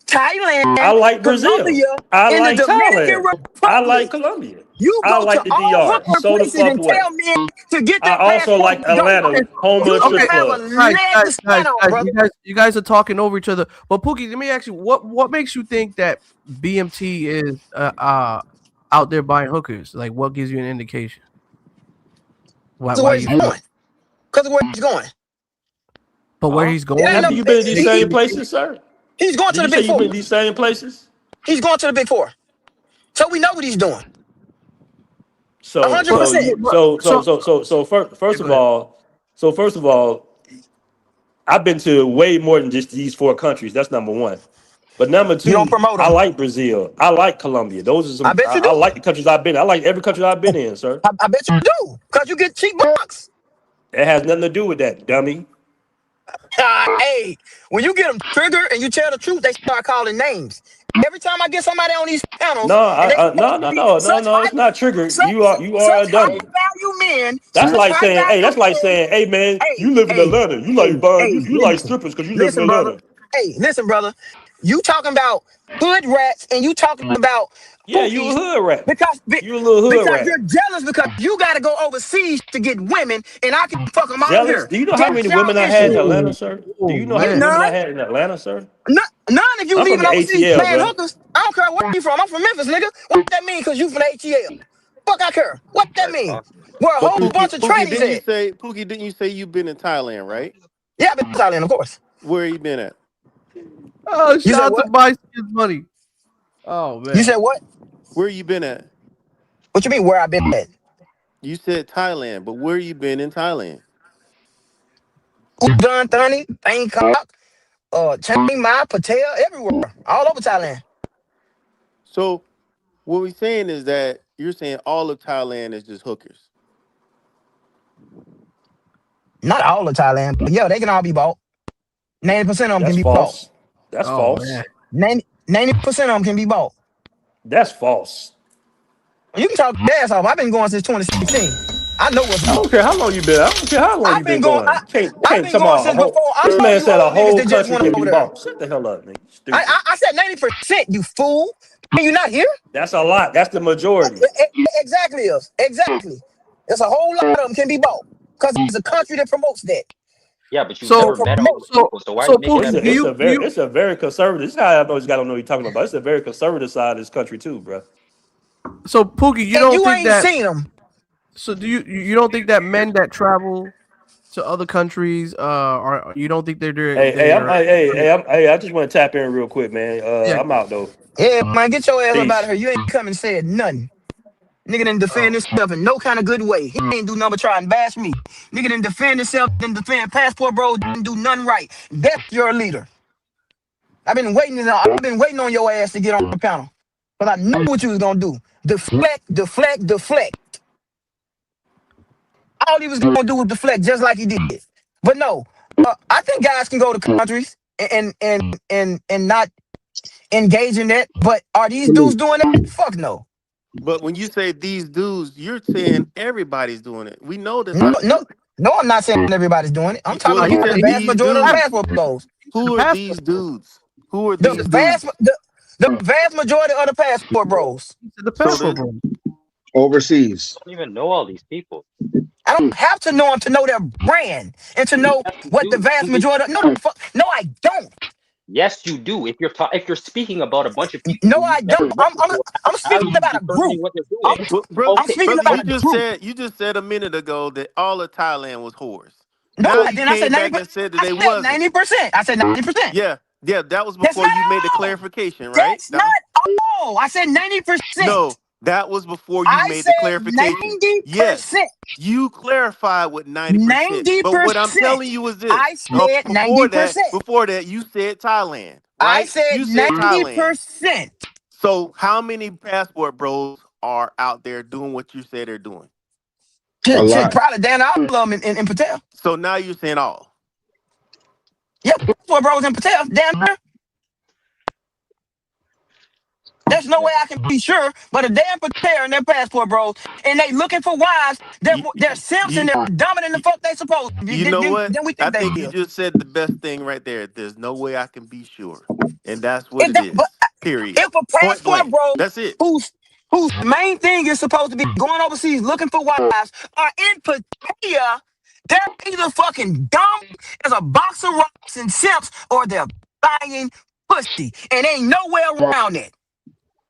Thailand, I like Brazil. Colombia, I and the like Dominican Thailand. I like Republic. Colombia. You I go like to the all DR. hooker So the places fuck and what? tell men to get I their also passport like and don't Atlanta, work. home You of the strip don't have a clubs. leg to stand on, brother. You guys are talking over each other. But Pookie, let me ask you, what makes you think that BMT is out there buying hookers? Like, what gives you an indication? So Why where you he's going? Because of where he's going. But where he's It ain't going? Have no, you been to these same places, sir? he's going Did to the you say Big you've Four. been to these same places? He's going to the Big Four. So we know what he's doing. So 100%. first of all, I've been to way more than just these 4 countries. That's number one. But number You don't 2, promote I them. like Brazil. I like Colombia. Those are I some. bet you I do. like the countries I've been. I like every country I've been in, sir. I bet you do. Because you get cheap bucks. It has nothing to do with that, dummy. Hey, when you get them triggered and you tell the truth, they start calling names. Every time I get somebody on these panels, No, and they no. It's not triggered. You are a such high dummy. value men, That's such like high saying, hey, that's value like men. saying, hey man, you live in Hey, Atlanta. You like buying, you like listen, strippers because you live in listen, brother. Atlanta. Hey, listen, brother. You talking about hood rats and you talking about Yeah, you a pookies hood rat. because You a little hood because rat. you're jealous because you got to go overseas to get women and I can fuck them out Jealous? here. Do you know how That's many women I y'all had in issue. Atlanta, sir? Do you know how many women None. I had in Atlanta, sir? None if you I'm from leaving the overseas ATL, playing bro. hookers. I don't care where you from. I'm from Memphis, nigga. What that mean? Because you from the ATL. Fuck I care. What that That's mean? awesome. Where a But whole bunch of tradies at. Pookie, didn't you say you've been in Thailand, right? Yeah, I've been to Thailand, of course. Where you been at? Oh, You shout said out to what? my skins money. Oh You man. said what? Where you been at? What you mean where I been at? You said Thailand, but where you been in Thailand? Udon, Thani, Bangkok, Chiang Mai, Pattaya, everywhere. All over Thailand. So what we're saying is that you're saying all of Thailand is just hookers. Not all of Thailand, but yeah, they can all be bought. 90% of them can That's be bought. false. That's Oh false. man. 90% of them can be bought. That's false. You can talk your ass off. I've been going since 2016. I know what's I what. don't care how long you been. I don't care how long I've you been been going. going. You I've can't been tell me going a since whole. before I This saw man you said a old niggas whole that just country went can be over there. bought. Shut the hell up, nigga. Stupid. I said 90%. You fool. Can you not hear? That's a lot. That's the majority. Exactly. Exactly. There's a whole lot of them can be bought because it's a country that promotes that. Yeah, but you've That never So met all promotes. those people, so why are you making that Pookie, It's assumption? a very conservative. This is how I know you got to know what you're talking about. It's a very conservative side of this country too, bro. so Pookie, you And don't you think ain't that? seen them. So do you don't think that men that travel to other countries are you don't think I just want to tap in real quick, man. yeah. I'm out though. Yeah, man, get your ass up out of Peace. here. You ain't come and said nothing. Nigga didn't defend himself in no kind of good way. He ain't do nothing but try and bash me. Nigga didn't defend himself, didn't defend Passport Bro, didn't do nothing right. That's your leader. I've been waiting on your ass to get on the panel. But I knew what you was gonna do. Deflect. All he was gonna do was deflect just like he did. But no, I think guys can go to countries and not engage in that. But are these dudes doing that? Fuck no. But when you say these dudes, you're saying everybody's doing it. We know that. No, I'm not saying everybody's doing it. I'm talking Well, you about the said vast these majority of the dudes. passport bros. Who are these dudes? Who are The these vast dudes? the vast majority of the passport bros. The So passport the bro. Overseas. I don't even know all these people. I don't have to know them to know their brand and to know Yes, what the you vast do. majority. No, I don't. Yes, you do. If you're speaking about a bunch of people No, who I you've never don't. met before, I'm how are speaking you about a group. determining what they're I'm, doing? I'm Okay, speaking brother, about you a group. just said a minute ago that all of Thailand was whores. No, Now I you didn't. I said came 90. back and said that I they said wasn't. 90%. I said 90%. Yeah, that was That's before not you made the all. clarification, right? That's not all. I said 90%. No, that was before you I made the said clarification. Yes, 90%. you clarified with 90%. But what I'm 90%. telling you is this: I said before 90%. that, you said Thailand, I right? said You said Thailand. 90%. So how many passport bros are out there doing what you say they're doing? Shit, probably down all of them in Patel. So now you're saying all. Yep, passport bros in Patel. Down there. There's no way I can be sure. But if they ain't preparing their passport, bros, and they looking for wives, they're simps and they're dumber than the fuck they supposed to be. You know what? Then we I think they think you is. just said the best thing right there. There's no way I can be sure, and that's what It it don't, but is. Period. if a Point passport blank. bro That's it. whose main thing is supposed to be going overseas looking for wives are in Pattaya, they're either fucking dumb as a box of rocks and simps or they're buying pussy. And ain't no way around it.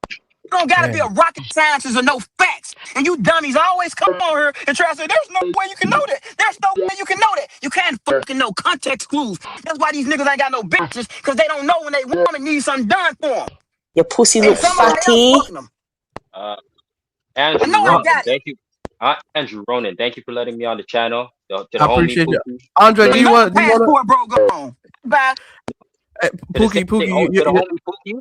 You don't gotta be a rocket scientist or no facts. And you dummies always come on here and try to say, there's no way you can know that. There's no way you can know that. You can't fucking know context clues. That's why these niggas ain't got no bitches, because they don't know when they woman needs something done for them. Your pussy And look somebody else fatty. fucking them. I Andrew know I Ronan, got it. thank you. Andrew Ronan, thank you for letting me on the channel. To the I homie appreciate you, Pookie. Andre. Do you Another want? Do you want passport bro gone. Bye. Pookie? To Pookie, the homie Pookie.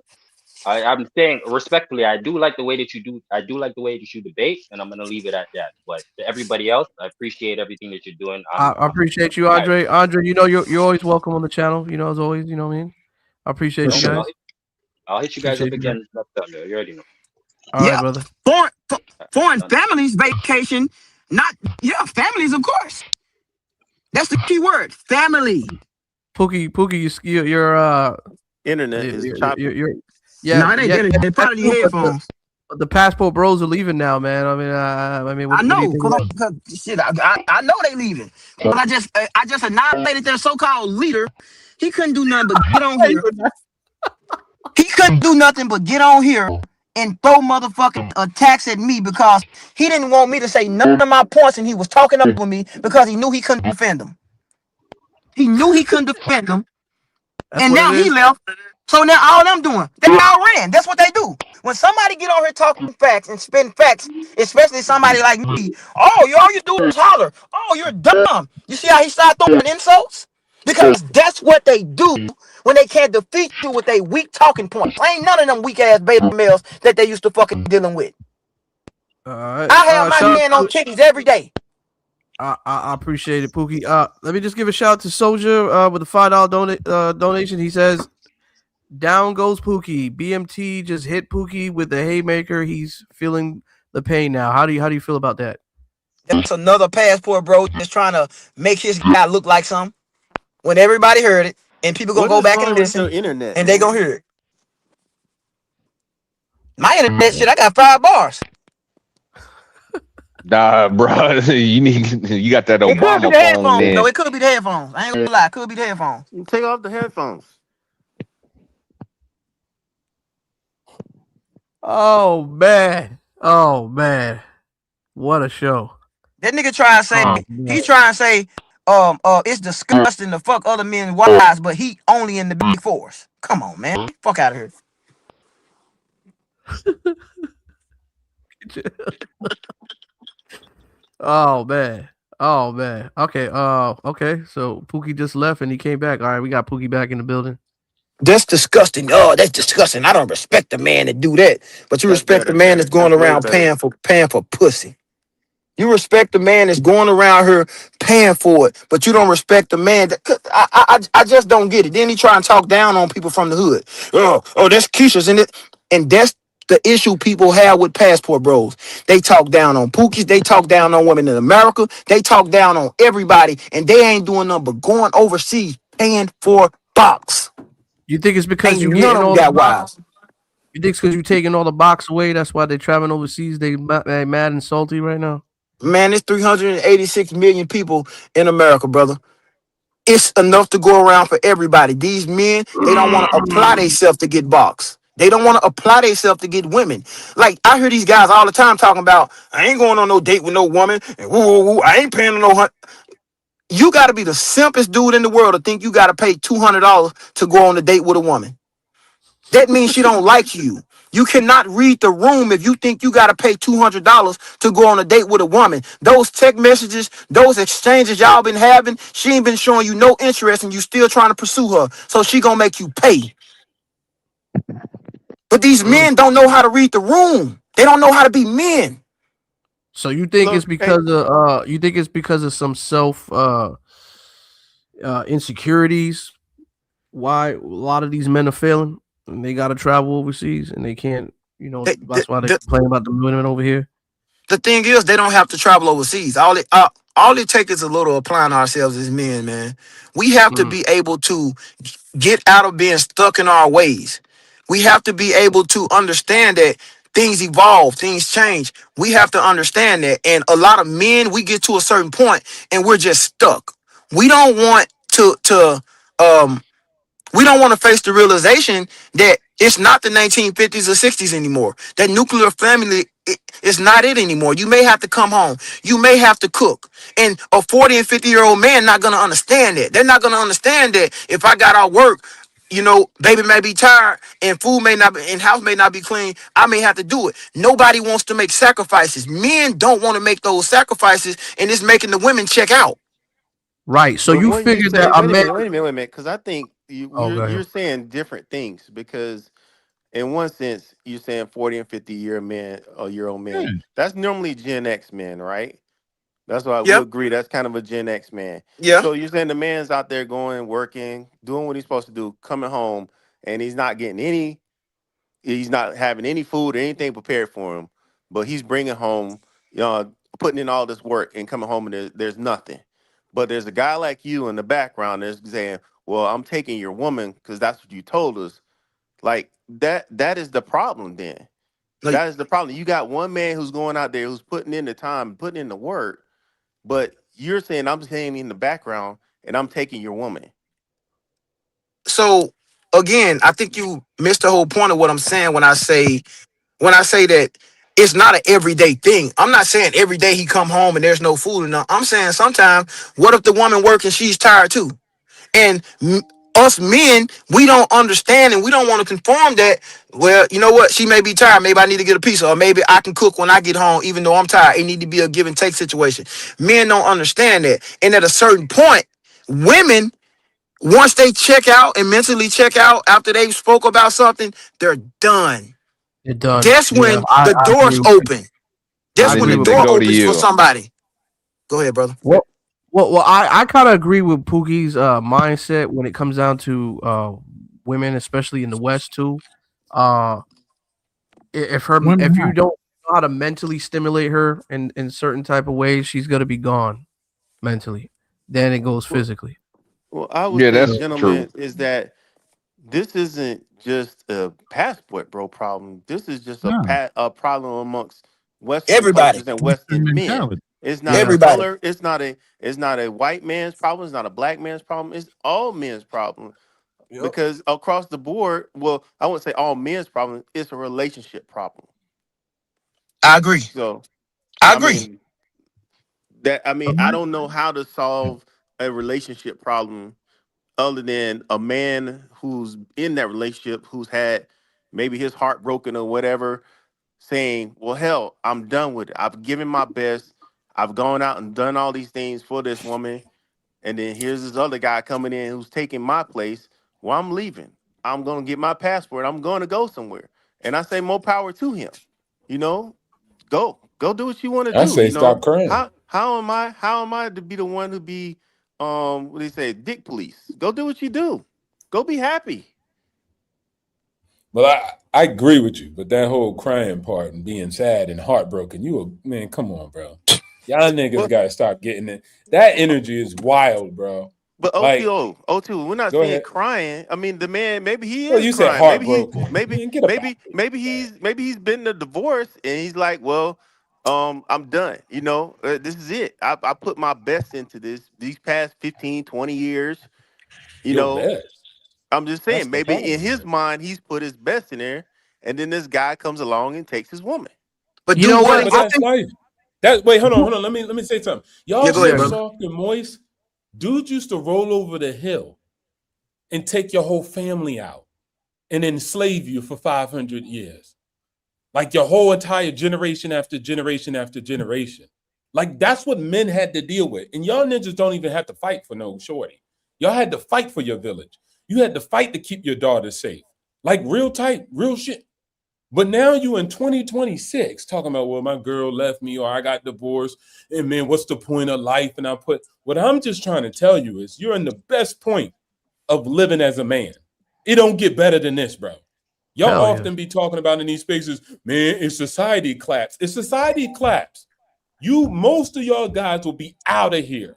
I'm saying respectfully, I do like the way that you do. I do like the way that you debate, and I'm gonna leave it at that. But to everybody else, I appreciate everything that you're doing. I appreciate you, Andre. Andre, you know you're always welcome on the channel. You know, as always. You know what I mean. I appreciate you guys. I'll hit you guys up Appreciate you guys. again next time. You already know. All right, brother. Foreign families vacation, not families, of course. That's the key word, family. Pookie, your internet is choppy. Yeah, no, it ain't internet. It's probably the headphones. But the passport bros are leaving now, man. I mean, what, I know, what do you think about it? because shit, I know they leaving. But I just annihilated their so-called leader. He couldn't do nothing but get on here. He couldn't do nothing but get on here and throw motherfucking attacks at me because he didn't want me to say none of my points, and he was talking up with me because he knew he couldn't defend them. He knew he couldn't defend them, and now he left. So now all them doing, they all ran. That's what they do. When somebody get on here talking facts and spin facts, especially somebody like me, all you do is holler. Oh, you're dumb. You see how he started throwing insults? Because that's what they do when they can't defeat you with their weak talking points. Ain't none of them weak ass beta males that they used to fucking dealing with. I have my hand on chickies every day. I appreciate it, Pookie. Let me just give a shout out to Soldier with a $5 donation. He says, "Down goes Pookie. BMT just hit Pookie with the haymaker. He's feeling the pain now. How do you feel about that?" That's another passport, bro. Just trying to make his guy look like something. When everybody heard it, and people gonna What go is back wrong and with listen, your internet, and they man? gonna hear it. My internet shit, I got 5 bars. Nah, bro, you got that It could be Obama the phone. headphones. Then No, it could be the headphones. I ain't gonna lie. It could be the headphones. Take off the headphones. Oh man, what a show! That nigga try to say he trying to say it's disgusting to fuck other men's wives, but he only in the big fours. Come on, man. Fuck out of here. Oh man. Okay. Okay. So Pookie just left and he came back. All right, we got Pookie back in the building. That's disgusting. Oh, that's disgusting. I don't respect the man that do that. But you respect the man that's going around paying for pussy. You respect the man that's going around here paying for it, but you don't respect the man that I just don't get it. Then he try and talk down on people from the hood. Oh, that's Keisha's in it. And that's the issue people have with passport bros. They talk down on Pookies, they talk down on women in America, they talk down on everybody, and they ain't doing nothing but going overseas paying for box. You think it's because Ain't you none getting of them all got the box? wives. You think it's because you taking all the box away? That's why they traveling overseas. They mad and salty right now. Man, there's 386 million people in America, brother. It's enough to go around for everybody. These men, they don't want to apply themselves to get box. They don't want to apply themselves to get women. Like, I hear these guys all the time talking about, I ain't going on no date with no woman, and woo, I ain't paying no hunt. You got to be the simplest dude in the world to think you got to pay $200 to go on a date with a woman. That means she don't like you. You cannot read the room if you think you got to pay $200 to go on a date with a woman. Those text messages, those exchanges y'all been having, she ain't been showing you no interest and you still trying to pursue her. So she gonna make you pay. But these men don't know how to read the room. They don't know how to be men. So you think it's because of some self insecurities why a lot of these men are failing and they got to travel overseas and they can't You know, that's why they complain about the women over here. The thing is, they don't have to travel overseas. All it takes is a little applying ourselves as men, man. We have to be able to get out of being stuck in our ways. We have to be able to understand that things evolve, things change. We have to understand that. And a lot of men, we get to a certain point and we're just stuck. We don't want um we don't want to face the realization that it's not the 1950s or 60s anymore. That nuclear family is not it anymore. You may have to come home. You may have to cook. And a 40 and 50-year-old man not going to understand that. They're not going to understand that if I got out work, you know, baby may be tired and food may not be, and house may not be clean. I may have to do it. Nobody wants to make sacrifices. Men don't want to make those sacrifices, and it's making the women check out. Right. So But you when you figure that say, a wait a man. minute, wait a minute, wait a minute, because I think Oh, go you're ahead. saying different things. Because in one sense, you're saying 40 and 50-year men, or year old men. That's normally Gen X men, right? That's why we Yep. agree. That's kind of a Gen X man. Yeah. So you're saying the man's out there going, working, doing what he's supposed to do, coming home, and he's not having any food or anything prepared for him, but he's bringing home, putting in all this work and coming home and there's nothing. But there's a guy like you in the background that's saying, well, I'm taking your woman because that's what you told us. Like that is the problem then. Like, That is the problem. You got one man who's going out there who's putting in the time, putting in the work, but you're saying I'm staying in the background and I'm taking your woman. so again, I think you missed the whole point of what I'm saying when I say that it's not an everyday thing. I'm not saying every day he come home and there's no food enough. I'm saying sometimes, what if the woman working, she's tired too? And us men, we don't understand and we don't want to conform that, well, you know what? She may be tired. Maybe I need to get a pizza, or maybe I can cook when I get home, even though I'm tired. It need to be a give and take situation. Men don't understand that. And at a certain point, women, once they check out and mentally check out after they spoke about something, they're done. They're done. That's Yeah, when I the agree doors with you. open. I That's when agree the with They door go to opens for you. somebody. Go ahead, brother. Well, I kind of agree with Pookie's mindset when it comes down to women, especially in the West too. Uh, if you Women don't know how to mentally stimulate her in certain type of ways, she's gonna be gone mentally. Then it goes Well, physically. well, I would Yeah, say, that's gentlemen, true. is that this isn't just a passport bro problem. This is just no. a problem amongst Western Everybody. cultures and Western Western men. mentality. It's not a Yeah. Everybody. color. It's not a white man's problem. It's not a black man's problem. It's all men's problem. Yep. Because across the board, well, I wouldn't say all men's problem. It's a relationship problem. I agree. So I I agree. mean I don't know how to solve a relationship problem other than a man who's in that relationship who's had maybe his heart broken or whatever, saying, well, hell, I'm done with it. I've given my best. I've gone out and done all these things for this woman. And then here's this other guy coming in who's taking my place. Well, I'm leaving. I'm going to get my passport. I'm going to go somewhere. And I say more power to him. You know, go do what you want to I do. say You know, stop crying. how am I to be the one who be what do they say, dick police? Go do what you do. Go be happy. Well, I agree with you, but that whole crying part and being sad and heartbroken, man, come on, bro. Y'all niggas Well, gotta stop getting it. That energy is wild, bro. but Like, O2, we're not go saying ahead. crying. I mean, the man, maybe he Well, is you said crying. Maybe he, heartbroken. maybe, Man, get up out maybe, maybe he's been in a divorce and he's like, well, I'm done. You know, this is it. I put my best into these past 15, 20 years. You your know, best. I'm just That's saying, the maybe in problem. his mind, he's put his best in there, and then this guy comes along and takes his woman. But You do know what? what? But I that's think. life. Wait, hold on. Let me say something. Yeah, Y'all go ahead, so brother. soft and moist. Dudes used to roll over the hill and take your whole family out and enslave you for 500 years. Like your whole entire generation after generation after generation. Like that's what men had to deal with. And y'all ninjas don't even have to fight for no shorty. Y'all had to fight for your village. You had to fight to keep your daughters safe. Like real tight, real shit. But now you in 2026 talking about, well, my girl left me or I got divorced. And man, what's the point of life? And what I'm just trying to tell you is you're in the best point of living as a man. It don't get better than this, bro. Y'all Hell yeah. often be talking about in these spaces, man, it's society claps. It's society claps. Most of y'all guys will be out of here.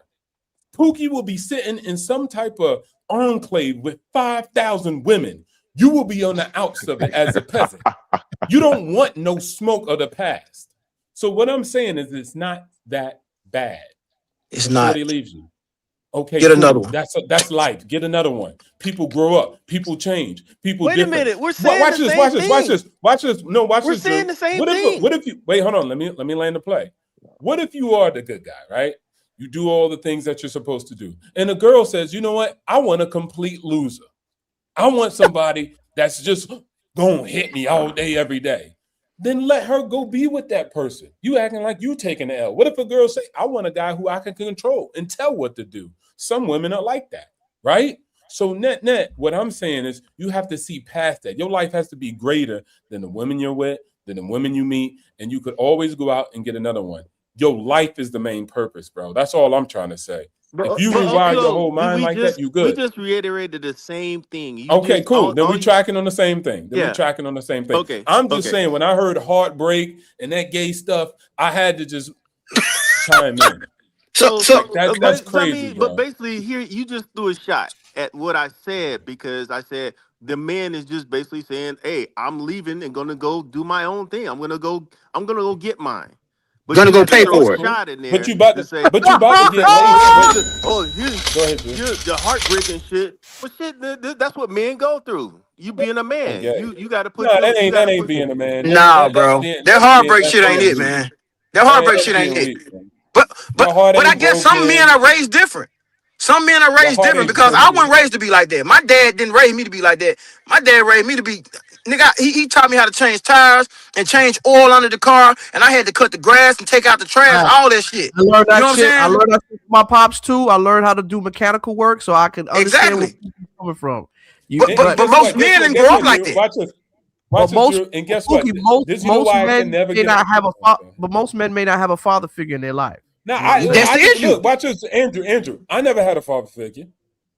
Pookie will be sitting in some type of enclave with 5,000 women. You will be on the outs of it as a peasant. You don't want no smoke of the past. So what I'm saying is it's not that bad. It's But not. Shorty leaves you. Okay, Get cool. another one. That's life. Get another one. People grow up. People change. People Wait different. a minute. We're saying Watch the this. same Watch this. thing. Watch this. Watch this. No, watch We're this. saying Drew. the same What thing. if you wait? Hold on. Let me land the play. What if you are the good guy, right? You do all the things that you're supposed to do, and the girl says, "You know what? I want a complete loser. I want somebody that's just gonna hit me all day, every day." Then let her go be with that person. You acting like you taking the L. What if a girl say, "I want a guy who I can control and tell what to do"? Some women are like that, right? So net, what I'm saying is you have to see past that. Your life has to be greater than the women you're with, than the women you meet, and you could always go out and get another one. Your life is the main purpose, bro. That's all I'm trying to say. If you rewire your whole mind like that, you we good. just reiterated the same thing. You Okay, just cool. Then all we tracking on the same thing. Yeah. Okay. I'm just Okay. saying, when I heard heartbreak and that gay stuff, I had to just chime in. So Like, that's but, crazy, bro. but basically here you just threw a shot at what I said, because I said the man is just basically saying, "Hey, I'm leaving and gonna go do my own thing. I'm gonna go get mine." But Gonna you go had to pay throw a for it. shot in But there you about to to, say, but you about to "Oh, get laced. here's Go ahead, Drew. the heartbreaking shit." But shit, that's what men go through. You being a man, Okay. you got to put Nah, your, you got that to ain't put. being a man. Nah, bro. That heartbreak shit ain't it, Weak. man. That heartbreak That's shit ain't being it. weak. Man. But Your heart I ain't guess some men broken. are raised different. Some men are Your raised heart different ain't because I broken. wasn't raised to be like that. My dad didn't raise me to be like that. My dad raised me to be, nigga. He taught me how to change tires and change oil under the car, and I had to cut the grass and take out the trash, Right. all that shit. I learned You that know what I'm shit. I saying? learned that shit from my pops too. I learned how to do mechanical work so I can understand where Exactly. people coming from. And But guess most what? Guess men what? didn't Guess grow up what, like Drew? that. Watch this. But Watch this, Drew. And guess what? Pookie, This, you know most why I can men never may get. not have but most men may not have a father figure in their life. Now, You know? That's the issue. look. Watch this, Andrew. I never had a father figure,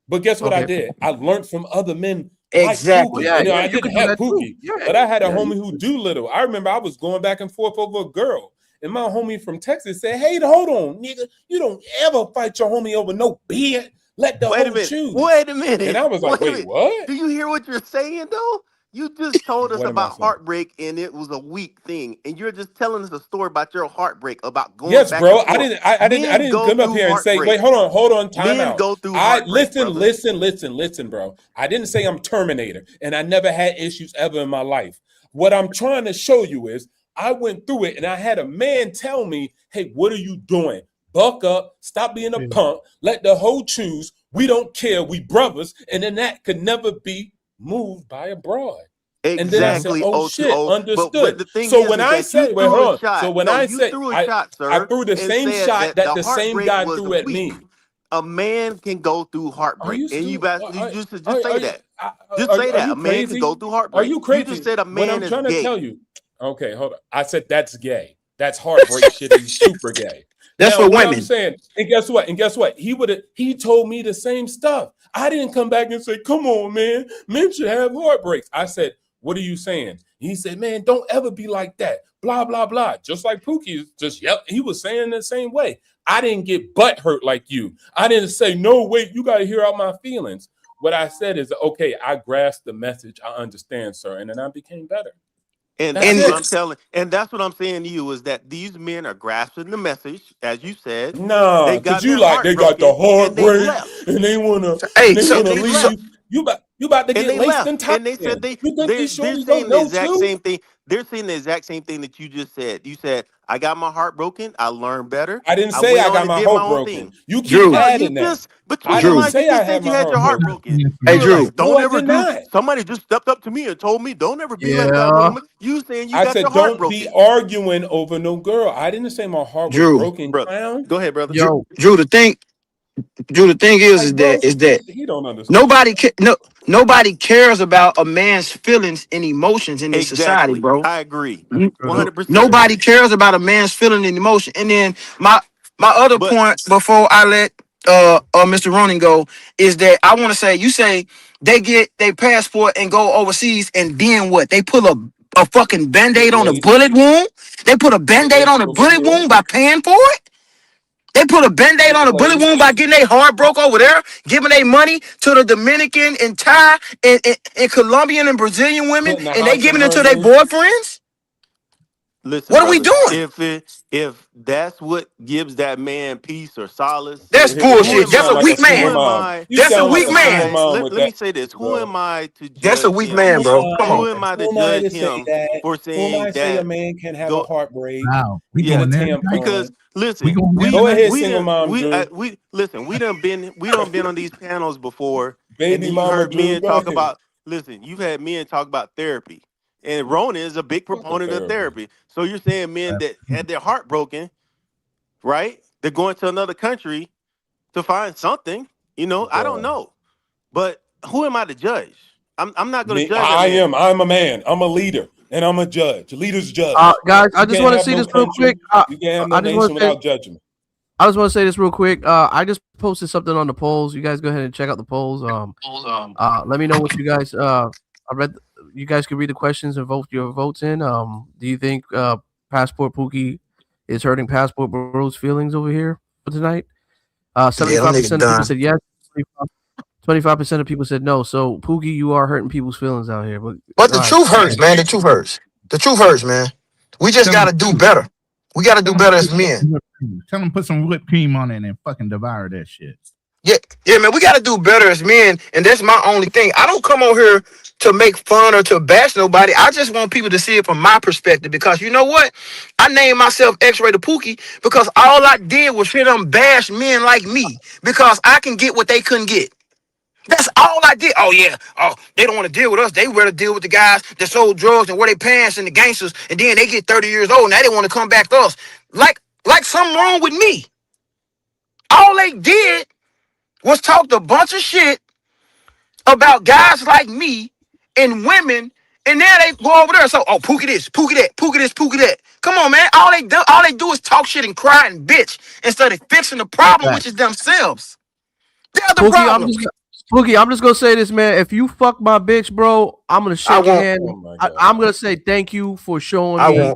but guess what I Okay. did? I learned from other men like Exactly. Pookie. Yeah, I you didn't could do have that too. Pookie, Yeah, but I had a yeah. homie who do little. I remember I was going back and forth over a girl, and my homie from Texas said, "Hey, hold on, nigga, you don't ever fight your homie over no beard. Let the Wait a hoe minute. choose." Wait a minute. And I was like, Wait a "Wait, minute. what? Do you hear what you're saying though? You just told us What am I about saying?" heartbreak and it was a weak thing, and you're just telling us a story about your heartbreak about going Yes, back bro. and forth. I Men didn't go come up through here and say, heartbreak. wait, hold on, time Men out. go through I heartbreak, brother. listen, bro. I didn't say I'm Terminator, and I never had issues ever in my life. What I'm trying to show you is I went through it, and I had a man tell me, "Hey, what are you doing? Buck up, stop being a punk, let the hoe choose. We don't care, we brothers." And then that could never be moved by a broad. And then I said, Exactly, "Oh shit, O2O. But understood." the thing So when is I that you say, wait, threw a hold on. So shot. when No, I you say, threw a shot, I sir, threw the and same said shot that that the the same heartbreak guy was threw at weak. me. A man can go through Are heartbreak, you and stupid? you just say that. Just say Are that a you man can go crazy? through Are heartbreak. you You just crazy? said a What man I'm is trying to gay. tell you. Okay, hold on. I said that's gay. That's heartbreak shit. He's super gay. That's Now, for what I'm women. saying, and guess what? He told me the same stuff. I didn't come back and say, "Come on, man. Men should have heartbreaks." I said, "What are you saying?" He said, "Man, don't ever be like that." Blah, blah, blah. Just like Pookie, he was saying the same way. I didn't get butt hurt like you. I didn't say, "No, wait, you got to hear out my feelings." What I said is, okay, I grasped the message. I understand, sir. And then I became better. And That's that's what it. I'm telling. And that's what I'm saying to you is that these men are grasping the message, as you said. Nah, They've cause gotten you their like heart they got the broken, and they've heartbreak left. and they wanna Hey, And they leave left. you. You about to And get they laced left. in top And they said end. You think these they're shorties don't saying the know exact too? same thing. They're saying the exact same thing that you just said. You said, "I got my heart broken. I learned better. I didn't I say went I on got and my did my heart own broken. thing." You keep Drew. No, you adding that. just I between your didn't lines, you say I just had said you my had heart your heart broken. broken. Hey, You were Drew. like, No, "Don't I ever did do." not. Somebody just stepped up to me and told me, "Don't ever be like that Yeah. woman." You saying you I got your said heart don't be broken, arguing over no girl. I didn't say my heart was Drew. broken, brother. clown. Go ahead, brother. Yo, Drew. The thing Like, is bro, that he don't understand. nobody cares about a man's feelings and emotions in this society, Exactly. bro. I agree. that's true. 100%. Nobody cares about a man's feeling and emotion. And then my other But point before I let Mr. Ronan go is that I want to say you say they get their passport and go overseas and then what? They put a fucking band-aid on a bullet wound? They put a band-aid on a bullet wound by paying for it? They put a band-aid on a bullet wound by getting their heart broke over there, giving their money to the Dominican and Thai and Colombian and Brazilian women, and they giving it to their boyfriends? Listen, What are we brother, doing? if that's what gives that man peace or solace, That's bullshit. That's a weak man. Who am I? That's a weak man. Let me say this. Who am I to judge That's a weak him? man, bro. Come Who on. am I to Who am I judge to say him that? for Who am I saying to say a that? man can have a heartbreak? Wow, we Yeah, going there because listen, Go ahead, single mom, we Drew. listen. We done been on these panels before, and Baby then you mama heard Drew, men go talk ahead. about. Listen, you've had men talk about therapy, and Rona is a big proponent of therapy. So you're saying men that had their heart broken, right? They're going to another country to find something. You know, I don't know, but who am I to judge? I'm not going to judge that man. I'm a man. I'm a leader, and I'm a judge. Leaders judge. Guys, I You just can't want to have see no this real country. quick. You can't have no I just want nation to say, without judgment. I just want to say this real quick. I just posted something on the polls. You guys go ahead and check out the polls. Let me know what you guys. I read. You guys can read the questions and vote your votes in. Do you think Passport Pookie is hurting Passport Bro's feelings over here for tonight? 75% of people said yes. 25% of people said no. So Pookie, you are hurting people's feelings out here. But the truth hurts, man. The truth hurts. The truth hurts, man. We just got to do better. We got to do better as men. Tell them put some whipped cream on it and fucking devour that shit. Yeah, man. We got to do better as men, and that's my only thing. I don't come on here to make fun or to bash nobody. I just want people to see it from my perspective because you know what? I named myself X-Ray the Pookie because all I did was hear them bash men like me because I can get what they couldn't get. That's all I did. Oh, yeah. Oh, they don't want to deal with us. They rather deal with the guys that sold drugs and wear their pants and the gangsters, and then they get 30 years old. Now they want to come back to us. Like something wrong with me. All they did was talked a bunch of shit about guys like me and women, and now they go over there. So, oh, Pookie this, Pookie that, Pookie this, Pookie that. Come on, man. All they do is talk shit and cry and bitch instead of fixing the problem, which is themselves. They're the problem. Pookie, I'm just gonna say this, man. If you fuck my bitch, bro, I'm gonna shake your hand. I'm gonna say thank you for showing me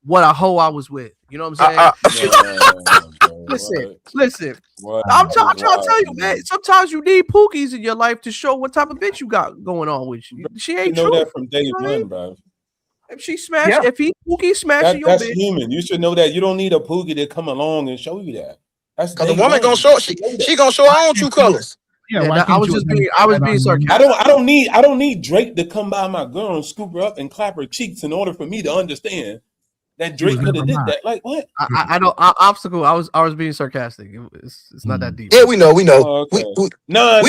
what a hoe I was with. You know what I'm saying? Listen. I'm trying to tell you, man. Sometimes you need Pookies in your life to show what type of bitch you got going on with you. She ain't You know true. that from day one, bro. If she smashed, if he Pookie smashing your That's bitch, human. You should know that. You don't need a Pookie to come along and show you that. That's because the woman gonna show she gonna show her own true colors. Yeah, I was being sarcastic. I don't need Drake to come by my girl and scoop her up and clap her cheeks in order for me to understand that Drake could have did that. Like what? I know obstacle. I was being sarcastic. It's not that deep. Yeah, we know. Oh, okay. No.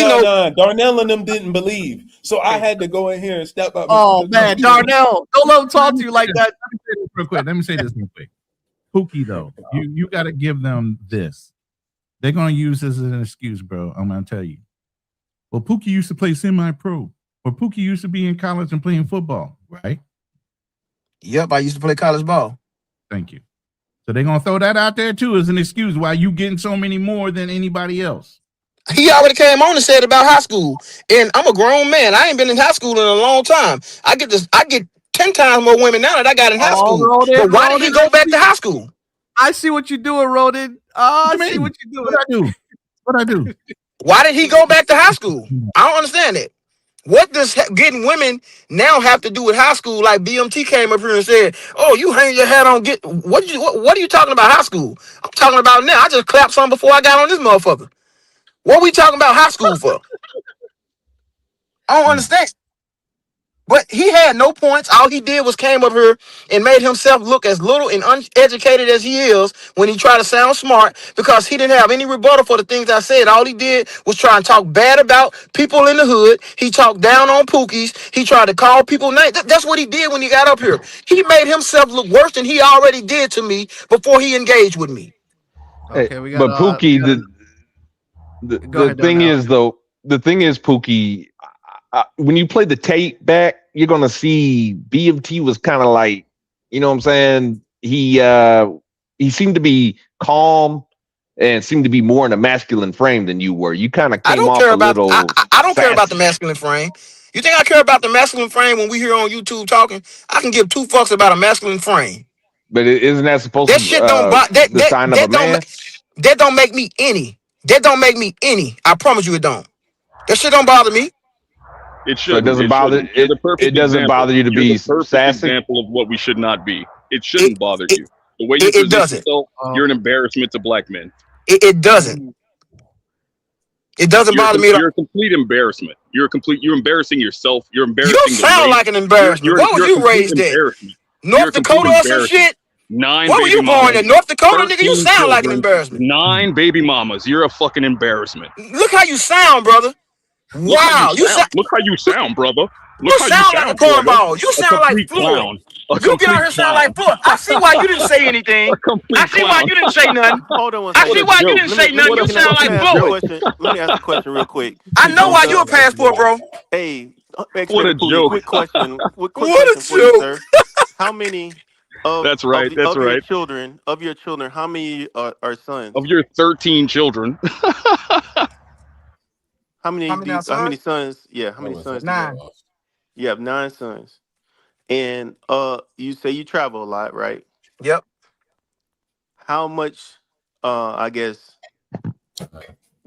Darnell and them didn't believe, so I had to go in here and step up. Oh man, Darnell, don't let him talk to you like that. Let me say this real quick. Pookie, though, you got to give them this. They're gonna use this as an excuse, bro. I'm gonna tell you. Well, Pookie used to play semi-pro, or Pookie used to be in college and playing football, right? Yep, I used to play college ball. Thank you. So they're gonna throw that out there too as an excuse why you getting so many more than anybody else. He already came on and said about high school, and I'm a grown man. I ain't been in high school in a long time. I get 10 times more women now that I got in high school. But why did he go back to high school? I see what you're doing, Roden. I see what you're doing. What I do? Why did he go back to high school? I don't understand it. What does getting women now have to do with high school? Like BMT came up here and said, "Oh, you hang your hat on get what are you talking about high school?" I'm talking about now. I just clapped some before I got on this motherfucker. What are we talking about high school for? I don't understand. But he had no points. All he did was came up here and made himself look as little and uneducated as he is when he tried to sound smart because he didn't have any rebuttal for the things I said. All he did was try and talk bad about people in the hood. He talked down on Pookies. He tried to call people names. That's what he did when he got up here. He made himself look worse than he already did to me before he engaged with me. Okay, but Pookie, the thing is though, the thing is Pookie, when you play the tape back, you're gonna see BMT was kind of like, you know what I'm saying? He seemed to be calm. and seemed to be more in a masculine frame than you were. You kind of I came don't off care a about little I don't care about the sassy. masculine frame. You think I care about the masculine frame when we here on YouTube talking? I can give two fucks about a masculine frame. But isn't that supposed That to shit don't the sign of a man? that don't make me any. That don't make me any. I promise you it don't. That shit don't bother me. It So it shouldn't. doesn't It bother shouldn't. You're the it perfect doesn't example. bother you to You're be the perfect sassy? example of what we should not be. It shouldn't bother you. The way you It present doesn't. yourself, you're an embarrassment to black men. It doesn't. It doesn't bother me at all. You're a complete embarrassment. You're embarrassing yourself. You're You embarrassing the sound race. like an embarrassment. Where was You're a you complete raised at? embarrassment. You're North a complete Dakota or some embarrassment. shit? 9 Where were baby you born mamas, in North Dakota, nigga? You 13 sound like an children, embarrassment. 9 baby mamas. You're a fucking embarrassment. Look how you sound, brother. Look how Wow, you sound. Look how you sound, brother. you Look how you sound like a sound, brother. cornball. You A sound like complete Floyd. clown. A You get out complete here sound clown. like Floyd. I see why you didn't say anything. A complete I see why clown. you didn't say nothing. Hold on one I second. see why you didn't say nothing. You sound Let me like ask you a Floyd. question. Let me ask a question real quick. I know why you a passport, bro. Hey, What a joke. quick question. Quick What a question for you, joke. sir. How many That's right. That's your right. children, how many are sons? Of your 13 children. How many sons? Yeah, how many sons do you have? 9. You have 9 sons. And you say you travel a lot, right? Yep. How much I guess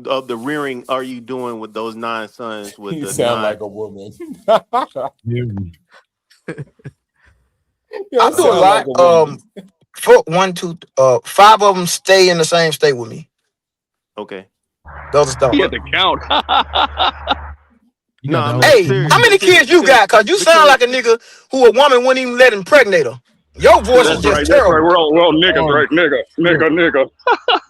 of the rearing are you doing with those 9 sons with You the sound 9? like a woman. I do a lot. 5 of them stay in the same state with me. Okay. Those are stuff. He had to count. No, hey, how many kids you got? Cause you sound like a nigga who a woman wouldn't even let impregnate her. Your voice is just terrible. That's right. We're all niggas, right? Nigga.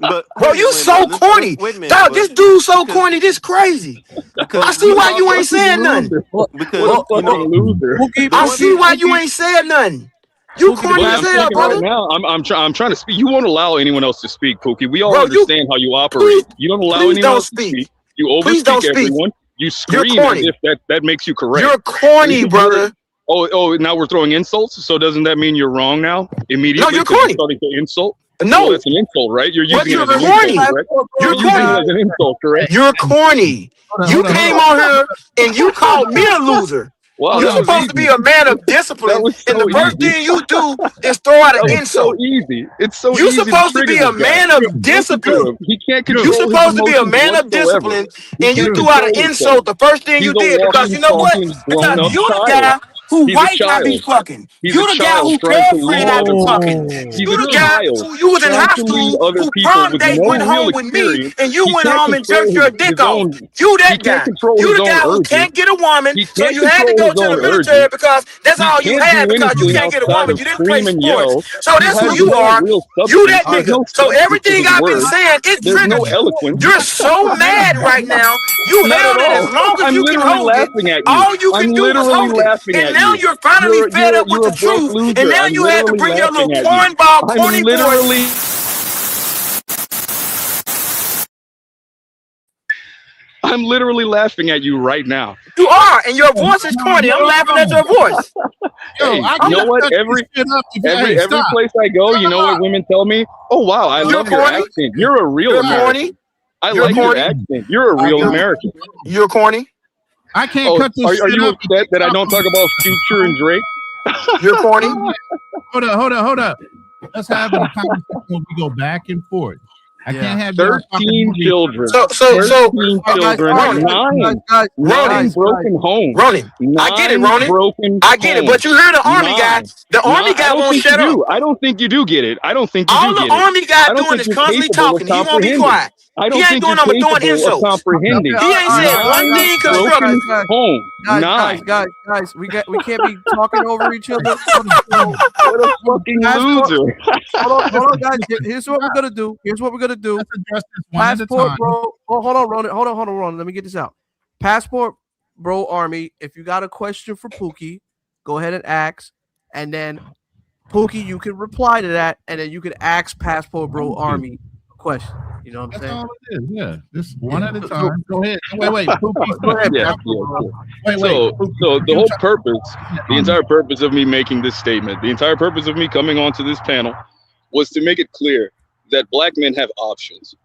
But bro, you so corny. Wait a minute, Dog, this dude so corny. This crazy. I see why you ain't saying nothing. Because what a fucking loser. I see why you ain't saying nothing. You corny as hell, brother. Right now, I'm trying to speak. You won't allow anyone else to speak, Pookie. We all Bro, understand how you operate. You don't allow anyone else to speak. You overspeak everyone. You scream as if that makes you correct. You're corny, brother. Oh, now we're throwing insults. So doesn't that mean you're wrong now? Immediately, no, you're corny. You're starting to insult. No, well, that's an insult, right? You're using it as an corny. insult, correct? You're using corny. it as an insult, correct? You're corny. You came on here and you called me a loser. Wow, you're supposed to be a man of discipline, and the first thing you do is throw out an insult. So easy. It's so you're easy. You're supposed to be a man of discipline. He can't control. You're supposed to be a man of discipline, and you threw out an insult the first thing you did because you know what? Because you're the guy who wife I be fucking. You're the guy who girlfriend I be fucking. You're the guy who you was in high school who prom date went home with me, and you went home and jerked your dick off. You that guy. You the guy who can't get a woman, so you had to go to the military because that's all you had because you can't get a woman. You didn't play sports. So that's who you are. You that nigga. So everything I've been saying, it triggers you. You're so mad right now. You held it as long as you can hold it. All you can do is hold it. And now you're finally fed up with the truth. And now you had to bring your little cornball, corny boy. I'm literally laughing at you right now. You are, and your voice is corny. I'm laughing at your voice. Hey, you know what? Every place I go, you know what women tell me? Oh wow, I love your accent. You're a real American. I like your accent. You're a real American. You're corny. I can't cut this. Are you upset that I don't talk about Future and Drake? You're corny. Hold up. Let's have a conversation where we go back and forth. I can't have 13 children. So 13 children. 9 broken homes. Ronan, I get it, Ronan. I get it, but you hear the army guy. The army guy won't shut up. I don't think you do get it. I don't think you all do get it. All the army guy doing is constantly talking. He won't be quiet. I don't he ain't think doing you're nothing but throwing insults. Comprehending. He ain't said one thing constructive. Guys, we can't be talking over each other. What a fucking loser. Hold on, guys. Here's what we're gonna do. Passport, bro. Oh, hold on, Ronan. Let me get this out. Passport, bro, Army. If you got a question for Pookie, go ahead and ask, and then Pookie, you can reply to that, and then you can ask Passport, bro, Army a question. You know what I'm saying? That's all it is. Yeah, just one at a time. Go ahead. Wait. Pookie, go ahead. Yeah. So the whole purpose, the entire purpose of me making this statement, the entire purpose of me coming onto this panel was to make it clear that black men have options.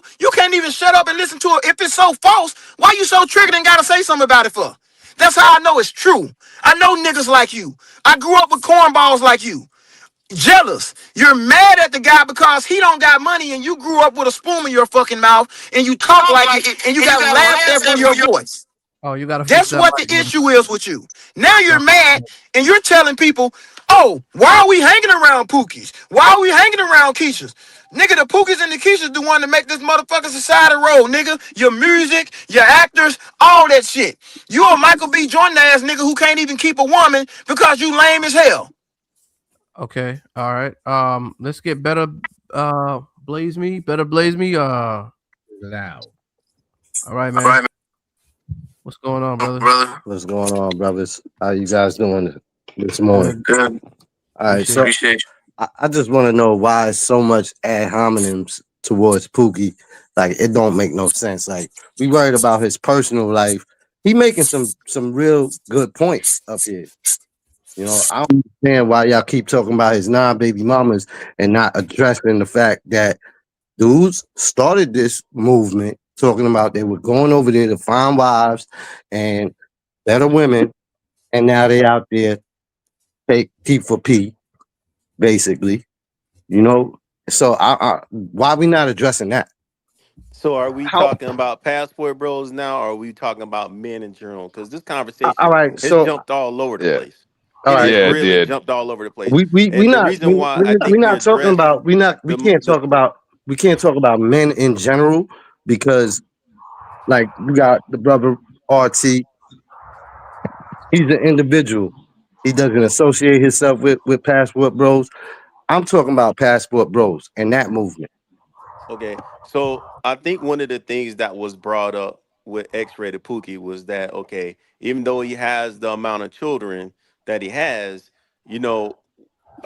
bro. You can't even shut up and listen to it. If it's so false, why you so triggered and gotta say something about it for? That's how I know it's true. I know niggas like you. I grew up with cornballs like you. jealous. You're mad at the guy because he don't got money and you grew up with a spoon in your fucking mouth and you talk like it and you got laughed at from your voice. Oh, you gotta fix That's that what the mic, brother. issue is with you. Now you're mad and you're telling people, oh, why are we hanging around Pookies? Why are we hanging around Keishas? Nigga, the Pookies and the Keishas the one to make this motherfucking society roll, nigga. Your music, your actors, all that shit. You a Michael B. Jordan ass nigga who can't even keep a woman because you lame as hell. Okay, all right. Let's get better. Blaze me. Loud. All right, man. What's going on, brother? What's going on, brothers? How you guys doing this morning? Good. All right, so I just want to know why so much ad hominems towards Pookie. Like, it don't make no sense. Like, we worried about his personal life. He making some real good points up here. You know, I don't understand why y'all keep talking about his non-baby mamas and not addressing the fact that dudes started this movement talking about they were going over there to find wives and better women, and now they out there take P for P, basically. You know, so why we not addressing that? So are we talking about passport bros now, or are we talking about men in general? Because this conversation All right, has so jumped all over the place. all right, It really jumped all over the place. we And the not reason why I think we not talking about we can't talk about men in general, because like you got the brother RT, he's an individual. He doesn't associate himself with passport bros. I'm talking about passport bros and that movement. Okay, so I think one of the things that was brought up with X-rated Pookie was that, okay, even though he has the amount of children that he has, you know,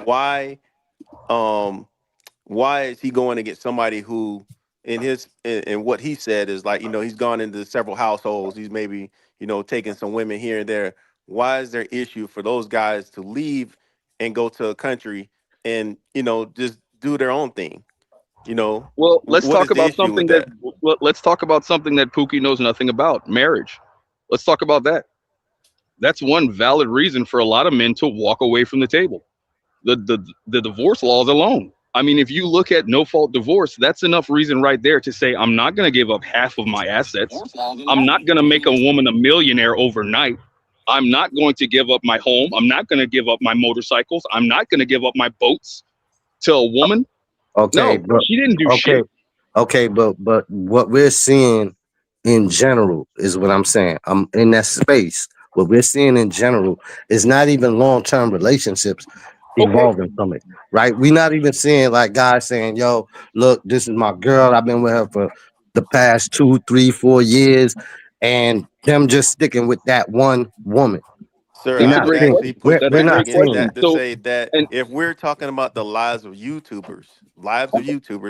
why um why is he going to get somebody who in what he said is like, you know, he's gone into several households, he's maybe, you know, taking some women here and there. Why is there issue for those guys to leave and go to a country and, you know, just do their own thing? You know, Well, let's what is talk the about issue with something that that? let's talk about something that Pookie knows nothing about, marriage. Let's talk about that. That's one valid reason for a lot of men to walk away from the table. The divorce laws alone. I mean, if you look at no fault divorce, that's enough reason right there to say I'm not going to give up half of my assets. I'm not going to make a woman a millionaire overnight. I'm not going to give up my home. I'm not going to give up my motorcycles. I'm not going to give up my boats to a woman. Okay, No, but she didn't do shit. okay, but what we're seeing in general is what I'm saying. I'm in that space. What we're seeing in general is not even long-term relationships evolving from it, right? We're not even seeing like guys saying, "Yo, look, this is my girl. I've been with her for the past 2, 3, 4 years," and them just sticking with that one woman. Sir, We're I not would seeing. actually We're, push we're back not against seeing that that. to say that if we're talking about the lives of YouTubers,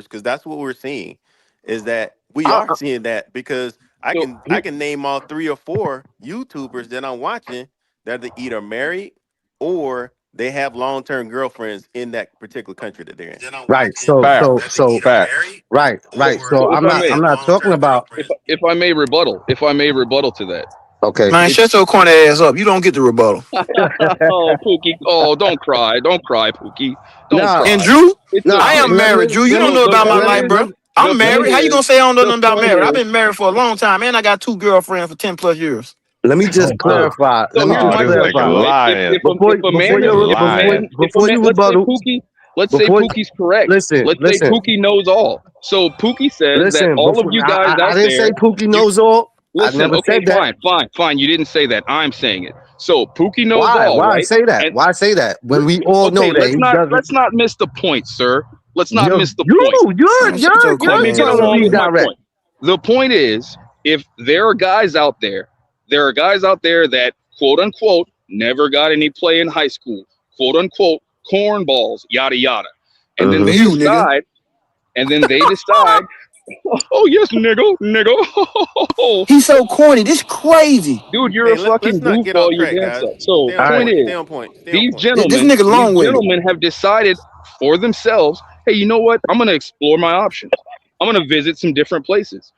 because that's what we're seeing, is that we are seeing that because I can name all 3 or 4 YouTubers that I'm watching that are either married or they have long-term girlfriends in that particular country that they're in. Right. So right. So So if I may, I'm not talking about if I may rebuttal to that. okay. Man, shut your corny ass up. You don't get the rebuttal. Oh, Pookie. Oh, don't cry, Pookie. Don't Nah, And cry. Drew, It's nah, I okay. am let me married. Drew, you let don't me know The about my let point me life, is, bro. the I'm let married. me point How you is, gonna say I don't know the nothing about point marriage? I've is. been married for a long time, and I got 2 girlfriends for 10 plus years. let me just So, clarify. Let so me here's just Oh, my this nigga question, clarify right? lying. before If a man is before you let's say rebuttal. Before Pookie's correct. listen, Let's say listen, Pookie knows all. So Pookie says that listen. all of Before you guys I out didn't say there, Pookie you knows all. I listen. never Okay, said that. fine. You didn't say that. I'm saying it. So Pookie knows Why? all, Why right? say that? And Why say that when we all okay, know that he doesn't? let's not miss the point, sir. Let's not You're miss the point. Man, shut your Let you're corny me get trying ass to up, along with man. my redirect. point. The point is, if there are guys out there, that quote unquote never got any play in high school, quote unquote cornballs, yada yada, and then they You, nigga. decide, oh yes, nigga, He's so corny. This crazy. dude, you're Hey, a fucking let's not get off goofball, you track, damn guys. self. So Stay on All right. point point. is, Stay on point. Stay on these point. This gentlemen, nigga long winded. have decided for themselves, hey, you know what? I'm gonna explore my options. I'm gonna visit some different places.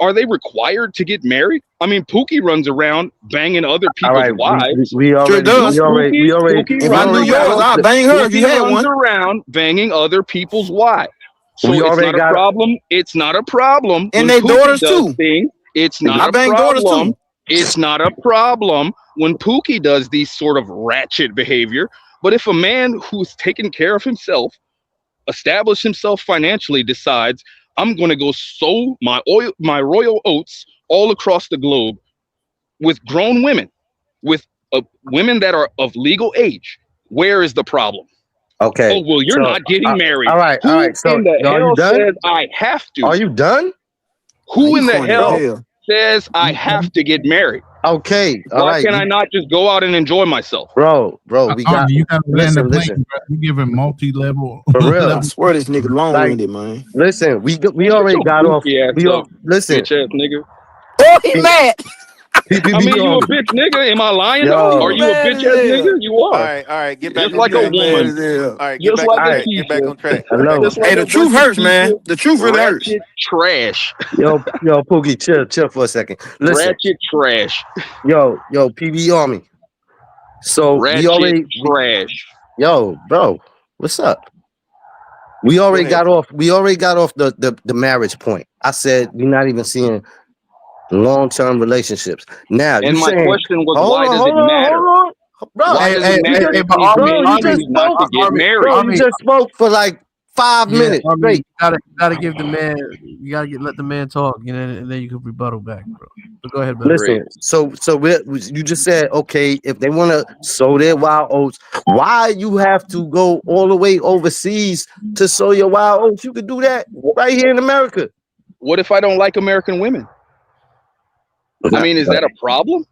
Are they required to get married? I mean, Pookie runs around banging other All people's right, wives. we Sure already does. Pookie If I runs knew yours, around. I'd bang her if Pookie you had runs one. around banging other people's wives. So we it's already not a got problem. It's not a problem And when they Pookie daughters does too. things. It's I not a bang daughters problem. too. It's not a problem when Pookie does these sort of ratchet behavior. But if a man who's taken care of himself, established himself financially, decides I'm going to go sow my royal oats all across the globe with grown women, with women that are of legal age, where is the problem? Okay. Oh, well, you're So not getting married. all right. Who So in the are you hell done? says I have to? Are you done? Who He in the corny as hell hell. says I have to get married? Okay. All Why right. can I not just go out and enjoy myself? Bro, we got you got to land the plane. listen. Bro. You give him multi-level. For real. I swear this nigga long Like, winded, man. listen, we Man, already shut your got off. goofy ass up, Listen, bitch ass nigga. Oh, he mad. I mean, you a bitch nigga. Am I lying though? Yo. Are you a Mad bitch as ass hell. nigga? You are. All right, get back Just on like a track. woman. Mad as hell. All right, get Just back like on a track. Get back Keisha. on track. Hello. Just like Hey, the a truth bunch of hurts, man. Keisha. The truth really hurts. Ratchet trash. Yo, Pookie, chill for a second. Listen, Ratchet trash. yo, PB Army. So Ratchet trash. yo, bro, what's up? We already ahead. got off. We already got off the marriage point. I said we're not even seeing long-term relationships. Now you And my saying, question was, hold why on, does it matter? bro. Why does it matter if but these Army, men just choose not spoke. to get married? Bro, you just spoke for like 5 Yeah, minutes Army, straight. you gotta give the man. You gotta let the man talk, and then you can rebuttal back, bro. But go ahead, brother. Listen, so you just said, okay, if they want to sow their wild oats, why you have to go all the way overseas to sow your wild oats? You could do that right here in America. What if I don't like American women? I mean, is that a problem?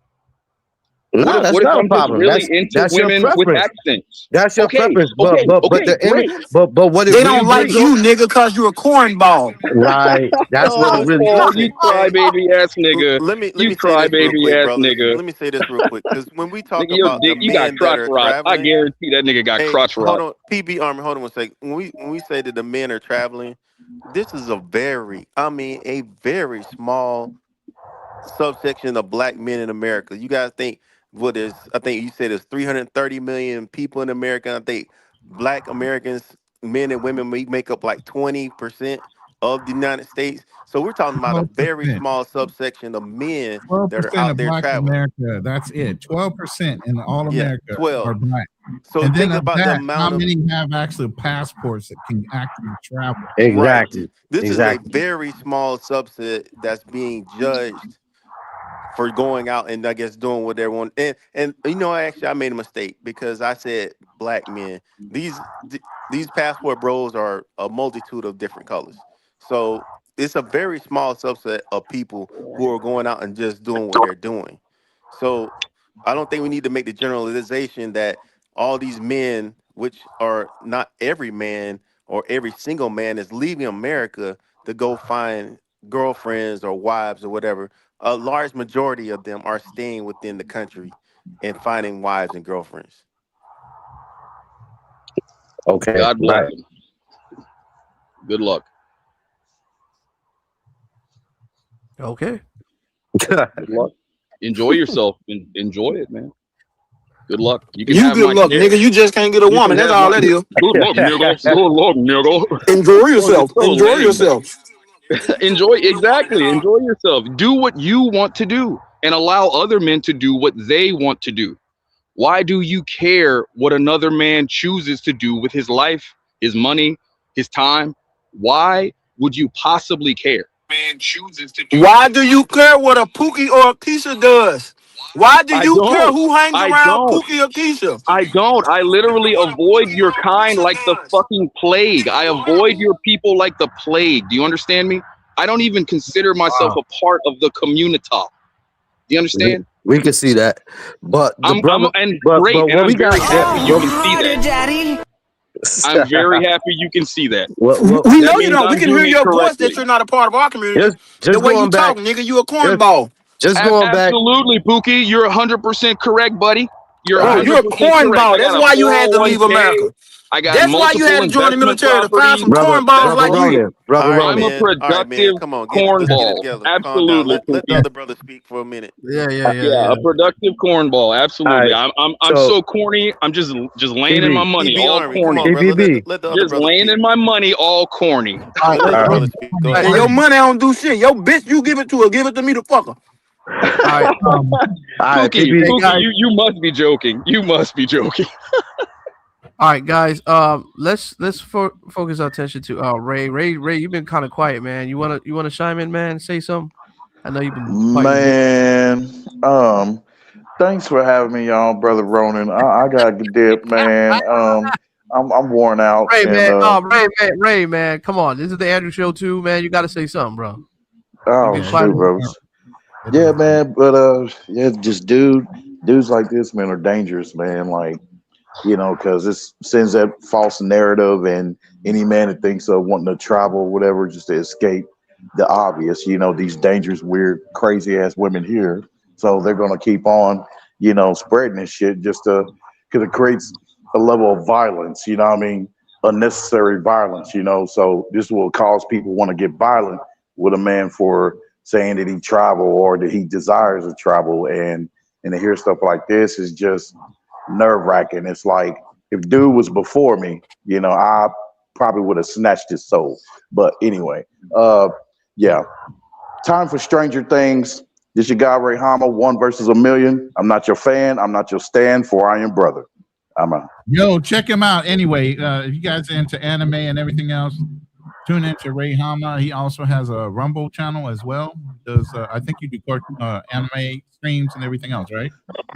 No, that's what if not a I'm just problem. really into That's your women with preference. accents? That's your preference. But the great. image, but what it They really don't like brings you, on, nigga, cause you're a cornball. right? That's what it Oh, really. Paul, Listen, you crybaby ass nigga. let me You say this real crybaby quick, ass brothers. nigga. Let me say this real quick, because when we talk Nigga, your about the dick, you got men that crotch are rot. I traveling, guarantee that nigga got hey, crotch hold rot. on, PB Army, hold on one second. When we say that the men are traveling, this is a very small subsection of black men in America. You guys think I think you said there's 330 million people in America. I think black Americans, men and women, make up like 20% of the United States. So we're talking about a very 12%. small subsection of men that are 12% out of there Black traveling. America. That's it. 12% in all Yeah, America 12. are black. So And then think of about the that, how amount of many have actual passports that can actually travel? right. Exactly. This is a Exactly. very small subset that's being judged for going out and I guess doing what they want. And you know, actually, I made a mistake because I said black men. These passport bros are a multitude of different colors. So it's a very small subset of people who are going out and just doing what they're doing. So I don't think we need to make the generalization that all these men, which are not every man or every single man, is leaving America to go find girlfriends or wives or whatever. A large majority of them are staying within the country and finding wives and girlfriends. Okay. God bless Right. him. Good luck. Okay. Good luck. Enjoy yourself. Enjoy it, man. Good luck. You can You have good my luck, share. nigga. You just can't get a You woman. can That's have all my that is. good luck, nigga. Good luck, nigga. Enjoy yourself. So Enjoy lame. yourself. Enjoy yourself. Do what you want to do and allow other men to do what they want to do. Why do you care what another man chooses to do with his life, his money, his time? Why would you possibly care? Why do you care what a Pookie or a Keisha does? Why do I you care don't. who hangs I around don't. Pookie or Keisha? I don't. I literally avoid your kind like the fucking plague. I avoid your people like the plague. Do you understand me? I don't even consider myself Wow. a part of the community. Do you understand? We can see that, but the I'm brother, and but great, and what we I'm got, very happy you can see Harder, that. Daddy. I'm very happy you can see that. what We That know you means don't. We I'm can hear doing it your voice that correctly. you're not a part of our community. The just way you going back, talk, nigga, you a cornball. just going back, Absolutely, Pookie. You're 100% correct, buddy. You're Bro, you're a 100% correct. cornball. I That's got a why you had to leave 401k. America. I got That's why you multiple had to join the investment military to find some properties. cornballs like you. Brother All right, I'm a man. All right, man. productive Come on, let's get it cornball. together. Calm down. Absolutely, Let the Pookie. other brother speak for a minute. Yeah. Yeah, a productive cornball. Absolutely. All right. I'm So so corny. I'm just laying in my DB, money, DB all Army, come corny. on, brother. DBB. Let the other Just brother laying speak. in my money, all corny. Let the All other right. brother speak. Go ahead. And your money don't do shit. Your bitch, you give it to her. Give it to me to fuck her. All right. All right, Pookie, PB. Pookie, guys. you must be joking. You must be joking. All right, guys. Let's focus our attention to Ray. Ray, you've been kind of quiet, man. You wanna chime in, man? Say something. I know you've been fighting. Man, thanks for having me on, brother Ronan. I got to dip, man. I'm worn out, Ray, and man. Ray, man. Come on. This is the Andrew Show too, man. You got to say something, bro. oh You've been quiet. shoot, bro. Yeah, man, but yeah, just dudes like this, man, are dangerous, man. Like, because it sends that false narrative, and any man that thinks of wanting to travel, whatever, just to escape the obvious, these dangerous, weird, crazy ass women here. So they're gonna keep on, spreading this shit just because it creates a level of violence. You know what I mean? Unnecessary violence. So this will cause people want to get violent with a man for saying that he travel or that he desires to travel, and to hear stuff like this is just nerve wracking. It's like if dude was before me, I probably would have snatched his soul. But anyway, yeah. Time for Stranger Things. This your guy Ray Hama, 1 versus a million. I'm not your fan. I'm not your stand, for I am brother. I'm out. Yo, check him out. Anyway, if you guys are into anime and everything else, tune into Ray Hama. He also has a Rumble channel as well. Does I think you do anime streams and everything else, right?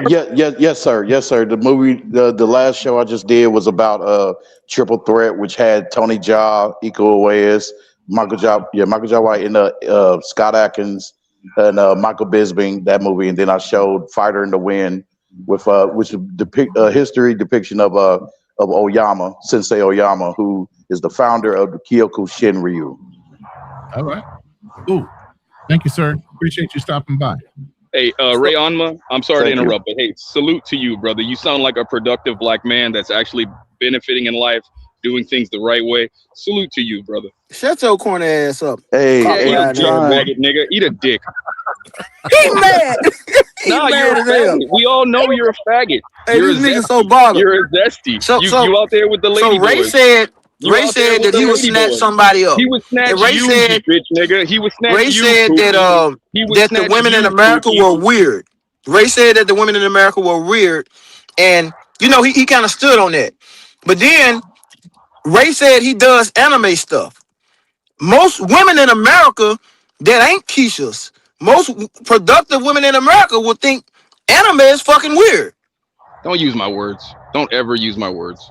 Yes, sir. The movie, the last show I just did was about Triple Threat, which had Tony Jaa, Iko Uwais, Michael Jai White, and Scott Adkins and Michael Bisping. That movie, and then I showed Fighter in the Wind with which depict history depiction of Oyama, Sensei Oyama, who is the founder of the Kyoku Shinryu. All right. Cool. Thank you, sir. Appreciate you stopping by. Hey, Ray Onma, I'm sorry to Thank you. interrupt, but hey, salute to you, brother. You sound like a productive black man that's actually benefiting in life, doing things the right way. Salute to you, brother. Shut your corny ass up. Hey, Yeah, hey, eat I'm a dick, trying. faggot, nigga. Eat a dick. He mad. He Nah, you're mad a as hell. faggot. We all know you're a faggot. Hey, You're a this nigga zesty. so bothered. You're a zesty. So You out there with the lady so Ray boys. said You Ray out there said with that the he would lady snatch boys. somebody up. He would snatch And Ray you, said you bitch nigga. He would snatch Ray you, said Pookie. that He would that the snatch women in you, America Pookie. were weird. Ray said that the women in America were weird, and he kind of stood on that. But then Ray said he does anime stuff. Most women in America that ain't Keisha's, most productive women in America would think anime is fucking weird. Don't use my words. Don't ever use my words.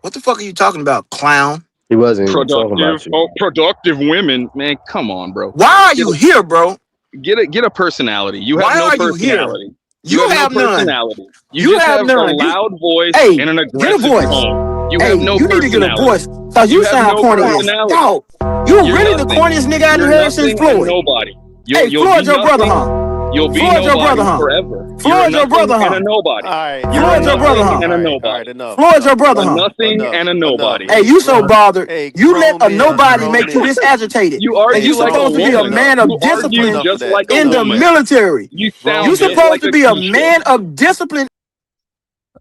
What the fuck are you talking about, clown? He wasn't even talking about you. Productive women, man. Come on, bro. Why are you here, bro? Get a personality. You Why have no are you here? personality. You have no none. personality. You just have have none. a loud voice Hey, and an get a aggressive voice. tone. You Hey, have no you need to get a personality. voice. Cause you have sound no corny as personality. dog. You You're really the nothing. corniest nigga I done You're heard since nothing and Floyd. nobody. Hey, You'll Floyd's be your brother, nothing. huh? You'll be Floyd's your nobody brother, huh? forever. You're Floyd's your brother, nothing huh? and a nobody. All right. You're Floyd's a your brother, nothing huh? and a All nobody. right, enough. Floyd's your enough, brother, A huh? nothing enough, and a nobody. enough. Hey, you so Grown, bothered. hey, You let grown a men, nobody grown make you men. this agitated. You And argue you like a supposed to be a woman. man You of argue discipline just like a in the woman. military. You Grown You sound just men. supposed like to a be a Keisha. man of discipline.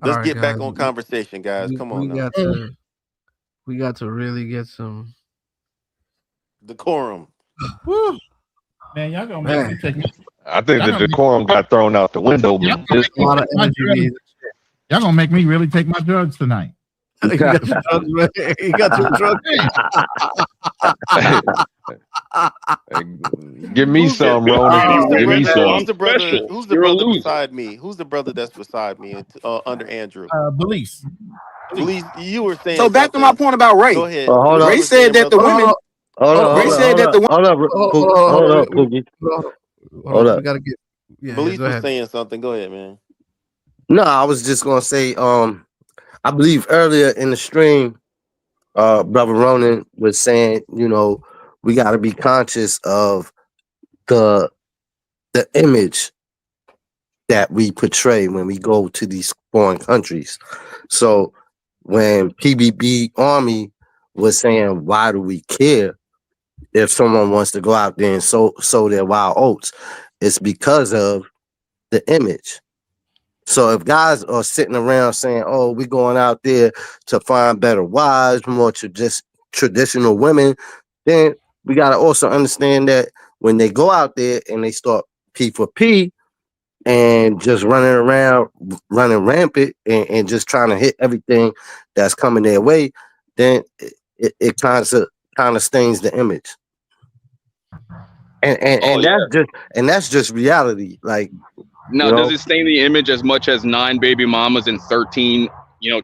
Let's All right, get back guys. on conversation, guys. Come on now. We got to really get some Decorum. Woo. Man, y'all gonna make me take my. I think the decorum got thrown out the window. Y'all gonna make me take my drugs. Y'all gonna make me really take my drugs tonight. You got your drugs, man. You got your drugs. Give me some, Ronan. Give me some. Who's the brother? Special. Who's the You're a brother loser. beside me? Who's the brother that's beside me under Andrew? Belize. Please, you were saying So back to my something. point about Ray. Go ahead. Hold Ray up. said that the women. Ray said that the women. Hold up, Pookie. Hold up. We gotta get. Yeah, Belize go was ahead. saying something. Go ahead, man. No, I was just gonna say, I believe earlier in the stream, Brother Ronan was saying, we gotta be conscious of the image that we portray when we go to these foreign countries. So when PBB Army was saying, why do we care if someone wants to go out there and sow their wild oats? It's because of the image. So if guys are sitting around saying, oh, we're going out there to find better wives, more traditional women, then we got to also understand that when they go out there and they start P for P and just running around, running rampant and just trying to hit everything that's coming their way, then it kind of stains the image. And that's just reality. Like, now, does it stain the image as much as 9 baby mamas and 13,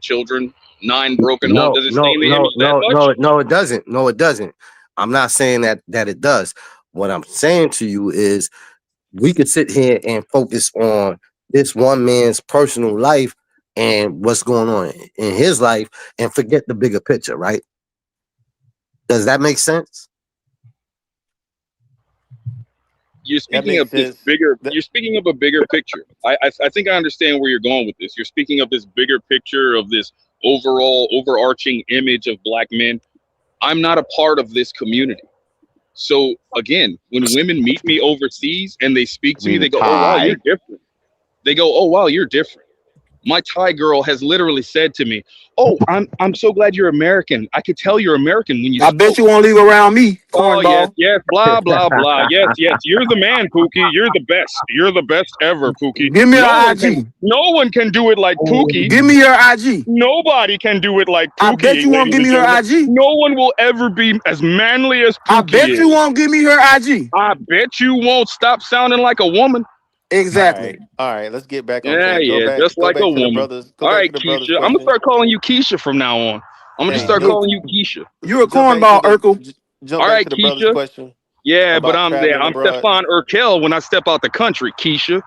children, 9 broken homes? Does it stain the image that much? No, it doesn't. No, it doesn't. I'm not saying that it does. What I'm saying to you is we could sit here and focus on this one man's personal life and what's going on in his life and forget the bigger picture, right? Does that make sense? You're speaking of this bigger. You're speaking of a bigger picture. I think I understand where you're going with this. You're speaking of this bigger picture of this overall overarching image of black men. I'm not a part of this community. So again, when women meet me overseas and they speak to me, they go, "Oh wow, you're different." They go, "Oh wow, you're different." My Thai girl has literally said to me, "Oh, I'm so glad you're American. I could tell you're American when you I bet you won't leave around me, Oh cornball. yes, blah blah blah. Yes, you're the man, Pookie. You're the best. You're the best ever, Pookie. Give me your IG. No one can do it like Pookie. Give me your IG. Nobody can do it like Pookie. I bet you won't give me her IG. No one will ever be as manly as Pookie. I bet you won't give me her IG. I bet you won't stop sounding like a woman. Exactly. All right. Let's get back on Yeah, track. just like a to the woman. brothers. All right, Keisha. I'm gonna start calling you Keisha from now on. I'm gonna just start calling you Keisha. You're a cornball, Urkel. Jump All back right, to the brother's Keisha. question. Yeah, but about I'm traveling there. I'm abroad. Stefan Urkel when I step out the country, Keisha.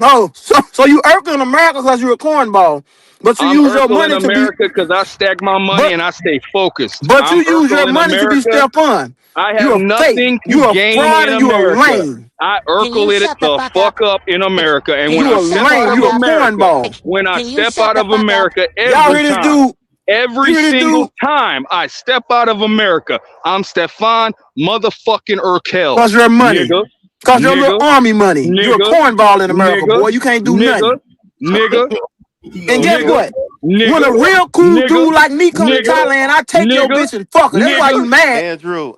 Oh, so you Urkel in America because you're a cornball, but you I'm use your Urkel in money to be. America because I stack my money and I stay focused. But I'm you use your Urkel in money to be America. Stefan. I have You're a nothing fake. to You're a gain fraud in and you're a America. lame. I Urkel it the fuck up in America. And when You I a step out lame. of You a America, cornball. when I step out of America Y'all hear every this time, dude? every single time I step out of America, I'm Stefan motherfucking Urkel. Cause your money. Nigga. Cause your little army money. You're a cornball in America, boy. You can't do nothing. Nigga. And guess what? When a real cool dude like me come to Thailand, I take your bitch and fuck her. That's why you mad.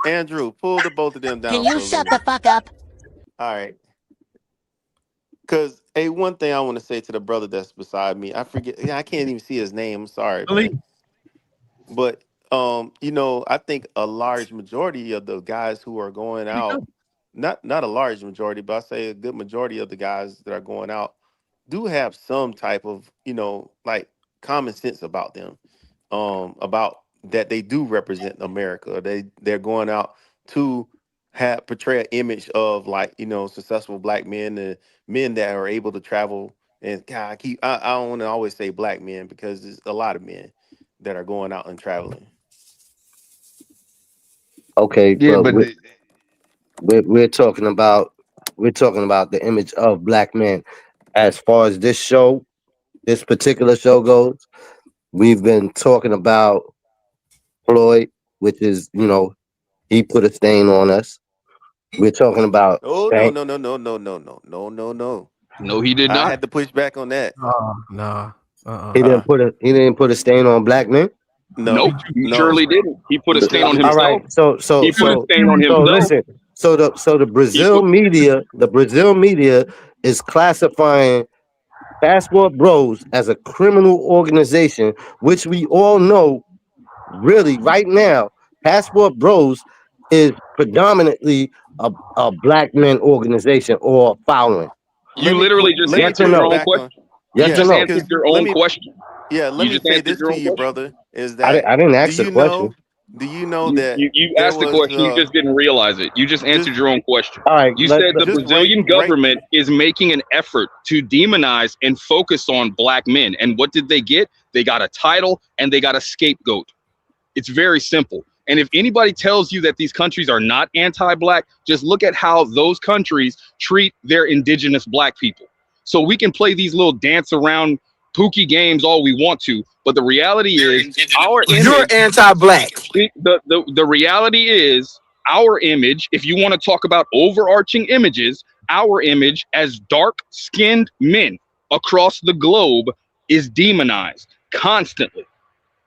Andrew, pull the both of them down. Can you shut the fuck up? All right. Because one thing I want to say to the brother that's beside me, I forget. I can't even see his name. I'm sorry, man. But I think a large majority of the guys who are going out, not a large majority, but I say a good majority of the guys that are going out do have some type of, like common sense about them, about that they do represent America. They're going out to portray an image of, like, successful black men and men that are able to travel. And God, I don't want to always say black men because there's a lot of men that are going out and traveling. Okay, Yeah, but but we're talking about the image of black men. As far as this particular show goes, we've been talking about Floyd, which is, he put a stain on us. We're talking about Oh, Tank. no. No, he did not. I had to push back on that. Nah. He didn't put a stain on black men. Nope, he surely didn't. He put a stain on himself. All right, so he put a stain on himself. Listen, so the Brazil media is classifying Passport Bros as a criminal organization, which we all know, really, right now, Passport Bros is predominantly a black men organization or following. You literally just answered your own question. Yes or You just no? answered your own question. Yeah, let me say this to you, brother. Is that I didn't ask the question. Do you know that you asked the question? You just didn't realize it. You just answered your own question. All right, you said the Brazilian government is making an effort to demonize and focus on black men. And what did they get? They got a title and they got a scapegoat. It's very simple. And if anybody tells you that these countries are not anti-black, just look at how those countries treat their indigenous black people. So we can play these little dance around Pookie games all we want to, but the reality is our You're image. anti-black. The reality is our image. If you want to talk about overarching images, our image as dark-skinned men across the globe is demonized constantly.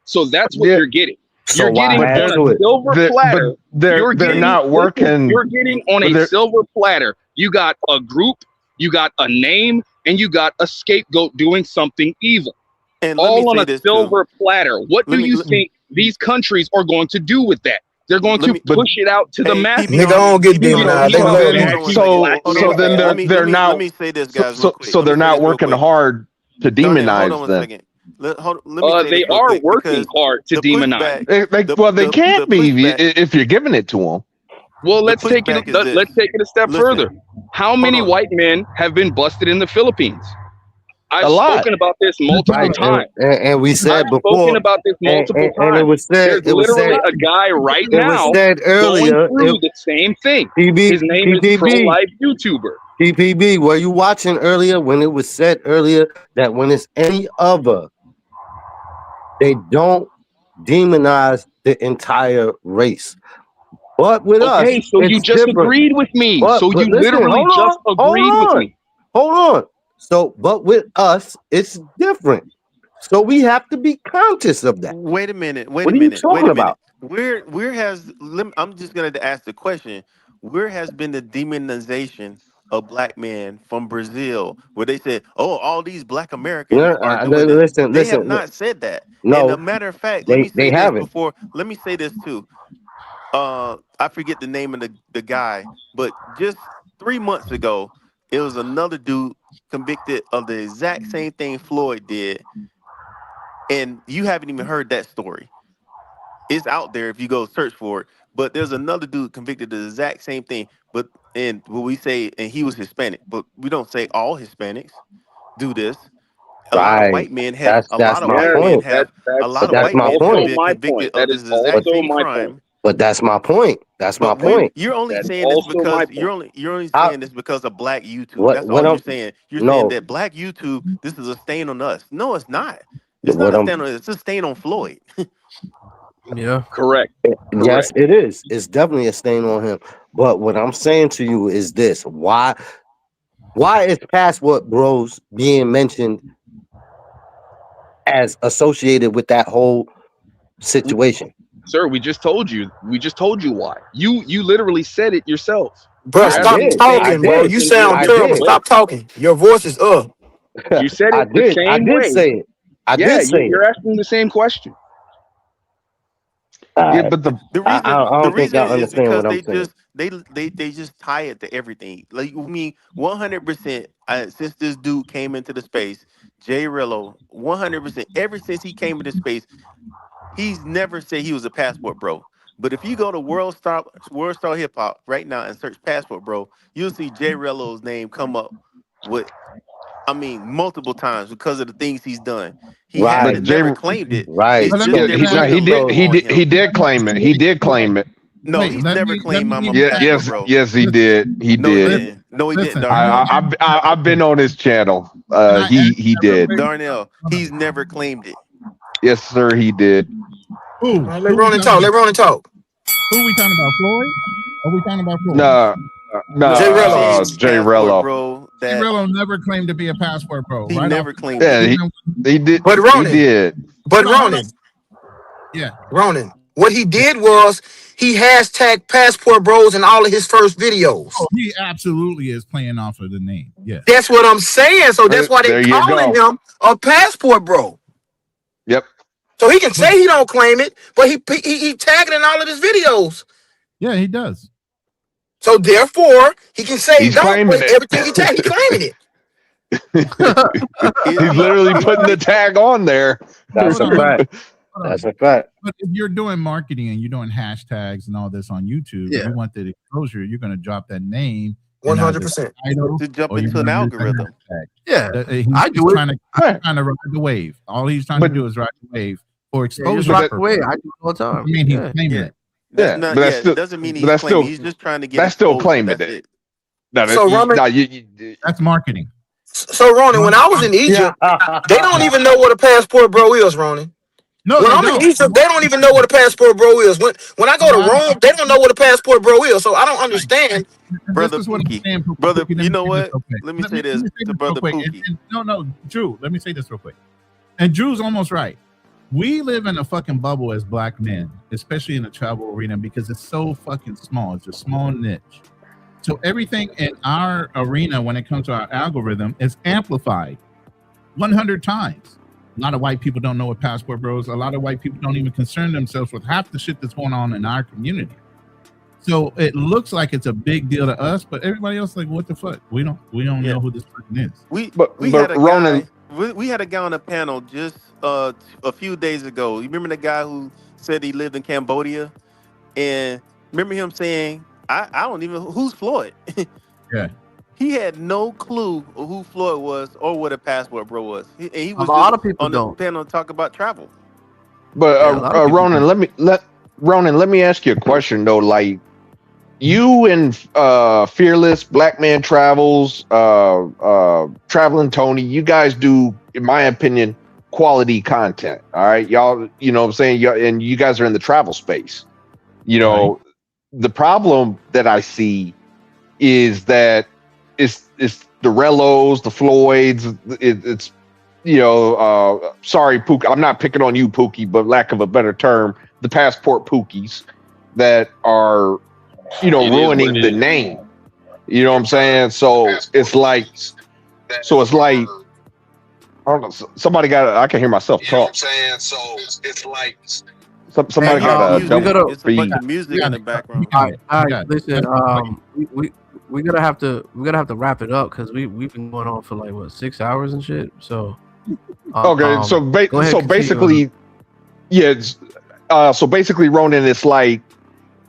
So that's what you're getting. So You're why getting add on to a it? silver platter. They're not working. You're getting on a silver platter. You got a group, you got a name, and you got a scapegoat doing something evil. And All on a silver platter. What do you let think these countries are going to do with that? They're going to but- push it out to the masses. Nigga, I don't get demonized. They let me. then they're now. Let me say this, guys, real quick. So they're not working hard to Darnell, hold demonize on one them. second. Let me say They this real are quick, working because hard to the demonize. pushback- They can't be pushback- if you're giving it to them. Well, the let's take pushback it. is this. Let's take it a step Listen, further. How many on. white men have been busted in the Philippines? I've A lot. spoken about this multiple Right, times. and we said I've before, spoken about this multiple and times. it was said, There's literally a guy right it was now said earlier, going through the same thing. PB, His name is PPB, Pro-Life YouTuber. PPB, were you watching earlier when it was said earlier that when it's any other, they don't demonize the entire race. But with us, Okay, so you it's just different. agreed with me. But So you listen, literally just agreed with me. Hold on. So, but with us, it's different. So we have to be conscious of that. Wait a minute. What are you talking about? I'm just gonna ask the question. Where has been the demonization of black men from Brazil, where they said, "Oh, all these black Americans are doing this"? They have not said that. And a matter of fact, let me say this haven't. before. Let me say this too. I forget the name of the guy, but just 3 months ago, it was another dude convicted of the exact same thing Floyd did, and you haven't even heard that story. It's out there if you go search for it. But there's another dude convicted of the exact same thing. But and what we say, and he was Hispanic, but we don't say all Hispanics do this. A lot of white men have. A lot of white men have. A lot of white men have been convicted of this exact same crime. But that's my point. That's my point. You're only saying this because you're only saying this because of black YouTube. What- That's what all I'm- you're saying. You're no. saying that black YouTube, this is a stain on us. No, it's not. It's not What a I'm- stain on us. It's a stain on Floyd. Yeah. Correct. Yes, it is. It's definitely a stain on him. But what I'm saying to you is this: why is Passport Bros being mentioned as associated with that whole situation? Sir, we just told you. We just told you why. You literally said it yourself. Bro, You're stop asking the talking, same bro. question You in sound a terrible. different way. Stop talking. Your voice is up. You said it I the did. same I did way. say it. I Yeah, did say you're it. asking the same question. Yeah, but the I don't think y'all is understand because what I'm they saying. just they just tie it to everything. Like, I mean, 100%. Since this dude came into the space, Jay Rillo, 100%. Ever since he came into space, he's never said he was a Passport Bro. But if you go to World Star Hip Hop right now and search Passport Bro, you'll see Jay Rillo's name come up with, I mean, multiple times because of the things he's done. He Right. hasn't never claimed it. Right. It's just So- they're putting a label on him. He did claim it. He did claim it. No, Wait, he's let never me- claimed let I'm me- a Yeah, Passport Bro. yes, he did. He No, he did. didn't. No, he didn't, Listen, Darnell. I've been on his channel. I He did. Darnell, he's never claimed it. Yes, sir. He did. Who? Let Ronan talk. Let Ronan talk. Who we talking about? Floyd? Are we talking about Floyd? No, Jay Rello. Jay Passport Rello. Bro, Jay that Rello never claimed to be a Passport Pro. he right never off- claimed Yeah, it. he did. But He Ronan, did. but Hold on, hold Ronan, Yeah. Ronan, what he did was he hashtagged Passport Bros in all of his first videos. Oh, he absolutely is playing off of the name. Yes. That's what I'm saying. So that's why There they you calling go. him a Passport Bro. Yep. So he can say he don't claim it, but he tagged it in all of his videos. Yeah, he does. So therefore, he can say he He's don't, claiming but it. everything he tagged, he claiming it. He's literally putting the tag on there. That's a Hold on. fact. Hold on. That's a fact. But if you're doing marketing and you're doing hashtags and all this on YouTube, Yeah. you want the exposure, you're going to drop that name. in either 100%. title To jump or you're into an gonna use the algorithm. hashtag. Yeah. He's I do it. trying to ride the wave. All he's trying to do is ride the wave for Yeah, exposure. just rock purposes. away. I do it all the I time. mean, he's Yeah. claiming Yeah. it. Yeah, Not, but that's yeah, still. it doesn't mean but he's that's claiming. still. He's just trying to get That's still exposure. claiming That's it. it. No, So, Roman- That's marketing. So, Ronan, when I was in Egypt, they don't even know what a passport bro is, Ronan. No, When they I'm in don't. Egypt, they don't even know what a passport bro is. When I go to Rome, they don't know what a passport bro is. So I don't understand. This Brother is what I'm Pookie. saying, Brother, Pookie. Let you me know say this what? real quick. Let me Let say me this say to this real Brother quick. Pookie. No, Drew. Let me say this real quick. And Drew's almost right. We live in a fucking bubble as black men, especially in the travel arena, because it's so fucking small. It's a small niche. So everything in our arena, when it comes to our algorithm, is amplified 100 times. A lot of white people don't know what passport bros. A lot of white people don't even concern themselves with half the shit that's going on in our community. So it looks like it's a big deal to us, but everybody else like, what the fuck? We don't know who this person is. We had a guy. We had a guy on the panel just a few days ago. You remember the guy who said he lived in Cambodia, and remember him saying, "I don't even who's Floyd." Yeah. He had no clue of who Floyd was or what a passport bro was. He was A lot just of people on the don't. panel talk about travel. But Yeah, a lot of people Ronan, don't. Ronan, let me ask you a question though. Like you and Fearless Black Man Travels, Traveling Tony, you guys do, in my opinion, quality content. All right, y'all. You know what I'm saying? And you guys are in the travel space. You know, the problem that I see is that it's the Rellos, the Floyds. It's sorry, Pookie. I'm not picking on you, Pookie, but lack of a better term, the passport Pookies that are, ruining the name. You know what I'm saying? So it's like, I don't know. Somebody got. I can hear myself talk. You know what I'm saying? So it's like somebody got a we gotta. double It's a bunch feed. of music in the background. All right. Listen, we gotta have to wrap it up because we've been going on for like what 6 hours and shit. So Okay, so go ahead, continue. basically, yeah. So basically, Ronan, it's like,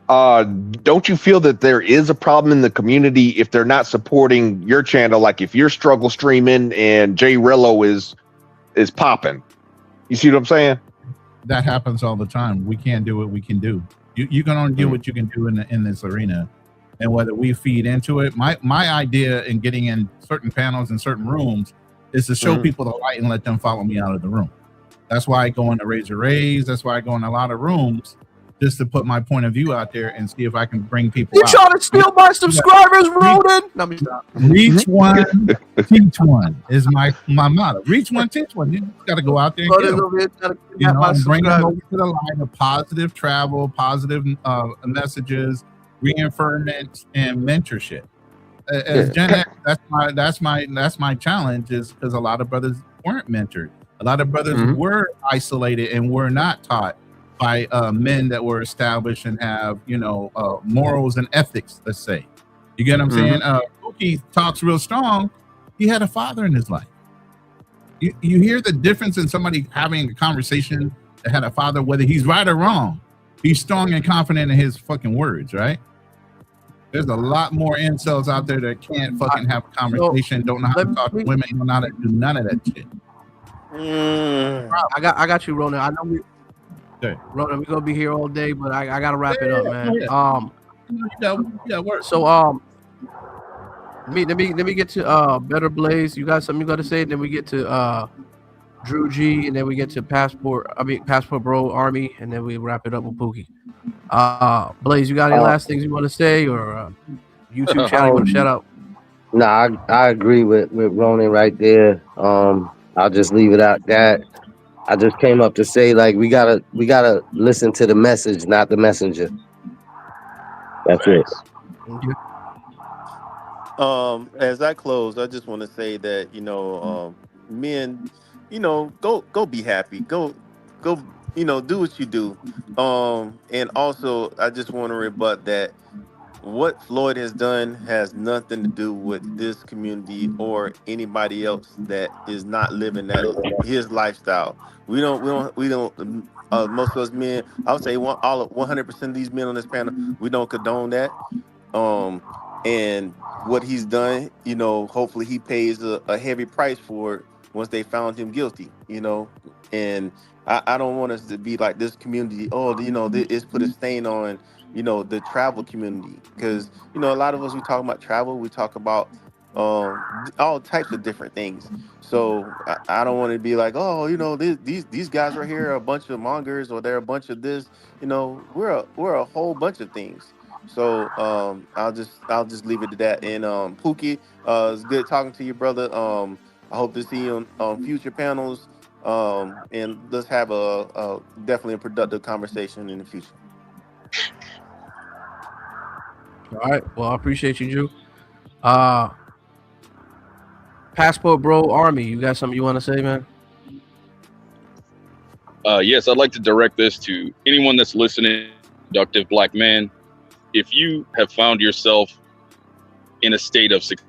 don't you feel that there is a problem in the community if they're not supporting your channel? Like if you're struggle streaming and Jay Rillo is popping, you see what I'm saying? That happens all the time. We can't do what we can do. You can only do what you can do in this arena, and whether we feed into it. My idea in getting in certain panels and certain rooms is to show people the light and let them follow me out of the room. That's why I go into Razor Rays. That's why I go in a lot of rooms just to put my point of view out there and see if I can bring people You out. trying to steal my subscribers, Ronan? Let me stop. Reach one, teach one is my motto. Reach one, teach one. You just got to go out there and get them. And bring them over to the light of positive travel, positive messages, reinforcement, and mentorship. As Gen X, that's my challenge, is because a lot of brothers weren't mentored. A lot of brothers were isolated and were not taught by men that were established and have morals and ethics. Let's say, you get what I'm saying. Pookie talks real strong. He had a father in his life. You hear the difference in somebody having a conversation that had a father, whether he's right or wrong. He's strong and confident in his fucking words, right? There's a lot more incels out there that can't fucking have a conversation, don't know how to talk to women, don't know how to do none of that shit. I got you, Ronan. I know Ronan, we're gonna be here all day, but I gotta wrap it up, man. So let me get to Better Blaze. You got something you gotta say, and then we get to Drew G, and then we get to Passport Bro Army, and then we wrap it up with Pookie. Blaze, you got any last things you want to say, or YouTube channel you want to shout out? Nah, I agree with Ronan right there. I'll just leave it at that. I just came up to say, like, we gotta listen to the message, not the messenger. That's it. As I close, I just want to say that men, go be happy, go, do what you do. And also I just want to rebut that what Floyd has done has nothing to do with this community or anybody else that is not living his lifestyle. We don't. Most of us men, I would say 100% of these men on this panel, we don't condone that. And what he's done, hopefully he pays a heavy price for it once they found him guilty. And I don't want us to be like this community. Oh, it's put a stain on the travel community, because a lot of us, we talk about travel, we talk about all types of different things. So I don't want to be like, oh, these guys right here are a bunch of mongers, or they're a bunch of this. We're a whole bunch of things. So I'll just leave it to that. And Pookie, it's good talking to you, brother. I hope to see you on future panels. And let's have a definitely a productive conversation in the future. All right. Well, I appreciate you, Drew. Passport Bro Army, you got something you want to say, man? Yes, I'd like to direct this to anyone that's listening, productive black man. If you have found yourself in a state of success,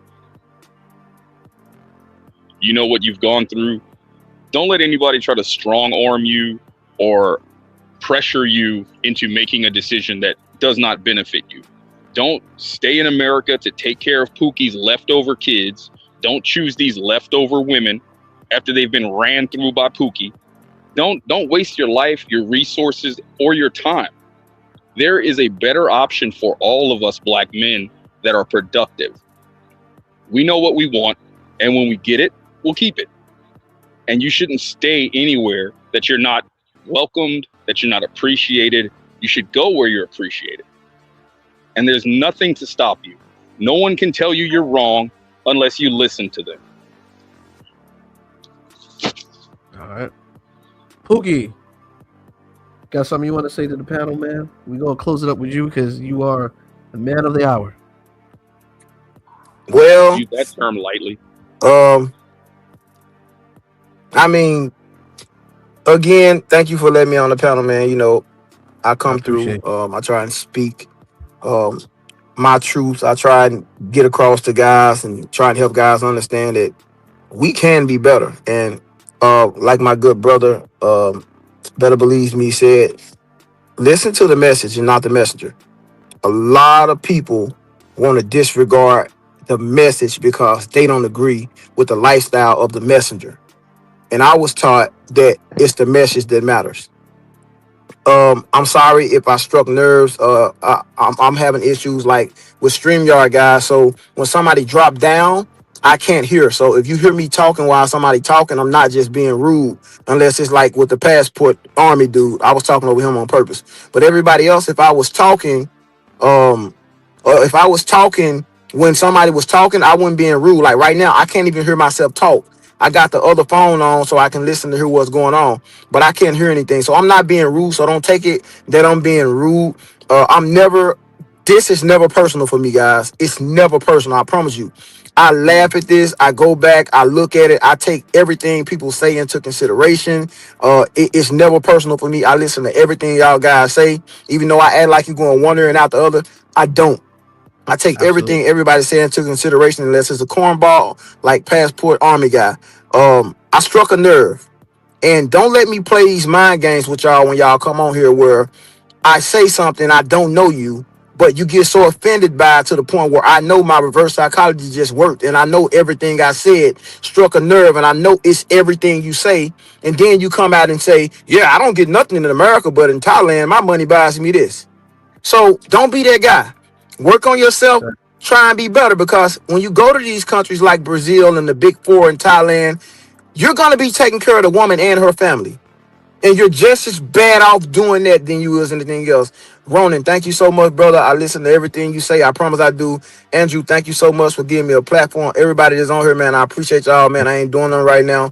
you know what you've gone through. Don't let anybody try to strong arm you or pressure you into making a decision that does not benefit you. Don't stay in America to take care of Pookie's leftover kids. Don't choose these leftover women after they've been ran through by Pookie. Don't waste your life, your resources, or your time. There is a better option for all of us black men that are productive. We know what we want, and when we get it, we'll keep it. And you shouldn't stay anywhere that you're not welcomed, that you're not appreciated. You should go where you're appreciated. And there's nothing to stop you. No one can tell you you're wrong unless you listen to them. All right. Pookie, got something you want to say to the panel, man? We're going to close it up with you because you are the man of the hour. Well, use that term lightly. I mean, again, thank you for letting me on the panel, man. I come through. I try and speak my truths. I try and get across to guys and try and help guys understand that we can be better. And like my good brother, Better Believes Me said, listen to the message and not the messenger. A lot of people want to disregard the message because they don't agree with the lifestyle of the messenger. And I was taught that it's the message that matters. I'm sorry if I struck nerves. I'm having issues like with StreamYard, guys. So when somebody drop down, I can't hear. So if you hear me talking while somebody talking, I'm not just being rude. Unless it's like with the Passport Army dude, I was talking over him on purpose. But everybody else, if I was talking, if I was talking when somebody was talking, I wasn't being rude. Like right now, I can't even hear myself talk. I got the other phone on so I can listen to hear what's going on, but I can't hear anything. So I'm not being rude. So don't take it that I'm being rude. This is never personal for me, guys. It's never personal. I promise you. I laugh at this. I go back. I look at it. I take everything people say into consideration. It's never personal for me. I listen to everything y'all guys say, even though I act like you're going one ear and out the other. I don't. I take everything everybody say into consideration unless it's a cornball like Passport Army guy. I struck a nerve. And don't let me play these mind games with y'all when y'all come on here where I say something, I don't know you, but you get so offended by it to the point where I know my reverse psychology just worked and I know everything I said struck a nerve and I know it's everything you say. And then you come out and say, yeah, I don't get nothing in America, but in Thailand, my money buys me this. So don't be that guy. Work on yourself. Try and be better because when you go to these countries like Brazil and the Big Four and Thailand, you're going to be taking care of the woman and her family. And you're just as bad off doing that than you is anything else. Ronan, thank you so much, brother. I listen to everything you say. I promise I do. Andrew, thank you so much for giving me a platform. Everybody that's on here, man, I appreciate y'all, man. I ain't doing nothing right now.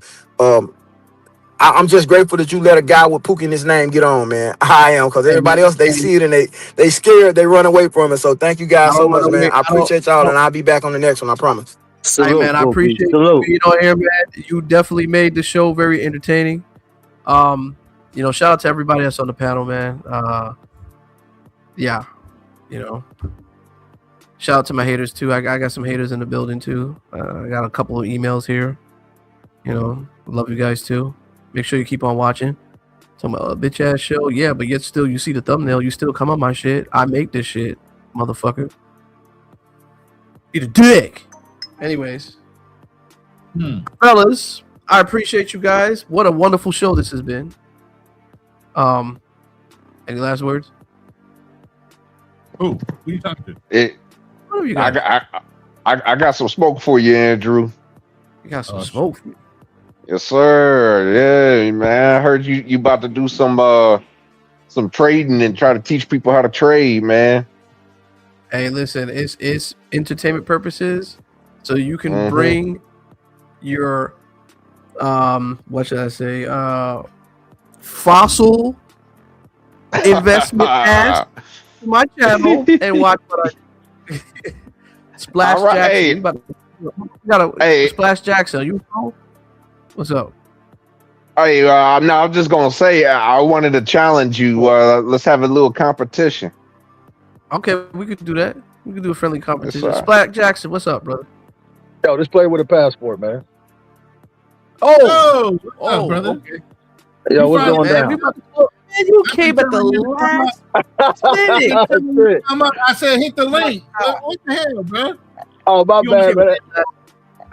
I'm just grateful that you let a guy with Pookie in his name get on, man. I am, because everybody else, they see it and they scared, they run away from it. So thank you guys so much, man. I appreciate y'all, and I'll be back on the next one, I promise. Hey, man, I appreciate you being on here, man. You definitely made the show very entertaining. Shout out to everybody that's on the panel, man. Shout out to my haters too. I got some haters in the building too. I got a couple of emails here. Love you guys too. Make sure you keep on watching. Some bitch ass show, yeah, but yet still you see the thumbnail, you still come on my shit. I make this shit, motherfucker. Eat a dick. Anyways, fellas, I appreciate you guys. What a wonderful show this has been. Any last words? Who you talking to? What have you got? I got some smoke for you, Andrew. You got some smoke for me. Yes, sir. Yeah, man. I heard you about to do some trading and try to teach people how to trade, man. Hey, listen, it's entertainment purposes, so you can Mhm. bring your what should I say? Fossil investment ass to my channel and watch what I do. Splash All right. Jackson. Hey. We got Hey. Splash Jackson. You know? What's up? Hey, no, I'm just gonna say I wanted to challenge you. Let's have a little competition. Okay, we could do that. We could do a friendly competition. sir. Splash Jackson, what's up, brother? Yo, this player with a passport, man. Oh, what's up, brother? Okay. Yo, what's finally- going Man, down? we about to man, you came at the last minute. Come up. I said hit the link. What the hell, bro? Oh, my You don't bad, care man.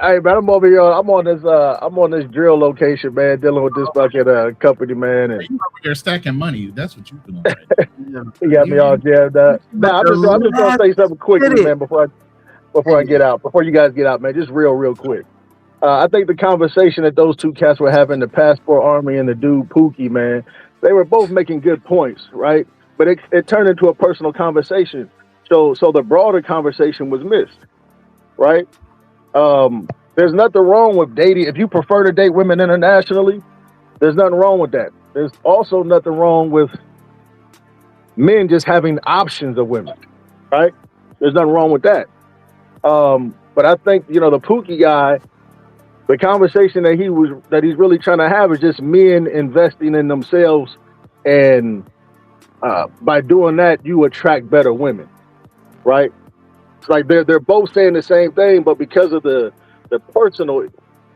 Hey, man, I'm over here. I'm on this drill location, man, dealing with this fucking company, man, and You over there stacking money. That's what you're doing. he got me all jammed up. Nah, I'm just gonna say something quickly, man, before I get out, before you guys get out, man, just real quick. I think the conversation that those two cats were having, the Passport Army and the dude Pookie, man, they were both making good points, right? But it turned into a personal conversation. So the broader conversation was missed, right? There's nothing wrong with dating. If you prefer to date women internationally, there's nothing wrong with that. There's also nothing wrong with men just having options of women, right? There's nothing wrong with that. But I think, the Pookie guy, the conversation that he's really trying to have is just men investing in themselves, and by doing that, you attract better women, right? It's like they're both saying the same thing, but because of the personal,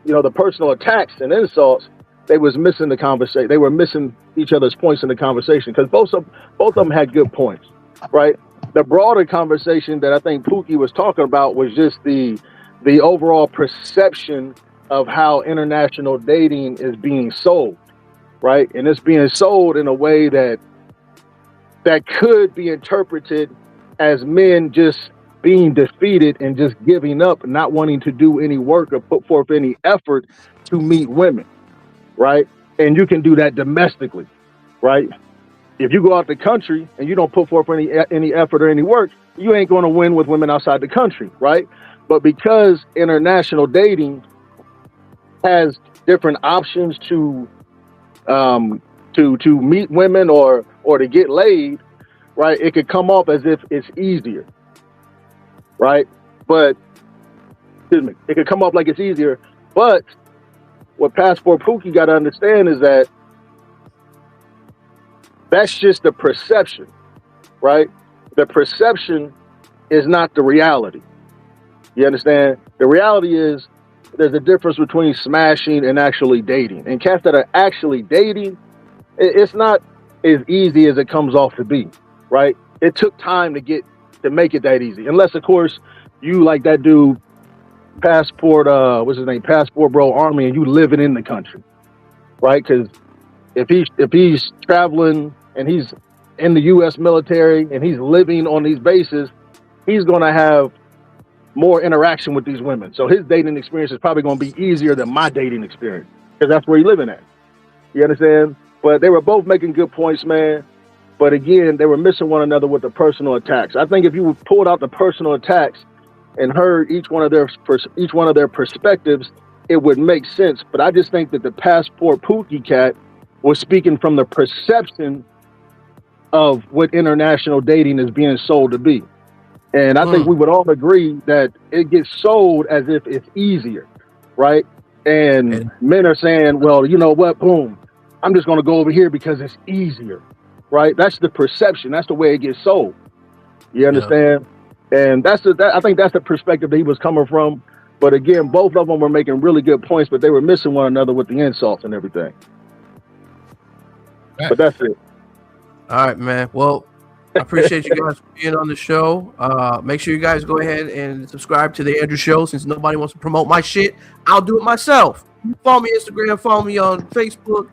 the personal attacks and insults, they was missing the conversation. They were missing each other's points in the conversation because both of them had good points, right? The broader conversation that I think Pookie was talking about was just the overall perception of how international dating is being sold, right? And it's being sold in a way that could be interpreted as men just being defeated and just giving up, not wanting to do any work or put forth any effort to meet women, right? And you can do that domestically, right? If you go out the country and you don't put forth any effort or any work, you ain't going to win with women outside the country, right? But because international dating has different options to meet women or to get laid, right? It could come off as if it's easier, right? But excuse me, it could come off like it's easier. But what Passport Pookie got to understand is that that's just the perception, right? The perception is not the reality. You understand? The reality is there's a difference between smashing and actually dating. And cats that are actually dating, it's not as easy as it comes off to be, right? It took time to make it that easy. Unless, of course, you like that dude, Passport, what's his name? Passport Bro Army, and you living in the country, right? Because if he's traveling and he's in the U.S. military and he's living on these bases, he's going to have more interaction with these women. So his dating experience is probably going to be easier than my dating experience because that's where he's living at. You understand? But they were both making good points, man. But again, they were missing one another with the personal attacks. I think if you pulled out the personal attacks and heard each one of their perspectives, it would make sense. But I just think that the Passport Pookie cat was speaking from the perception of what international dating is being sold to be. And I think we would all agree that it gets sold as if it's easier, right? And men are saying, well, you know what, boom, I'm just going to go over here because it's easier, right? That's the perception. That's the way it gets sold. You understand? And I think that's the perspective that he was coming from. But again, both of them were making really good points, but they were missing one another with the insults and everything. But that's it. All right, man. Well, I appreciate you guys being on the show. Make sure you guys go ahead and subscribe to the Andrew Show. Since nobody wants to promote my shit, I'll do it myself. Follow me on Instagram, follow me on Facebook,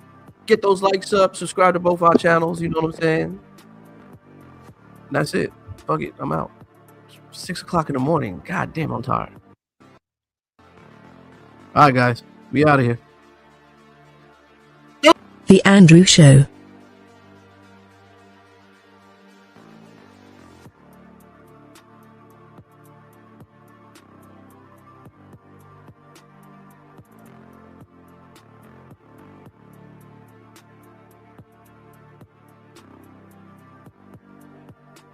get those likes up, subscribe to both our channels. You know what I'm saying? And that's it. Fuck it. I'm out. 6 o'clock in the morning. God damn, I'm tired. All right, guys, we out of here. The Andrew Show.